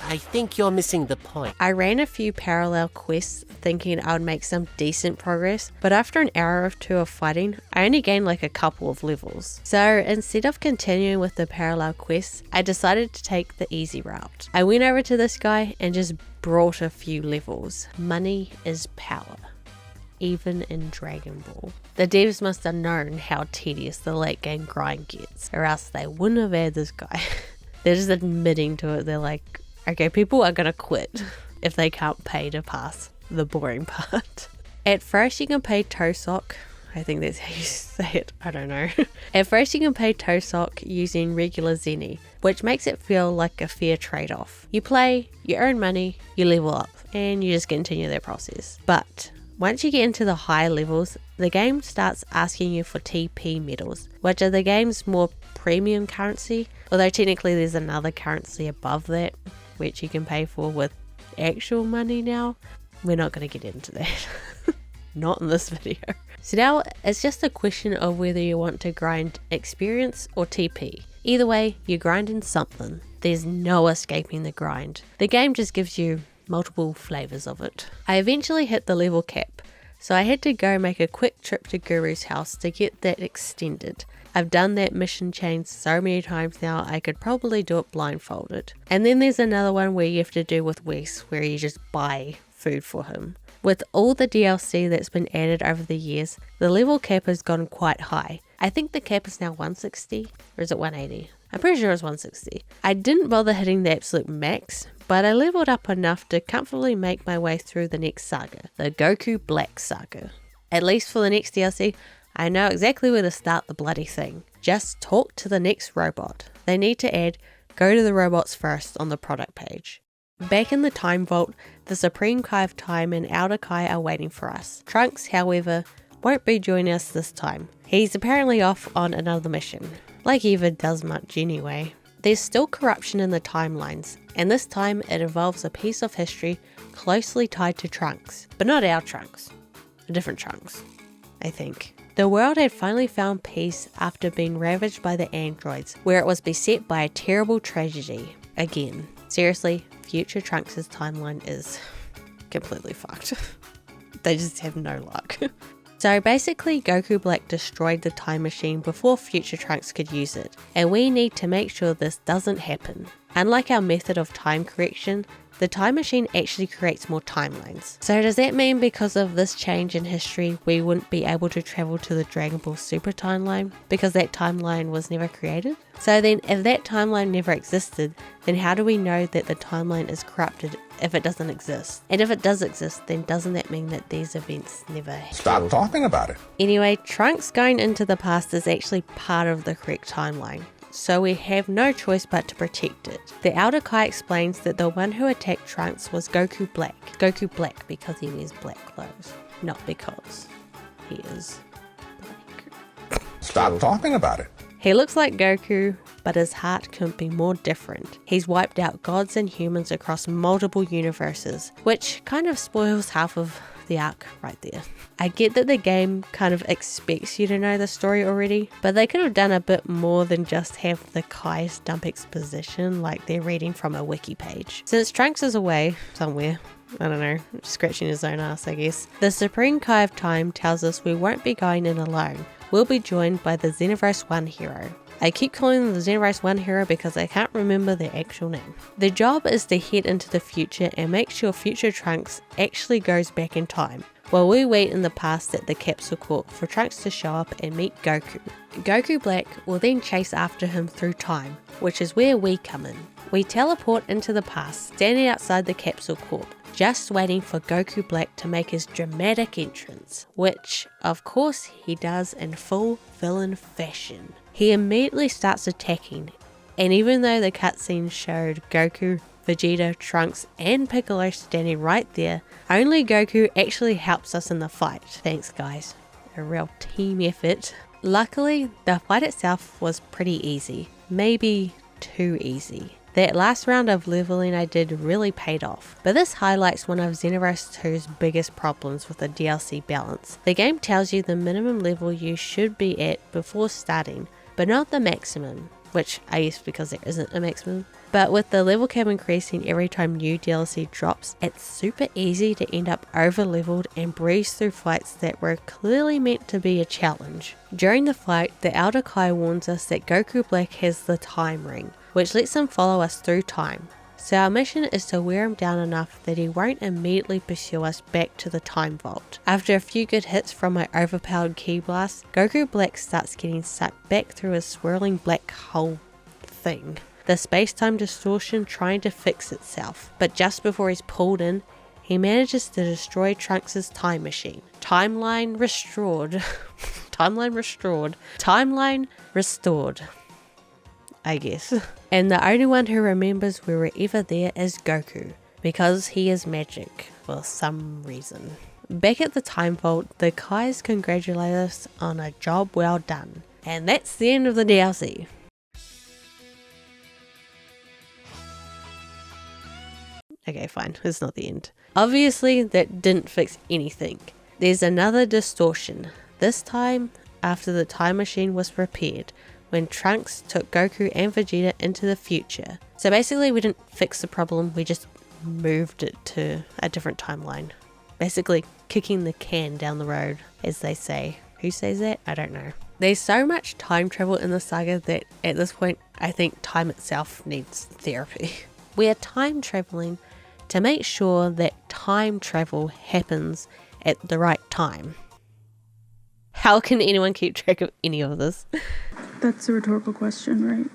I think you're missing the point. I ran a few parallel quests thinking I would make some decent progress, but after an hour or two of fighting, I only gained like a couple of levels. So instead of continuing with the parallel quests, I decided to take the easy route. I went over to this guy and just brought a few levels. Money is power, even in Dragon Ball. The devs must have known how tedious the late game grind gets, or else they wouldn't have had this guy. They're just admitting to it. They're like, okay, people are gonna quit if they can't pay to pass the boring part. At first you can pay Tosok, I think that's how you say it, I don't know. At first you can pay Tosok using regular Zeni, which makes it feel like a fair trade-off. You play, you earn money, you level up, and you just continue that process. But once you get into the higher levels, the game starts asking you for TP medals, which are the game's more premium currency, although technically there's another currency above that, which you can pay for with actual money now. We're not going to get into that. Not in this video. So now it's just a question of whether you want to grind experience or TP. Either way, you're grinding something. There's no escaping the grind. The game just gives you multiple flavors of it. I eventually hit the level cap, so I had to go make a quick trip to Guru's house to get that extended. I've done that mission chain so many times now I could probably do it blindfolded. And then there's another one where you have to do with Wes, where you just buy food for him. With all the DLC that's been added over the years, the level cap has gone quite high. I think the cap is now 160, or is it 180? I'm pretty sure it's 160. I didn't bother hitting the absolute max, but I leveled up enough to comfortably make my way through the next saga, the Goku Black Saga. At least for the next DLC, I know exactly where to start the bloody thing. Just talk to the next robot. They need to add go to the robots first on the product page. Back in the Time Vault, the Supreme Kai of Time and Outer Kai are waiting for us. Trunks, however, won't be joining us this time. He's apparently off on another mission. Like he ever does much anyway. There's still corruption in the timelines, and this time it involves a piece of history closely tied to Trunks. But not our Trunks. A different Trunks, I think. The world had finally found peace after being ravaged by the androids, where it was beset by a terrible tragedy. Again. Seriously, future Trunks' timeline is completely fucked. They just have no luck. So basically, Goku Black destroyed the time machine before future Trunks could use it, and we need to make sure this doesn't happen. Unlike our method of time correction, the time machine actually creates more timelines. So does that mean because of this change in history, we wouldn't be able to travel to the Dragon Ball Super timeline because that timeline was never created? So then if that timeline never existed, then how do we know that the timeline is corrupted if it doesn't exist? And if it does exist, then doesn't that mean that these events never happened? Stop talking about it. Anyway, Trunks going into the past is actually part of the correct timeline. So we have no choice but to protect it. The Outer Kai explains that the one who attacked Trunks was Goku Black. Goku Black because he wears black clothes, not because he is black. Stop talking about it. He looks like Goku, but his heart couldn't be more different. He's wiped out gods and humans across multiple universes, which kind of spoils half of the arc right there. I get that the game kind of expects you to know the story already, but they could have done a bit more than just have the Kais dump exposition like they're reading from a wiki page. Since Trunks is away somewhere, I don't know, scratching his own ass I guess, the Supreme Kai of Time tells us we won't be going in alone. We'll be joined by the Xenoverse 1 hero. I keep calling them the Xenoverse 1 hero because I can't remember their actual name. Their job is to head into the future and make sure future Trunks actually goes back in time, while we wait in the past at the Capsule Corp for Trunks to show up and meet Goku. Goku Black will then chase after him through time, which is where we come in. We teleport into the past, standing outside the Capsule Corp, just waiting for Goku Black to make his dramatic entrance, which, of course, he does in full villain fashion. He immediately starts attacking, and even though the cutscene showed Goku, Vegeta, Trunks, and Piccolo standing right there, only Goku actually helps us in the fight. Thanks guys, a real team effort. Luckily, the fight itself was pretty easy, maybe too easy. That last round of leveling I did really paid off, but this highlights one of Xenoverse 2's biggest problems with the DLC balance. The game tells you the minimum level you should be at before starting, but not the maximum, which I guess because there isn't a maximum. But with the level cap increasing every time new DLC drops, it's super easy to end up over leveled and breeze through fights that were clearly meant to be a challenge. During the fight, the Elder Kai warns us that Goku Black has the time ring, which lets him follow us through time. So our mission is to wear him down enough that he won't immediately pursue us back to the time vault. After a few good hits from my overpowered ki blast, Goku Black starts getting sucked back through a swirling black hole thing, the space-time distortion trying to fix itself, but just before he's pulled in, he manages to destroy Trunks' time machine. Timeline restored. Timeline restored, I guess. And the only one who remembers we were ever there is Goku, because he is magic for some reason. Back at the time vault, the Kais congratulate us on a job well done. And that's the end of the DLC. Okay, fine, it's not the end. Obviously, that didn't fix anything. There's another distortion, this time after the time machine was repaired, when Trunks took Goku and Vegeta into the future. So basically we didn't fix the problem, we just moved it to a different timeline. Basically kicking the can down the road, as they say. Who says that? I don't know. There's so much time travel in the saga that at this point I think time itself needs therapy. We are time traveling to make sure that time travel happens at the right time. How can anyone keep track of any of this? That's a rhetorical question, right?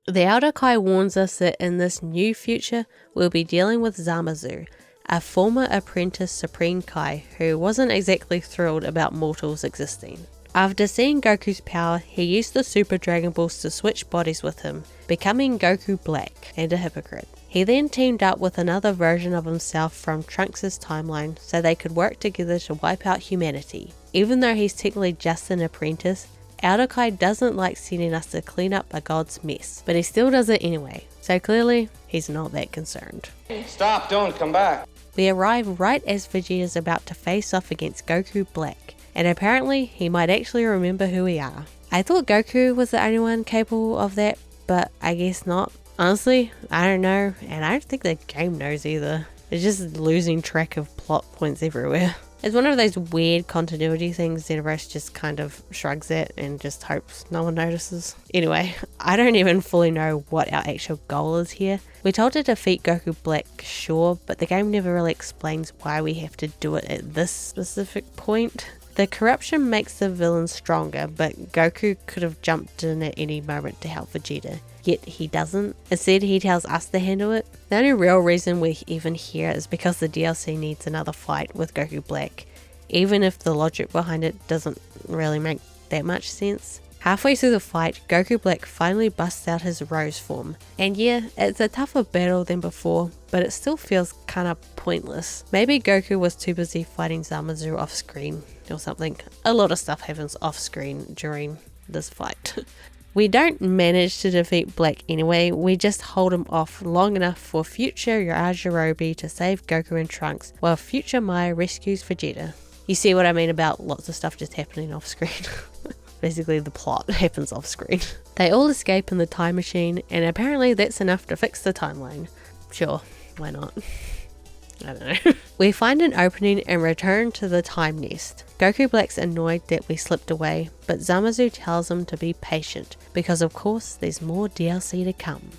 The Elder Kai warns us that in this new future, we'll be dealing with Zamasu, a former apprentice Supreme Kai who wasn't exactly thrilled about mortals existing. After seeing Goku's power, he used the Super Dragon Balls to switch bodies with him, becoming Goku Black and a hypocrite. He then teamed up with another version of himself from Trunks' timeline so they could work together to wipe out humanity. Even though he's technically just an apprentice, Elder Kai doesn't like sending us to clean up a god's mess, but he still does it anyway, so clearly he's not that concerned. Stop, don't come back. We arrive right as Vegeta's about to face off against Goku Black, and apparently he might actually remember who we are. I thought Goku was the only one capable of that, but I guess not. Honestly, I don't know, and I don't think the game knows either. It's just losing track of plot points everywhere. It's one of those weird continuity things Xenoverse just kind of shrugs at and just hopes no one notices. Anyway, I don't even fully know what our actual goal is here. We're told to defeat Goku Black, sure, but the game never really explains why we have to do it at this specific point. The corruption makes the villain stronger, but Goku could have jumped in at any moment to help Vegeta. Yet he doesn't. Instead, he tells us to handle it. The only real reason we're even here is because the DLC needs another fight with Goku Black, even if the logic behind it doesn't really make that much sense. Halfway through the fight, Goku Black finally busts out his Rose form. And yeah, it's a tougher battle than before, but it still feels kinda pointless. Maybe Goku was too busy fighting Zamasu off screen or something. A lot of stuff happens off screen during this fight. We don't manage to defeat Black anyway, we just hold him off long enough for future Yajirobe to save Goku and Trunks, while future Mai rescues Vegeta. You see what I mean about lots of stuff just happening off screen? Basically the plot happens off screen. They all escape in the time machine, and apparently that's enough to fix the timeline. Sure, why not? I don't know. We find an opening and return to the time nest. Goku Black's annoyed that we slipped away, but Zamasu tells him to be patient, because of course there's more DLC to come.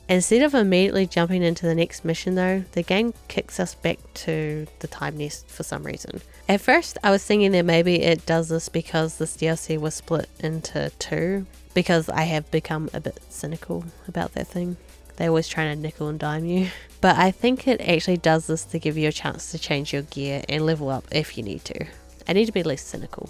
Instead of immediately jumping into the next mission though, the game kicks us back to the time nest for some reason. At first I was thinking that maybe it does this because this DLC was split into two, because I have become a bit cynical about that thing. They're always trying to nickel and dime you. But I think it actually does this to give you a chance to change your gear and level up if you need to. I need to be less cynical.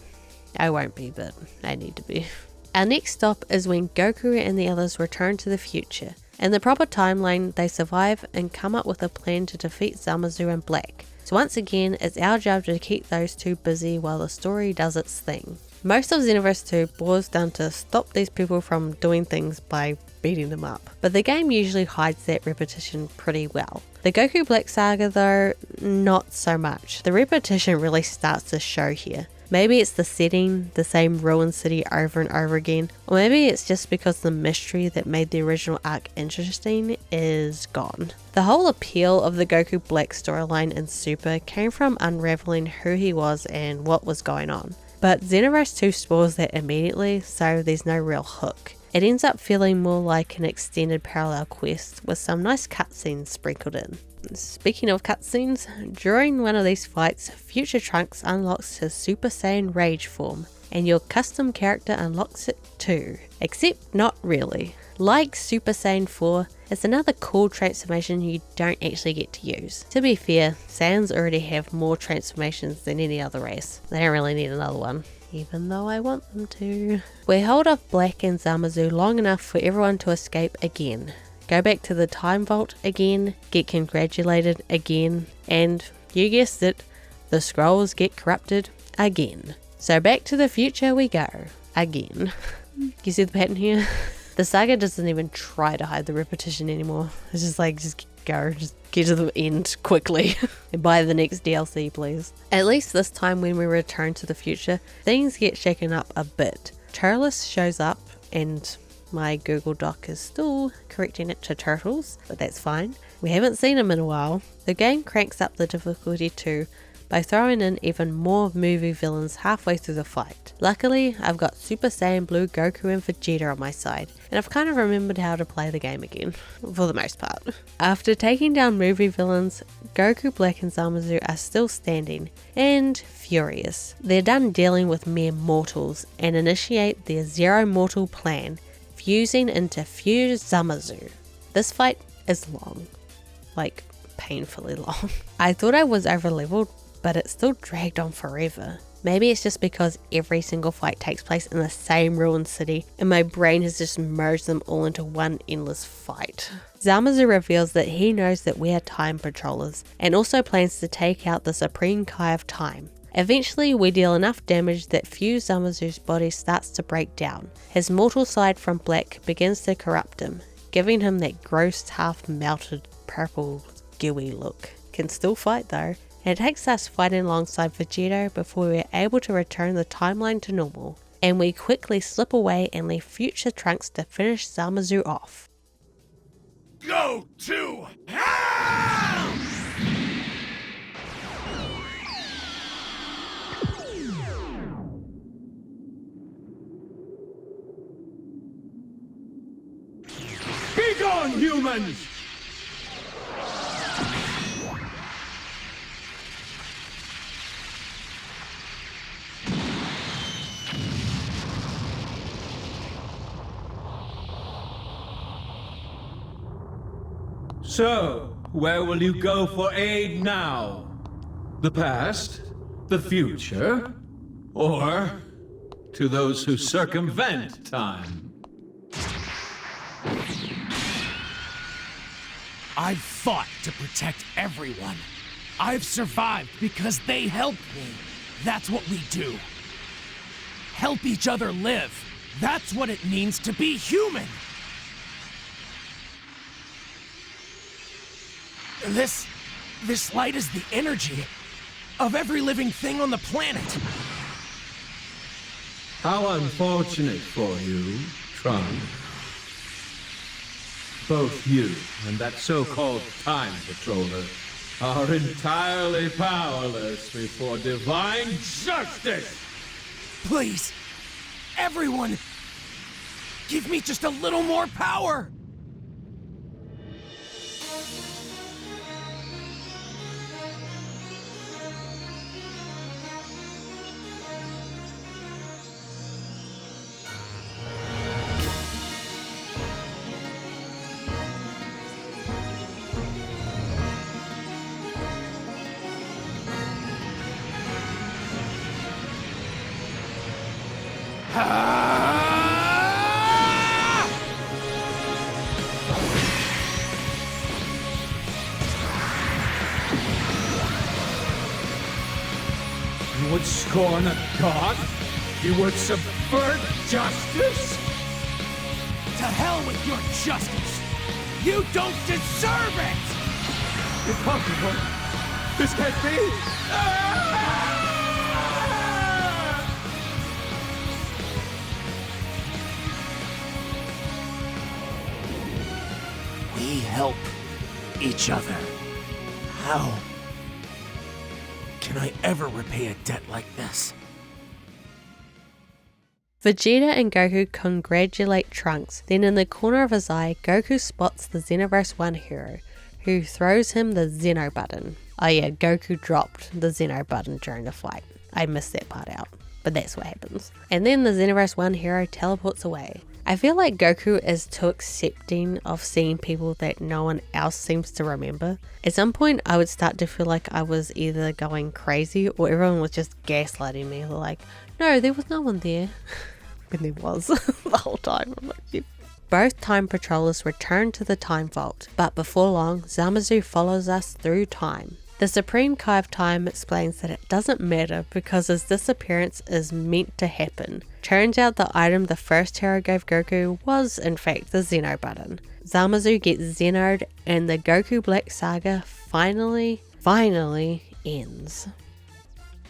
I won't be, but I need to be. Our next stop is when Goku and the others return to the future. In the proper timeline, they survive and come up with a plan to defeat Zamasu and Black. So once again, it's our job to keep those two busy while the story does its thing. Most of Xenoverse 2 boils down to stop these people from doing things by beating them up, but the game usually hides that repetition pretty well. The Goku Black saga though, not so much. The repetition really starts to show here. Maybe it's the setting, the same ruined city over and over again, or maybe it's just because the mystery that made the original arc interesting is gone. The whole appeal of the Goku Black storyline in Super came from unraveling who he was and what was going on. But Xenoverse 2 spoils that immediately, so there's no real hook. It ends up feeling more like an extended parallel quest with some nice cutscenes sprinkled in. Speaking of cutscenes, during one of these fights, Future Trunks unlocks his Super Saiyan Rage form, and your custom character unlocks it too. Except not really. Like Super Saiyan 4, it's another cool transformation you don't actually get to use. To be fair, Saiyans already have more transformations than any other race. They don't really need another one, even though I want them to. We hold off Black and Zamasu long enough for everyone to escape again. Go back to the time vault again, get congratulated again, and you guessed it, the scrolls get corrupted again. So back to the future we go, again. You see the pattern here? The saga doesn't even try to hide the repetition anymore. It's just like, just go, just get to the end quickly. And buy the next DLC, please. At least this time when we return to the future, things get shaken up a bit. Turles shows up, and my Google Doc is still correcting it to Turtles, but that's fine. We haven't seen him in a while. The game cranks up the difficulty too, by throwing in even more movie villains halfway through the fight. Luckily, I've got Super Saiyan Blue Goku and Vegeta on my side, and I've kind of remembered how to play the game again, for the most part. After taking down movie villains, Goku, Black and Zamasu are still standing, and furious. They're done dealing with mere mortals, and initiate their Zero Mortal plan, fusing into Fuse Zamasu. This fight is long. Like, painfully long. I thought I was over leveled, but it still dragged on forever. Maybe it's just because every single fight takes place in the same ruined city and my brain has just merged them all into one endless fight. Zamasu reveals that he knows that we are time patrollers and also plans to take out the Supreme Kai of Time. Eventually we deal enough damage that Fuse Zamasu's body starts to break down. His mortal side from Black begins to corrupt him, giving him that gross half melted purple gooey look. Can still fight though. It takes us fighting alongside Vegeta before we are able to return the timeline to normal, and we quickly slip away and leave Future Trunks to finish Zamasu off. Go to hell! Be gone, humans! So, where will you go for aid now? The past? The future? Or to those who circumvent time? I've fought to protect everyone. I've survived because they helped me. That's what we do. Help each other live. That's what it means to be human. This light is the energy of every living thing on the planet. How unfortunate for you, Trunks. Both you and that so-called time patroller are entirely powerless before divine justice! Please, everyone, give me just a little more power! You would scorn a god? You would subvert justice? To hell with your justice! You don't deserve it! Impossible! This can't be! We help each other. How can I ever repay a debt like this? Vegeta and Goku congratulate Trunks. Then in the corner of his eye, Goku spots the Xenoverse 1 hero, who throws him the Xeno button. Oh yeah, Goku dropped the Xeno button during the fight. I missed that part out, but that's what happens. And then the Xenoverse 1 hero teleports away. I feel like Goku is too accepting of seeing people that no one else seems to remember. At some point, I would start to feel like I was either going crazy or everyone was just gaslighting me. They're like, no, there was no one there. When there was the whole time. I'm like, yeah. Both time patrollers return to the time vault, but before long, Zamasu follows us through time. The Supreme Kai of Time explains that it doesn't matter because his disappearance is meant to happen. Turns out the item the first hero gave Goku was in fact the Xeno button. Zamasu gets Xenoed and the Goku Black Saga finally ends.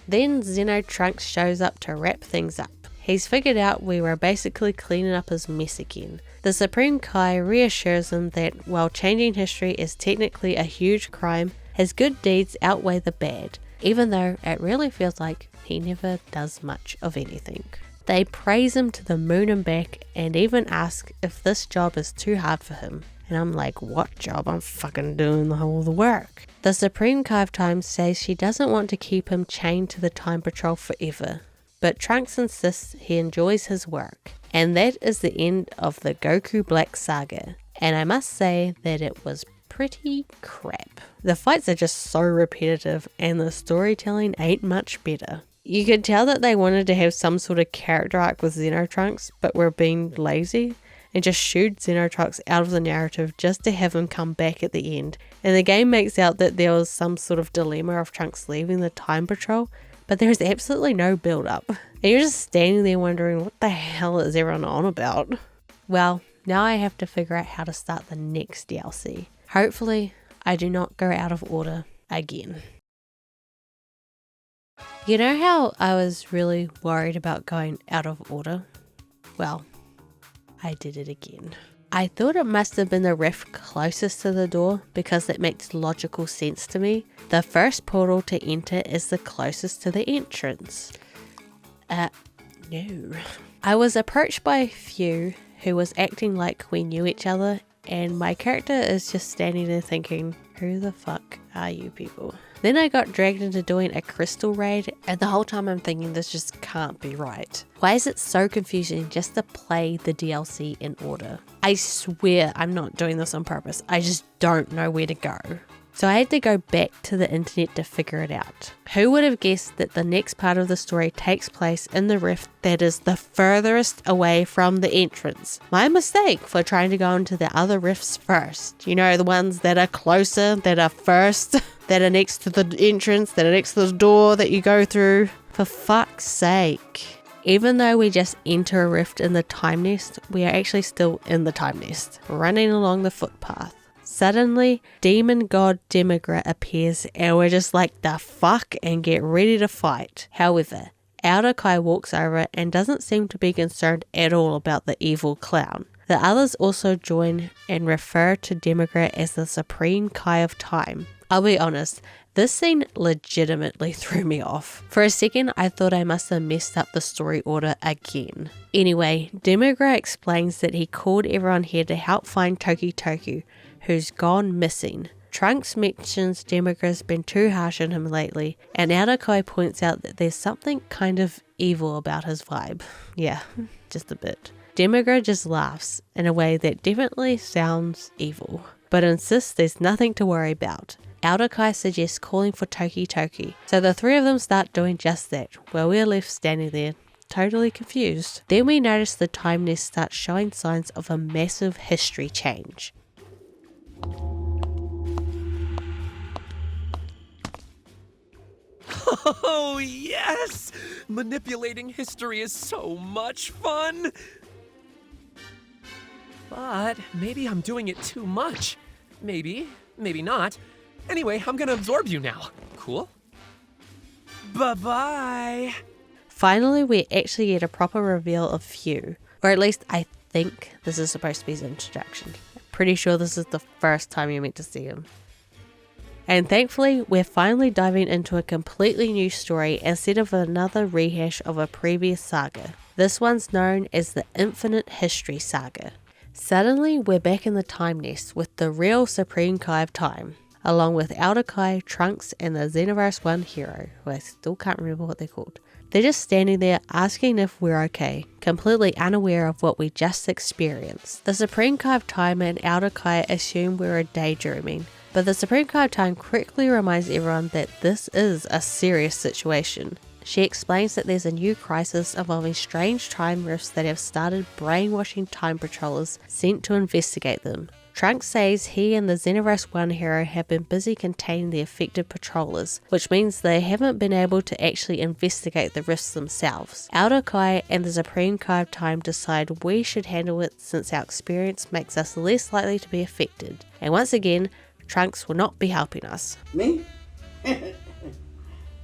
Then Xeno Trunks shows up to wrap things up. He's figured out we were basically cleaning up his mess again. The Supreme Kai reassures him that while changing history is technically a huge crime, his good deeds outweigh the bad, even though it really feels like he never does much of anything. They praise him to the moon and back and even ask if this job is too hard for him. And I'm like, what job? I'm fucking doing all the work. The Supreme Kai of Time says she doesn't want to keep him chained to the Time Patrol forever, but Trunks insists he enjoys his work. And that is the end of the Goku Black Saga. And I must say that it was pretty crap. The fights are just so repetitive and the storytelling ain't much better. You could tell that they wanted to have some sort of character arc with Xeno Trunks, but were being lazy and just shooed Xeno Trunks out of the narrative just to have him come back at the end. And the game makes out that there was some sort of dilemma of Trunks leaving the Time Patrol, but there's absolutely no build up. And you're just standing there wondering, what the hell is everyone on about? Well, now I have to figure out how to start the next DLC. Hopefully, I do not go out of order again. You know how I was really worried about going out of order? Well, I did it again. I thought it must have been the rift closest to the door because it makes logical sense to me. The first portal to enter is the closest to the entrance. No. I was approached by a few who was acting like we knew each other, and my character is just standing there thinking, who the fuck are you people? Then I got dragged into doing a crystal raid, and the whole time I'm thinking this just can't be right. Why is it so confusing just to play the DLC in order? I swear I'm not doing this on purpose. I just don't know where to go. So I had to go back to the internet to figure it out. Who would have guessed that the next part of the story takes place in the rift that is the furthest away from the entrance? My mistake for trying to go into the other rifts first. You know, the ones that are closer, that are first, that are next to the entrance, that are next to the door that you go through. For fuck's sake. Even though we just enter a rift in the time nest, we are actually still in the time nest, running along the footpath. Suddenly, Demon God Demigra appears and we're just like, the fuck, and get ready to fight. However, Outer Kai walks over and doesn't seem to be concerned at all about the evil clown. The others also join and refer to Dabura as the Supreme Kai of Time. I'll be honest, this scene legitimately threw me off. For a second, I thought I must have messed up the story order again. Anyway, Dabura explains that he called everyone here to help find Toki, who's gone missing. Trunks mentions Dabura's been too harsh on him lately, and Aokai points out that there's something kind of evil about his vibe. Yeah, just a bit. Dabura just laughs in a way that definitely sounds evil, but insists there's nothing to worry about. Aokai suggests calling for Toki, so the three of them start doing just that, while we're left standing there, totally confused. Then we notice the time nest starts showing signs of a massive history change. Oh, yes! Manipulating history is so much fun! But maybe I'm doing it too much. Maybe not. Anyway, I'm gonna absorb you now. Cool? Bye-bye! Finally, we actually get a proper reveal of Few, or at least I think this is supposed to be his introduction. I'm pretty sure this is the first time you're meant to see him. And thankfully, we're finally diving into a completely new story instead of another rehash of a previous saga. This one's known as the Infinite History Saga. Suddenly, we're back in the Time Nest with the real Supreme Kai of Time, along with Aokai, Trunks, and the Xenoverse 1 hero, who I still can't remember what they're called. They're just standing there asking if we're okay, completely unaware of what we just experienced. The Supreme Kai of Time and Aokai assume we're daydreaming, but the Supreme Kai of Time quickly reminds everyone that this is a serious situation. She explains that there's a new crisis involving strange time rifts that have started brainwashing time patrollers sent to investigate them. Trunks says he and the Xenoverse 1 hero have been busy containing the affected patrollers, which means they haven't been able to actually investigate the rifts themselves. Aokai and the Supreme Kai of Time decide we should handle it since our experience makes us less likely to be affected. And once again, Trunks will not be helping us. Me?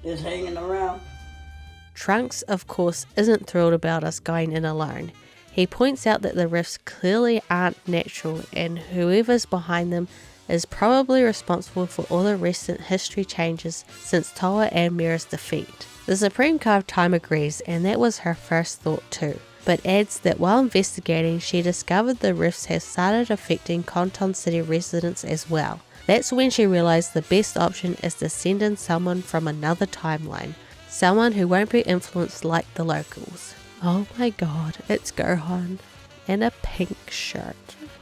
Just hanging around. Trunks, of course, isn't thrilled about us going in alone. He points out that the rifts clearly aren't natural and whoever's behind them is probably responsible for all the recent history changes since Toa and Mira's defeat. The Supreme Kai of Time agrees, and that was her first thought too, but adds that while investigating she discovered the rifts have started affecting Conton City residents as well. That's when she realised the best option is to send in someone from another timeline, someone who won't be influenced like the locals. Oh my god, it's Gohan in a pink shirt.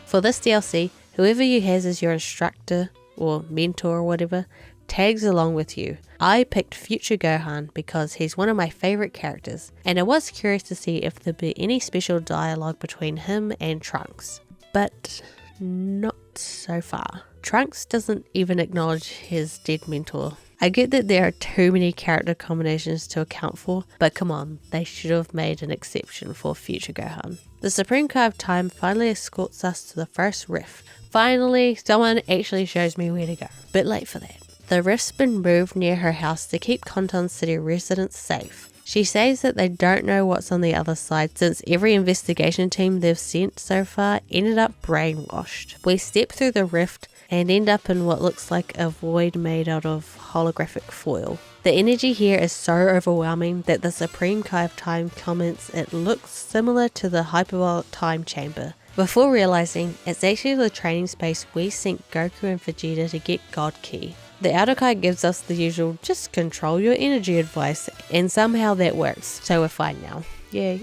For this DLC, whoever you has as your instructor or mentor or whatever tags along with you. I picked Future Gohan because he's one of my favourite characters, and I was curious to see if there'd be any special dialogue between him and Trunks, but not so far. Trunks doesn't even acknowledge his dead mentor. I get that there are too many character combinations to account for, but come on, they should have made an exception for Future Gohan. The Supreme Kai of Time finally escorts us to the first rift. Finally, someone actually shows me where to go. Bit late for that. The rift's been moved near her house to keep Conton City residents safe. She says that they don't know what's on the other side since every investigation team they've sent so far ended up brainwashed. We step through the rift and end up in what looks like a void made out of holographic foil. The energy here is so overwhelming that the Supreme Kai of Time comments it looks similar to the hyperbolic time chamber, before realizing it's actually the training space we sent Goku and Vegeta to get God Key. The Aokai gives us the usual just control your energy advice, and somehow that works, so we're fine now. Yay.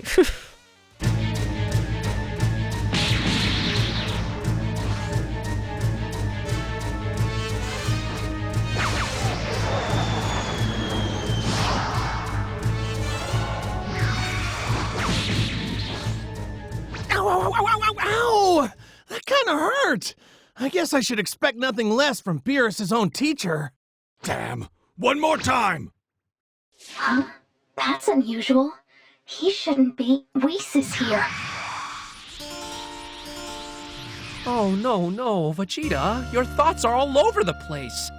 Ow! That kind of hurt. I guess I should expect nothing less from Beerus' own teacher. Damn! One more time! That's unusual. He shouldn't be. Whis is here. Oh no, Vegeta, your thoughts are all over the place.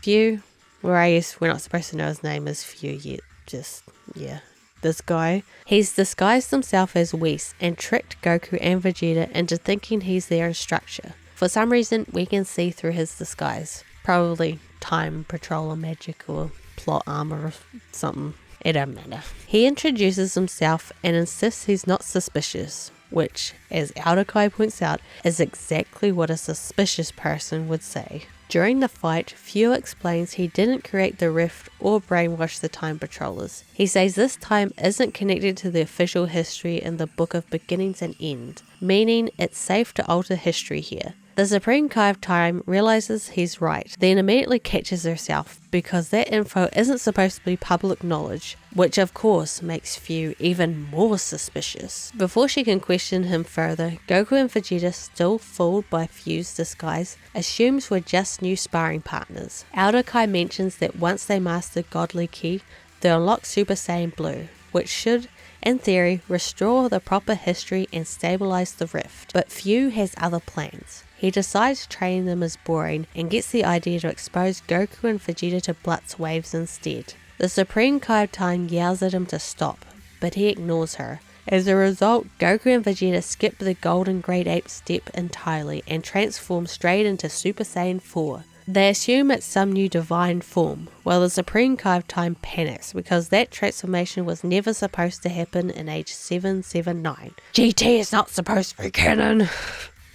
Few, or I guess we're not supposed to know his name is Few yet. Just, yeah, this guy. He's disguised himself as Whis and tricked Goku and Vegeta into thinking he's their instructor. For some reason, we can see through his disguise. Probably time patrol or magic or plot armor or something. It don't matter. He introduces himself and insists he's not suspicious, which, as Aldakai points out, is exactly what a suspicious person would say. During the fight, Fu explains he didn't create the rift or brainwash the time patrollers. He says this time isn't connected to the official history in the Book of Beginnings and End, meaning it's safe to alter history here. The Supreme Kai of Time realizes he's right, then immediately catches herself because that info isn't supposed to be public knowledge, which of course makes Fu even more suspicious. Before she can question him further, Goku and Vegeta, still fooled by Fu's disguise, assumes we're just new sparring partners. Aldakai mentions that once they master Godly Ki, they'll unlock Super Saiyan Blue, which should, in theory, restore the proper history and stabilize the rift. But Fu has other plans. He decides training them is boring and gets the idea to expose Goku and Vegeta to Blutz waves instead. The Supreme Kai of Time yells at him to stop, but he ignores her. As a result, Goku and Vegeta skip the Golden Great Ape step entirely and transform straight into Super Saiyan 4. They assume it's some new divine form, while the Supreme Kai of Time panics because that transformation was never supposed to happen in age 779. GT is not supposed to be canon!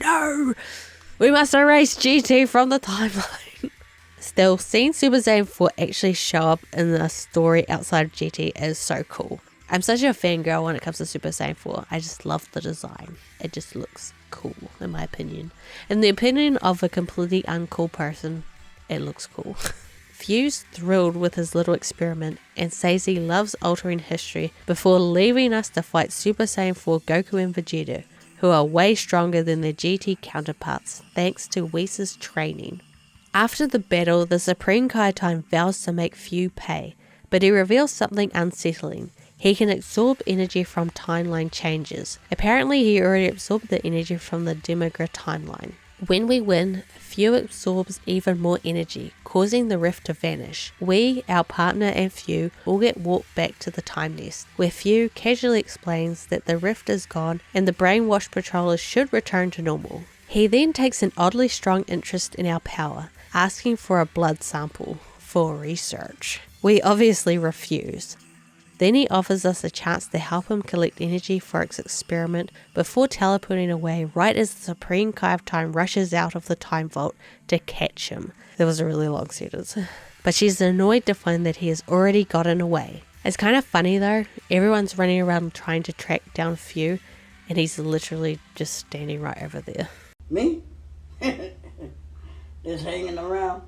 No! We must erase GT from the timeline. Still, seeing Super Saiyan 4 actually show up in the story outside of GT is so cool. I'm such a fangirl when it comes to Super Saiyan 4. I just love the design. It just looks cool, in my opinion. In the opinion of a completely uncool person, it looks cool. Fu's thrilled with his little experiment and says he loves altering history before leaving us to fight Super Saiyan 4 Goku and Vegeta, who are way stronger than their GT counterparts thanks to Whis' training. After the battle, the Supreme Kai Time vows to make Fu pay, but he reveals something unsettling. He can absorb energy from timeline changes. Apparently he already absorbed the energy from the Demigra timeline. When we win, Fu absorbs even more energy, causing the rift to vanish. We, our partner and Fu, will get walked back to the time nest, where Fu casually explains that the rift is gone and the brainwashed patrollers should return to normal. He then takes an oddly strong interest in our power, asking for a blood sample for research. We obviously refuse. Then he offers us a chance to help him collect energy for his experiment before teleporting away right as the Supreme Kai of Time rushes out of the time vault to catch him. That was a really long sentence. But she's annoyed to find that he has already gotten away. It's kind of funny though, everyone's running around trying to track down Fu and he's literally just standing right over there. Me? Just hanging around.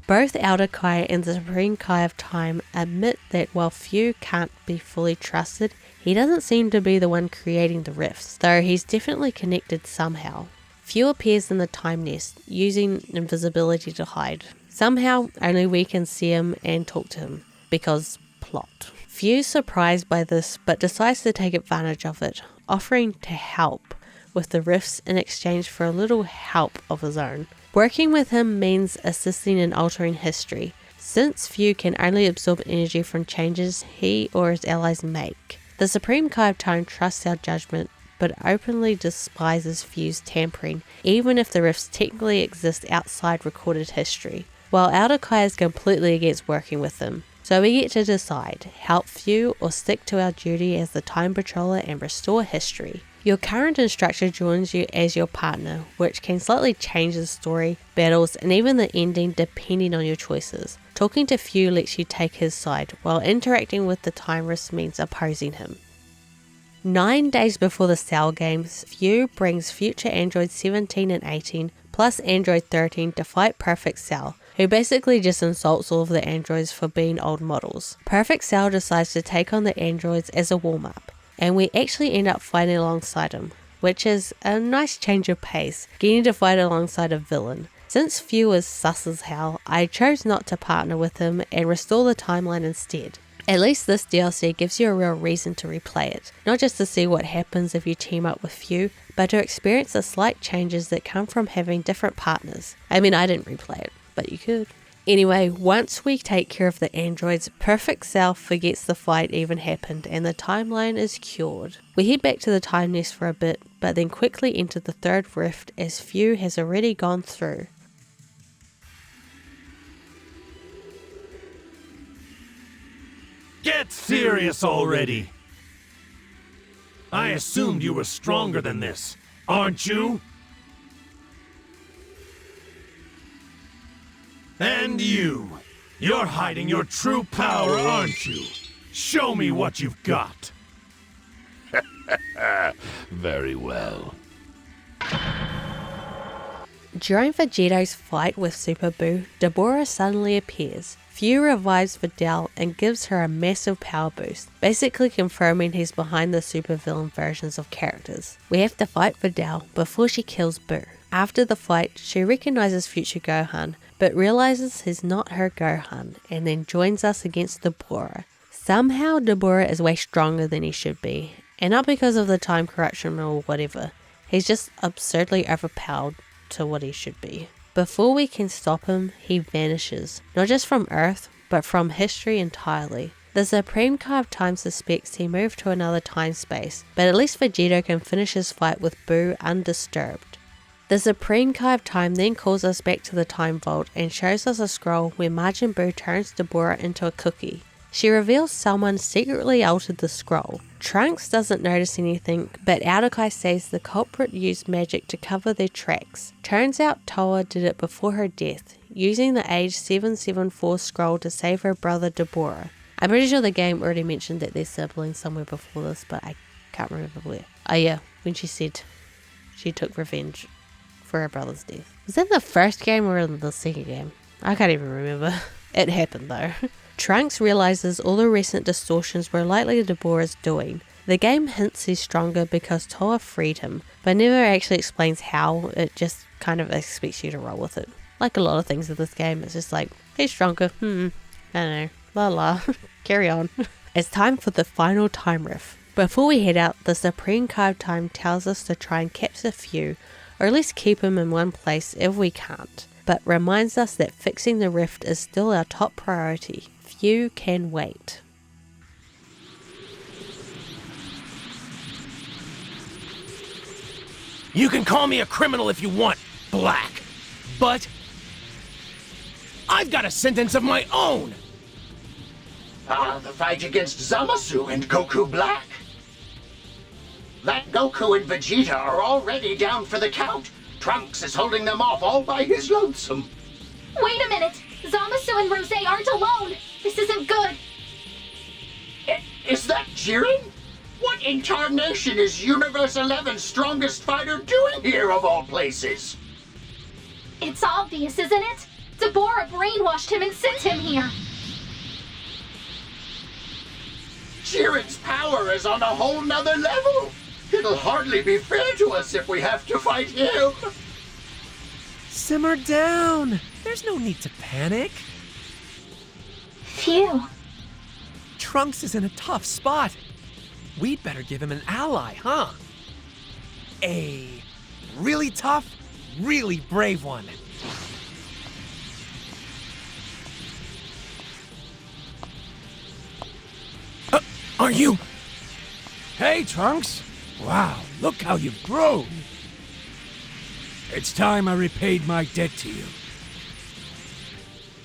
Both Elder Kai and the Supreme Kai of Time admit that while Fu can't be fully trusted, he doesn't seem to be the one creating the rifts, though he's definitely connected somehow. Fu appears in the time nest, using invisibility to hide. Somehow, only we can see him and talk to him, because plot. Fu's surprised by this, but decides to take advantage of it, offering to help with the rifts in exchange for a little help of his own. Working with him means assisting in altering history, since Fu can only absorb energy from changes he or his allies make. The Supreme Kai of Time trusts our judgment, but openly despises Fu's tampering, even if the rifts technically exist outside recorded history, while Elder Kai is completely against working with them. So we get to decide, help Fu or stick to our duty as the Time Patroller and restore history. Your current instructor joins you as your partner, which can slightly change the story, battles, and even the ending depending on your choices. Talking to Fu lets you take his side, while interacting with the time rifts means opposing him. 9 days before the Cell Games, Fu brings future androids 17 and 18, plus android 13 to fight Perfect Cell, who basically just insults all of the androids for being old models. Perfect Cell decides to take on the androids as a warm-up, and we actually end up fighting alongside him, which is a nice change of pace, getting to fight alongside a villain. Since Fu is sus as hell, I chose not to partner with him and restore the timeline instead. At least this DLC gives you a real reason to replay it, not just to see what happens if you team up with Fu, but to experience the slight changes that come from having different partners. I mean, I didn't replay it, but you could. Anyway, once we take care of the androids, Perfect Cell forgets the fight even happened and the timeline is cured. We head back to the time nest for a bit, but then quickly enter the third rift as Few has already gone through. Get serious already! I assumed you were stronger than this, aren't you? And you're hiding your true power, aren't you? Show me what you've got. Very well. During Vegeto's fight with Super Boo, Dabura suddenly appears. Few revives Videl and gives her a massive power boost, basically confirming he's behind the supervillain versions of characters. We have to fight Videl before she kills Boo. After the fight, she recognizes future Gohan, but realizes he's not her Gohan, and then joins us against Dabura. Somehow Dabura is way stronger than he should be, and not because of the time corruption or whatever. He's just absurdly overpowered to what he should be. Before we can stop him, he vanishes, not just from Earth, but from history entirely. The Supreme Kai of Time suspects he moved to another time space, but at least Vegeto can finish his fight with Boo undisturbed. The Supreme Kai of Time then calls us back to the Time Vault and shows us a scroll where Majin Buu turns Dabura into a cookie. She reveals someone secretly altered the scroll. Trunks doesn't notice anything, but Audokai says the culprit used magic to cover their tracks. Turns out Toa did it before her death, using the age 774 scroll to save her brother Dabura. I'm pretty sure the game already mentioned that they're siblings somewhere before this, but I can't remember where. Oh yeah, when she said she took revenge for her brother's death. Was that in the first game or in the second game? I can't even remember. It happened though. Trunks realizes all the recent distortions were likely Dabura's doing. The game hints he's stronger because Toa freed him, but never actually explains how. It just kind of expects you to roll with it. Like a lot of things in this game, it's just like, he's stronger, I don't know, la la, carry on. It's time for the final time rift. Before we head out, the Supreme Kai of Time tells us to try and capture Few, or at least keep him in one place if we can't, but reminds us that fixing the rift is still our top priority. Few can wait. You can call me a criminal if you want, Black, but I've got a sentence of my own! The fight against Zamasu and Goku Black. That Goku and Vegeta are already down for the count. Trunks is holding them off all by his lonesome. Wait a minute! Zamasu and Rose aren't alone! This isn't good! Is that Jiren? What in tarnation is Universe 11's strongest fighter doing here of all places? It's obvious, isn't it? Dabura brainwashed him and sent him here! Jiren's power is on a whole nother level! It'll hardly be fair to us if we have to fight him! Simmer down! There's no need to panic. Phew. Trunks is in a tough spot. We'd better give him an ally, huh? A really tough, really brave one. Are you... Hey, Trunks. Wow, look how you've grown. It's time I repaid my debt to you.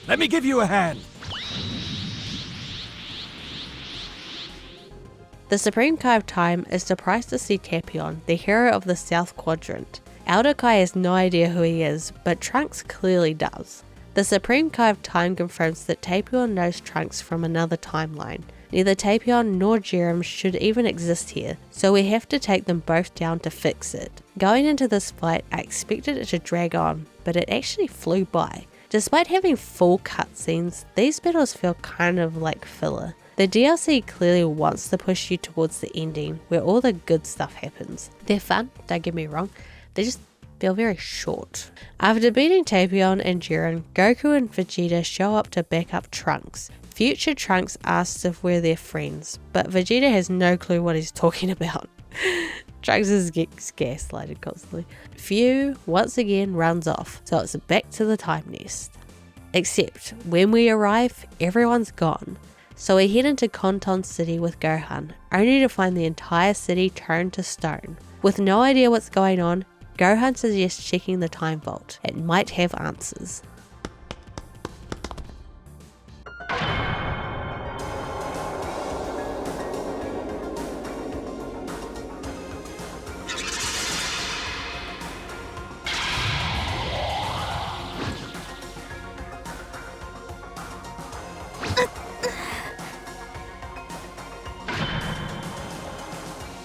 Let me give you a hand. The Supreme Kai of Time is surprised to see Tapion, the hero of the South Quadrant. Audokai has no idea who he is, but Trunks clearly does. The Supreme Kai of Time confirms that Tapion knows Trunks from another timeline. Neither Tapion nor Jiren should even exist here, so we have to take them both down to fix it. Going into this fight, I expected it to drag on, but it actually flew by. Despite having full cutscenes, these battles feel kind of like filler. The DLC clearly wants to push you towards the ending, where all the good stuff happens. They're fun, don't get me wrong, they just feel very short. After beating Tapion and Jiren, Goku and Vegeta show up to back up Trunks. Future Trunks asks if we're their friends, but Vegeta has no clue what he's talking about. Trunks gets gaslighted constantly. Few once again runs off, so it's back to the time nest. Except, when we arrive, everyone's gone. So we head into Conton City with Gohan, only to find the entire city turned to stone. With no idea what's going on, Gohan suggests checking the time vault. It might have answers.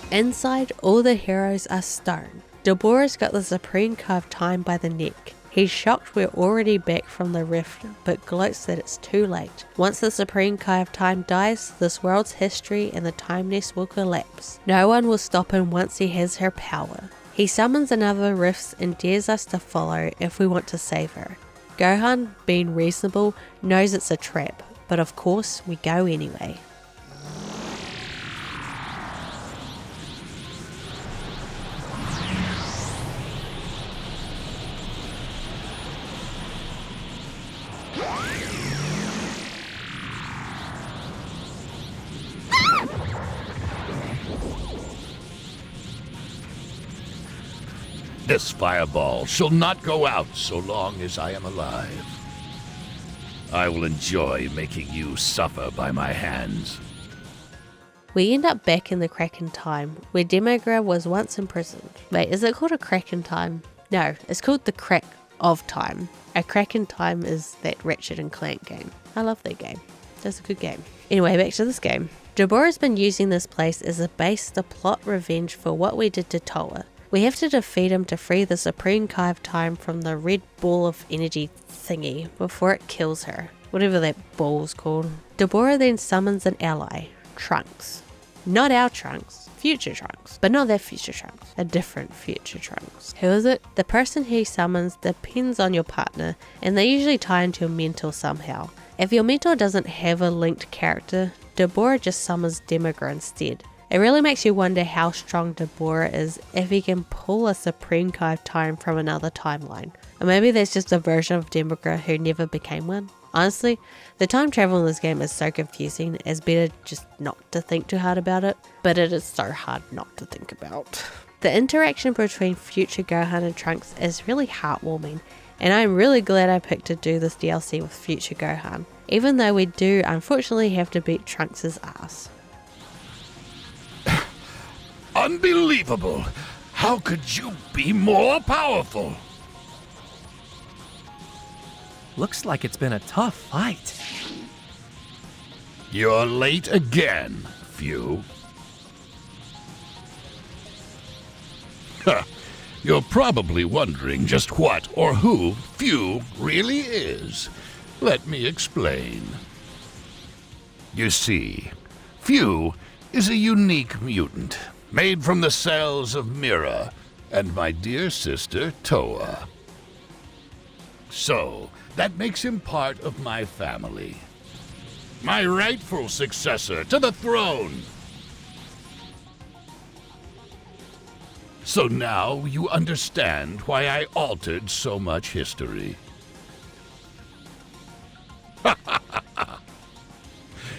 Inside, all the heroes are stone. Dabura's got the Supreme Kai of Time by the neck. He's shocked we're already back from the rift, but gloats that it's too late. Once the Supreme Kai of Time dies, this world's history and the time nest will collapse. No one will stop him once he has her power. He summons another rift and dares us to follow if we want to save her. Gohan, being reasonable, knows it's a trap, but of course we go anyway. This fireball shall not go out so long as I am alive. I will enjoy making you suffer by my hands. We end up back in the Kraken time, where Dabura was once imprisoned. Wait, is it called a Kraken time? No, it's called the Crack of Time. A Kraken time is that Ratchet and Clank game. I love that game. That's a good game. Anyway, back to this game. Dabura's been using this place as a base to plot revenge for what we did to Toa. We have to defeat him to free the Supreme Kai of Time from the red ball of energy thingy before it kills her. Whatever that ball's called. Dabura then summons an ally, Trunks. Not our Trunks, future Trunks. But not that future Trunks, a different future Trunks. Who is it? The person he summons depends on your partner, and they usually tie into your mentor somehow. If your mentor doesn't have a linked character, Dabura just summons Dabura instead. It really makes you wonder how strong Dabura is if he can pull a Supreme Kai of Time from another timeline. Or maybe there's just a version of Dabura who never became one. Honestly, the time travel in this game is so confusing, it's better just not to think too hard about it, but it is so hard not to think about. The interaction between future Gohan and Trunks is really heartwarming, and I'm really glad I picked to do this DLC with future Gohan, even though we do unfortunately have to beat Trunks' ass. Unbelievable! How could you be more powerful? Looks like it's been a tough fight. You're late again, Few. You're probably wondering just what or who Few really is. Let me explain. You see, Few is a unique mutant, made from the cells of Mira and my dear sister Toa. So, that makes him part of my family. My rightful successor to the throne. So now you understand why I altered so much history.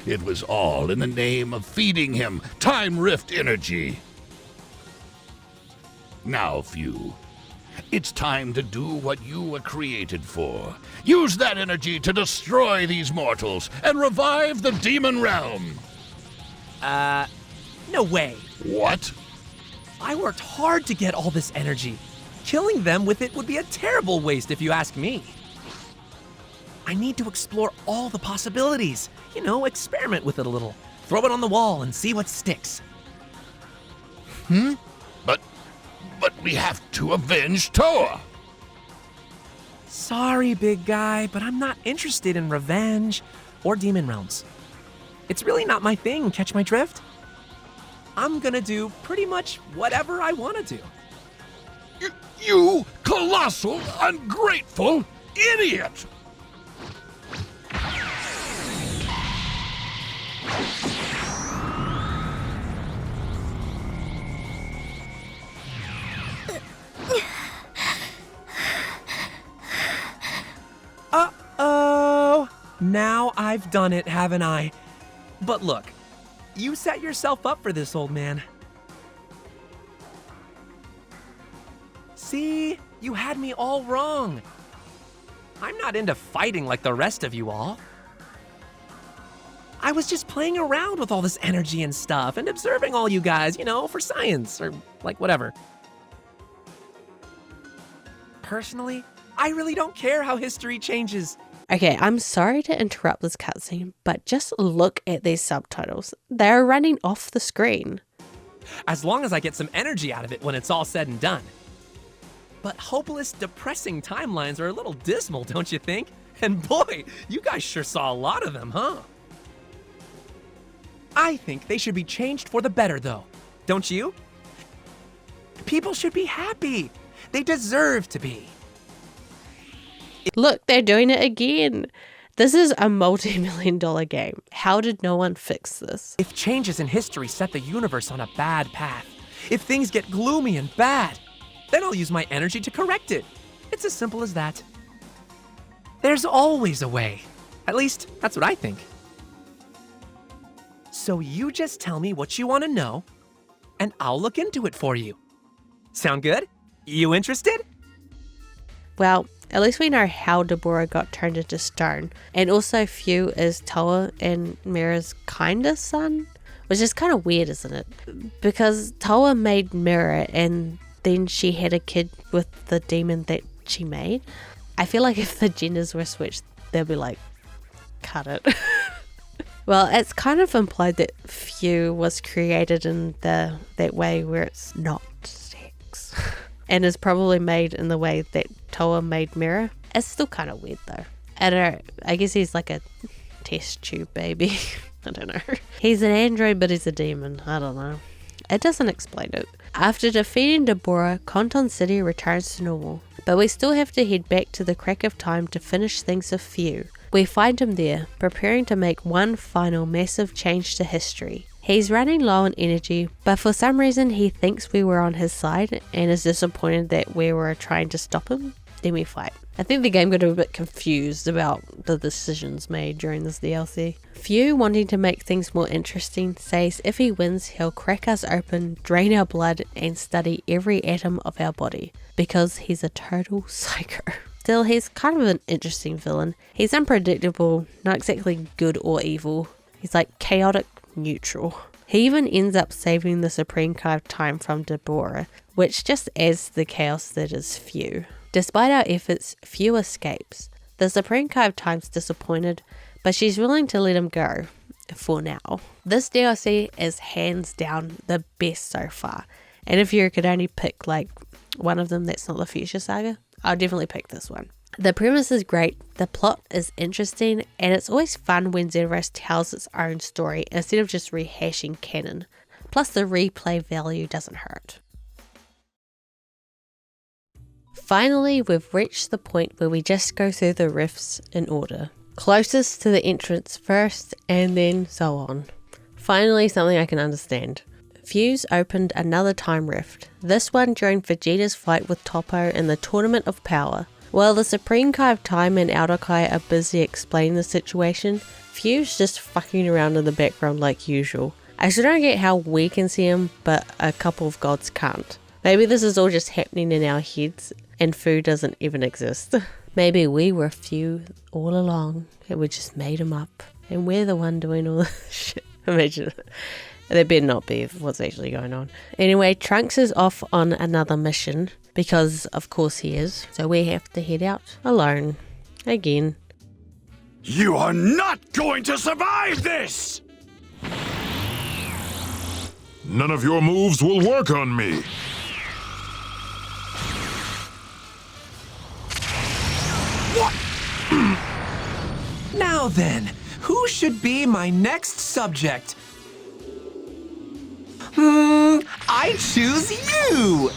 It was all in the name of feeding him Time Rift energy. Now, Few, it's time to do what you were created for. Use that energy to destroy these mortals and revive the demon realm. No way. What? I worked hard to get all this energy. Killing them with it would be a terrible waste if you ask me. I need to explore all the possibilities. You know, experiment with it a little. Throw it on the wall and see what sticks. But we have to avenge Toa. Sorry, big guy, but I'm not interested in revenge or demon realms. It's really not my thing, catch my drift? I'm gonna do pretty much whatever I want to do. You colossal, ungrateful idiot! Now I've done it, haven't I? But look, you set yourself up for this, old man. See? You had me all wrong. I'm not into fighting like the rest of you all. I was just playing around with all this energy and stuff and observing all you guys, you know, for science or like whatever. Personally, I really don't care how history changes. Okay, I'm sorry to interrupt this cutscene, but just look at these subtitles. They're running off the screen. As long as I get some energy out of it when it's all said and done. But hopeless, depressing timelines are a little dismal, don't you think? And boy, you guys sure saw a lot of them, huh? I think they should be changed for the better, though. Don't you? People should be happy. They deserve to be. Look, they're doing it again. This is a multi-million-dollar game. How did no one fix this? If changes in history set the universe on a bad path, if things get gloomy and bad, then I'll use my energy to correct it. It's as simple as that. There's always a way. At least, that's what I think. So you just tell me what you want to know, and I'll look into it for you. Sound good? You interested? Well, at least we know how Dabura got turned into stone. And also Few is Toa and Mira's kinda son. Which is kind of weird, isn't it? Because Toa made Mira and then she had a kid with the demon that she made. I feel like if the genders were switched, they'd be like, cut it. Well, it's kind of implied that Few was created in that way where it's not sex. And is probably made in the way that Toa made Mira. It's still kind of weird though. I don't know. I guess he's like a test tube baby. I don't know. He's an android, but he's a demon. I don't know. It doesn't explain it. After defeating Dabura, Conton City returns to normal. But we still have to head back to the crack of time to finish things with Few. We find him there, preparing to make one final massive change to history. He's running low on energy, but for some reason he thinks we were on his side and is disappointed that we were trying to stop him. Then we fight. I think the game got a bit confused about the decisions made during this DLC. Few, wanting to make things more interesting, says if he wins he'll crack us open, drain our blood and study every atom of our body, because he's a total psycho. Still, he's kind of an interesting villain. He's unpredictable, not exactly good or evil. He's like chaotic neutral. He even ends up saving the Supreme Kai of Time from Dabura, which just adds to the chaos that is Few. Despite our efforts, Few escapes. The Supreme Kai of Time's disappointed, but she's willing to let him go, for now. This DLC is hands down the best so far, and if you could only pick like one of them that's not the Future Saga, I'll definitely pick this one. The premise is great, the plot is interesting, and it's always fun when Xenoverse tells its own story instead of just rehashing canon. Plus the replay value doesn't hurt. Finally, we've reached the point where we just go through the rifts in order. Closest to the entrance first, and then so on. Finally, something I can understand. Fuse opened another time rift, this one during Vegeta's fight with Toppo in the Tournament of Power. While the Supreme Kai of Time and Outer Kai are busy explaining the situation, Fuse just fucking around in the background like usual. I still don't get how we can see him, but a couple of gods can't. Maybe this is all just happening in our heads, and Fu doesn't even exist. Maybe we were Few all along, and we just made him up, and we're the one doing all this shit. Imagine it. There better not be what's actually going on. Anyway, Trunks is off on another mission, because of course he is, so we have to head out alone. Again. You are not going to survive this! None of your moves will work on me. What? Now then, who should be my next subject? I choose you!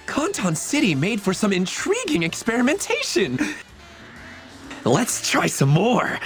Conton City made for some intriguing experimentation. Let's try some more.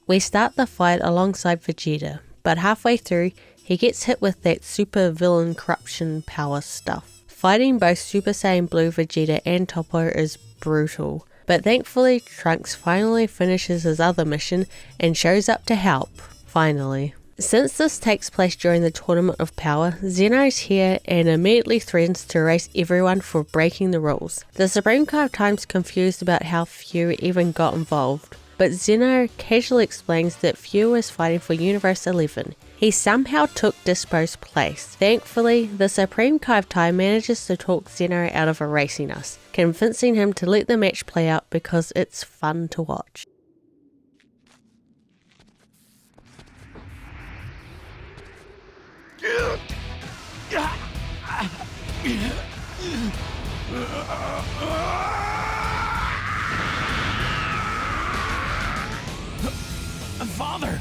We start the fight alongside Vegeta, but halfway through, he gets hit with that super villain corruption power stuff. Fighting both Super Saiyan Blue Vegeta and Toppo is brutal, but thankfully Trunks finally finishes his other mission and shows up to help, finally. Since this takes place during the Tournament of Power, Zeno's here and immediately threatens to erase everyone for breaking the rules. The Supreme Kai of Time's confused about how Few even got involved, but Zeno casually explains that Few is fighting for Universe 11. He somehow took Dispo's place. Thankfully, the Supreme Kai of Time manages to talk Zeno out of erasing us, convincing him to let the match play out because it's fun to watch. Father!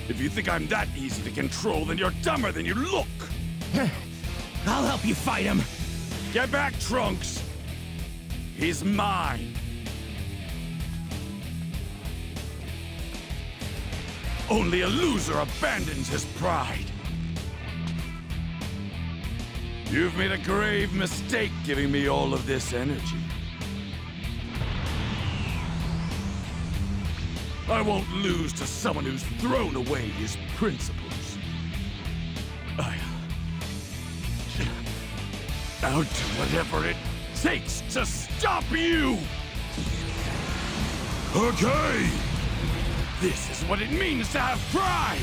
If you think I'm that easy to control, then you're dumber than you look! I'll help you fight him! Get back, Trunks! He's mine! Only a loser abandons his pride! You've made a grave mistake giving me all of this energy. I won't lose to someone who's thrown away his principles. I'll do whatever it takes to stop you! Okay! This is what it means to have pride!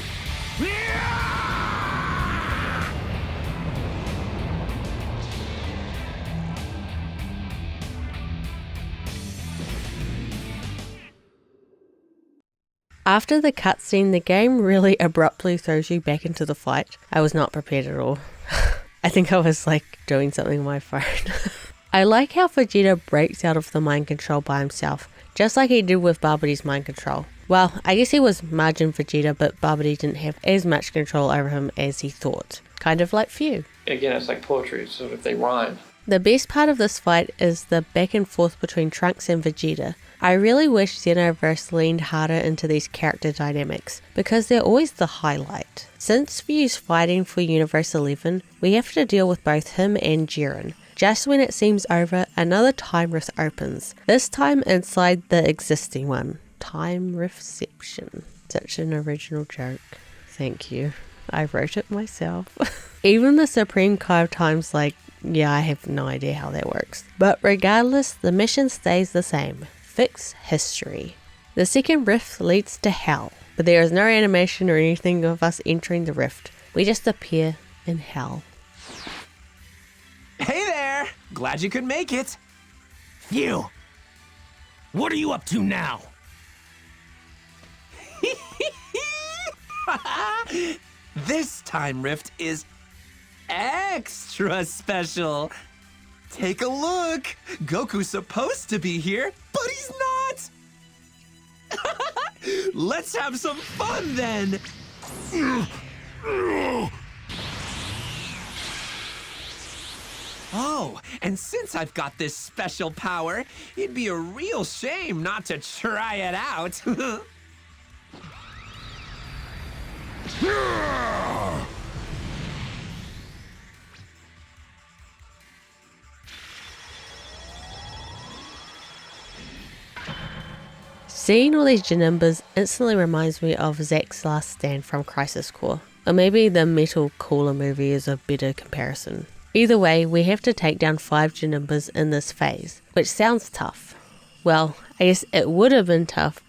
After the cutscene, the game really abruptly throws you back into the fight. I was not prepared at all. I think I was doing something on my phone. I like how Vegeta breaks out of the mind control by himself, just like he did with Barbody's mind control. Well, I guess he was Margin Vegeta, but Barbody didn't have as much control over him as he thought. Kind of like Few. Again, it's like poetry, so if they rhyme. The best part of this fight is the back and forth between Trunks and Vegeta. I really wish Xenoverse leaned harder into these character dynamics, because they're always the highlight. Since Few's fighting for Universe 11, we have to deal with both him and Jiren. Just when it seems over, another time rift opens, this time inside the existing one. Time Riftception. Such an original joke. Thank you. I wrote it myself. Even the Supreme Kai of Time's yeah, I have no idea how that works. But regardless, the mission stays the same. Fix history. The second rift leads to hell, but there is no animation or anything of us entering the rift. We just appear in hell. Hey there! Glad you could make it. You! What are you up to now? This time rift is extra special. Take a look. Goku's supposed to be here, but he's not. Let's have some fun then. Oh, and since I've got this special power, it'd be a real shame not to try it out. Seeing all these Janimbas instantly reminds me of Zack's last stand from Crisis Core. Or maybe the Metal Cooler movie is a better comparison. Either way, we have to take down 5 Janimbas in this phase, which sounds tough. Well, I guess it would have been tough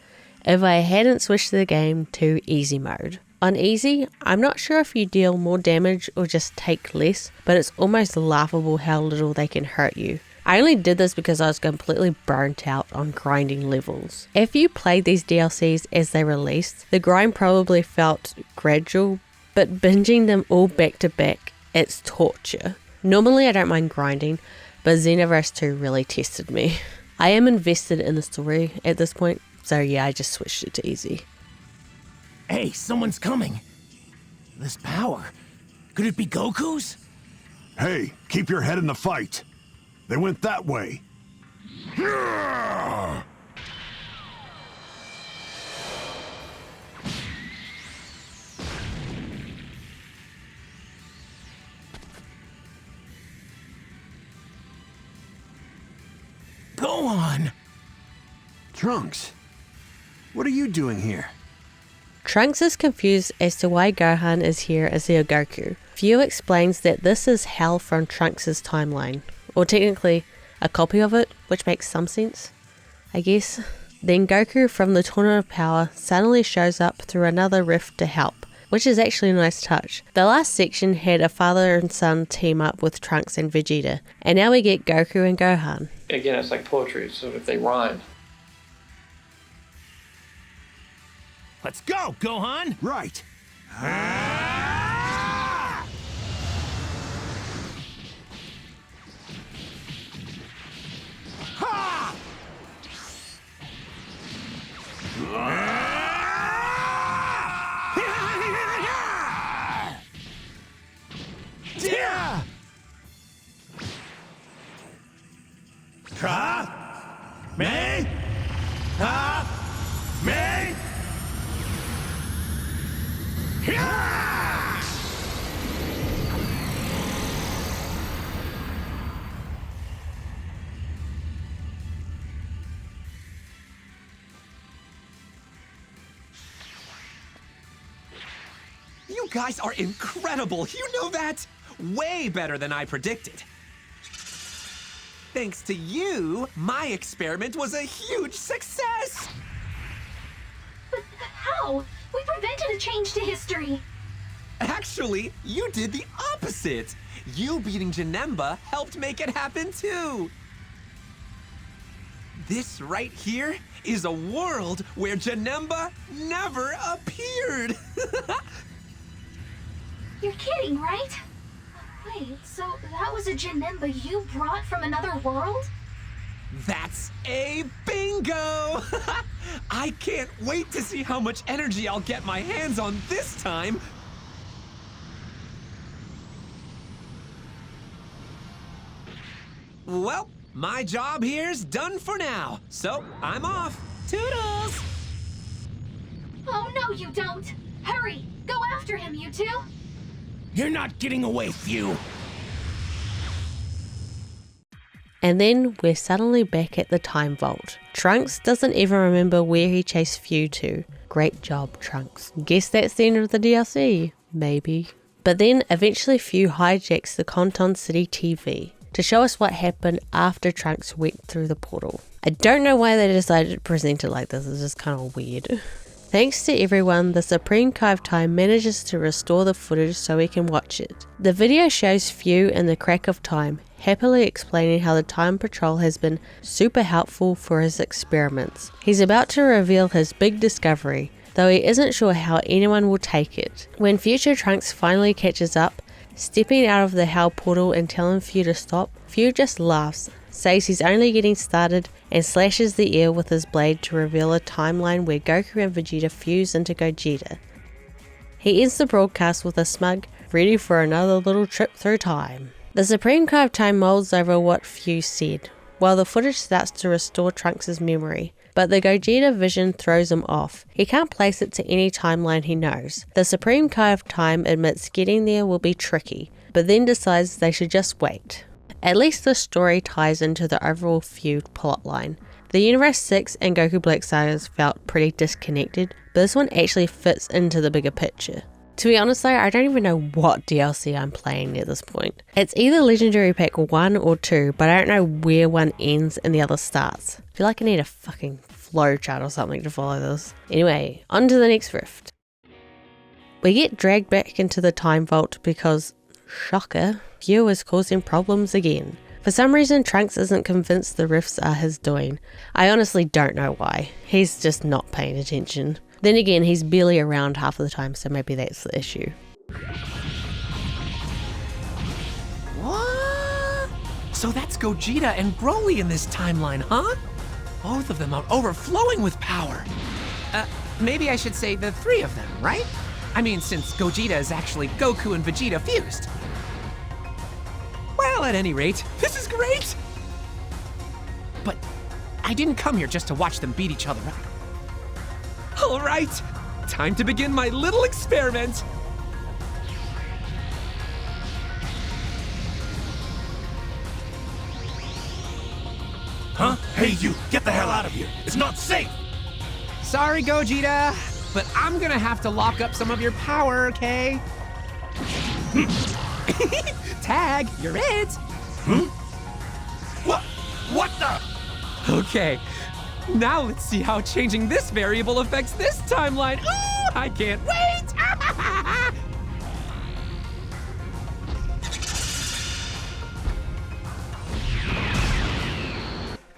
if I hadn't switched the game to easy mode. On easy, I'm not sure if you deal more damage or just take less, but it's almost laughable how little they can hurt you. I only did this because I was completely burnt out on grinding levels. If you played these DLCs as they released, the grind probably felt gradual, but binging them all back to back, it's torture. Normally I don't mind grinding, but Xenoverse 2 really tested me. I am invested in the story at this point, so yeah, I just switched it to easy. Hey, someone's coming. This power, could it be Goku's? Hey, keep your head in the fight. They went that way. Gohan! Trunks, what are you doing here? Trunks is confused as to why Gohan is here as their Goku. Fu explains that this is Hell from Trunks' timeline, or technically a copy of it, which makes some sense, I guess. Then Goku from the Tournament of Power suddenly shows up through another rift to help, which is actually a nice touch. The last section had a father and son team up with Trunks and Vegeta, and now we get Goku and Gohan. Again, it's like poetry, so if they rhyme. Let's go, Gohan! Right. You guys are incredible! You know that? Way better than I predicted. Thanks to you, my experiment was a huge success! But how? We prevented a change to history. Actually, you did the opposite. You beating Janemba helped make it happen too. This right here is a world where Janemba never appeared. You're kidding, right? Wait, so that was a Janemba you brought from another world? That's a bingo! I can't wait to see how much energy I'll get my hands on this time. Well, my job here's done for now, so I'm off. Toodles! Oh, no, you don't! Hurry! Go after him, you two! You're not getting away, Fu! And then we're suddenly back at the Time Vault. Trunks doesn't even remember where he chased Fu to. Great job, Trunks. Guess that's the end of the DLC? Maybe. But then eventually Fu hijacks the Conton City TV to show us what happened after Trunks went through the portal. I don't know why they decided to present it like this, it's just kind of weird. Thanks to everyone, the Supreme Kai of Time manages to restore the footage so we can watch it. The video shows Fu in the crack of time, happily explaining how the Time Patrol has been super helpful for his experiments. He's about to reveal his big discovery, though he isn't sure how anyone will take it. When future Trunks finally catches up, stepping out of the Hell portal and telling Fu to stop, Fu just laughs, says he's only getting started, and slashes the air with his blade to reveal a timeline where Goku and Vegeta fuse into Gogeta. He ends the broadcast with a smug, ready for another little trip through time. The Supreme Kai of Time molds over what Fu said, while the footage starts to restore Trunks' memory, but the Gogeta vision throws him off. He can't place it to any timeline he knows. The Supreme Kai of Time admits getting there will be tricky, but then decides they should just wait. At least the story ties into the overall feud plotline. The Universe 6 and Goku Black Sagas felt pretty disconnected, but this one actually fits into the bigger picture. To be honest though, I don't even know what DLC I'm playing at this point. It's either Legendary Pack 1 or 2, but I don't know where one ends and the other starts. I feel like I need a fucking flowchart or something to follow this. Anyway, on to the next rift. We get dragged back into the Time Vault because, shocker, Fu is causing problems again. For some reason, Trunks isn't convinced the rifts are his doing. I honestly don't know why. He's just not paying attention. Then again, he's barely around half of the time, so maybe that's the issue. What? So that's Gogeta and Broly in this timeline, huh? Both of them are overflowing with power. Maybe I should say the three of them, right? I mean, since Gogeta is actually Goku and Vegeta fused. Well, at any rate, this is great! But I didn't come here just to watch them beat each other up. All right, time to begin my little experiment. Huh? Hey, you! Get the hell out of here! It's not safe! Sorry, Gogeta, but I'm gonna have to lock up some of your power, okay? Tag, you're it! What the? Okay, now let's see how changing this variable affects this timeline. Ooh, I can't wait!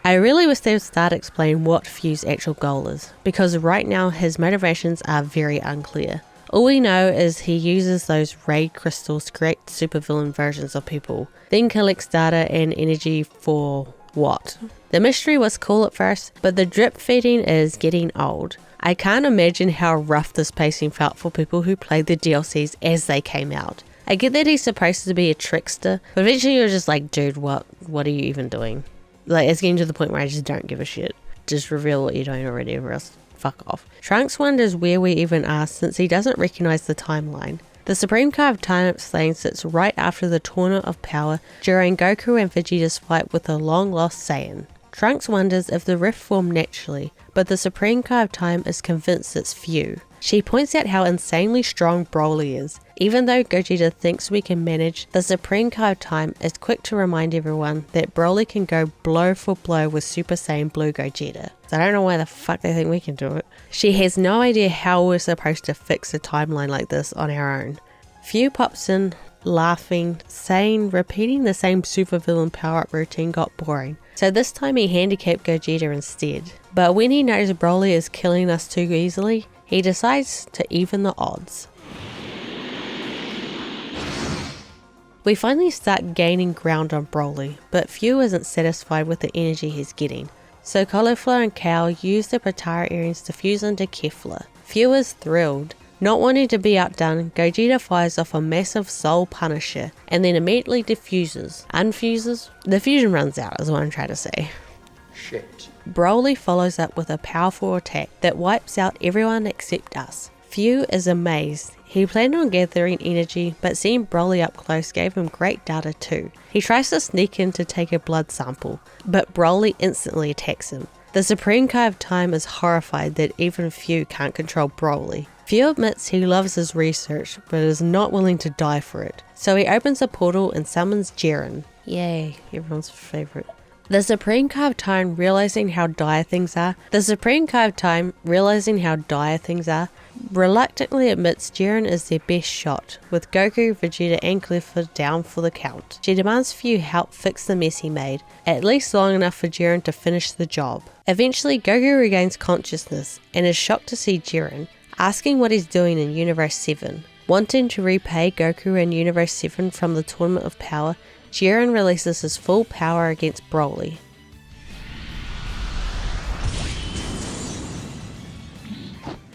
I really wish they would start explaining what Fue's actual goal is, because right now his motivations are very unclear. All we know is he uses those raid crystals to create supervillain versions of people, then collects data and energy for what? The mystery was cool at first, but the drip feeding is getting old. I can't imagine how rough this pacing felt for people who played the DLCs as they came out. I get that he's supposed to be a trickster, but eventually you're just like, dude, what are you even doing? Like, it's getting to the point where I just don't give a shit. Just reveal what you're doing already, or else fuck off. Trunks wonders where we even are since he doesn't recognize the timeline. The Supreme Card of Time explains it's right after the Tournament of Power during Goku and Vegeta's fight with the long-lost Saiyan. Trunks wonders if the rift formed naturally, but the Supreme Card of Time is convinced it's Fu. She points out how insanely strong Broly is. Even though Gogeta thinks we can manage, the Supreme Card of Time is quick to remind everyone that Broly can go blow for blow with Super Saiyan Blue Gogeta. So I don't know why the fuck they think we can do it. She has no idea how we're supposed to fix a timeline like this on our own. Fu pops in, laughing, saying repeating the same supervillain power-up routine got boring. So this time he handicapped Gogeta instead. But when he knows Broly is killing us too easily, he decides to even the odds. We finally start gaining ground on Broly, but Fu isn't satisfied with the energy he's getting. So Cauliflower and Cow use their Potara earrings to fuse into Kefla. Fu is thrilled. Not wanting to be outdone, Gogeta fires off a massive Soul Punisher and then immediately defuses. Unfuses? The fusion runs out is what I'm trying to say. Shit. Broly follows up with a powerful attack that wipes out everyone except us. Fu is amazed. He planned on gathering energy, but seeing Broly up close gave him great data too. He tries to sneak in to take a blood sample, but Broly instantly attacks him. The Supreme Card of Time is horrified that even Fu can't control Broly. Fu admits he loves his research, but is not willing to die for it. So he opens a portal and summons Jiren. Yay, everyone's favourite. The Supreme Card of Time realizing how dire things are, reluctantly admits Jiren is their best shot, with Goku, Vegeta and Cleffa down for the count. She demands Fu help fix the mess he made, at least long enough for Jiren to finish the job. Eventually Goku regains consciousness and is shocked to see Jiren, asking what he's doing in Universe 7. Wanting to repay Goku and Universe 7 from the Tournament of Power, Jiren releases his full power against Broly.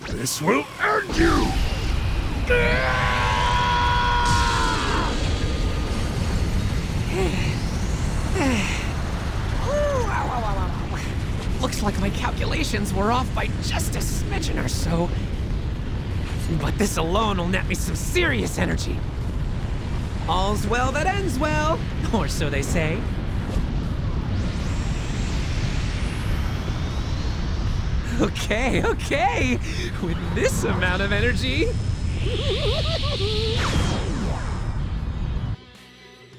This will end you! Looks like my calculations were off by just a smidgen or so. But this alone will net me some serious energy. All's well that ends well, or so they say. Okay, with this amount of energy.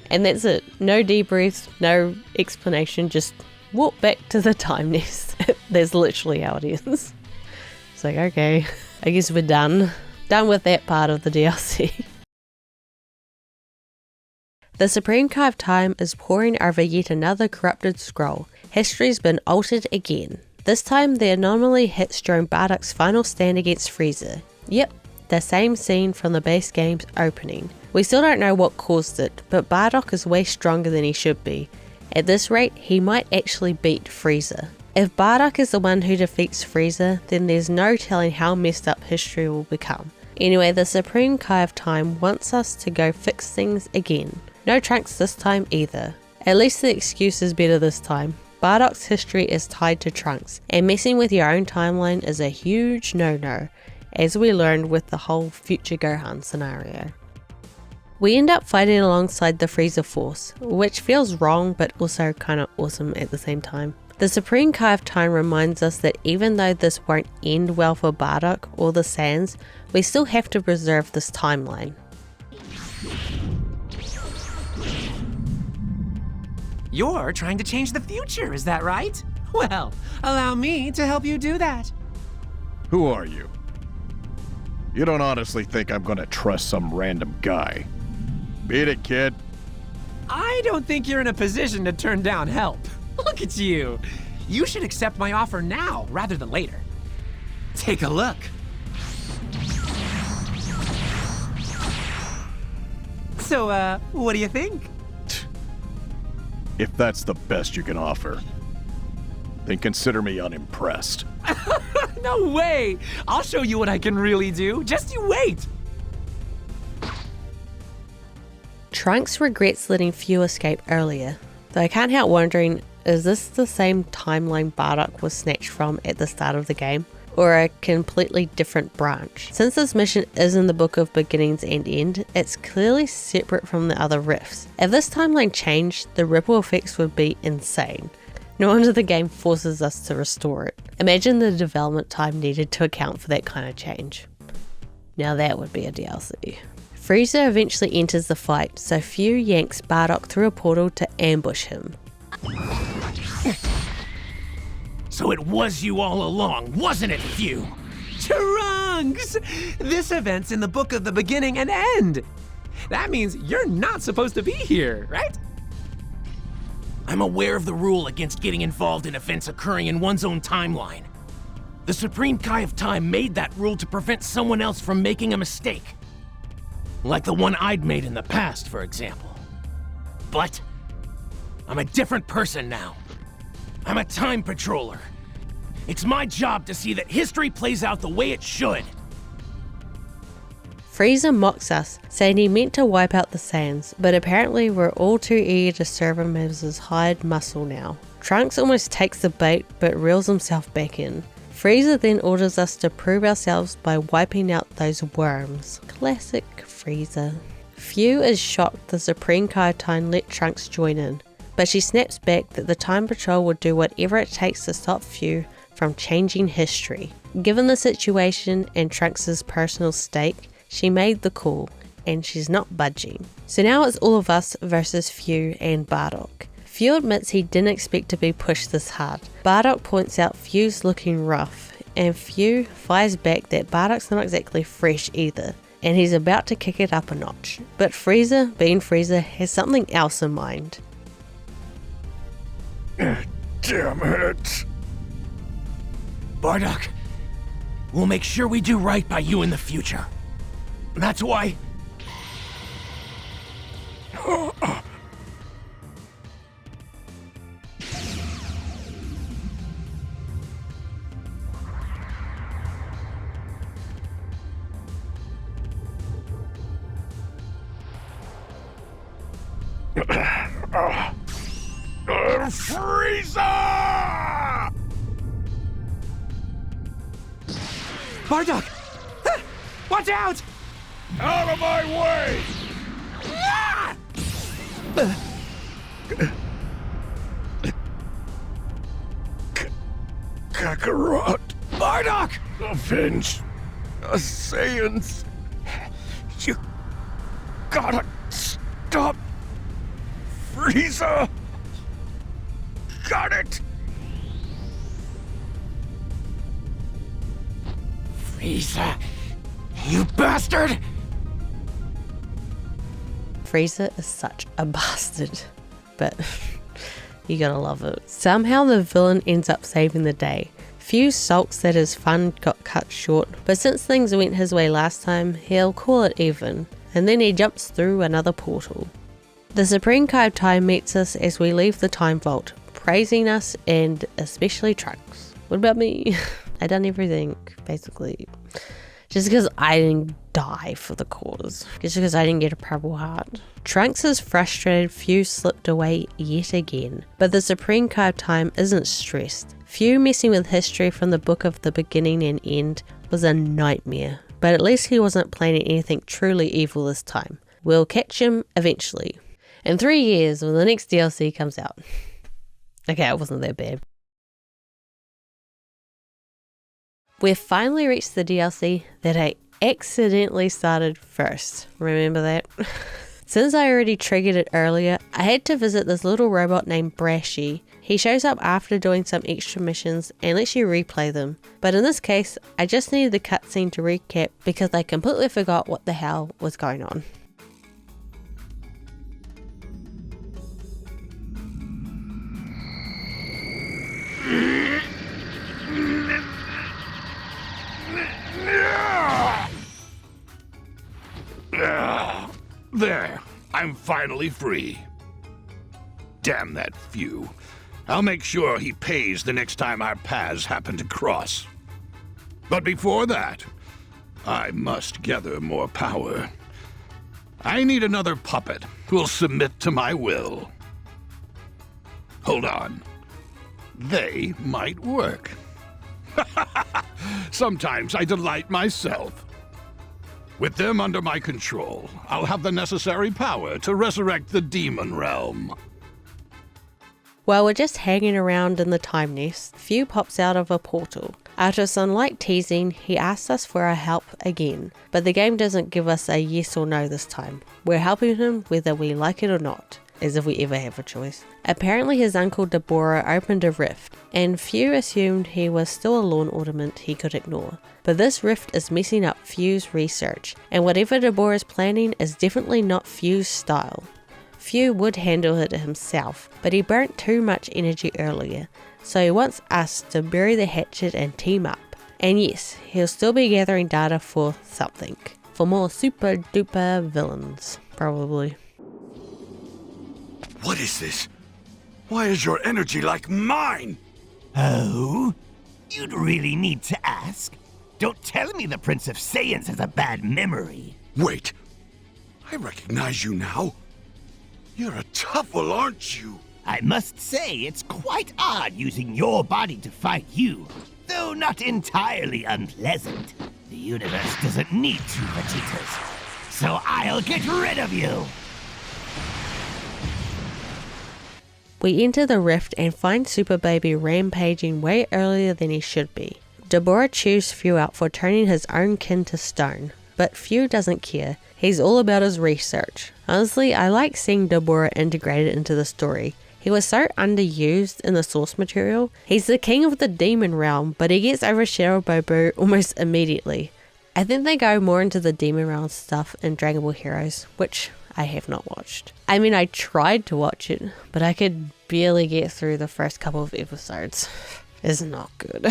And that's it. No debriefs, no explanation, just walk back to the time nest. That's literally how it is. It's like, okay, I guess we're done. Done with that part of the DLC. The Supreme Card of Time is poring over yet another corrupted scroll. History's been altered again. This time the anomaly hits during Bardock's final stand against Frieza. Yep, the same scene from the base game's opening. We still don't know what caused it, but Bardock is way stronger than he should be. At this rate, he might actually beat Frieza. If Bardock is the one who defeats Frieza, then there's no telling how messed up history will become. Anyway, the Supreme Card of Time wants us to go fix things again. No Trunks this time either. At least the excuse is better this time. Bardock's history is tied to Trunks, and messing with your own timeline is a huge no-no, as we learned with the whole Future Gohan scenario. We end up fighting alongside the Frieza Force, which feels wrong but also kinda awesome at the same time. The Supreme Kai of Time reminds us that even though this won't end well for Bardock or the Saiyans, we still have to preserve this timeline. You're trying to change the future, is that right? Well, allow me to help you do that. Who are you? You don't honestly think I'm gonna trust some random guy? Beat it, kid. I don't think you're in a position to turn down help. Look at you. You should accept my offer now rather than later. Take a look. So, what do you think? If that's the best you can offer, then consider me unimpressed. No way! I'll show you what I can really do. Just you wait! Trunks regrets letting Few escape earlier, though I can't help wondering, is this the same timeline Bardock was snatched from at the start of the game, or a completely different branch? Since this mission is in the Book of Beginnings and End, it's clearly separate from the other rifts. If this timeline changed, the ripple effects would be insane. No wonder the game forces us to restore it. Imagine the development time needed to account for that kind of change. Now that would be a DLC. Frieza eventually enters the fight, so Few yanks Bardock through a portal to ambush him. So it was you all along, wasn't it, Few? Trunks! This event's in the Book of the Beginning and End. That means you're not supposed to be here, right? I'm aware of the rule against getting involved in events occurring in one's own timeline. The Supreme Kai of Time made that rule to prevent someone else from making a mistake. Like the one I'd made in the past, for example. But I'm a different person now. I'm a time patroller. It's my job to see that history plays out the way it should. Frieza mocks us, saying he meant to wipe out the Saiyans, but apparently we're all too eager to serve him as his hired muscle now. Trunks almost takes the bait, but reels himself back in. Frieza then orders us to prove ourselves by wiping out those worms. Classic Frieza. Few is shocked the Supreme Kai of Time let Trunks join in, but she snaps back that the Time Patrol will do whatever it takes to stop Few from changing history. Given the situation and Trunks' personal stake, she made the call, and she's not budging. So now it's all of us versus Few and Bardock. Few admits he didn't expect to be pushed this hard. Bardock points out Few's looking rough, and Few fires back that Bardock's not exactly fresh either, and he's about to kick it up a notch. But Frieza, being Frieza, has something else in mind. Damn it. Bardock, we'll make sure we do right by you in the future. That's why... Frieza! Bardock! Ah! Watch out! Out of my way! Ah! Kakarot! Bardock! Avenge the Saiyans! You gotta stop Frieza! Got it! Frieza, you bastard! Frieza is such a bastard, but you gotta love it. Somehow the villain ends up saving the day. Few sulks that his fun got cut short, but since things went his way last time, he'll call it even, and then he jumps through another portal. The Supreme Kai of Time meets us as we leave the Time Vault, praising us and especially Trunks. What about me? I done everything, basically. Just because I didn't die for the cause. Just because I didn't get a Purple Heart. Trunks is frustrated Few slipped away yet again, but the Supreme Kai of Time isn't stressed. Few messing with history from the Book of the Beginning and End was a nightmare, but at least he wasn't planning anything truly evil this time. We'll catch him eventually. In 3 years when the next DLC comes out. Okay, it wasn't that bad. We've finally reached the DLC that I accidentally started first. Remember that? Since I already triggered it earlier, I had to visit this little robot named Brashy. He shows up after doing some extra missions and lets you replay them. But in this case, I just needed the cutscene to recap because I completely forgot what the hell was going on. There, I'm finally free. Damn that Few. I'll make sure he pays the next time our paths happen to cross. But before that, I must gather more power. I need another puppet who'll submit to my will. Hold on. They might work. Sometimes I delight myself. With them under my control, I'll have the necessary power to resurrect the demon realm. While we're just hanging around in the time nest, Few pops out of a portal. After some light teasing, he asks us for our help again, but the game doesn't give us a yes or no this time. We're helping him whether we like it or not, as if we ever have a choice. Apparently his uncle Dabura opened a rift, and Few assumed he was still a lawn ornament he could ignore. But this rift is messing up Few's research, and whatever Dabura is planning is definitely not Few's style. Few would handle it himself, but he burnt too much energy earlier, so he wants us to bury the hatchet and team up. And yes, he'll still be gathering data for something. For more super duper villains, probably. What is this? Why is your energy like mine? Oh? You'd really need to ask. Don't tell me the Prince of Saiyans has a bad memory. Wait, I recognize you now. You're a Tuffle, aren't you? I must say, it's quite odd using your body to fight you, though not entirely unpleasant. The universe doesn't need two Vegetas, so I'll get rid of you! We enter the rift and find Super Baby rampaging way earlier than he should be. Dabura chews Few out for turning his own kin to stone, but Few doesn't care. He's all about his research. Honestly, I like seeing Dabura integrated into the story. He was so underused in the source material. He's the king of the demon realm, but he gets overshadowed by Boo almost immediately. I think they go more into the demon realm stuff in Dragon Ball Heroes, which I have not watched. I mean, I tried to watch it, but I could barely get through the first couple of episodes. It's not good.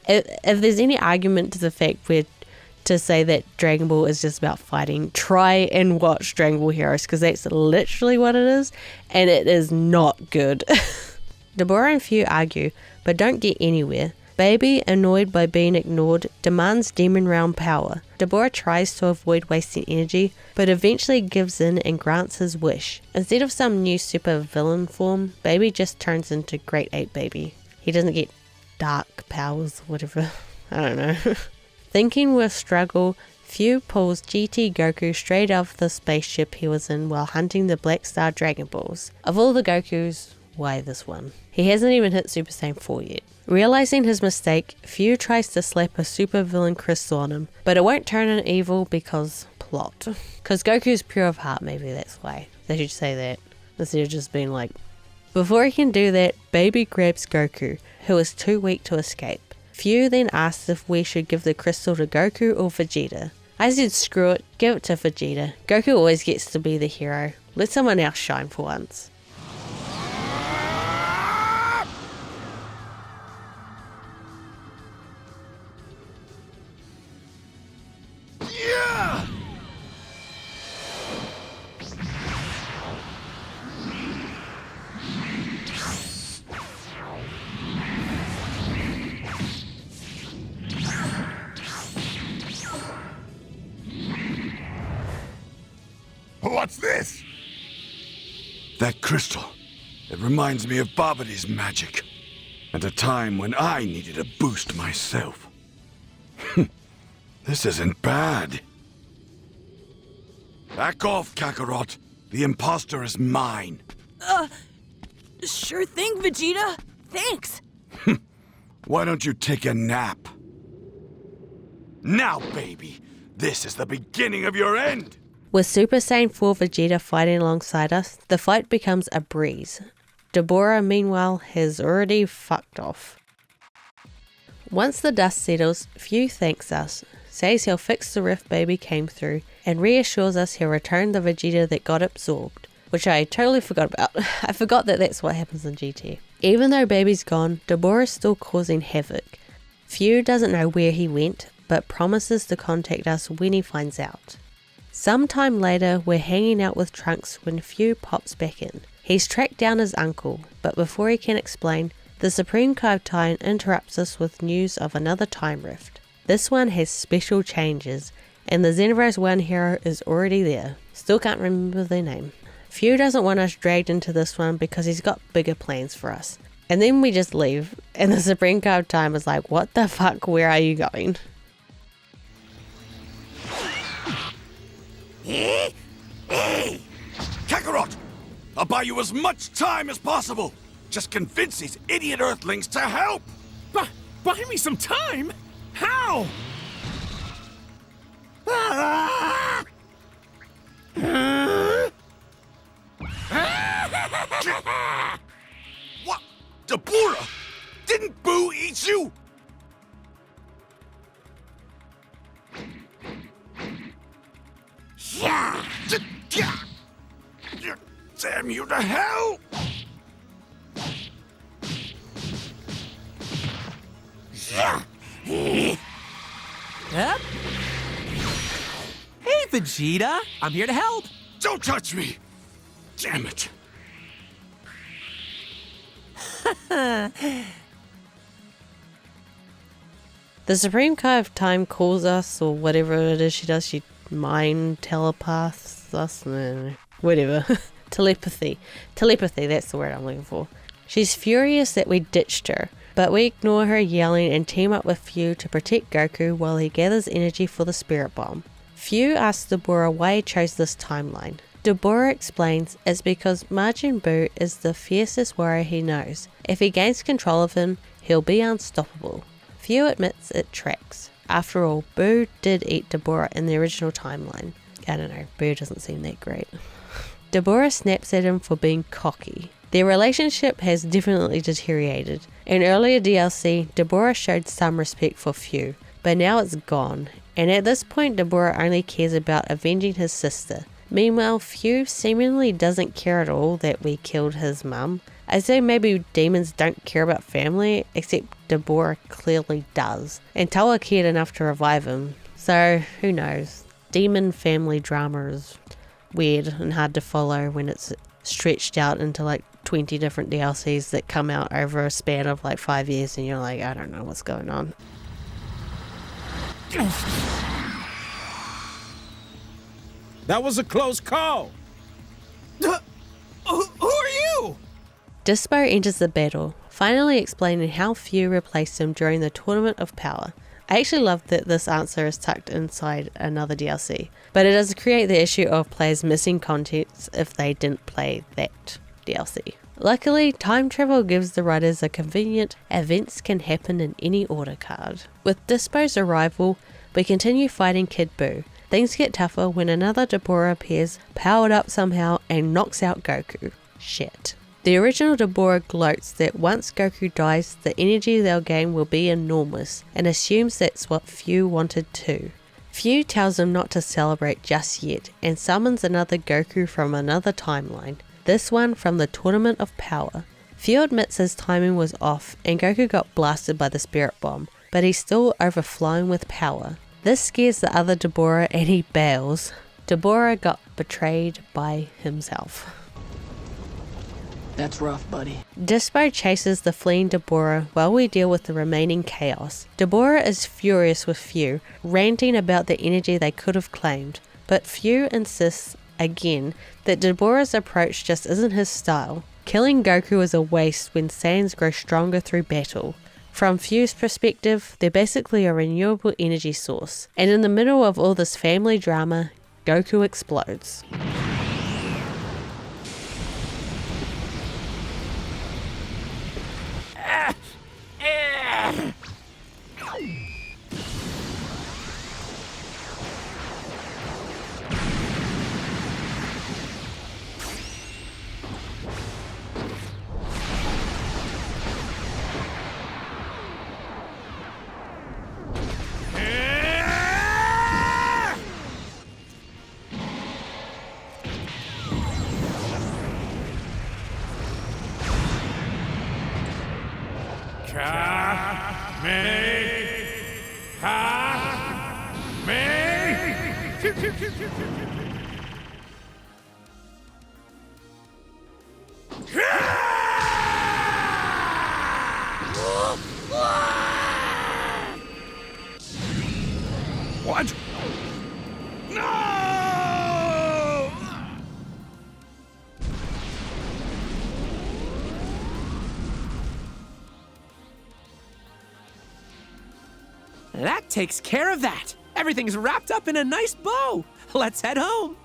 If there's any argument to the fact to say that Dragon Ball is just about fighting, try and watch Dragon Ball Heroes, because that's literally what it is, and it is not good. Dabura and Few argue, but don't get anywhere. Baby, annoyed by being ignored, demands demon realm power. Dabura tries to avoid wasting energy, but eventually gives in and grants his wish. Instead of some new super villain form, Baby just turns into Great Ape Baby. He doesn't get dark powers, whatever. I don't know. Thinking with struggle, Few pulls GT Goku straight off the spaceship he was in while hunting the Black Star Dragon Balls. Of all the Gokus, why this one? He hasn't even hit Super Saiyan 4 yet. Realizing his mistake, Few tries to slap a super villain crystal on him, but it won't turn him evil because plot. Because Goku's pure of heart, maybe that's why. They should say that, instead of just being like... Before he can do that, Baby grabs Goku, who is too weak to escape. Few then asks if we should give the crystal to Goku or Vegeta. I said screw it, give it to Vegeta. Goku always gets to be the hero. Let someone else shine for once. Yeah! What's this? That crystal. It reminds me of Babidi's magic. At a time when I needed a boost myself. This isn't bad. Back off, Kakarot. The imposter is mine. Sure thing, Vegeta. Thanks. Why don't you take a nap? Now, baby, this is the beginning of your end! With Super Saiyan 4 Vegeta fighting alongside us, the fight becomes a breeze. Dabura, meanwhile, has already fucked off. Once the dust settles, Fu thanks us, says he'll fix the rift Baby came through, and reassures us he'll return the Vegeta that got absorbed, which I totally forgot about. I forgot that that's what happens in GT. Even though Baby's gone, Dabura's still causing havoc. Fu doesn't know where he went, but promises to contact us when he finds out. Sometime later, we're hanging out with Trunks when Fu pops back in. He's tracked down his uncle, but before he can explain, the Supreme Kai of Time interrupts us with news of another time rift. This one has special changes, and the Xenoverse 1 hero is already there. Still can't remember their name. Fu doesn't want us dragged into this one because he's got bigger plans for us. And then we just leave, and the Supreme Kai of Time is like, what the fuck, where are you going? Hey! Kakarot! I'll buy you as much time as possible! Just convince these idiot Earthlings to help! Buy me some time? How? What? Dabura? Didn't Boo eat you? Damn you to hell! Yep. Hey, Vegeta! I'm here to help! Don't touch me! Damn it! The Supreme Kai of Time calls us, or whatever it is she does, she mind telepaths us, whatever. Telepathy, that's the word I'm looking for. She's furious that we ditched her, but we ignore her yelling and team up with Fu to protect Goku while he gathers energy for the Spirit Bomb. Fu asks Dabura why he chose this timeline. Dabura explains it's because Majin Buu is the fiercest warrior he knows. If he gains control of him, he'll be unstoppable. Fu admits it tracks. After all, Buu did eat Dabura in the original timeline. I don't know, Buu doesn't seem that great. Dabura snaps at him for being cocky. Their relationship has definitely deteriorated. In earlier DLC, Dabura showed some respect for Fu, but now it's gone, and at this point Dabura only cares about avenging his sister. Meanwhile, Fu seemingly doesn't care at all that we killed his mum, as though maybe demons don't care about family, except Dabura clearly does, and Towa cared enough to revive him, so who knows. Demon family drama is weird and hard to follow when it's stretched out into like 20 different DLCs that come out over a span of like 5 years, and you're like, I don't know what's going on. That was a close call. Who are you? Dispo enters the battle, finally explaining how Fu replaced him during the Tournament of Power. I actually love that this answer is tucked inside another DLC, but it does create the issue of players missing context if they didn't play that DLC. Luckily, time travel gives the writers a convenient events can happen in any order card. With Dispo's arrival, we continue fighting Kid Buu. Things get tougher when another Dabura appears, powered up somehow, and knocks out Goku. Shit. The original Dabura gloats that once Goku dies, the energy they'll gain will be enormous, and assumes that's what Fu wanted too. Fu tells him not to celebrate just yet, and summons another Goku from another timeline, this one from the Tournament of Power. Fu admits his timing was off, and Goku got blasted by the Spirit Bomb, but he's still overflowing with power. This scares the other Dabura and he bails. Dabura got betrayed by himself. That's rough, buddy. Dispo chases the fleeing Dabura while we deal with the remaining chaos. Dabura is furious with Fu, ranting about the energy they could have claimed, but Fu insists again that Dabura's approach just isn't his style. Killing Goku is a waste when Saiyans grow stronger through battle. From Fu's perspective, they're basically a renewable energy source, and in the middle of all this family drama, Goku explodes. What? No! That takes care of that. Everything's wrapped up in a nice bow. Let's head home.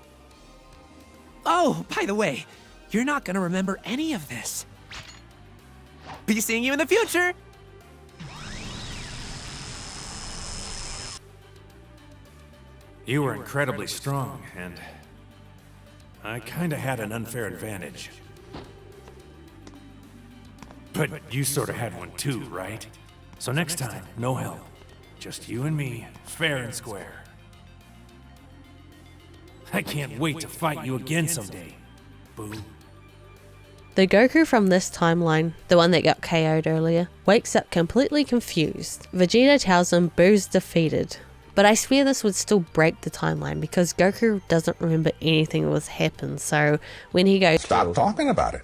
Oh, by the way, you're not gonna remember any of this. Be seeing you in the future. You were incredibly strong, and I kinda had an unfair advantage. But you sorta had one too, right? So next time, no help. Just you and me, fair and square. I can't wait to fight you again someday, Boo. The Goku from this timeline, the one that got KO'd earlier, wakes up completely confused. Vegeta tells him Boo's defeated. But I swear this would still break the timeline because Goku doesn't remember anything that was happened, so when he goes, Stop talking about it.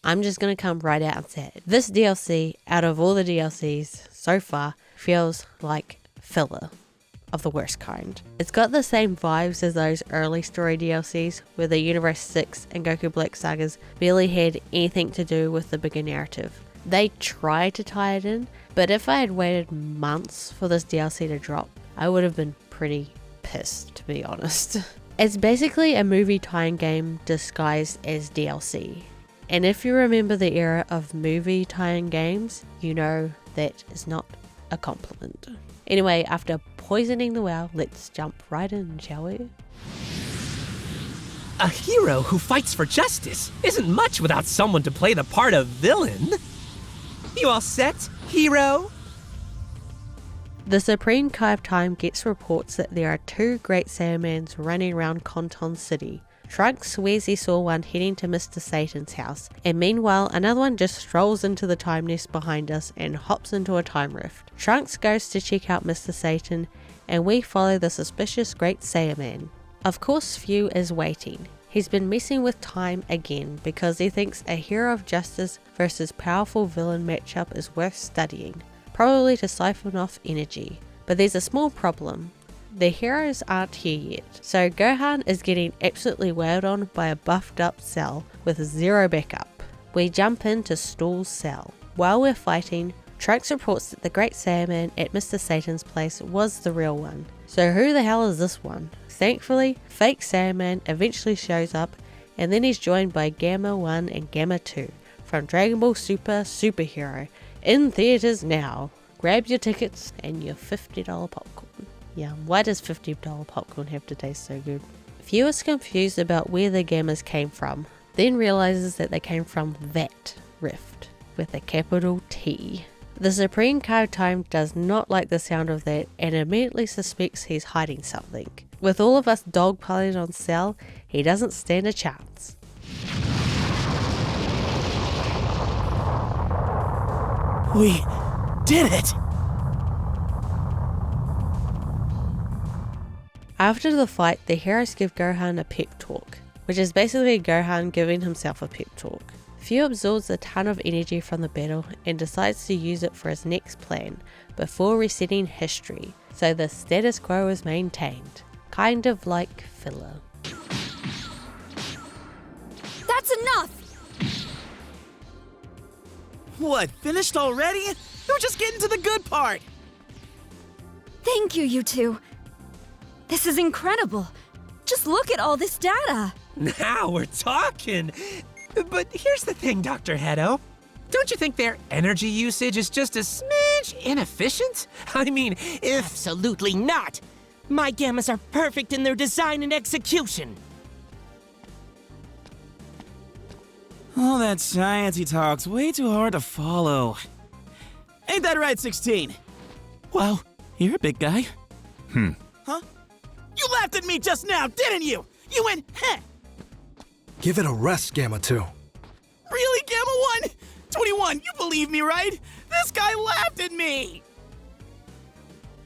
I'm just gonna come right out and say it. This DLC, out of all the DLCs so far, feels like filler of the worst kind. It's got the same vibes as those early story DLCs where the Universe 6 and Goku Black sagas barely had anything to do with the bigger narrative. They tried to tie it in, but if I had waited months for this DLC to drop, I would have been pretty pissed, to be honest. It's basically a movie tie-in game disguised as DLC. And if you remember the era of movie tie-in games, you know that is not a compliment. Anyway, after poisoning the well, let's jump right in, shall we? A hero who fights for justice isn't much without someone to play the part of villain. You all set, hero? The Supreme Kai of Time gets reports that there are two Great Saiyans running around Conton City. Trunks swears he saw one heading to Mr. Satan's house, and meanwhile another one just strolls into the time nest behind us and hops into a time rift. Trunks goes to check out Mr. Satan, and we follow the suspicious Great Saiyaman. Of course Few is waiting. He's been messing with time again because he thinks a hero of justice versus powerful villain matchup is worth studying, probably to siphon off energy. But there's a small problem. The heroes aren't here yet, so Gohan is getting absolutely wailed on by a buffed up Cell with zero backup. We jump in to stall Cell. While we're fighting, Trunks reports that the Great Saiyaman at Mr. Satan's place was the real one. So who the hell is this one? Thankfully, fake Saiyaman eventually shows up, and then he's joined by Gamma 1 and Gamma 2 from Dragon Ball Super Superhero, in theaters now. Grab your tickets and your $50 popcorn. Yeah, why does $50 popcorn have to taste so good? Few is confused about where the Gammas came from, then realizes that they came from that rift, with a capital T. The Supreme Kai of Time does not like the sound of that and immediately suspects he's hiding something. With all of us dogpiling on Cell, he doesn't stand a chance. We did it! After the fight, the heroes give Gohan a pep talk, which is basically Gohan giving himself a pep talk. Few absorbs a ton of energy from the battle and decides to use it for his next plan before resetting history, so the status quo is maintained. Kind of like filler. That's enough! What, finished already? We're just getting to the good part! Thank you, you two. This is incredible. Just look at all this data. Now we're talking! But here's the thing, Dr. Hedo. Don't you think their energy usage is just a smidge inefficient? I mean, if... Absolutely not! My Gammas are perfect in their design and execution! All that sciencey talk's way too hard to follow. Ain't that right, 16? Wow, you're a big guy. Huh? You laughed at me just now, didn't you? You went, heh! Give it a rest, Gamma 2. Really, Gamma 1? 21, on, you believe me, right? This guy laughed at me!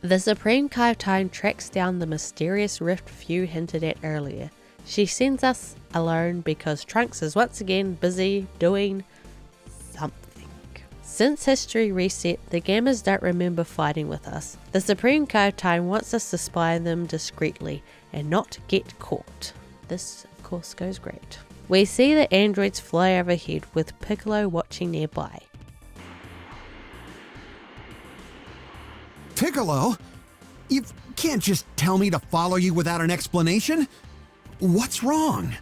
The Supreme Kai Time tracks down the mysterious rift Fu hinted at earlier. She sends us alone because Trunks is once again busy doing something. Since history reset, the Gammas don't remember fighting with us. The Supreme Kai Time wants us to spy on them discreetly and not get caught. This, of course, goes great. We see the androids fly overhead with Piccolo watching nearby. Piccolo? You can't just tell me to follow you without an explanation? What's wrong?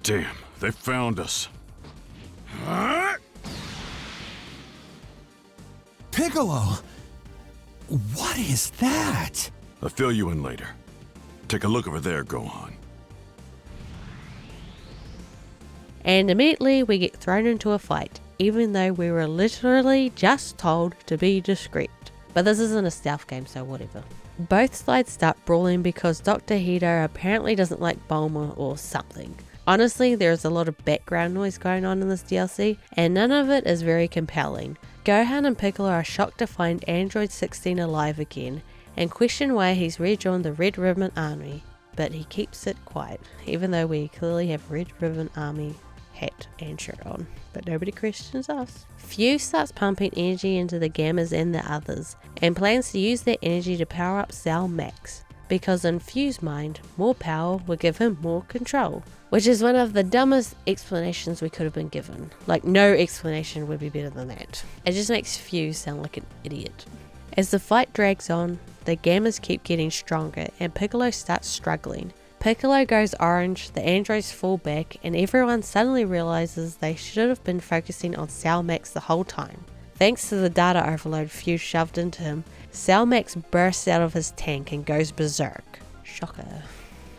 Damn, they found us. Piccolo! What is that? I'll fill you in later. Take a look over there, Gohan. And immediately we get thrown into a fight, even though we were literally just told to be discreet. But this isn't a stealth game, so whatever. Both sides start brawling because Dr. Hito apparently doesn't like Bulma or something. Honestly, there's a lot of background noise going on in this DLC, and none of it is very compelling. Gohan and Piccolo are shocked to find Android 16 alive again, and question why he's rejoined the Red Ribbon Army, but he keeps it quiet, even though we clearly have Red Ribbon Army hat and shirt on, but nobody questions us. Fu starts pumping energy into the Gammas and the others, and plans to use that energy to power up Cell Max, because in Fu's mind, more power would give him more control, which is one of the dumbest explanations we could have been given. Like, no explanation would be better than that. It just makes Fu sound like an idiot. As the fight drags on, the Gammas keep getting stronger and Piccolo starts struggling. Piccolo goes orange, the androids fall back, and everyone suddenly realizes they should have been focusing on Cell Max the whole time. Thanks to the data overload Fu shoved into him, Cell Max bursts out of his tank and goes berserk. Shocker.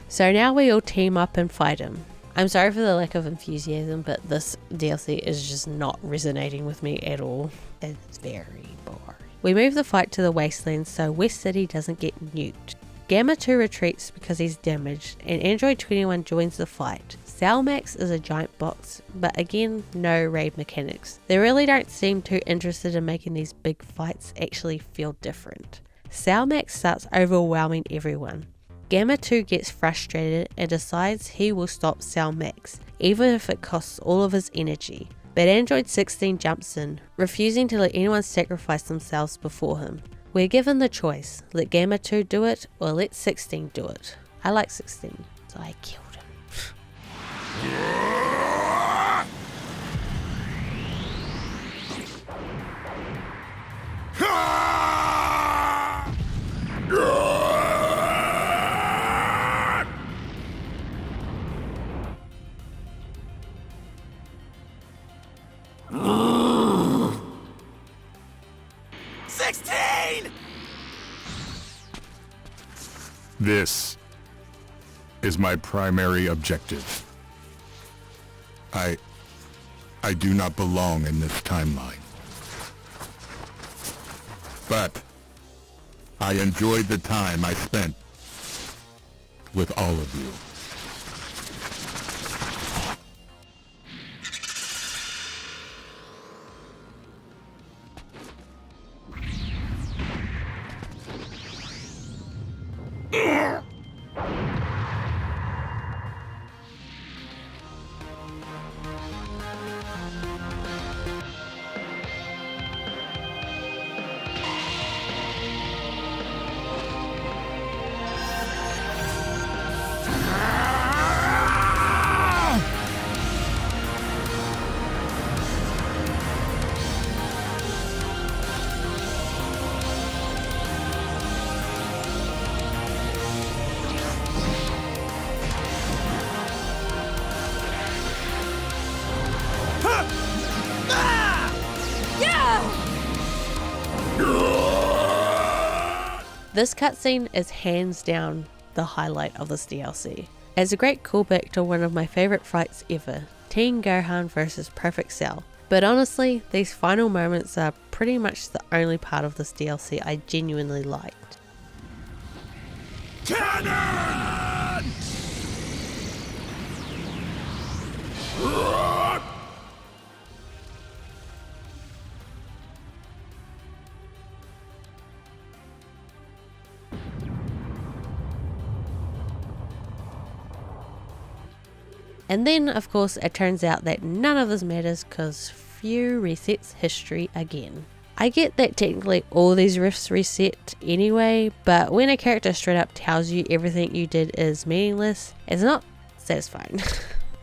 So now we all team up and fight him. I'm sorry for the lack of enthusiasm, but this DLC is just not resonating with me at all. It's very boring. We move the fight to the wasteland so West City doesn't get nuked. Gamma 2 retreats because he's damaged, and Android 21 joins the fight. Cell Max is a giant box, but again, no raid mechanics. They really don't seem too interested in making these big fights actually feel different. Cell Max starts overwhelming everyone. Gamma 2 gets frustrated and decides he will stop Cell Max, even if it costs all of his energy. But Android 16 jumps in, refusing to let anyone sacrifice themselves before him. We're given the choice, let Gamma 2 do it or let 16 do it. I like 16, so I killed him. This is my primary objective. I do not belong in this timeline. But I enjoyed the time I spent with all of you. This cutscene is hands down the highlight of this DLC. It's a great callback to one of my favourite fights ever, Teen Gohan vs Perfect Cell. But honestly, these final moments are pretty much the only part of this DLC I genuinely liked. Cannon! And then, of course, it turns out that none of this matters because Few resets history again. I get that technically all these rifts reset anyway, but when a character straight up tells you everything you did is meaningless, it's not satisfying.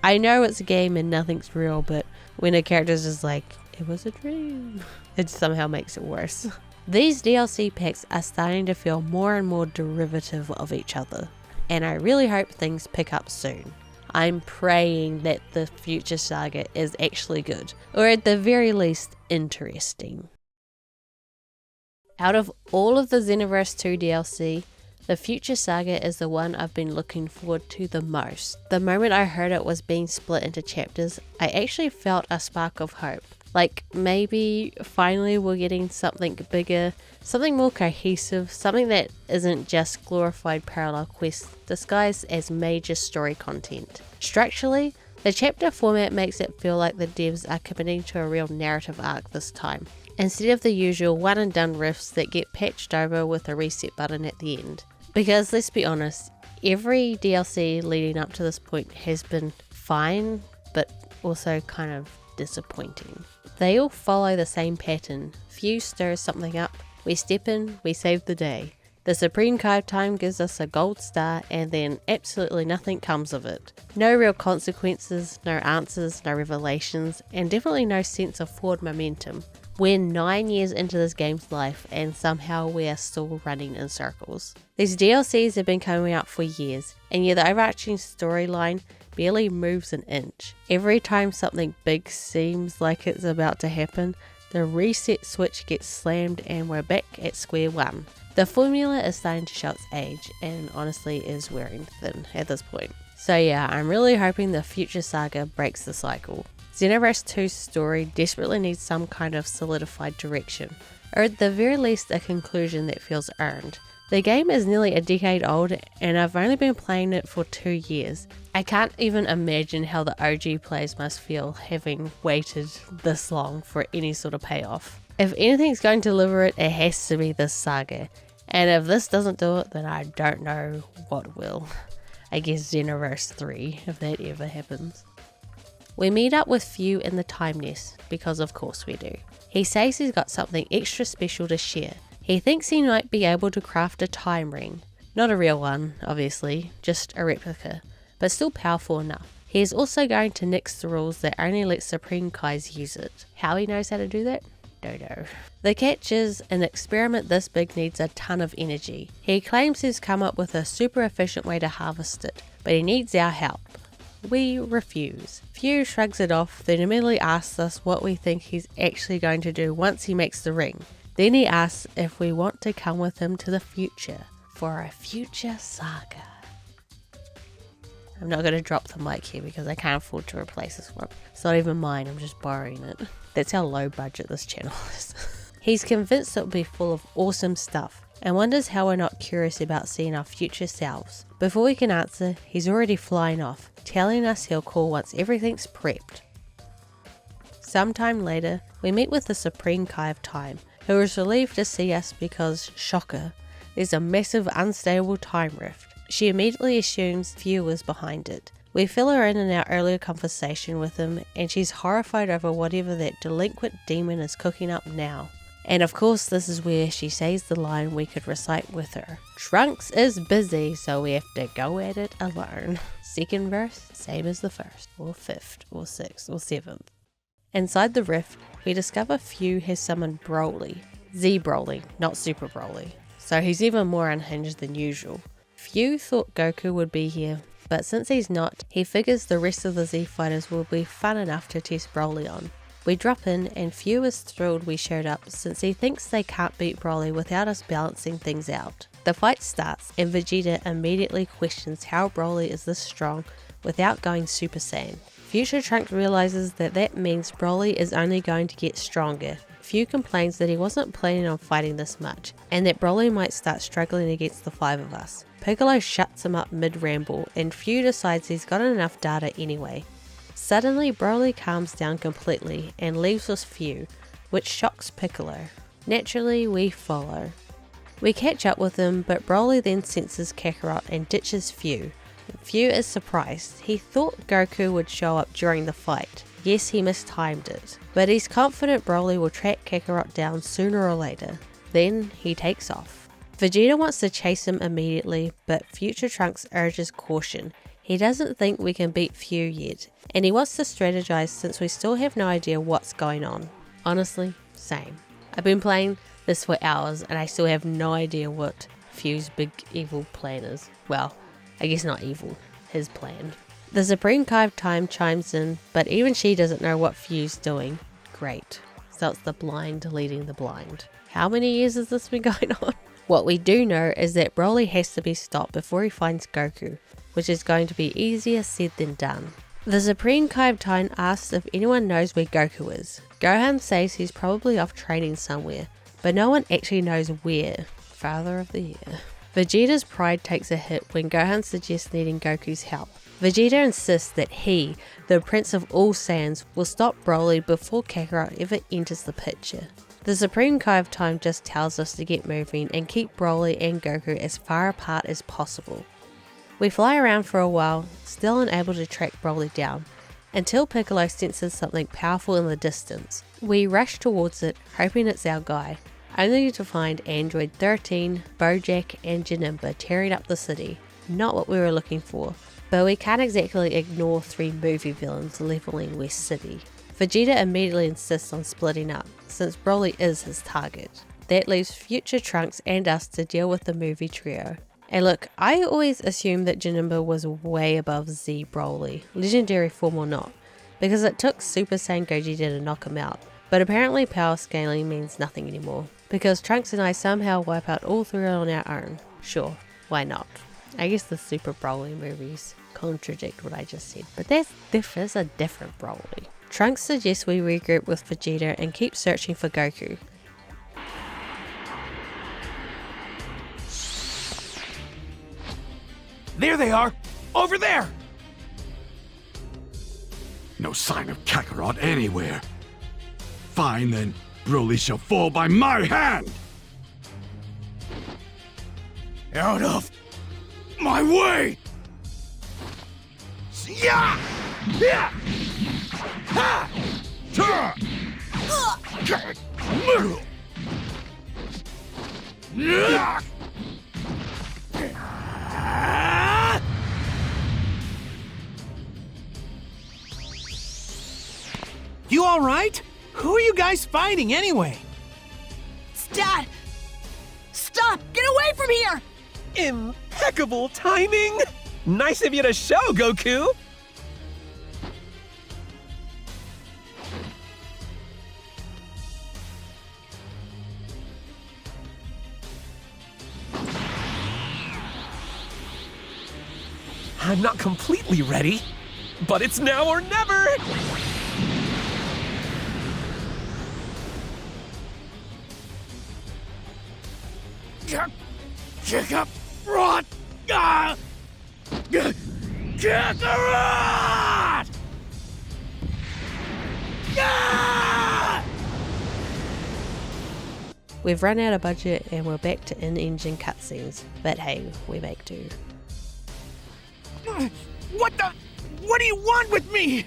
I know it's a game and nothing's real, but when a character's just like, it was a dream, it somehow makes it worse. These DLC packs are starting to feel more and more derivative of each other, and I really hope things pick up soon. I'm praying that the Future Saga is actually good, or at the very least, interesting. Out of all of the Xenoverse 2 DLC, the Future Saga is the one I've been looking forward to the most. The moment I heard it was being split into chapters, I actually felt a spark of hope. Like maybe finally we're getting something bigger, something more cohesive, something that isn't just glorified parallel quests disguised as major story content. Structurally, the chapter format makes it feel like the devs are committing to a real narrative arc this time, instead of the usual one and done riffs that get patched over with a reset button at the end. Because let's be honest, every DLC leading up to this point has been fine, but also kind of disappointing. They all follow the same pattern. Few stirs something up, we step in, we save the day. The Supreme Kai of Time gives us a gold star and then absolutely nothing comes of it. No real consequences, no answers, no revelations, and definitely no sense of forward momentum. We're 9 years into this game's life and somehow we are still running in circles. These DLCs have been coming out for years, and yet the overarching storyline barely moves an inch. Every time something big seems like it's about to happen, the reset switch gets slammed and we're back at square one. The formula is starting to show its age and honestly is wearing thin at this point. So yeah, I'm really hoping the Future Saga breaks the cycle. Xenoverse 2's story desperately needs some kind of solidified direction, or at the very least a conclusion that feels earned. The game is nearly a decade old and I've only been playing it for 2 years. I can't even imagine how the OG players must feel having waited this long for any sort of payoff. If anything's going to deliver it, it has to be this saga. And if this doesn't do it, then I don't know what will. I guess Xenoverse 3, if that ever happens. We meet up with Few in the Time Nest, because of course we do. He says he's got something extra special to share. He thinks he might be able to craft a time ring. Not a real one, obviously, just a replica, but still powerful enough. He is also going to nix the rules that only let Supreme Kais use it. How he knows how to do that? Don't know. The catch is, an experiment this big needs a ton of energy. He claims he's come up with a super efficient way to harvest it, but he needs our help. We refuse. Few shrugs it off, then immediately asks us what we think he's actually going to do once he makes the ring. Then he asks if we want to come with him to the future for a Future Saga. I'm not going to drop the mic here because I can't afford to replace this one. It's not even mine, I'm just borrowing it. That's how low budget this channel is. He's convinced it'll be full of awesome stuff and wonders how we're not curious about seeing our future selves. Before we can answer, he's already flying off, telling us he'll call once everything's prepped. Sometime later, we meet with the Supreme Kai of Time, who is relieved to see us because, shocker, there's a massive unstable time rift. She immediately assumes Few is behind it. We fill her in our earlier conversation with him and she's horrified over whatever that delinquent demon is cooking up now. And of course this is where she says the line we could recite with her. Trunks is busy, so we have to go at it alone. Second verse, same as the first, or fifth, or sixth, or seventh. Inside the rift, we discover Few has summoned Broly. Z Broly, not Super Broly. So he's even more unhinged than usual. Few thought Goku would be here, but since he's not, he figures the rest of the Z fighters will be fun enough to test Broly on. We drop in and Few is thrilled we showed up since he thinks they can't beat Broly without us balancing things out. The fight starts and Vegeta immediately questions how Broly is this strong without going Super Saiyan. Future Trunks realizes that means Broly is only going to get stronger. Few complains that he wasn't planning on fighting this much, and that Broly might start struggling against the 5 of us. Piccolo shuts him up mid-ramble, and Few decides he's got enough data anyway. Suddenly Broly calms down completely and leaves us Few, which shocks Piccolo. Naturally, we follow. We catch up with him, but Broly then senses Kakarot and ditches Few, Fu is surprised. He thought Goku would show up during the fight. Yes, he mistimed it, but he's confident Broly will track Kakarot down sooner or later. Then he takes off. Vegeta wants to chase him immediately, but Future Trunks urges caution. He doesn't think we can beat Fu yet, and he wants to strategize since we still have no idea what's going on. Honestly, same. I've been playing this for hours and I still have no idea what Fu's big evil plan is. Well, I guess not evil, his plan. The Supreme Kai of Time chimes in, but even she doesn't know what Fu's doing. Great. So it's the blind leading the blind. How many years has this been going on? What we do know is that Broly has to be stopped before he finds Goku, which is going to be easier said than done. The Supreme Kai of Time asks if anyone knows where Goku is. Gohan says he's probably off training somewhere, but no one actually knows where. Father of the Year. Vegeta's pride takes a hit when Gohan suggests needing Goku's help. Vegeta insists that he, the Prince of all Saiyans, will stop Broly before Kakarot ever enters the picture. The Supreme Kai of Time just tells us to get moving and keep Broly and Goku as far apart as possible. We fly around for a while, still unable to track Broly down, until Piccolo senses something powerful in the distance. We rush towards it, hoping it's our guy, only to find Android 13, Bojack and Janemba tearing up the city. Not what we were looking for, but we can't exactly ignore 3 movie villains leveling West City. Vegeta immediately insists on splitting up, since Broly is his target. That leaves Future Trunks and us to deal with the movie trio. And look, I always assumed that Janemba was way above Z Broly, legendary form or not, because it took Super Saiyan Gogeta to knock him out. But apparently power scaling means nothing anymore, because Trunks and I somehow wipe out all 3 on our own. Sure, why not? I guess the Super Broly movies contradict what I just said, but this is a different Broly. Trunks suggests we regroup with Vegeta and keep searching for Goku. There they are! Over there! No sign of Kakarot anywhere. Fine then, Broly shall fall by my hand! Out of my way! Yeah! Yeah! Ha! Ta! Yeah! You alright? Who are you guys fighting anyway? Dad! Stop! Get away from here! Impeccable timing! Nice of you to show, Goku! I'm not completely ready, but it's now or never! Check up, Rot! Kakarot! We've run out of budget and we're back to in-engine cutscenes, but hey, we make do. What the? What do you want with me?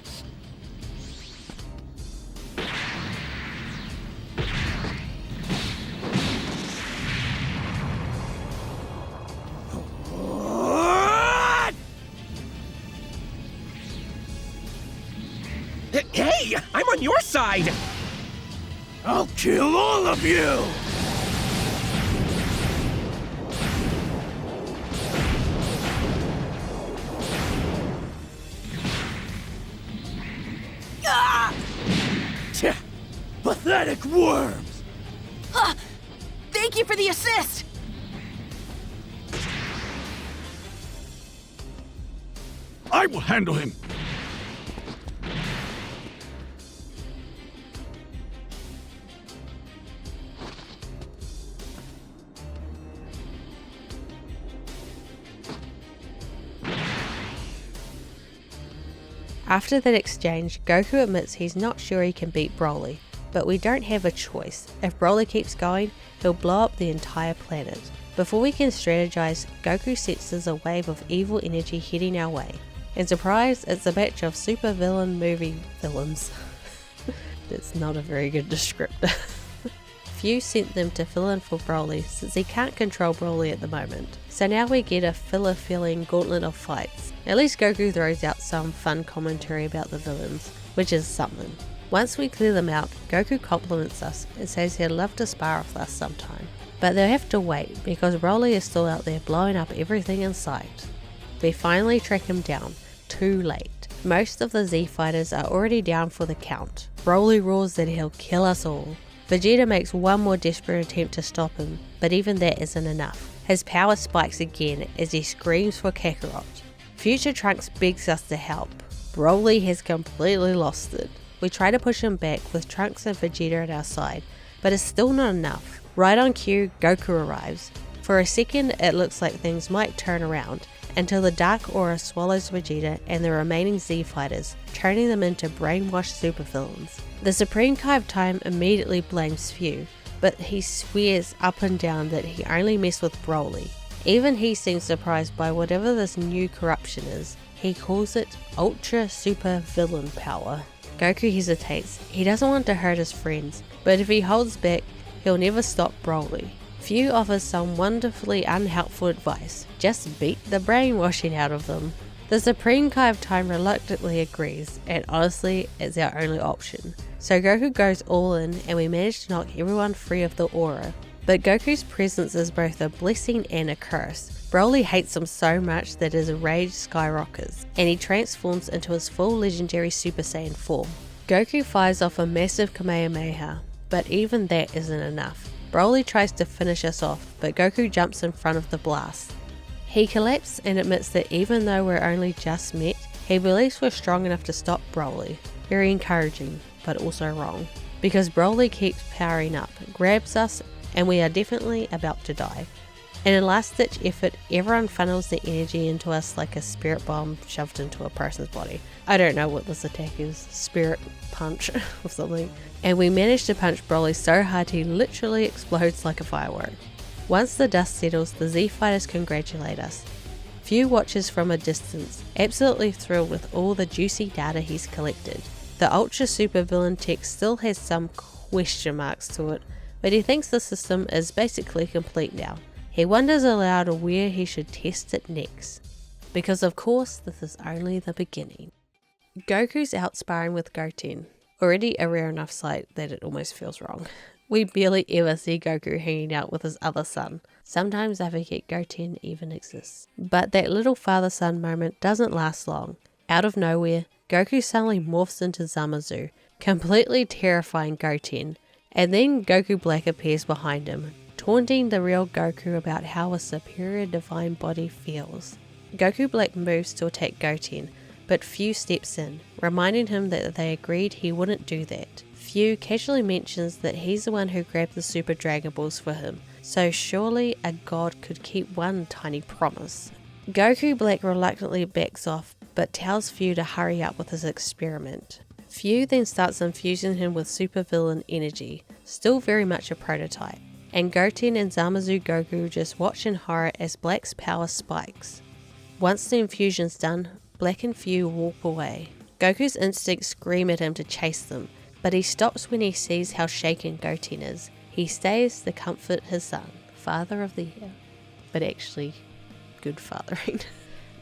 Hey, I'm on your side! I'll kill all of you! Pathetic worms! Thank you for the assist! I will handle him! After that exchange, Goku admits he's not sure he can beat Broly, but we don't have a choice. If Broly keeps going, he'll blow up the entire planet. Before we can strategize, Goku senses a wave of evil energy heading our way. And surprise, it's a batch of supervillain movie villains. That's not a very good descriptor. Few sent them to fill in for Broly since he can't control Broly at the moment. So now we get a filler-filling gauntlet of fights. At least Goku throws out some fun commentary about the villains, which is something. Once we clear them out, Goku compliments us and says he'd love to spar with us sometime. But they'll have to wait because Broly is still out there blowing up everything in sight. We finally track him down, too late. Most of the Z fighters are already down for the count. Broly roars that he'll kill us all. Vegeta makes one more desperate attempt to stop him, but even that isn't enough. His power spikes again as he screams for Kakarot. Future Trunks begs us to help. Broly has completely lost it. We try to push him back with Trunks and Vegeta at our side, but it's still not enough. Right on cue, Goku arrives. For a second it looks like things might turn around, until the dark aura swallows Vegeta and the remaining Z fighters, turning them into brainwashed supervillains. The Supreme Kai of Time immediately blames Few, but he swears up and down that he only messed with Broly. Even he seems surprised by whatever this new corruption is. He calls it Ultra Super Villain Power. Goku hesitates. He doesn't want to hurt his friends, but if he holds back, he'll never stop Broly. Few offers some wonderfully unhelpful advice. Just beat the brainwashing out of them. The Supreme Kai of Time reluctantly agrees, and honestly, it's our only option. So Goku goes all in and we manage to knock everyone free of the aura. But Goku's presence is both a blessing and a curse. Broly hates him so much that his rage skyrockets, and he transforms into his full legendary Super Saiyan form. Goku fires off a massive Kamehameha, but even that isn't enough. Broly tries to finish us off, but Goku jumps in front of the blast. He collapses and admits that even though we're only just met, he believes we're strong enough to stop Broly. Very encouraging, but also wrong. Because Broly keeps powering up, grabs us, and we are definitely about to die. In a last-ditch effort, everyone funnels the energy into us like a spirit bomb shoved into a person's body. I don't know what this attack is, spirit punch or something. And we manage to punch Broly so hard he literally explodes like a firework. Once the dust settles, the Z fighters congratulate us. Few watches from a distance, absolutely thrilled with all the juicy data he's collected. The Ultra Super Villain tech still has some question marks to it, but he thinks the system is basically complete now. He wonders aloud where he should test it next. Because of course, this is only the beginning. Goku's out sparring with Goten. Already a rare enough sight that it almost feels wrong. We barely ever see Goku hanging out with his other son. Sometimes I forget Goten even exists. But that little father-son moment doesn't last long. Out of nowhere, Goku suddenly morphs into Zamasu, completely terrifying Goten. And then Goku Black appears behind him, taunting the real Goku about how a superior divine body feels. Goku Black moves to attack Goten, but Few steps in, reminding him that they agreed he wouldn't do that. Few casually mentions that he's the one who grabbed the Super Dragon Balls for him, so surely a god could keep one tiny promise. Goku Black reluctantly backs off, but tells Few to hurry up with his experiment. Few then starts infusing him with supervillain energy, still very much a prototype, and Goten and Zamasu Goku just watch in horror as Black's power spikes. Once the infusion's done, Black and Few walk away. Goku's instincts scream at him to chase them, but he stops when he sees how shaken Goten is. He stays to comfort his son, father of the year, but actually good fathering.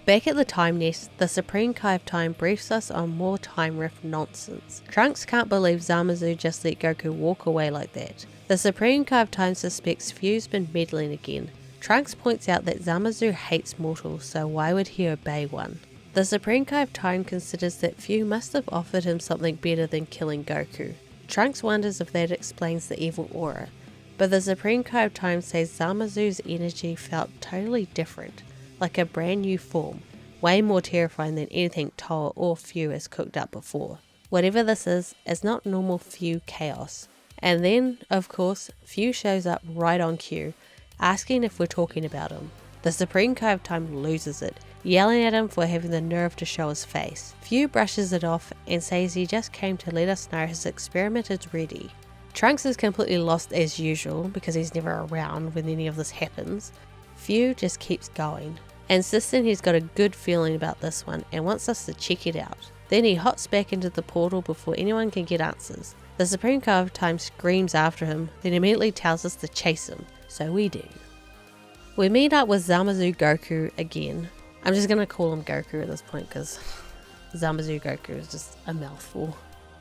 Back at the Time Nest, the Supreme Kai of Time briefs us on more time rift nonsense. Trunks can't believe Zamasu just let Goku walk away like that. The Supreme Kai of Time suspects Few's been meddling again. Trunks points out that Zamasu hates mortals, so why would he obey one? The Supreme Kai of Time considers that Few must have offered him something better than killing Goku. Trunks wonders if that explains the evil aura, but the Supreme Kai of Time says Zamasu's energy felt totally different, like a brand new form, way more terrifying than anything Toa or Few has cooked up before. Whatever this is not normal Few chaos. And then, of course, Few shows up right on cue, asking if we're talking about him. The Supreme Kai of Time loses it, yelling at him for having the nerve to show his face. Few brushes it off and says he just came to let us know his experiment is ready. Trunks is completely lost as usual because he's never around when any of this happens. Few just keeps going, insisting he's got a good feeling about this one and wants us to check it out. Then he hops back into the portal before anyone can get answers. The Supreme Card of Time screams after him, then immediately tells us to chase him, so we do. We meet up with Zamasu Goku again. I'm just going to call him Goku at this point because Zamasu Goku is just a mouthful.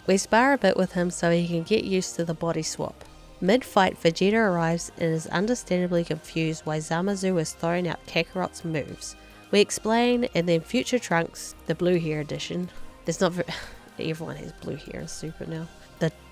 We spar a bit with him so he can get used to the body swap. Mid-fight, Vegeta arrives and is understandably confused why Zamasu is throwing out Kakarot's moves. We explain, and then Future Trunks, the blue hair edition, there's not everyone has blue hair in Super now,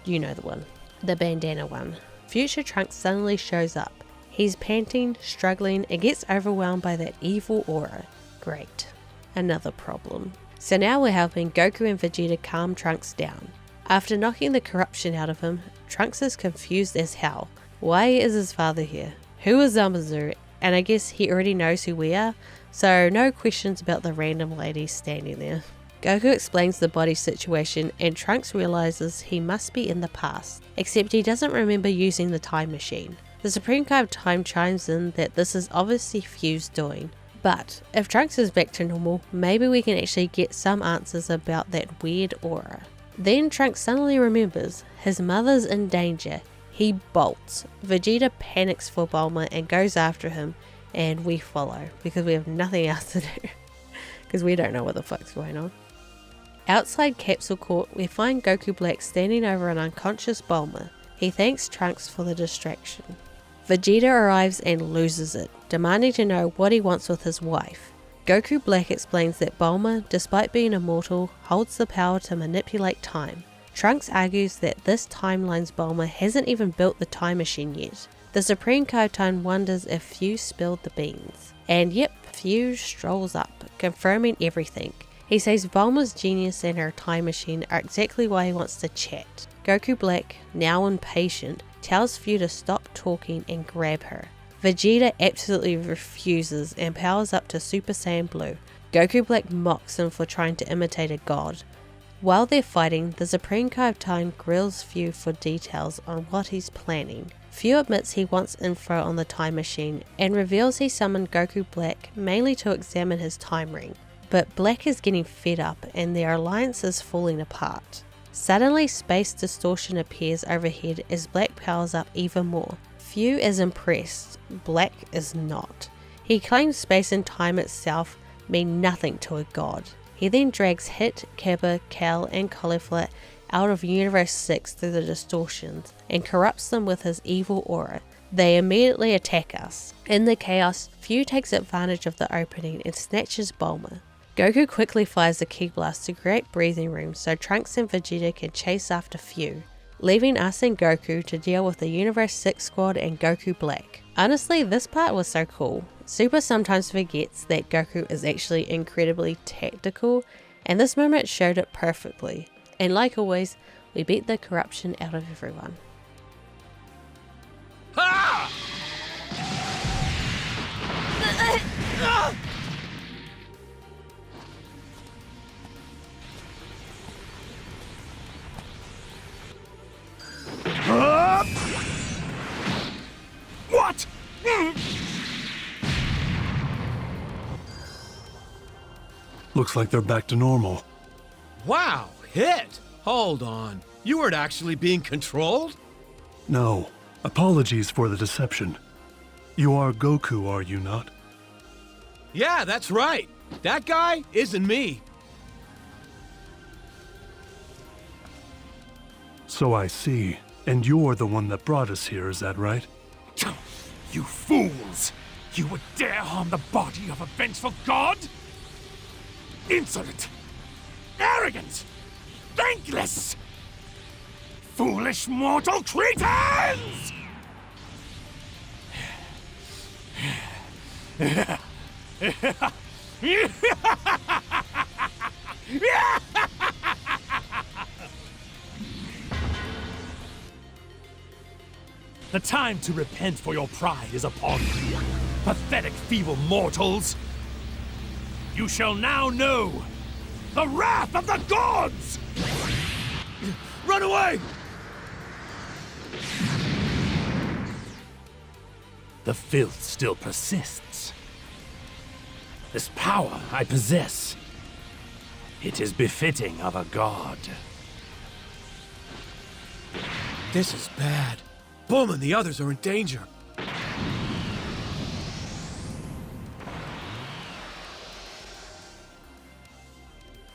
you know the one, the bandana one. Future Trunks suddenly shows up. He's panting, struggling, and gets overwhelmed by that evil aura. Great. Another problem. So now we're helping Goku and Vegeta calm Trunks down. After knocking the corruption out of him, Trunks is confused as hell. Why is his father here? Who is Zamasu? And I guess he already knows who we are, so no questions about the random lady standing there. Goku explains the body situation and Trunks realizes he must be in the past, except he doesn't remember using the time machine. The Supreme Card of Time chimes in that this is obviously Fu's doing. But if Trunks is back to normal, maybe we can actually get some answers about that weird aura. Then Trunks suddenly remembers his mother's in danger. He bolts. Vegeta panics for Bulma and goes after him, and we follow because we have nothing else to do because we don't know what the fuck's going on. Outside Capsule Court, we find Goku Black standing over an unconscious Bulma. He thanks Trunks for the distraction. Vegeta arrives and loses it, demanding to know what he wants with his wife. Goku Black explains that Bulma, despite being immortal, holds the power to manipulate time. Trunks argues that this timeline's Bulma hasn't even built the time machine yet. The Supreme Card of Time wonders if Fu spilled the beans. And yep, Fu strolls up, confirming everything. He says Bulma's genius and her time machine are exactly why he wants to chat. Goku Black, now impatient, tells Fu to stop talking and grab her. Vegeta absolutely refuses and powers up to Super Saiyan Blue. Goku Black mocks him for trying to imitate a god. While they're fighting, the Supreme Card of Time grills Fu for details on what he's planning. Fu admits he wants info on the time machine and reveals he summoned Goku Black mainly to examine his time ring. But Black is getting fed up and their alliance is falling apart. Suddenly, space distortion appears overhead as Black powers up even more. Fu is impressed, Black is not. He claims space and time itself mean nothing to a god. He then drags Hit, Kappa, Cal, and Caulifla out of Universe 6 through the distortions and corrupts them with his evil aura. They immediately attack us. In the chaos, Fu takes advantage of the opening and snatches Bulma. Goku quickly fires the Ki Blast to create breathing room so Trunks and Vegeta can chase after Fu, leaving us and Goku to deal with the Universe 6 squad and Goku Black. Honestly, this part was so cool. Super sometimes forgets that Goku is actually incredibly tactical, and this moment showed it perfectly. And like always, we beat the corruption out of everyone. Ha! What? Looks like they're back to normal. Wow, Hit! Hold on. You weren't actually being controlled? No. Apologies for the deception. You are Goku, are you not? Yeah, that's right. That guy isn't me. So I see. And you're the one that brought us here, is that right? You fools! You would dare harm the body of a vengeful god? Insolent! Arrogant! Thankless! Foolish mortal cretins! The time to repent for your pride is upon you, pathetic feeble mortals! You shall now know the wrath of the gods! Run away! the filth still persists. This power I possess, it is befitting of a god. This is bad. Bulma and the others are in danger.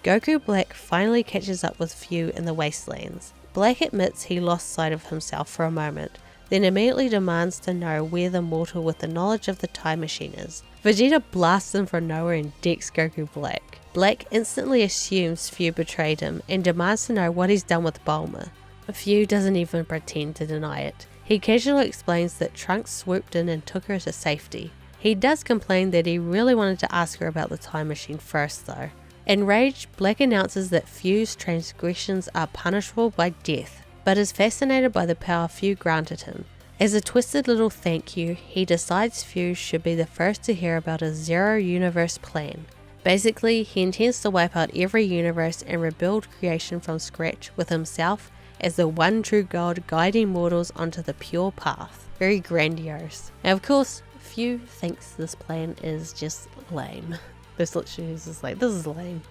Goku Black finally catches up with Fu in the Wastelands. Black admits he lost sight of himself for a moment, then immediately demands to know where the mortal with the knowledge of the time machine is. Vegeta blasts him from nowhere and decks Goku Black. Black instantly assumes Fu betrayed him and demands to know what he's done with Bulma. Fu doesn't even pretend to deny it. He casually explains that Trunks swooped in and took her to safety. He does complain that he really wanted to ask her about the time machine first though. Enraged, Black announces that Fu's transgressions are punishable by death, but is fascinated by the power Fu granted him. As a twisted little thank you, he decides Fu should be the first to hear about his Zero Universe plan. Basically, he intends to wipe out every universe and rebuild creation from scratch with himself as the one true god guiding mortals onto the pure path. Very grandiose. Now of course, Fu thinks this plan is just lame. This literally is just like, this is lame.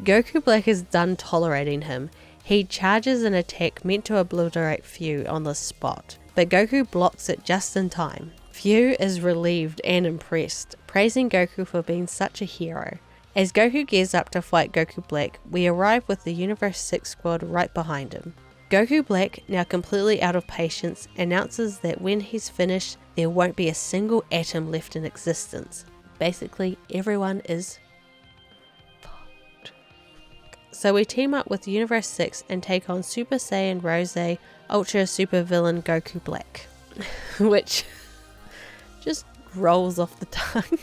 Goku Black is done tolerating him. He charges an attack meant to obliterate Fu on the spot, but Goku blocks it just in time. Fu is relieved and impressed, praising Goku for being such a hero. As Goku gears up to fight Goku Black, we arrive with the Universe 6 squad right behind him. Goku Black, now completely out of patience, announces that when he's finished, there won't be a single atom left in existence. Basically, everyone is fucked. So we team up with Universe 6 and take on Super Saiyan Rose Ultra Super Villain Goku Black. Which just rolls off the tongue.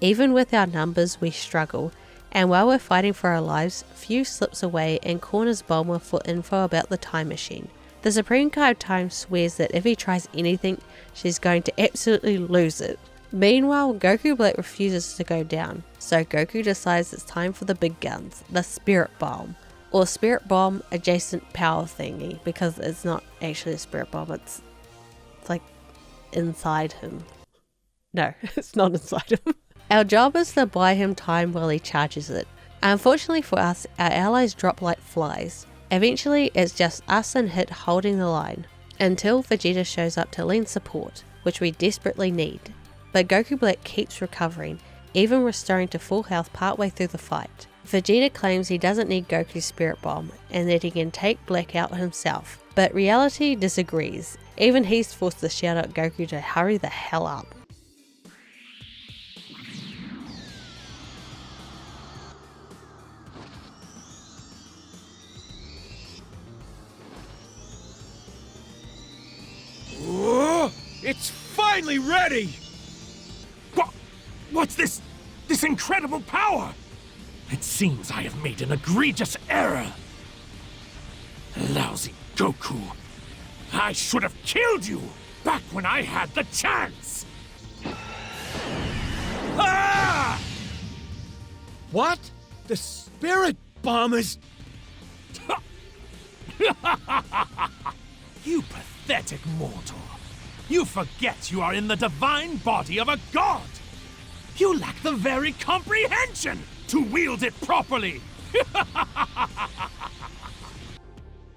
Even with our numbers, we struggle, and while we're fighting for our lives, Fu slips away and corners Bulma for info about the time machine. The Supreme Kai of Time swears that if he tries anything, she's going to absolutely lose it. Meanwhile, Goku Black refuses to go down, so Goku decides it's time for the big guns, the Spirit Bomb, or Spirit Bomb adjacent power thingy, because it's not actually a Spirit Bomb, it's like inside him. No, it's not inside him. Our job is to buy him time while he charges it. Unfortunately for us, our allies drop like flies. Eventually, it's just us and Hit holding the line, until Vegeta shows up to lend support, which we desperately need. But Goku Black keeps recovering, even restoring to full health partway through the fight. Vegeta claims he doesn't need Goku's Spirit Bomb, and that he can take Black out himself, but reality disagrees. Even he's forced to shout at Goku to hurry the hell up. It's finally ready! What's this incredible power? It seems I have made an egregious error. Lousy Goku. I should have killed you back when I had the chance! Ah! What? The Spirit Bomb is... You pathetic mortal. You forget you are in the divine body of a god! You lack the very comprehension to wield it properly!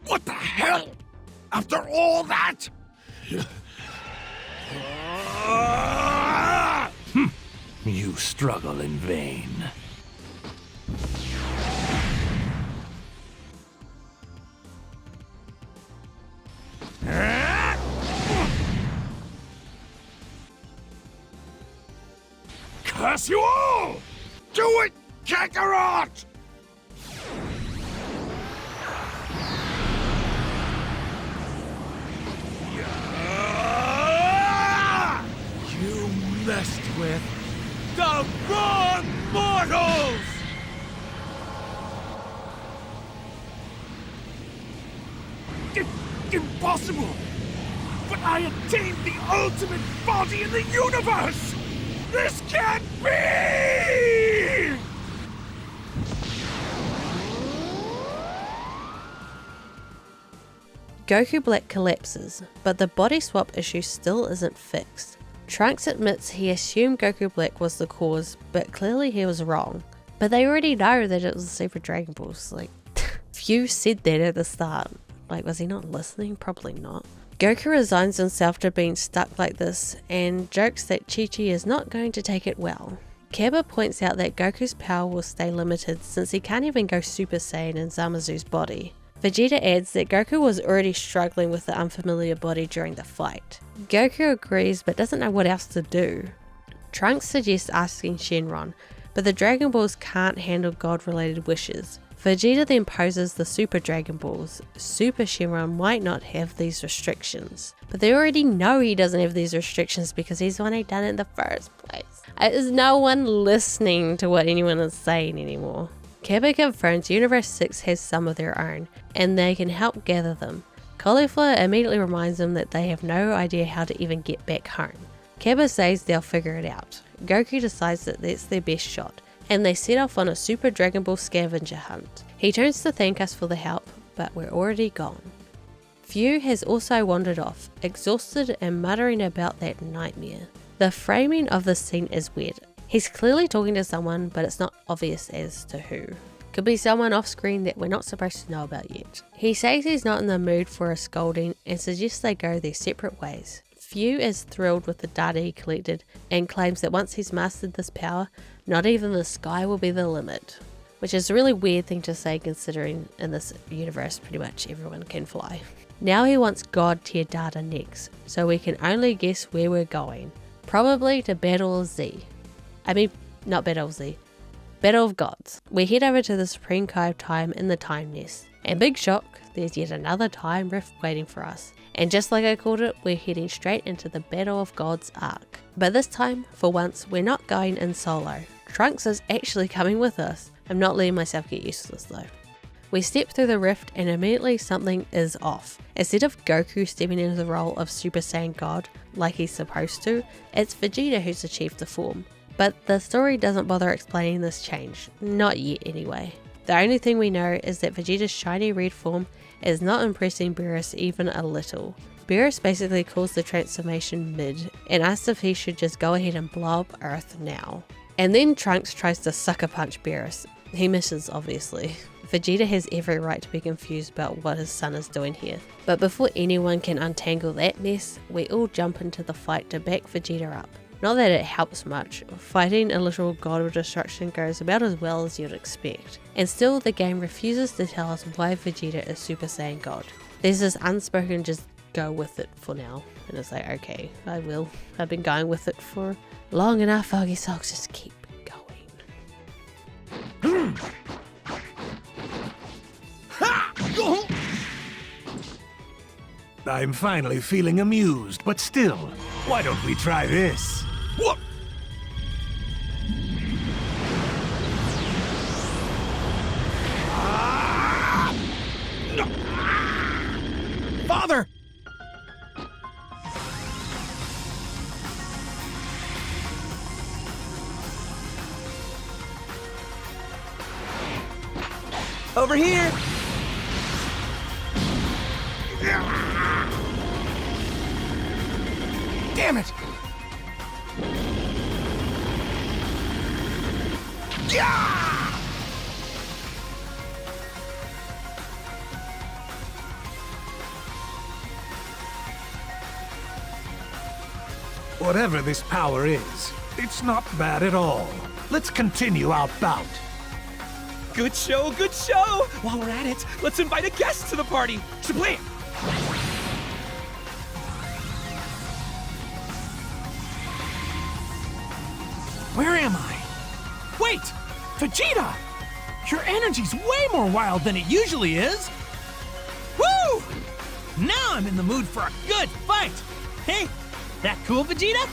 What the hell? After all that? You struggle in vain. Curse you all! Do it, Kakarot! You messed with the wrong mortals! Impossible! But I attained the ultimate body in the universe! This can't be! Goku Black collapses, but the body swap issue still isn't fixed. Trunks admits he assumed Goku Black was the cause, but clearly he was wrong. But they already know that it was the Super Dragon Balls. Like, Few said that at the start. Like, was he not listening? Probably not. Goku resigns himself to being stuck like this and jokes that Chi-Chi is not going to take it well. Kaba points out that Goku's power will stay limited since he can't even go Super Saiyan in Zamazu's body. Vegeta adds that Goku was already struggling with the unfamiliar body during the fight. Goku agrees but doesn't know what else to do. Trunks suggests asking Shenron, but the Dragon Balls can't handle God-related wishes. Vegeta then poses the Super Dragon Balls. Super Shenron might not have these restrictions, but they already know he doesn't have these restrictions because he's the one who done it in the first place. There's no one listening to what anyone is saying anymore. Kaba confirms Universe 6 has some of their own, and they can help gather them. Cauliflower immediately reminds them that they have no idea how to even get back home. Kaba says they'll figure it out. Goku decides that that's their best shot, and they set off on a Super Dragon Ball scavenger hunt. He turns to thank us for the help, but we're already gone. Few has also wandered off, exhausted and muttering about that nightmare. The framing of the scene is weird. He's clearly talking to someone, but it's not obvious as to who. Could be someone off screen that we're not supposed to know about yet. He says he's not in the mood for a scolding and suggests they go their separate ways. Few is thrilled with the data he collected and claims that once he's mastered this power, not even the sky will be the limit. Which is a really weird thing to say considering in this universe pretty much everyone can fly. Now he wants God tier data next, so we can only guess where we're going. Probably to Battle Z. Not Battle Z. Battle of Gods. We head over to the Supreme Kai of Time in the Time Nest. And big shock, there's yet another time rift waiting for us. And just like I called it, we're heading straight into the Battle of Gods arc. But this time, for once, we're not going in solo. Trunks is actually coming with us. I'm not letting myself get used to this though. We step through the rift and immediately something is off. Instead of Goku stepping into the role of Super Saiyan God like he's supposed to, it's Vegeta who's achieved the form. But the story doesn't bother explaining this change, not yet anyway. The only thing we know is that Vegeta's shiny red form is not impressing Beerus even a little. Beerus basically calls the transformation mid and asks if he should just go ahead and blow up Earth now. And then Trunks tries to sucker punch Beerus. He misses obviously. Vegeta has every right to be confused about what his son is doing here. But before anyone can untangle that mess, we all jump into the fight to back Vegeta up. Not that it helps much, fighting a literal god of destruction goes about as well as you'd expect, and still the game refuses to tell us why Vegeta is Super Saiyan God. There's this unspoken just go with it for now, and it's like, okay, I will. I've been going with it for long enough, I guess I'll just keep going. I'm finally feeling amused, but still, why don't we try this? What? Father! Over here! Damn it! Yeah! Whatever this power is, it's not bad at all. Let's continue our bout. Good show, good show! While we're at it, let's invite a guest to the party! Shablam! Where am I? Wait! Vegeta! Your energy's way more wild than it usually is! Woo! Now I'm in the mood for a good fight! Hey, that cool, Vegeta?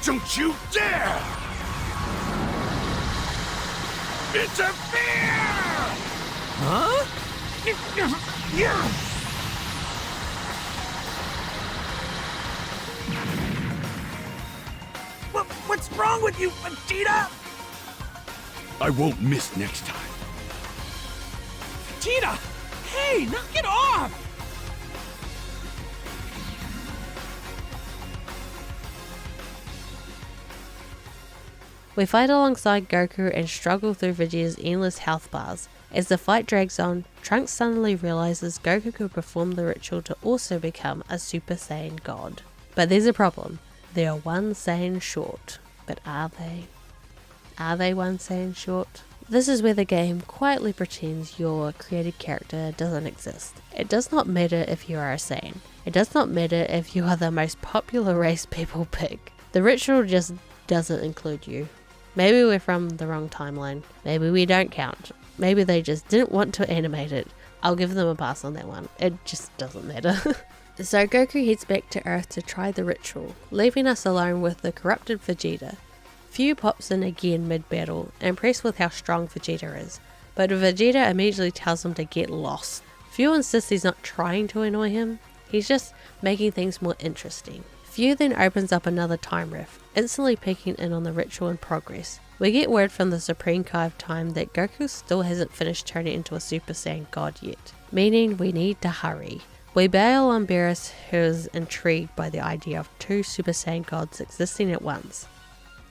Don't you dare! Interfere! Huh? What's wrong with you, Vegeta? I won't miss next time. Vegeta! Hey, knock it off! We fight alongside Goku and struggle through Vegeta's endless health bars. As the fight drags on, Trunks suddenly realizes Goku could perform the ritual to also become a Super Saiyan God. But there's a problem. They are one Saiyan short. But are they? Are they one Saiyan short? This is where the game quietly pretends your created character doesn't exist. It does not matter if you are a Saiyan. It does not matter if you are the most popular race people pick. The ritual just doesn't include you. Maybe we're from the wrong timeline. Maybe we don't count. Maybe they just didn't want to animate it. I'll give them a pass on that one. It just doesn't matter. So Goku heads back to Earth to try the ritual, leaving us alone with the corrupted Vegeta. Fu pops in again mid-battle, impressed with how strong Vegeta is, but Vegeta immediately tells him to get lost. Fu insists he's not trying to annoy him, he's just making things more interesting. Fu then opens up another time rift, instantly peeking in on the ritual in progress. We get word from the Supreme Kai of Time that Goku still hasn't finished turning into a Super Saiyan God yet, meaning we need to hurry. We bail on Beerus, who is intrigued by the idea of two Super Saiyan gods existing at once.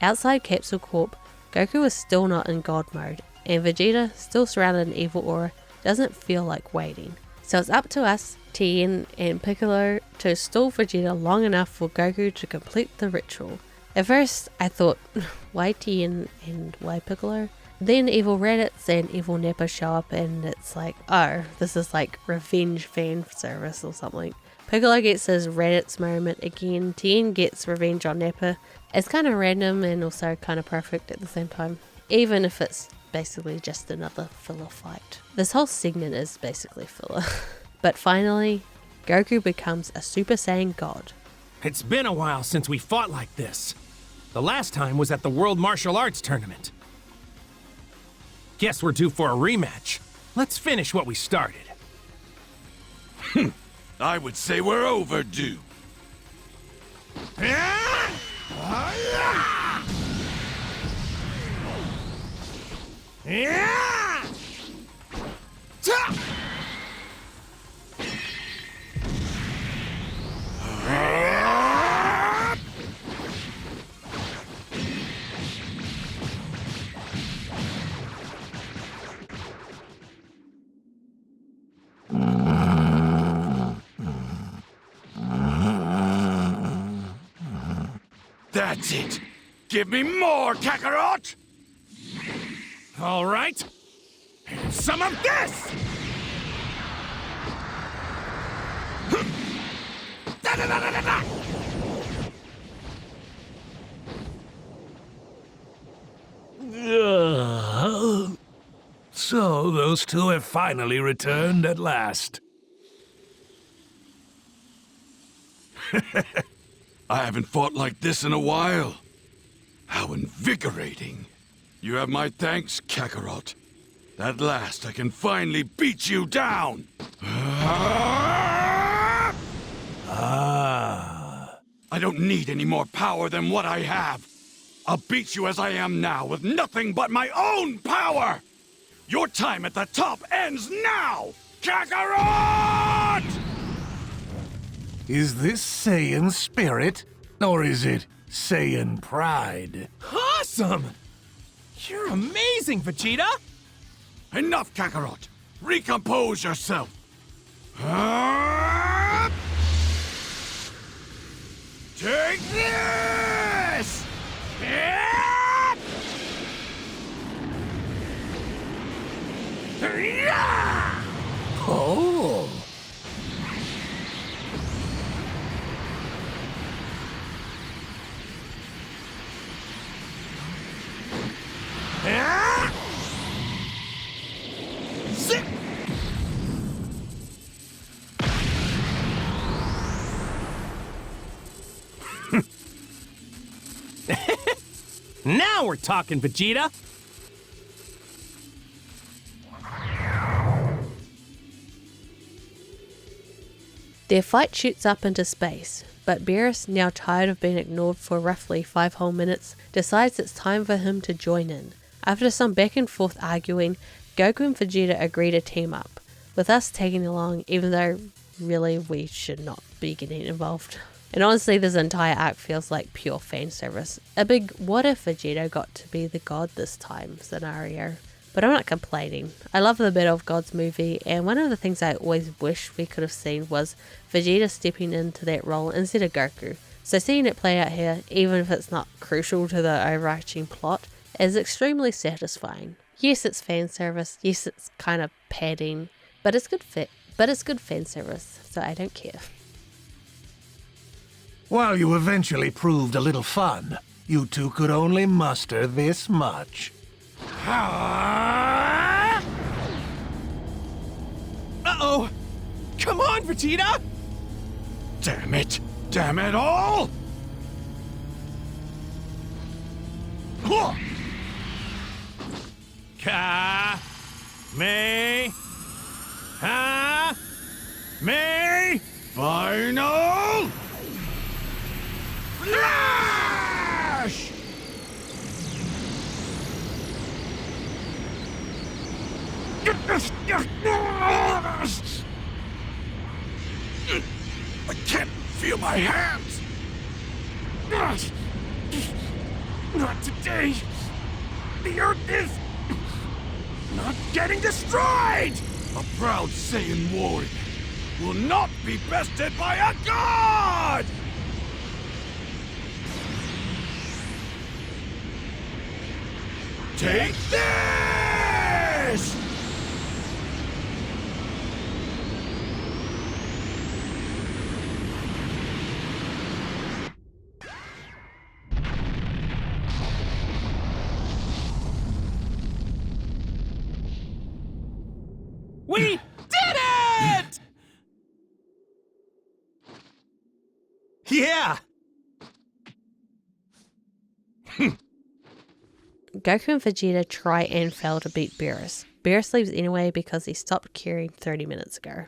Outside Capsule Corp, Goku is still not in God mode, and Vegeta, still surrounded in evil aura, doesn't feel like waiting. So it's up to us, Tien and Piccolo, to stall Vegeta long enough for Goku to complete the ritual. At first, I thought, why Tien and why Piccolo? Then evil Raditz and evil Nappa show up and it's like, oh, this is like revenge fan service or something. Piccolo gets his Raditz moment again, Tien gets revenge on Nappa. It's kind of random and also kind of perfect at the same time, even if it's basically just another filler fight. This whole segment is basically filler. But finally, Goku becomes a Super Saiyan God. It's been a while since we fought like this. The last time was at the World Martial Arts Tournament. Guess we're due for a rematch. Let's finish what we started. I would say we're overdue. That's it! Give me more, Kakarot! All right. And some of this! So those two have finally returned at last. I haven't fought like this in a while. How invigorating. You have my thanks, Kakarot. At last I can finally beat you down! I don't need any more power than what I have. I'll beat you as I am now with nothing but my own power! Your time at the top ends now, Kakarot! Is this Saiyan spirit, or is it Saiyan pride? Awesome! You're amazing, Vegeta! Enough, Kakarot! Recompose yourself! Take this! Oh! Now we're talking, Vegeta! Their fight shoots up into space, but Beerus, now tired of being ignored for roughly 5 whole minutes, decides it's time for him to join in. After some back and forth arguing, Goku and Vegeta agree to team up, with us tagging along even though really we should not be getting involved. And honestly, this entire arc feels like pure fan service. A big what if Vegeta got to be the god this time scenario. But I'm not complaining. I love the Battle of Gods movie, and one of the things I always wish we could have seen was Vegeta stepping into that role instead of Goku. So seeing it play out here, even if it's not crucial to the overarching plot, is extremely satisfying. Yes, it's fan service. Yes, it's kind of padding, but it's good fan service, so I don't care. While you eventually proved a little fun, you two could only muster this much. Uh-oh! Come on, Vegeta! Damn it! Damn it all! Me! Final Flash! I can't feel my hands! Not today! The Earth is not getting destroyed! A proud Saiyan warrior will not be bested by a god! Take this! We did it! Yeah! Goku and Vegeta try and fail to beat Beerus. Beerus leaves anyway because he stopped caring 30 minutes ago.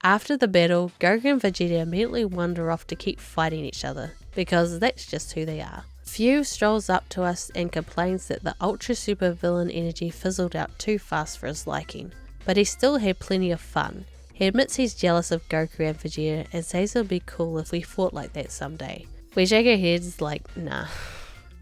After the battle, Goku and Vegeta immediately wander off to keep fighting each other, because that's just who they are. Fu strolls up to us and complains that the ultra super villain energy fizzled out too fast for his liking, but he still had plenty of fun. He admits he's jealous of Goku and Vegeta and says it would be cool if we fought like that someday. We shake our heads like, nah,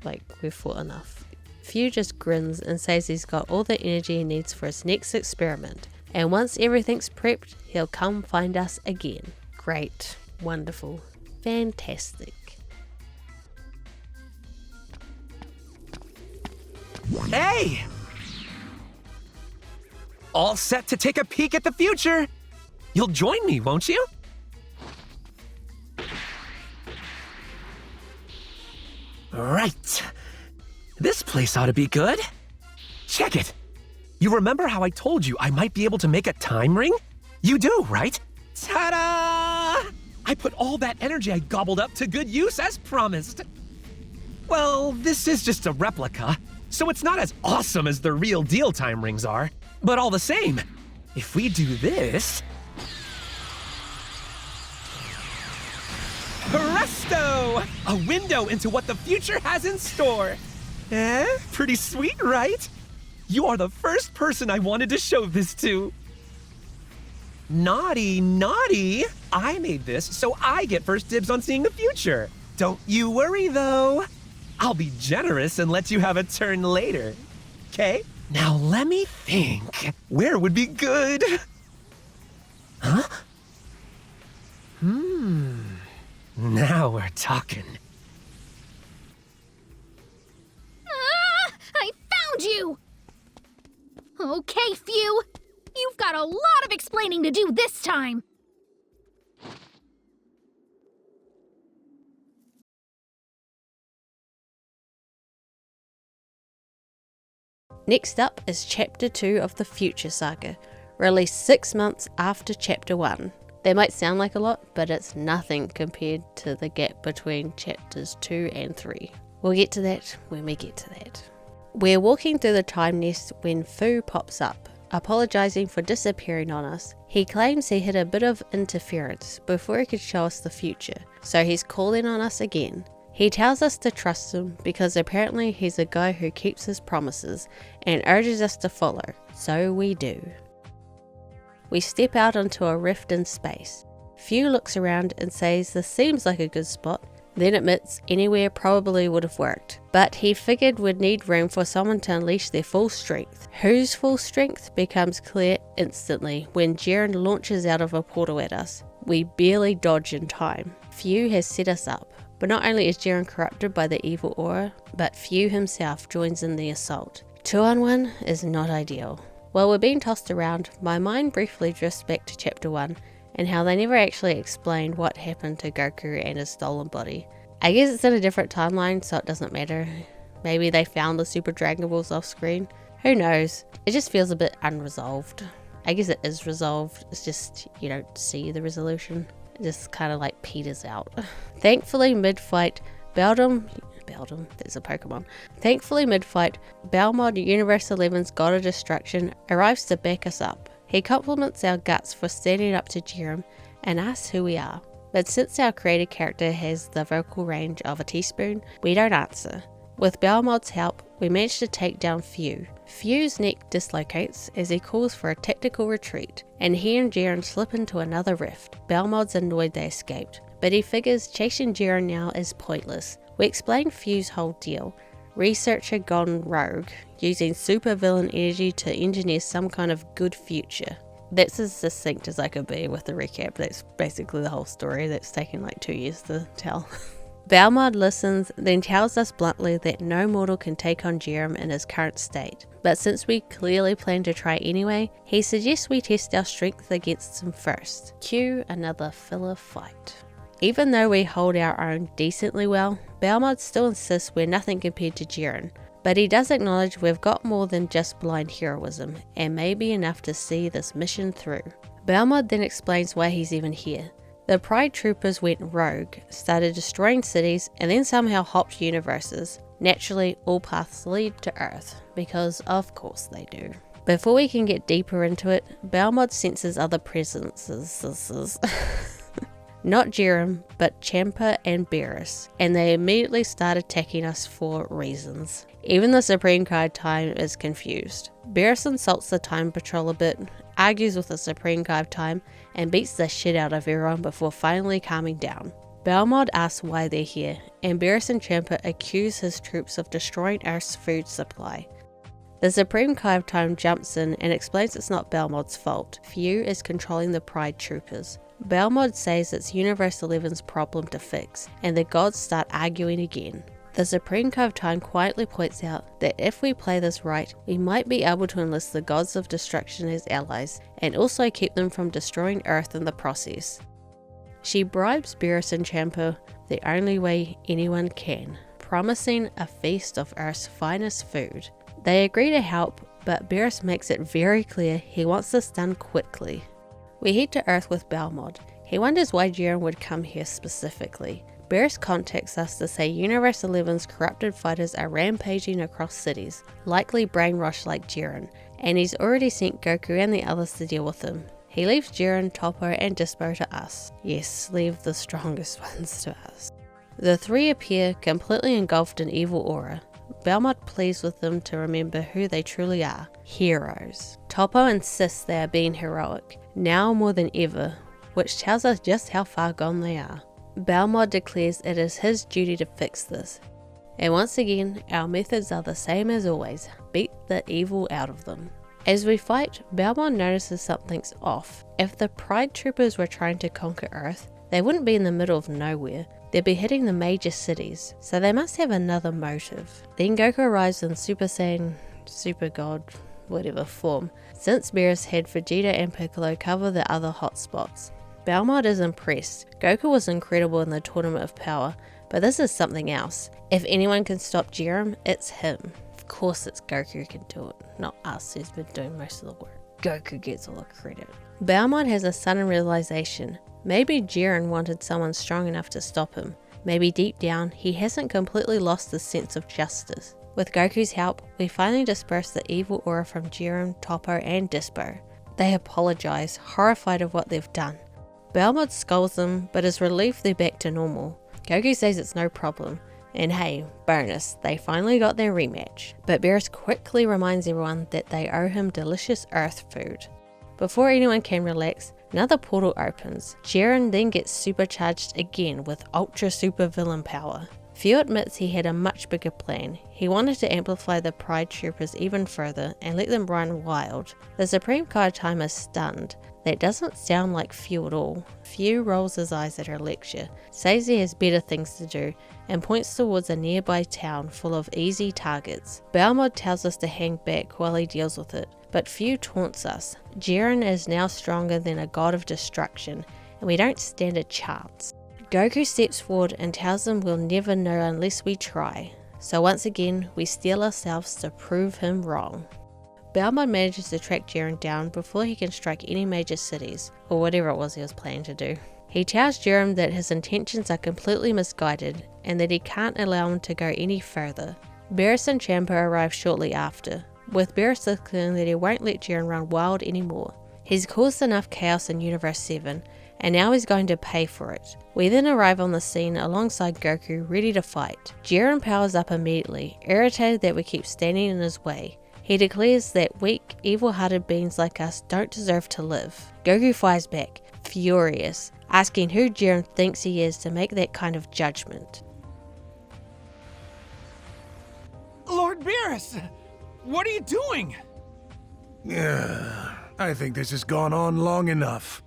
like we've fought enough. Fu just grins and says he's got all the energy he needs for his next experiment, and once everything's prepped, he'll come find us again. Great, wonderful, fantastic. Hey! All set to take a peek at the future. You'll join me, won't you? Right. This place ought to be good. Check it. You remember how I told you I might be able to make a time ring? You do, right? Ta-da! I put all that energy I gobbled up to good use as promised. Well, this is just a replica, so it's not as awesome as the real deal time rings are. But all the same, if we do this... Presto! A window into what the future has in store. Pretty sweet, right? You are the first person I wanted to show this to. Naughty, naughty. I made this, so I get first dibs on seeing the future. Don't you worry, though. I'll be generous and let you have a turn later. Okay? Now let me think. Where would be good? Huh? Now we're talking. I found you! Okay, Fu. You've got a lot of explaining to do this time. Next up is Chapter 2 of the Future Saga, released 6 months after Chapter 1. That might sound like a lot, but it's nothing compared to the gap between Chapters 2 and 3. We'll get to that when we get to that. We're walking through the time nest when Fu pops up, apologising for disappearing on us. He claims he had a bit of interference before he could show us the future, so he's calling on us again. He tells us to trust him because apparently he's a guy who keeps his promises and urges us to follow, so we do. We step out onto a rift in space. Few looks around and says this seems like a good spot, then admits anywhere probably would have worked, but he figured we'd need room for someone to unleash their full strength. Whose full strength becomes clear instantly when Jiren launches out of a portal at us. We barely dodge in time. Few has set us up, but not only is Jiren corrupted by the evil aura, but Few himself joins in the assault. 2-on-1 is not ideal. While we're being tossed around, my mind briefly drifts back to chapter 1 and how they never actually explained what happened to Goku and his stolen body. I guess it's in a different timeline, so it doesn't matter. Maybe they found the Super Dragon Balls off screen. Who knows? It just feels a bit unresolved. I guess it is resolved, it's just you don't see the resolution. It just kind of like peters out. Thankfully mid-fight, Beldum, there's a Pokemon. Thankfully mid-fight, Belmod Universe 11's God of Destruction arrives to back us up. He compliments our guts for standing up to Jiren and asks who we are. But since our created character has the vocal range of a teaspoon, we don't answer. With Belmod's help, we manage to take down Few. Few's neck dislocates as he calls for a tactical retreat, and he and Jiren slip into another rift. Belmod's annoyed they escaped, but he figures chasing Jiren now is pointless. We explain Few's whole deal. Researcher gone rogue, using supervillain energy to engineer some kind of good future. That's as succinct as I could be with the recap. That's basically the whole story that's taken like 2 years to tell. Belmod listens, then tells us bluntly that no mortal can take on Jiren in his current state. But since we clearly plan to try anyway, he suggests we test our strength against him first. Cue another filler fight. Even though we hold our own decently well, Belmod still insists we're nothing compared to Jiren. But he does acknowledge we've got more than just blind heroism, and may be enough to see this mission through. Belmod then explains why he's even here. The Pride Troopers went rogue, started destroying cities, and then somehow hopped universes. Naturally, all paths lead to Earth, because of course they do. Before we can get deeper into it, Belmod senses other presences. Not Jiren, but Champa and Beerus, and they immediately start attacking us for reasons. Even the Supreme Kai Time is confused. Beerus insults the Time Patrol a bit, argues with the Supreme Kai Time, and beats the shit out of everyone before finally calming down. Belmod asks why they're here, and Beerus and Champa accuse his troops of destroying Earth's food supply. The Supreme Kai Time jumps in and explains it's not Belmod's fault. Few is controlling the Pride Troopers. Belmod says it's Universe 11's problem to fix, and the gods start arguing again. The Supreme Kai of Time quietly points out that if we play this right, we might be able to enlist the gods of destruction as allies, and also keep them from destroying Earth in the process. She bribes Beerus and Champa the only way anyone can, promising a feast of Earth's finest food. They agree to help, but Beerus makes it very clear he wants this done quickly. We head to Earth with Belmod. He wonders why Jiren would come here specifically. Beerus contacts us to say Universe 11's corrupted fighters are rampaging across cities, likely brainwashed like Jiren, and he's already sent Goku and the others to deal with them. He leaves Jiren, Toppo and Dispo to us. Yes, leave the strongest ones to us. The three appear completely engulfed in evil aura. Belmod pleads with them to remember who they truly are, heroes. Toppo insists they are being heroic, now more than ever, which tells us just how far gone they are. Belmod declares it is his duty to fix this. And once again, our methods are the same as always, beat the evil out of them. As we fight, Belmod notices something's off. If the Pride Troopers were trying to conquer Earth, they wouldn't be in the middle of nowhere. They'd be hitting the major cities, so they must have another motive. Then Goku arrives in Super Saiyan, Super God, whatever form, since Beerus had Vegeta and Piccolo cover the other hotspots. Belmod is impressed. Goku was incredible in the Tournament of Power, but this is something else. If anyone can stop Jiren, it's him. Of course it's Goku who can do it, not us who's been doing most of the work. Goku gets all the credit. Belmod has a sudden realization. Maybe Jiren wanted someone strong enough to stop him. Maybe deep down, he hasn't completely lost the sense of justice. With Goku's help, we finally disperse the evil aura from Jiren, Toppo and Dispo. They apologize, horrified of what they've done. Belmod scolds them, but is relieved they're back to normal. Goku says it's no problem. And hey, bonus, they finally got their rematch. But Beerus quickly reminds everyone that they owe him delicious earth food. Before anyone can relax, another portal opens. Jiren then gets supercharged again with ultra super villain power. Few admits he had a much bigger plan. He wanted to amplify the Pride Troopers even further and let them run wild. The Supreme Card Time is stunned. That doesn't sound like Few at all. Few rolls his eyes at her lecture, says he has better things to do, and points towards a nearby town full of easy targets. Balmod tells us to hang back while he deals with it, but Few taunts us. Jiren is now stronger than a god of destruction, and we don't stand a chance. Goku steps forward and tells them we'll never know unless we try. So once again, we steel ourselves to prove him wrong. Balmod manages to track Jiren down before he can strike any major cities, or whatever it was he was planning to do. He tells Jiren that his intentions are completely misguided, and that he can't allow him to go any further. Beerus and Champa arrive shortly after, with Beerus declaring that he won't let Jiren run wild anymore. He's caused enough chaos in Universe 7, and now he's going to pay for it. We then arrive on the scene alongside Goku, ready to fight. Jiren powers up immediately, irritated that we keep standing in his way. He declares that weak, evil-hearted beings like us don't deserve to live. Goku fires back, furious, asking who Jiren thinks he is to make that kind of judgment. Lord Beerus, what are you doing? Yeah, I think this has gone on long enough.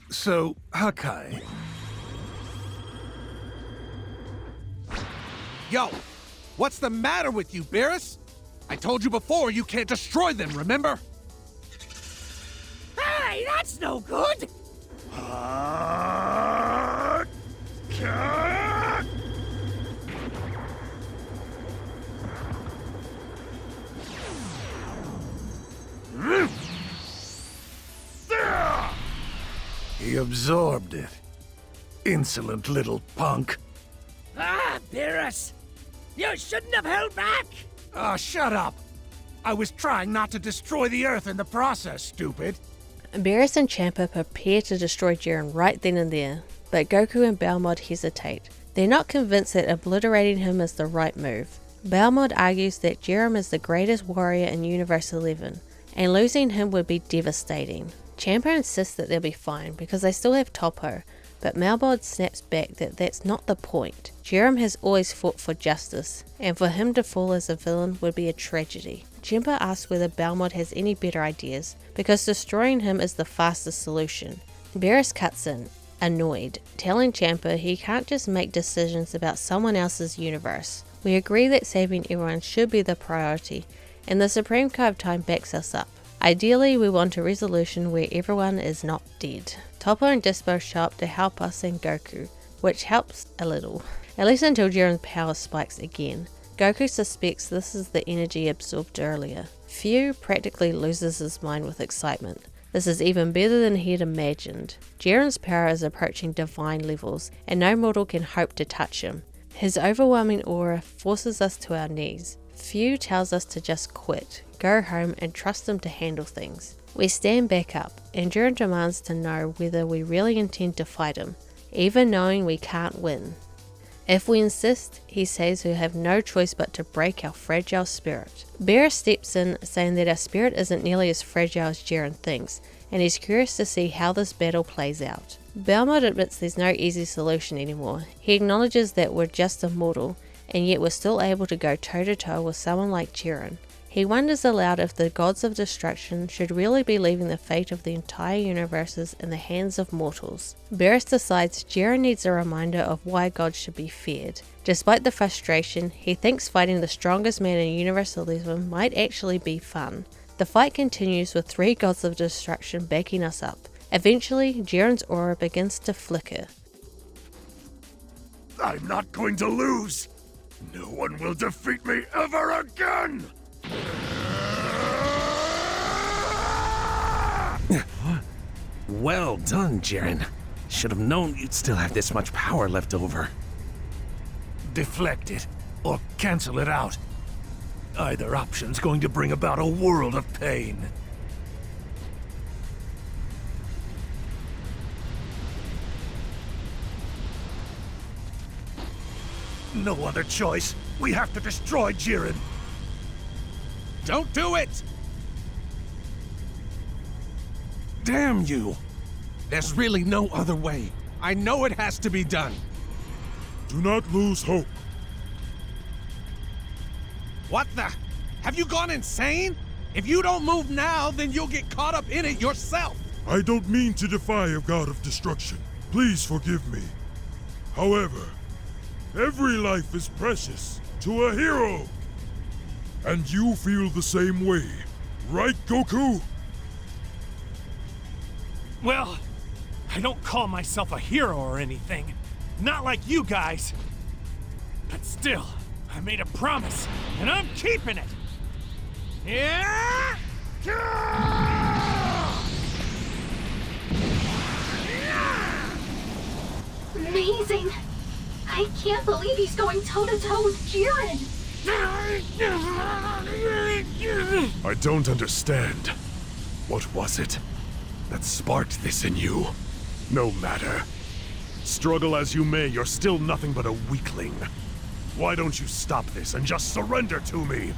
So, Hakai. Yo, what's the matter with you, Beerus? I told you before you can't destroy them, remember? Hey, that's no good! He absorbed it. Insolent little punk. Ah, Beerus! You shouldn't have held back! Ah, shut up! I was trying not to destroy the Earth in the process, stupid. Beerus and Champa prepare to destroy Jiren right then and there, but Goku and Balmod hesitate. They're not convinced that obliterating him is the right move. Balmod argues that Jiren is the greatest warrior in Universe 11, and losing him would be devastating. Champa insists that they'll be fine because they still have Toppo, but Balmod snaps back that that's not the point. Jiren has always fought for justice, and for him to fall as a villain would be a tragedy. Champa asks whether Balmod has any better ideas, because destroying him is the fastest solution. Beerus cuts in, annoyed, telling Champa he can't just make decisions about someone else's universe. We agree that saving everyone should be the priority, and the Supreme Card of Time backs us up. Ideally, we want a resolution where everyone is not dead. Toppo and Dispo show up to help us and Goku, which helps a little, at least until Jiren's power spikes again. Goku suspects this is the energy absorbed earlier. Few practically loses his mind with excitement. This is even better than he had imagined. Jiren's power is approaching divine levels, and no mortal can hope to touch him. His overwhelming aura forces us to our knees. Few tells us to just quit, go home and trust him to handle things. We stand back up, and Jiren demands to know whether we really intend to fight him, even knowing we can't win. If we insist, he says we have no choice but to break our fragile spirit. Beerus steps in, saying that our spirit isn't nearly as fragile as Jiren thinks, and he's curious to see how this battle plays out. Balmod admits there's no easy solution anymore. He acknowledges that we're just immortal, and yet we're still able to go toe-to-toe with someone like Jiren. He wonders aloud if the gods of destruction should really be leaving the fate of the entire universes in the hands of mortals. Beerus decides Jiren needs a reminder of why gods should be feared. Despite the frustration, he thinks fighting the strongest man in Universe 11 might actually be fun. The fight continues with 3 gods of destruction backing us up. Eventually, Jiren's aura begins to flicker. I'm not going to lose! No one will defeat me ever again! Well done, Jiren. Should have known you'd still have this much power left over. Deflect it, or cancel it out. Either option's going to bring about a world of pain. No other choice. We have to destroy Jiren. Don't do it! Damn you! There's really no other way. I know it has to be done. Do not lose hope. What the? Have you gone insane? If you don't move now, then you'll get caught up in it yourself. I don't mean to defy a god of destruction. Please forgive me. However, every life is precious to a hero. And you feel the same way, right, Goku? Well, I don't call myself a hero or anything. Not like you guys. But still, I made a promise, and I'm keeping it. Yeah! Amazing! I can't believe he's going toe-to-toe with Jiren! I don't understand. What was it that sparked this in you? No matter. Struggle as you may, you're still nothing but a weakling. Why don't you stop this and just surrender to me?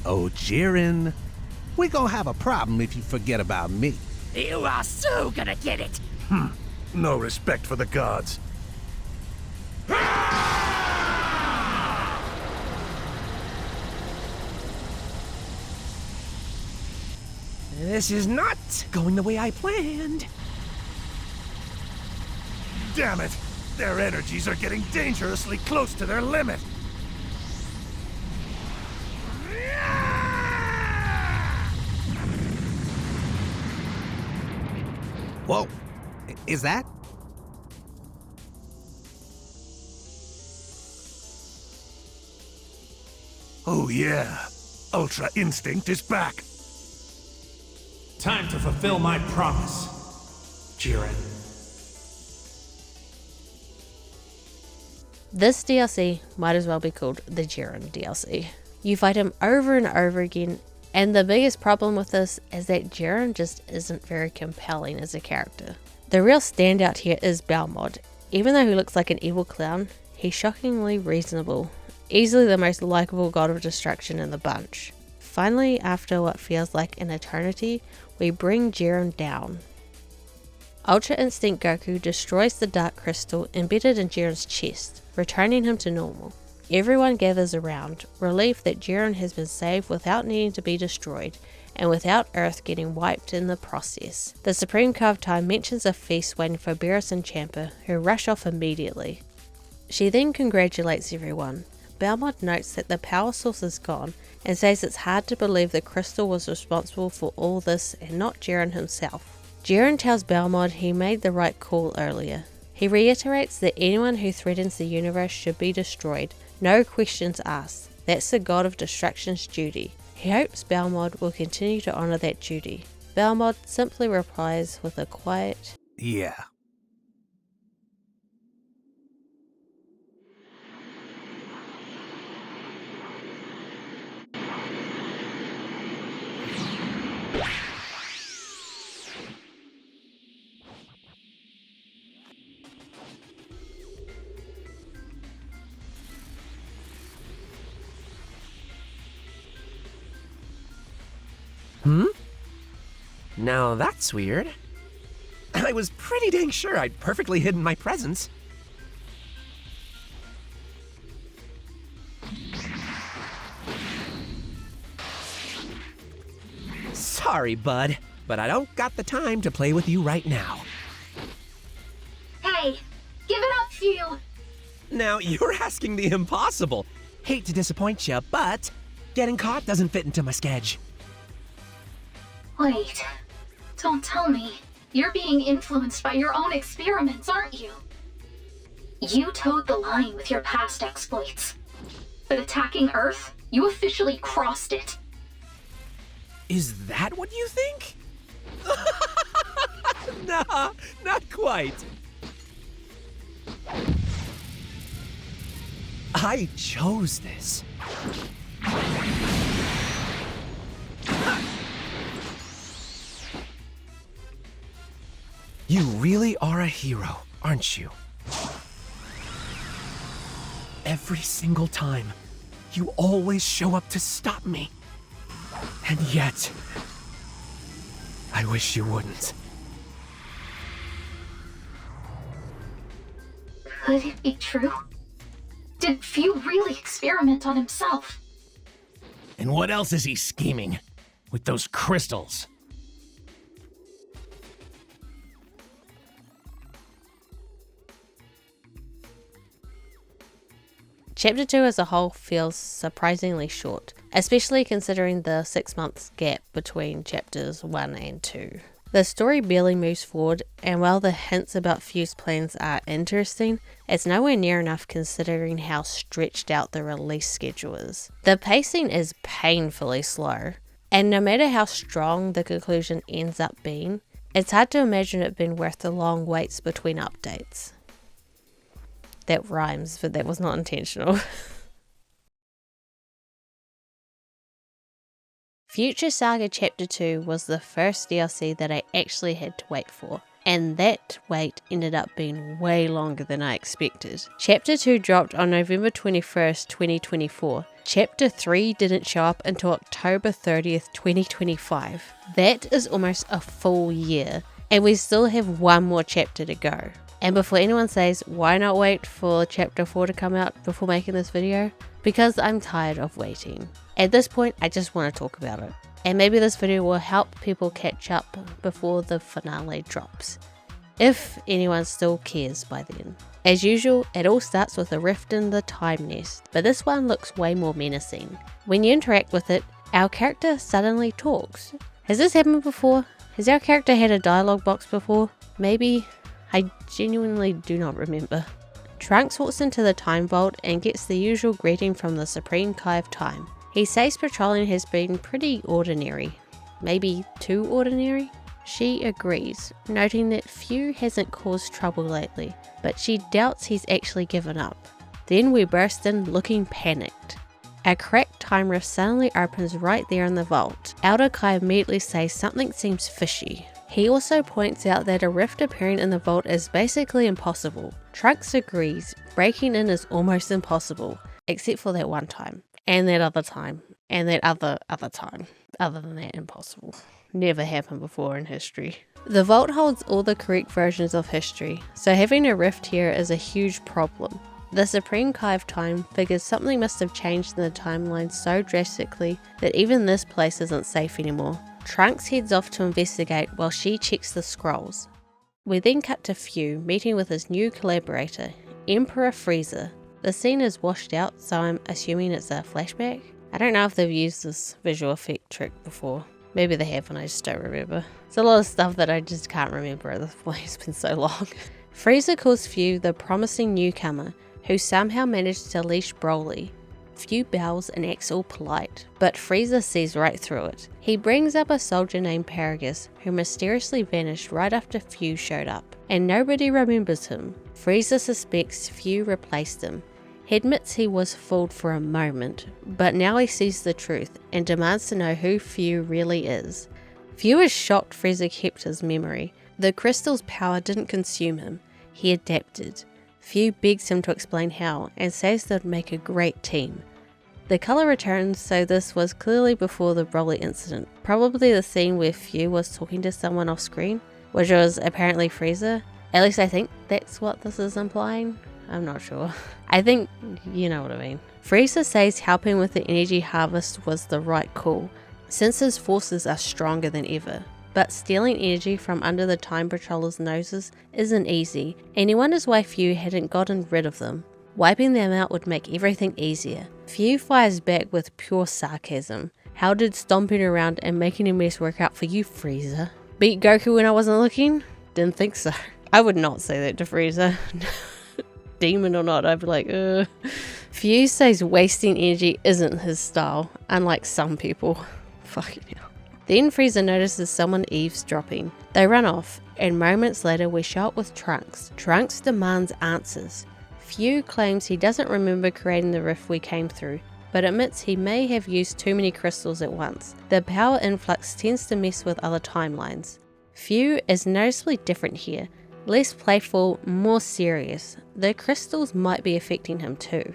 Oh, Jiren, we gonna have a problem if you forget about me. You are so gonna get it! No respect for the gods. This is not going the way I planned. Damn it! Their energies are getting dangerously close to their limit. Whoa, is that? Oh yeah, Ultra Instinct is back. Time to fulfill my promise, Jiren. This DLC might as well be called the Jiren DLC. You fight him over and over again, and the biggest problem with this is that Jiren just isn't very compelling as a character. The real standout here is Balmod. Even though he looks like an evil clown, he's shockingly reasonable, easily the most likable god of destruction in the bunch. Finally, after what feels like an eternity, we bring Jiren down. Ultra Instinct Goku destroys the Dark Crystal embedded in Jiren's chest, returning him to normal. Everyone gathers around, relieved that Jiren has been saved without needing to be destroyed, and without Earth getting wiped in the process. The Supreme Car of Time mentions a feast waiting for Beerus and Champa, who rush off immediately. She then congratulates everyone. Balmod notes that the power source is gone, and says it's hard to believe the crystal was responsible for all this and not Jiren himself. Jiren tells Balmod he made the right call earlier. He reiterates that anyone who threatens the universe should be destroyed, no questions asked. That's the god of destruction's duty. He hopes Balmod will continue to honor that duty. Balmod simply replies with a quiet, Yeah. Now that's weird. I was pretty dang sure I'd perfectly hidden my presence. Sorry, bud, but I don't got the time to play with you right now. Hey, give it up, Phew! Now, you're asking the impossible. Hate to disappoint you, but getting caught doesn't fit into my schedule. Wait, don't tell me. You're being influenced by your own experiments, aren't you? You towed the line with your past exploits. But attacking Earth, you officially crossed it. Is that what you think? Nah, not quite. I chose this. You really are a hero, aren't you? Every single time, you always show up to stop me. And yet, I wish you wouldn't. Could it be true? Did Few really experiment on himself? And what else is he scheming? With those crystals? Chapter 2 as a whole feels surprisingly short, especially considering the 6 months gap between chapters 1 and 2. The story barely moves forward, and while the hints about Few's plans are interesting, it's nowhere near enough considering how stretched out the release schedule is. The pacing is painfully slow, and no matter how strong the conclusion ends up being, it's hard to imagine it being worth the long waits between updates. That rhymes, but that was not intentional. Future Saga Chapter 2 was the first DLC that I actually had to wait for, and that wait ended up being way longer than I expected. Chapter 2 dropped on November 21st, 2024. Chapter 3 didn't show up until October 30th, 2025. That is almost a full year, and we still have one more chapter to go. And before anyone says, why not wait for Chapter 4 to come out before making this video? Because I'm tired of waiting. At this point, I just want to talk about it. And maybe this video will help people catch up before the finale drops. If anyone still cares by then. As usual, it all starts with a rift in the time nest, but this one looks way more menacing. When you interact with it, our character suddenly talks. Has this happened before? Has our character had a dialogue box before? Maybe? I genuinely do not remember. Trunks walks into the time vault and gets the usual greeting from the Supreme Kai of Time. He says patrolling has been pretty ordinary. Maybe too ordinary? She agrees, noting that Few hasn't caused trouble lately, but she doubts he's actually given up. Then we burst in looking panicked. A cracked time rift suddenly opens right there in the vault. Elder Kai immediately says something seems fishy. He also points out that a rift appearing in the vault is basically impossible. Trunks agrees, breaking in is almost impossible, except for that one time, and that other time, and that other time. Other than that, impossible. Never happened before in history. The vault holds all the correct versions of history, so having a rift here is a huge problem. The Supreme Kai of Time figures something must have changed in the timeline so drastically that even this place isn't safe anymore. Trunks heads off to investigate while she checks the scrolls. We then cut to Few meeting with his new collaborator, Emperor Frieza. The scene is washed out, so I'm assuming it's a flashback. I don't know if they've used this visual effect trick before. Maybe they have and I just don't remember. It's a lot of stuff that I just can't remember at this point, it's been so long. Frieza calls Few the promising newcomer who somehow managed to leash Broly. Few bows and acts all polite, but Frieza sees right through it. He brings up a soldier named Paragus, who mysteriously vanished right after Few showed up, and nobody remembers him. Frieza suspects Few replaced him. He admits he was fooled for a moment, but now he sees the truth and demands to know who Few really is. Few is shocked Frieza kept his memory. The crystal's power didn't consume him, he adapted. Few begs him to explain how, and says they'd make a great team. The colour returns, so this was clearly before the Broly incident. Probably the scene where Few was talking to someone off screen, which was apparently Frieza. At least I think that's what this is implying. I'm not sure. I think you know what I mean. Frieza says helping with the energy harvest was the right call, since his forces are stronger than ever. But stealing energy from under the Time Patrollers' noses isn't easy, and he wonders why Few hadn't gotten rid of them. Wiping them out would make everything easier. Few fires back with pure sarcasm. How did stomping around and making a mess work out for you, Frieza? Beat Goku when I wasn't looking? Didn't think so. I would not say that to Frieza. Demon or not, I'd be like, Few says wasting energy isn't his style, unlike some people. Fucking hell. Then Frieza notices someone eavesdropping. They run off, and moments later we show up with Trunks. Trunks demands answers. Few claims he doesn't remember creating the rift we came through, but admits he may have used too many crystals at once. The power influx tends to mess with other timelines. Fuw is noticeably different here, less playful, more serious. The crystals might be affecting him too.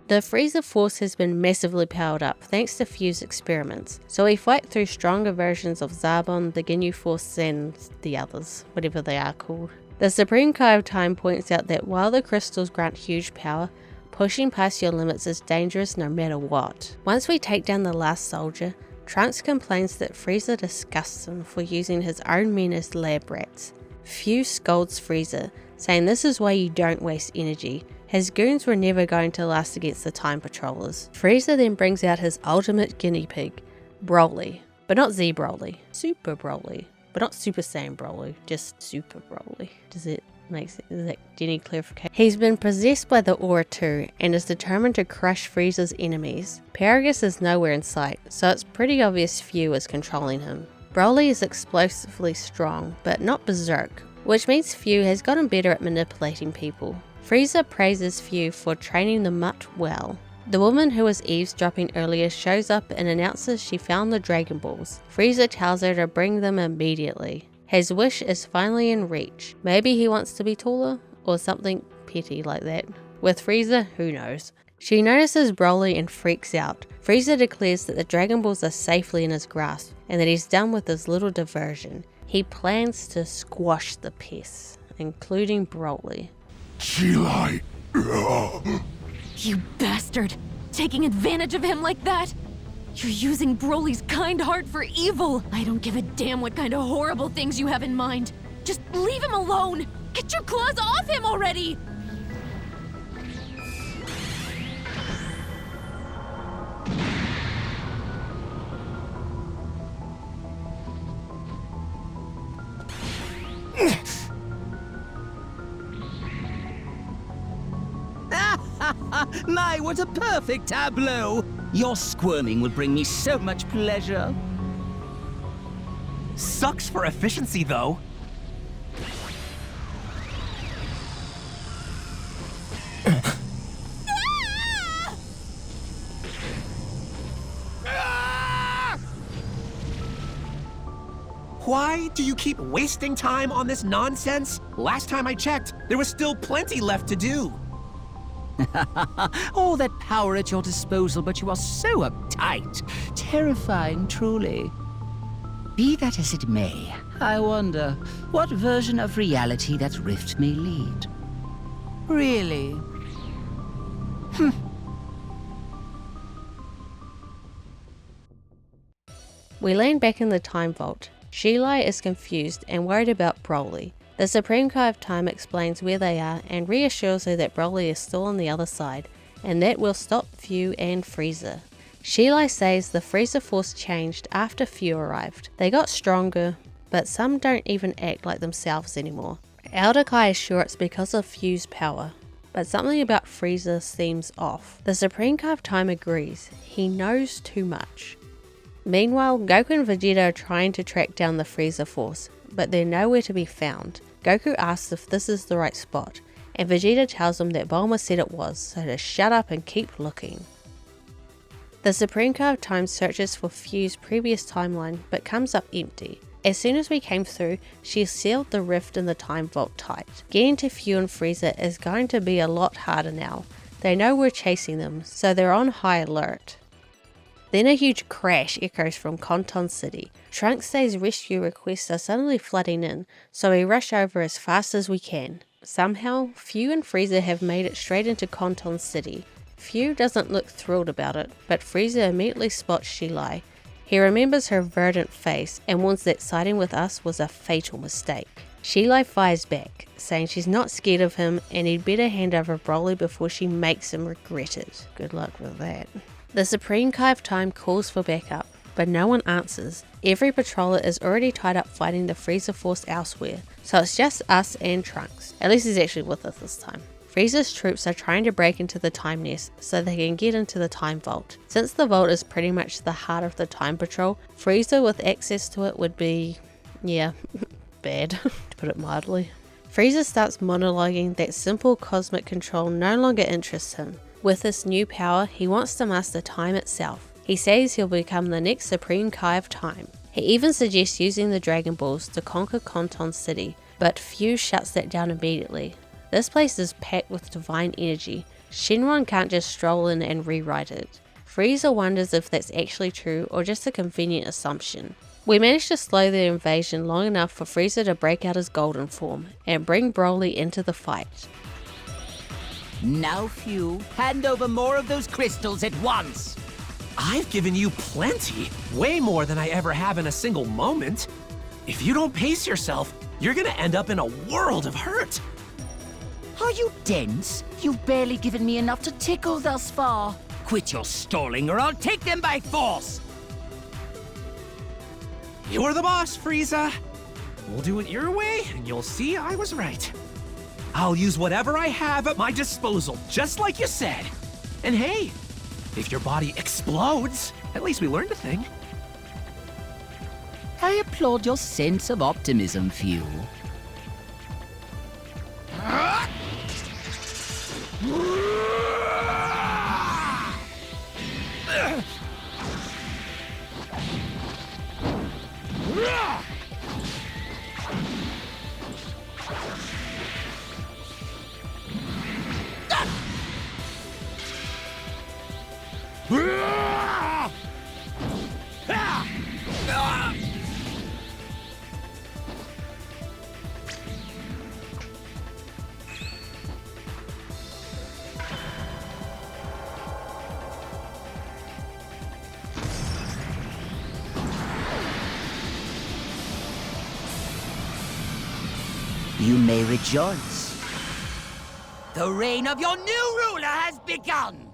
The Frieza force has been massively powered up thanks to Fuw's experiments, so we fight through stronger versions of Zarbon, the Ginyu Force, and the others, whatever they are called. The Supreme Kai of Time points out that while the crystals grant huge power, pushing past your limits is dangerous no matter what. Once we take down the last soldier, Trunks complains that Frieza disgusts him for using his own men as lab rats. Fuw scolds Frieza, saying this is why you don't waste energy. His goons were never going to last against the Time Patrollers. Frieza then brings out his ultimate guinea pig, Broly. But not Z Broly, Super Broly. But not Super Saiyan Broly, just Super Broly. Does it make sense? Is that any clarification? He's been possessed by the Aura too, and is determined to crush Frieza's enemies. Paragus is nowhere in sight, so it's pretty obvious Fuw is controlling him. Broly is explosively strong, but not berserk, which means Fuw has gotten better at manipulating people. Frieza praises Fuw for training the Mutt well. The woman who was eavesdropping earlier shows up and announces she found the Dragon Balls. Frieza tells her to bring them immediately. His wish is finally in reach. Maybe he wants to be taller, or something petty like that. With Frieza, who knows? She notices Broly and freaks out. Frieza declares that the Dragon Balls are safely in his grasp, and that he's done with his little diversion. He plans to squash the pests, including Broly. Chilai. You bastard! Taking advantage of him like that? You're using Broly's kind heart for evil! I don't give a damn what kind of horrible things you have in mind. Just leave him alone! Get your claws off him already! My, what a perfect tableau! Your squirming will bring me so much pleasure. Sucks for efficiency, though. Why do you keep wasting time on this nonsense? Last time I checked, there was still plenty left to do. All that power at your disposal, but you are so uptight. Terrifying, truly. Be that as it may, I wonder what version of reality that rift may lead. Really? We land back in the Time Vault. Chilai is confused and worried about Broly. The Supreme Kai of Time explains where they are and reassures her that Broly is still on the other side, and that will stop Fuw and Frieza. Chilai says the Frieza force changed after Fuw arrived. They got stronger, but some don't even act like themselves anymore. Elder Kai is sure it's because of Fuw's power, but something about Frieza seems off. The Supreme Kai of Time agrees. He knows too much. Meanwhile, Goku and Vegeta are trying to track down the Frieza force, but they're nowhere to be found. Goku asks if this is the right spot, and Vegeta tells him that Bulma said it was, so to shut up and keep looking. The Supreme Kai of Time searches for Fuw's previous timeline, but comes up empty. As soon as we came through, she sealed the rift in the Time Vault tight. Getting to Fuw and Frieza is going to be a lot harder now. They know we're chasing them, so they're on high alert. Then a huge crash echoes from Conton City. Trunks says rescue requests are suddenly flooding in, so we rush over as fast as we can. Somehow, Fuw and Frieza have made it straight into Conton City. Fuw doesn't look thrilled about it, but Frieza immediately spots Chilai. He remembers her verdant face and warns that siding with us was a fatal mistake. Chilai fires back, saying she's not scared of him and he'd better hand over Broly before she makes him regret it. Good luck with that. The Supreme Kai of Time calls for backup, but no one answers. Every patroller is already tied up fighting the Frieza force elsewhere, so it's just us and Trunks. At least he's actually with us this time. Frieza's troops are trying to break into the Time Nest so they can get into the Time Vault. Since the vault is pretty much the heart of the Time Patrol, Frieza with access to it would be, yeah, bad, to put it mildly. Frieza starts monologuing that simple cosmic control no longer interests him. With this new power, he wants to master time itself. He says he'll become the next Supreme Kai of Time. He even suggests using the Dragon Balls to conquer Conton City, but Fu shuts that down immediately. This place is packed with divine energy. Shenron can't just stroll in and rewrite it. Frieza wonders if that's actually true or just a convenient assumption. We managed to slow the invasion long enough for Frieza to break out his golden form and bring Broly into the fight. Now, Fu, hand over more of those crystals at once. I've given you plenty, way more than I ever have in a single moment. If you don't pace yourself, you're gonna end up in a world of hurt. Are you dense? You've barely given me enough to tickle thus far. Quit your stalling or I'll take them by force! You're the boss, Frieza. We'll do it your way, and you'll see I was right. I'll use whatever I have at my disposal, just like you said. And hey, if your body explodes, at least we learned a thing. I applaud your sense of optimism, Fu. You may rejoice. The reign of your new ruler has begun!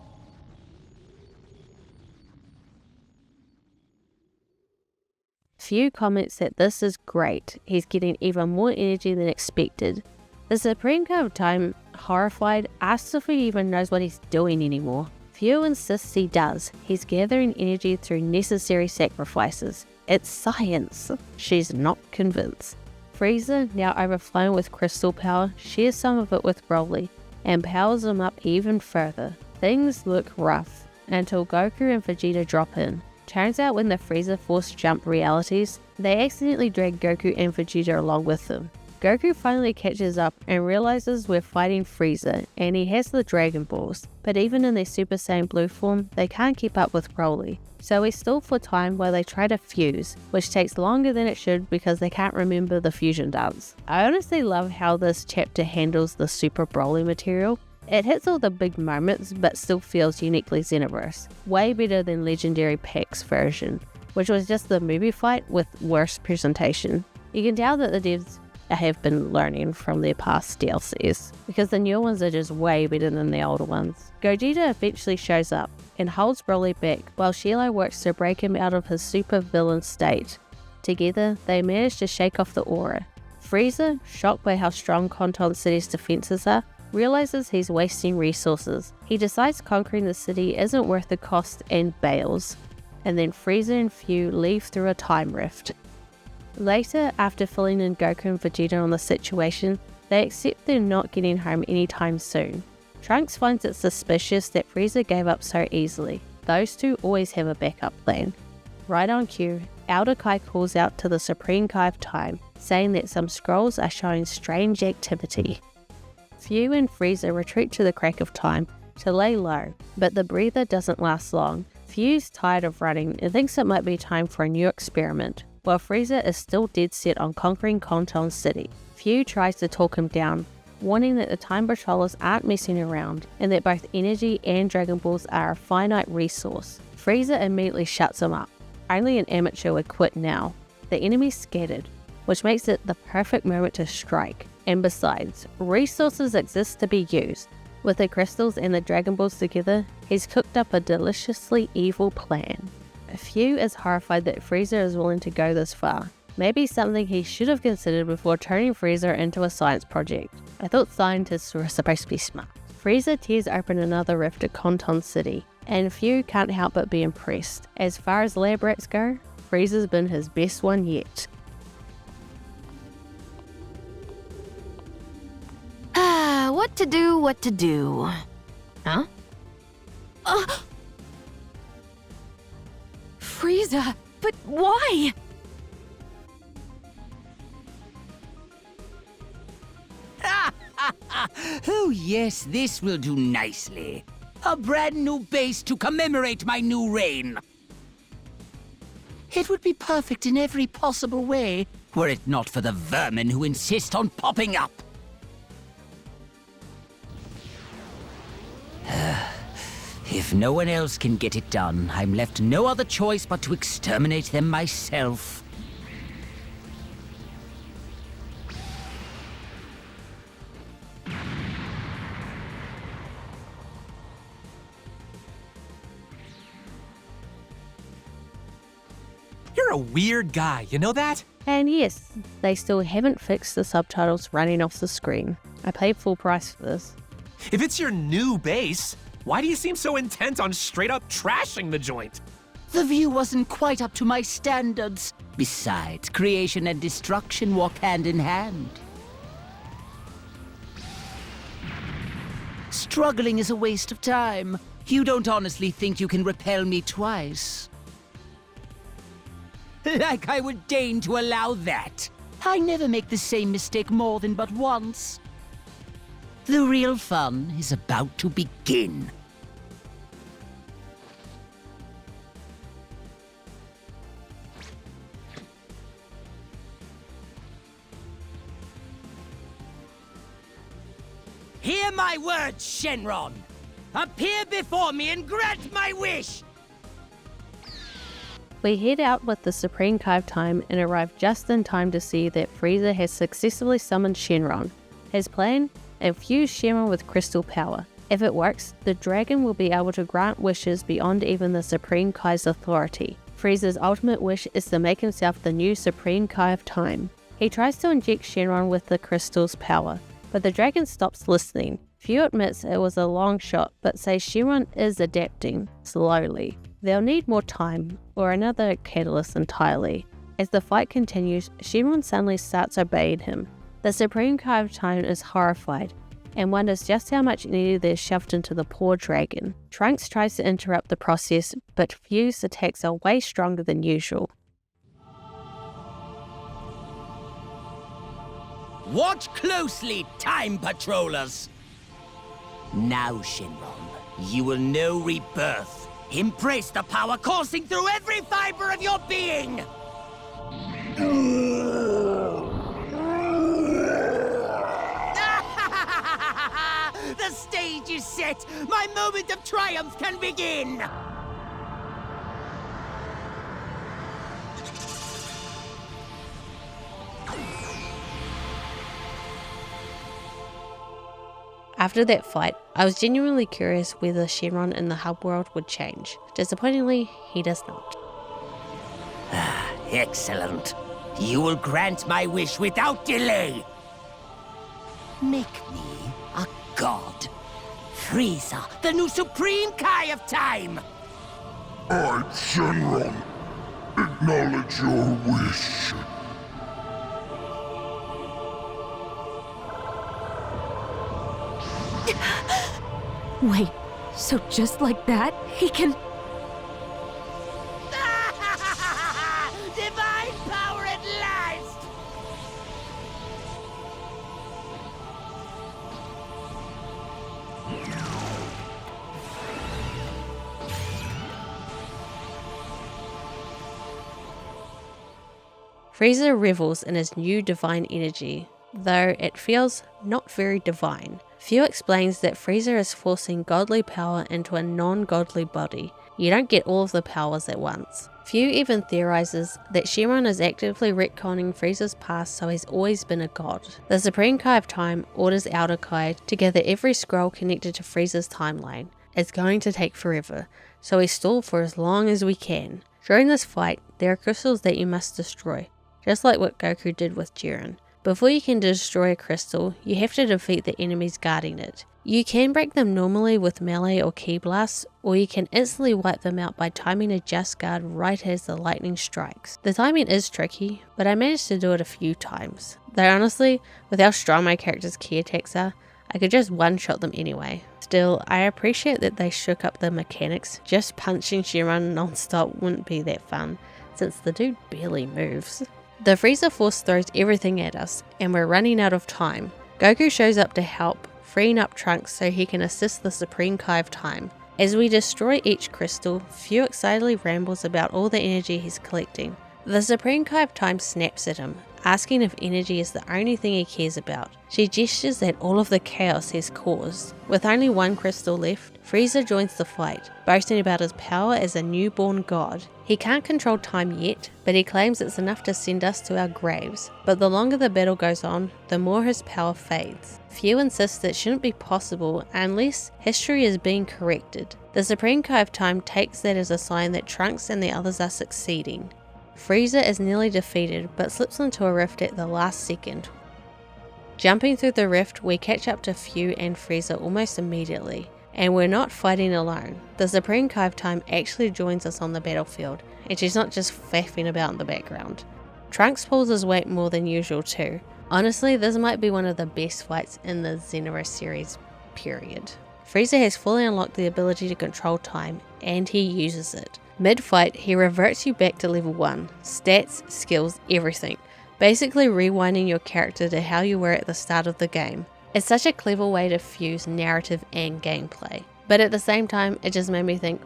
Fu comments that this is great. He's getting even more energy than expected. The Supreme God of Time, horrified, asks if he even knows what he's doing anymore. Fu insists he does. He's gathering energy through necessary sacrifices. It's science. She's not convinced. Frieza, now overflowing with crystal power, shares some of it with Broly and powers him up even further. Things look rough until Goku and Vegeta drop in. Turns out when the Frieza force jump realities, they accidentally drag Goku and Vegeta along with them. Goku finally catches up and realizes we're fighting Frieza and he has the Dragon Balls, but even in their Super Saiyan Blue form, they can't keep up with Broly. So we stall for time while they try to fuse, which takes longer than it should because they can't remember the fusion dance. I honestly love how this chapter handles the Super Broly material. It hits all the big moments but still feels uniquely Xenoverse. Way better than Legendary Pack's version, which was just the movie fight with worse presentation. You can tell that the devs have been learning from their past DLCs, because the new ones are just way better than the older ones. Gogeta eventually shows up and holds Broly back while Shiloh works to break him out of his super villain state. Together, they manage to shake off the aura. Frieza, shocked by how strong Conton City's defenses are, realizes he's wasting resources. He decides conquering the city isn't worth the cost and bails. And then Frieza and Fu leave through a time rift. Later, after filling in Goku and Vegeta on the situation, they accept they're not getting home anytime soon. Trunks finds it suspicious that Frieza gave up so easily. Those two always have a backup plan. Right on cue, Elder Kai calls out to the Supreme Kai of Time, saying that some scrolls are showing strange activity. Fu and Frieza retreat to the Crack of Time to lay low, but the breather doesn't last long. Fu's tired of running and thinks it might be time for a new experiment, while Frieza is still dead set on conquering Conton City. Fu tries to talk him down, warning that the Time Patrollers aren't messing around and that both energy and Dragon Balls are a finite resource. Frieza immediately shuts him up. Only an amateur would quit now. The enemy's scattered, which makes it the perfect moment to strike. And besides, resources exist to be used. With the crystals and the Dragon Balls together, he's cooked up a deliciously evil plan. Fu is horrified that Frieza is willing to go this far. Maybe something he should have considered before turning Frieza into a science project. I thought scientists were supposed to be smart. Frieza tears open another rift at Conton City, and Fu can't help but be impressed. As far as lab rats go, Frieza's been his best one yet. What to do? Huh? Frieza, but why? Oh yes, this will do nicely. A brand new base to commemorate my new reign. It would be perfect in every possible way, were it not for the vermin who insist on popping up. If no one else can get it done, I'm left no other choice but to exterminate them myself. You're a weird guy, you know that? And yes, they still haven't fixed the subtitles running off the screen. I paid full price for this. If it's your new base, why do you seem so intent on straight up trashing the joint? The view wasn't quite up to my standards. Besides, creation and destruction walk hand in hand. Struggling is a waste of time. You don't honestly think you can repel me twice? Like I would deign to allow that. I never make the same mistake more than but once. The real fun is about to begin. Hear my words, Shenron! Appear before me and grant my wish! We head out with the Supreme Kai of Time and arrive just in time to see that Frieza has successfully summoned Shenron. His plan? Infuse Shenron with crystal power. If it works, the dragon will be able to grant wishes beyond even the Supreme Kai's authority. Frieza's ultimate wish is to make himself the new Supreme Kai of Time. He tries to inject Shenron with the crystal's power, but the dragon stops listening. Few admits it was a long shot, but says Shenron is adapting, slowly. They'll need more time, or another catalyst entirely. As the fight continues, Shenron suddenly starts obeying him. The Supreme Kai of Time is horrified, and wonders just how much energy they're shoved into the poor dragon. Trunks tries to interrupt the process, but Fuse's attacks are way stronger than usual. Watch closely, Time Patrollers! Now, Shenron, you will know rebirth. Embrace the power coursing through every fiber of your being! The stage is set! My moment of triumph can begin! After that fight, I was genuinely curious whether Shenron in the hub world would change. Disappointingly, he does not. Excellent. You will grant my wish without delay. Make me a god. Frieza, the new Supreme Kai of Time. I, Shenron, acknowledge your wish. Wait, so just like that, he can... Divine power at last! Frieza revels in his new divine energy, though it feels not very divine. Few explains that Frieza is forcing godly power into a non-godly body. You don't get all of the powers at once. Few even theorizes that Shenron is actively retconning Frieza's past so he's always been a god. The Supreme Kai of Time orders Elder Kai to gather every scroll connected to Frieza's timeline. It's going to take forever, so we stall for as long as we can. During this fight, there are crystals that you must destroy, just like what Goku did with Jiren. Before you can destroy a crystal, you have to defeat the enemies guarding it. You can break them normally with melee or ki blasts, or you can instantly wipe them out by timing a just guard right as the lightning strikes. The timing is tricky, but I managed to do it a few times. Though honestly, with how strong my character's ki attacks are, I could just one-shot them anyway. Still, I appreciate that they shook up the mechanics. Just punching Shenron non-stop wouldn't be that fun, since the dude barely moves. The Frieza Force throws everything at us, and we're running out of time. Goku shows up to help, freeing up Trunks so he can assist the Supreme Kai of Time. As we destroy each crystal, Fu excitedly rambles about all the energy he's collecting. The Supreme Kai of Time snaps at him, asking if energy is the only thing he cares about. She gestures at all of the chaos he's caused. With only one crystal left, Frieza joins the fight, boasting about his power as a newborn god. He can't control time yet, but he claims it's enough to send us to our graves. But the longer the battle goes on, the more his power fades. Fu insists it shouldn't be possible unless history is being corrected. The Supreme Kai of Time takes that as a sign that Trunks and the others are succeeding. Frieza is nearly defeated but slips into a rift at the last second. Jumping through the rift, we catch up to Fu and Frieza almost immediately. And we're not fighting alone. The Supreme Kai of Time actually joins us on the battlefield, and she's not just faffing about in the background. Trunks pulls his weight more than usual too. Honestly, this might be one of the best fights in the Xenoverse series, period. Frieza has fully unlocked the ability to control time, and he uses it. Mid-fight, he reverts you back to level 1, stats, skills, everything, basically rewinding your character to how you were at the start of the game. It's such a clever way to fuse narrative and gameplay, but at the same time, it just made me think,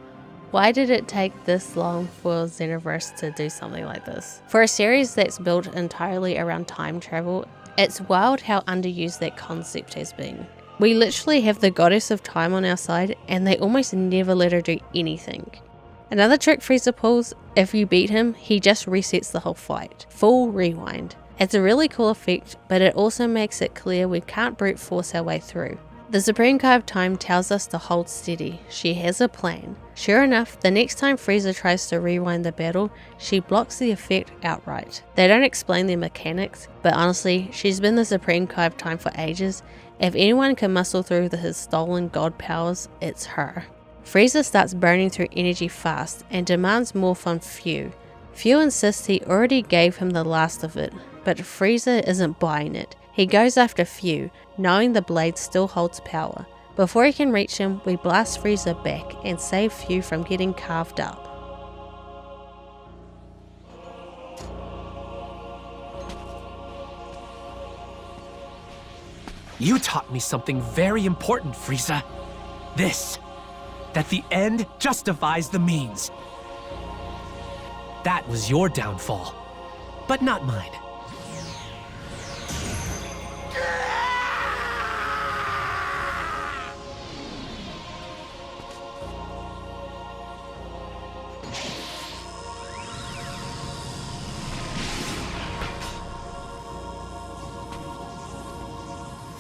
why did it take this long for Xenoverse to do something like this? For a series that's built entirely around time travel, it's wild how underused that concept has been. We literally have the goddess of time on our side, and they almost never let her do anything. Another trick Frieza pulls, if you beat him, he just resets the whole fight. Full rewind. It's a really cool effect, but it also makes it clear we can't brute force our way through. The Supreme Kai of Time tells us to hold steady. She has a plan. Sure enough, the next time Frieza tries to rewind the battle, she blocks the effect outright. They don't explain their mechanics, but honestly, she's been the Supreme Kai of Time for ages. If anyone can muscle through his stolen god powers, it's her. Frieza starts burning through energy fast and demands more from Fu. Fu insists he already gave him the last of it, but Frieza isn't buying it. He goes after Fu, knowing the blade still holds power. Before he can reach him, we blast Frieza back and save Fu from getting carved up. You taught me something very important, Frieza. This, that the end justifies the means. That was your downfall, but not mine.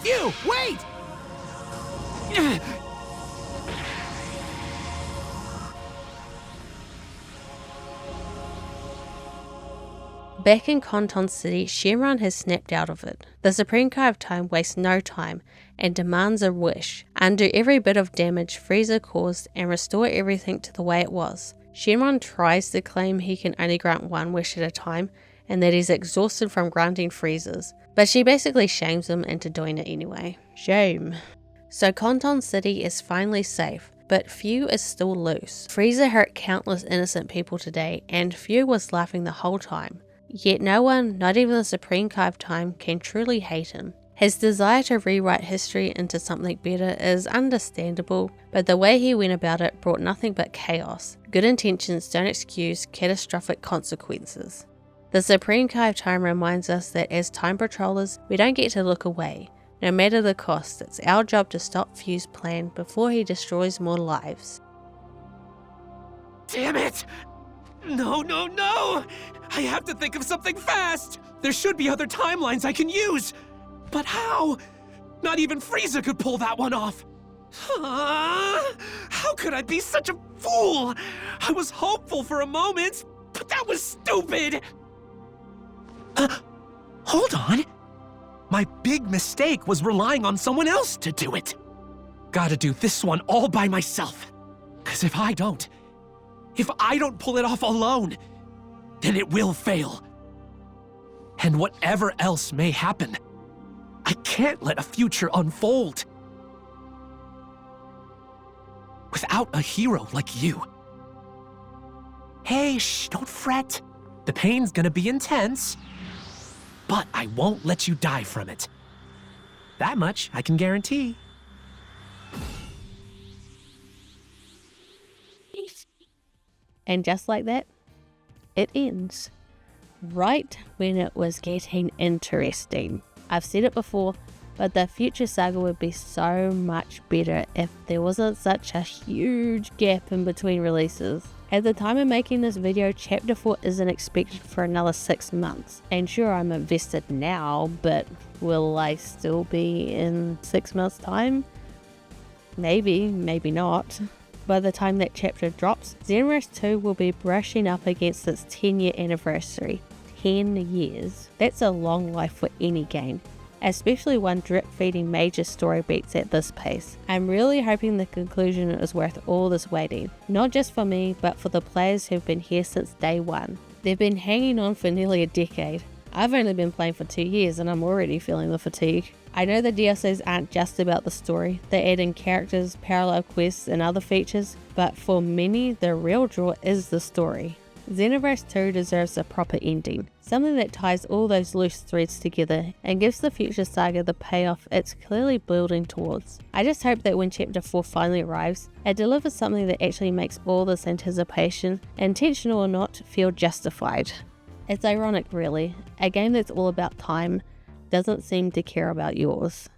You, wait! Back in Conton City, Shenron has snapped out of it. The Supreme Kai of Time wastes no time and demands a wish. Undo every bit of damage Frieza caused and restore everything to the way it was. Shenron tries to claim he can only grant one wish at a time and that he's exhausted from granting Frieza's, but she basically shames him into doing it anyway. Shame. So Conton City is finally safe, but Fu is still loose. Frieza hurt countless innocent people today, and Fu was laughing the whole time. Yet no one, not even the Supreme Kai of Time, can truly hate him. His desire to rewrite history into something better is understandable, but the way he went about it brought nothing but chaos. Good intentions don't excuse catastrophic consequences. The Supreme Kai of Time reminds us that as time patrollers, we don't get to look away. No matter the cost, it's our job to stop Fu's plan before he destroys more lives. Damn it! No, no, no! I have to think of something fast! There should be other timelines I can use! But how? Not even Frieza could pull that one off! How could I be such a fool? I was hopeful for a moment, but that was stupid! Hold on! My big mistake was relying on someone else to do it! Gotta do this one all by myself. 'Cause if I don't pull it off alone, then it will fail. And whatever else may happen, I can't let a future unfold without a hero like you. Hey, shh, don't fret. The pain's gonna be intense, but I won't let you die from it. That much I can guarantee. And just like that, it ends. Right when it was getting interesting. I've said it before, but the Future Saga would be so much better if there wasn't such a huge gap in between releases. At the time of making this video, Chapter 4 isn't expected for another 6 months. And sure, I'm invested now, but will I still be in 6 months' time? Maybe, maybe not. By the time that chapter drops, Xenoverse 2 will be brushing up against its 10-year anniversary. 10 years. That's a long life for any game, especially one drip-feeding major story beats at this pace. I'm really hoping the conclusion is worth all this waiting, not just for me, but for the players who've been here since day one. They've been hanging on for nearly a decade. I've only been playing for 2 years and I'm already feeling the fatigue. I know the DLCs aren't just about the story, they add in characters, parallel quests and other features, but for many the real draw is the story. Xenoverse 2 deserves a proper ending, something that ties all those loose threads together and gives the Future Saga the payoff it's clearly building towards. I just hope that when Chapter 4 finally arrives, it delivers something that actually makes all this anticipation, intentional or not, feel justified. It's ironic really, a game that's all about time doesn't seem to care about yours.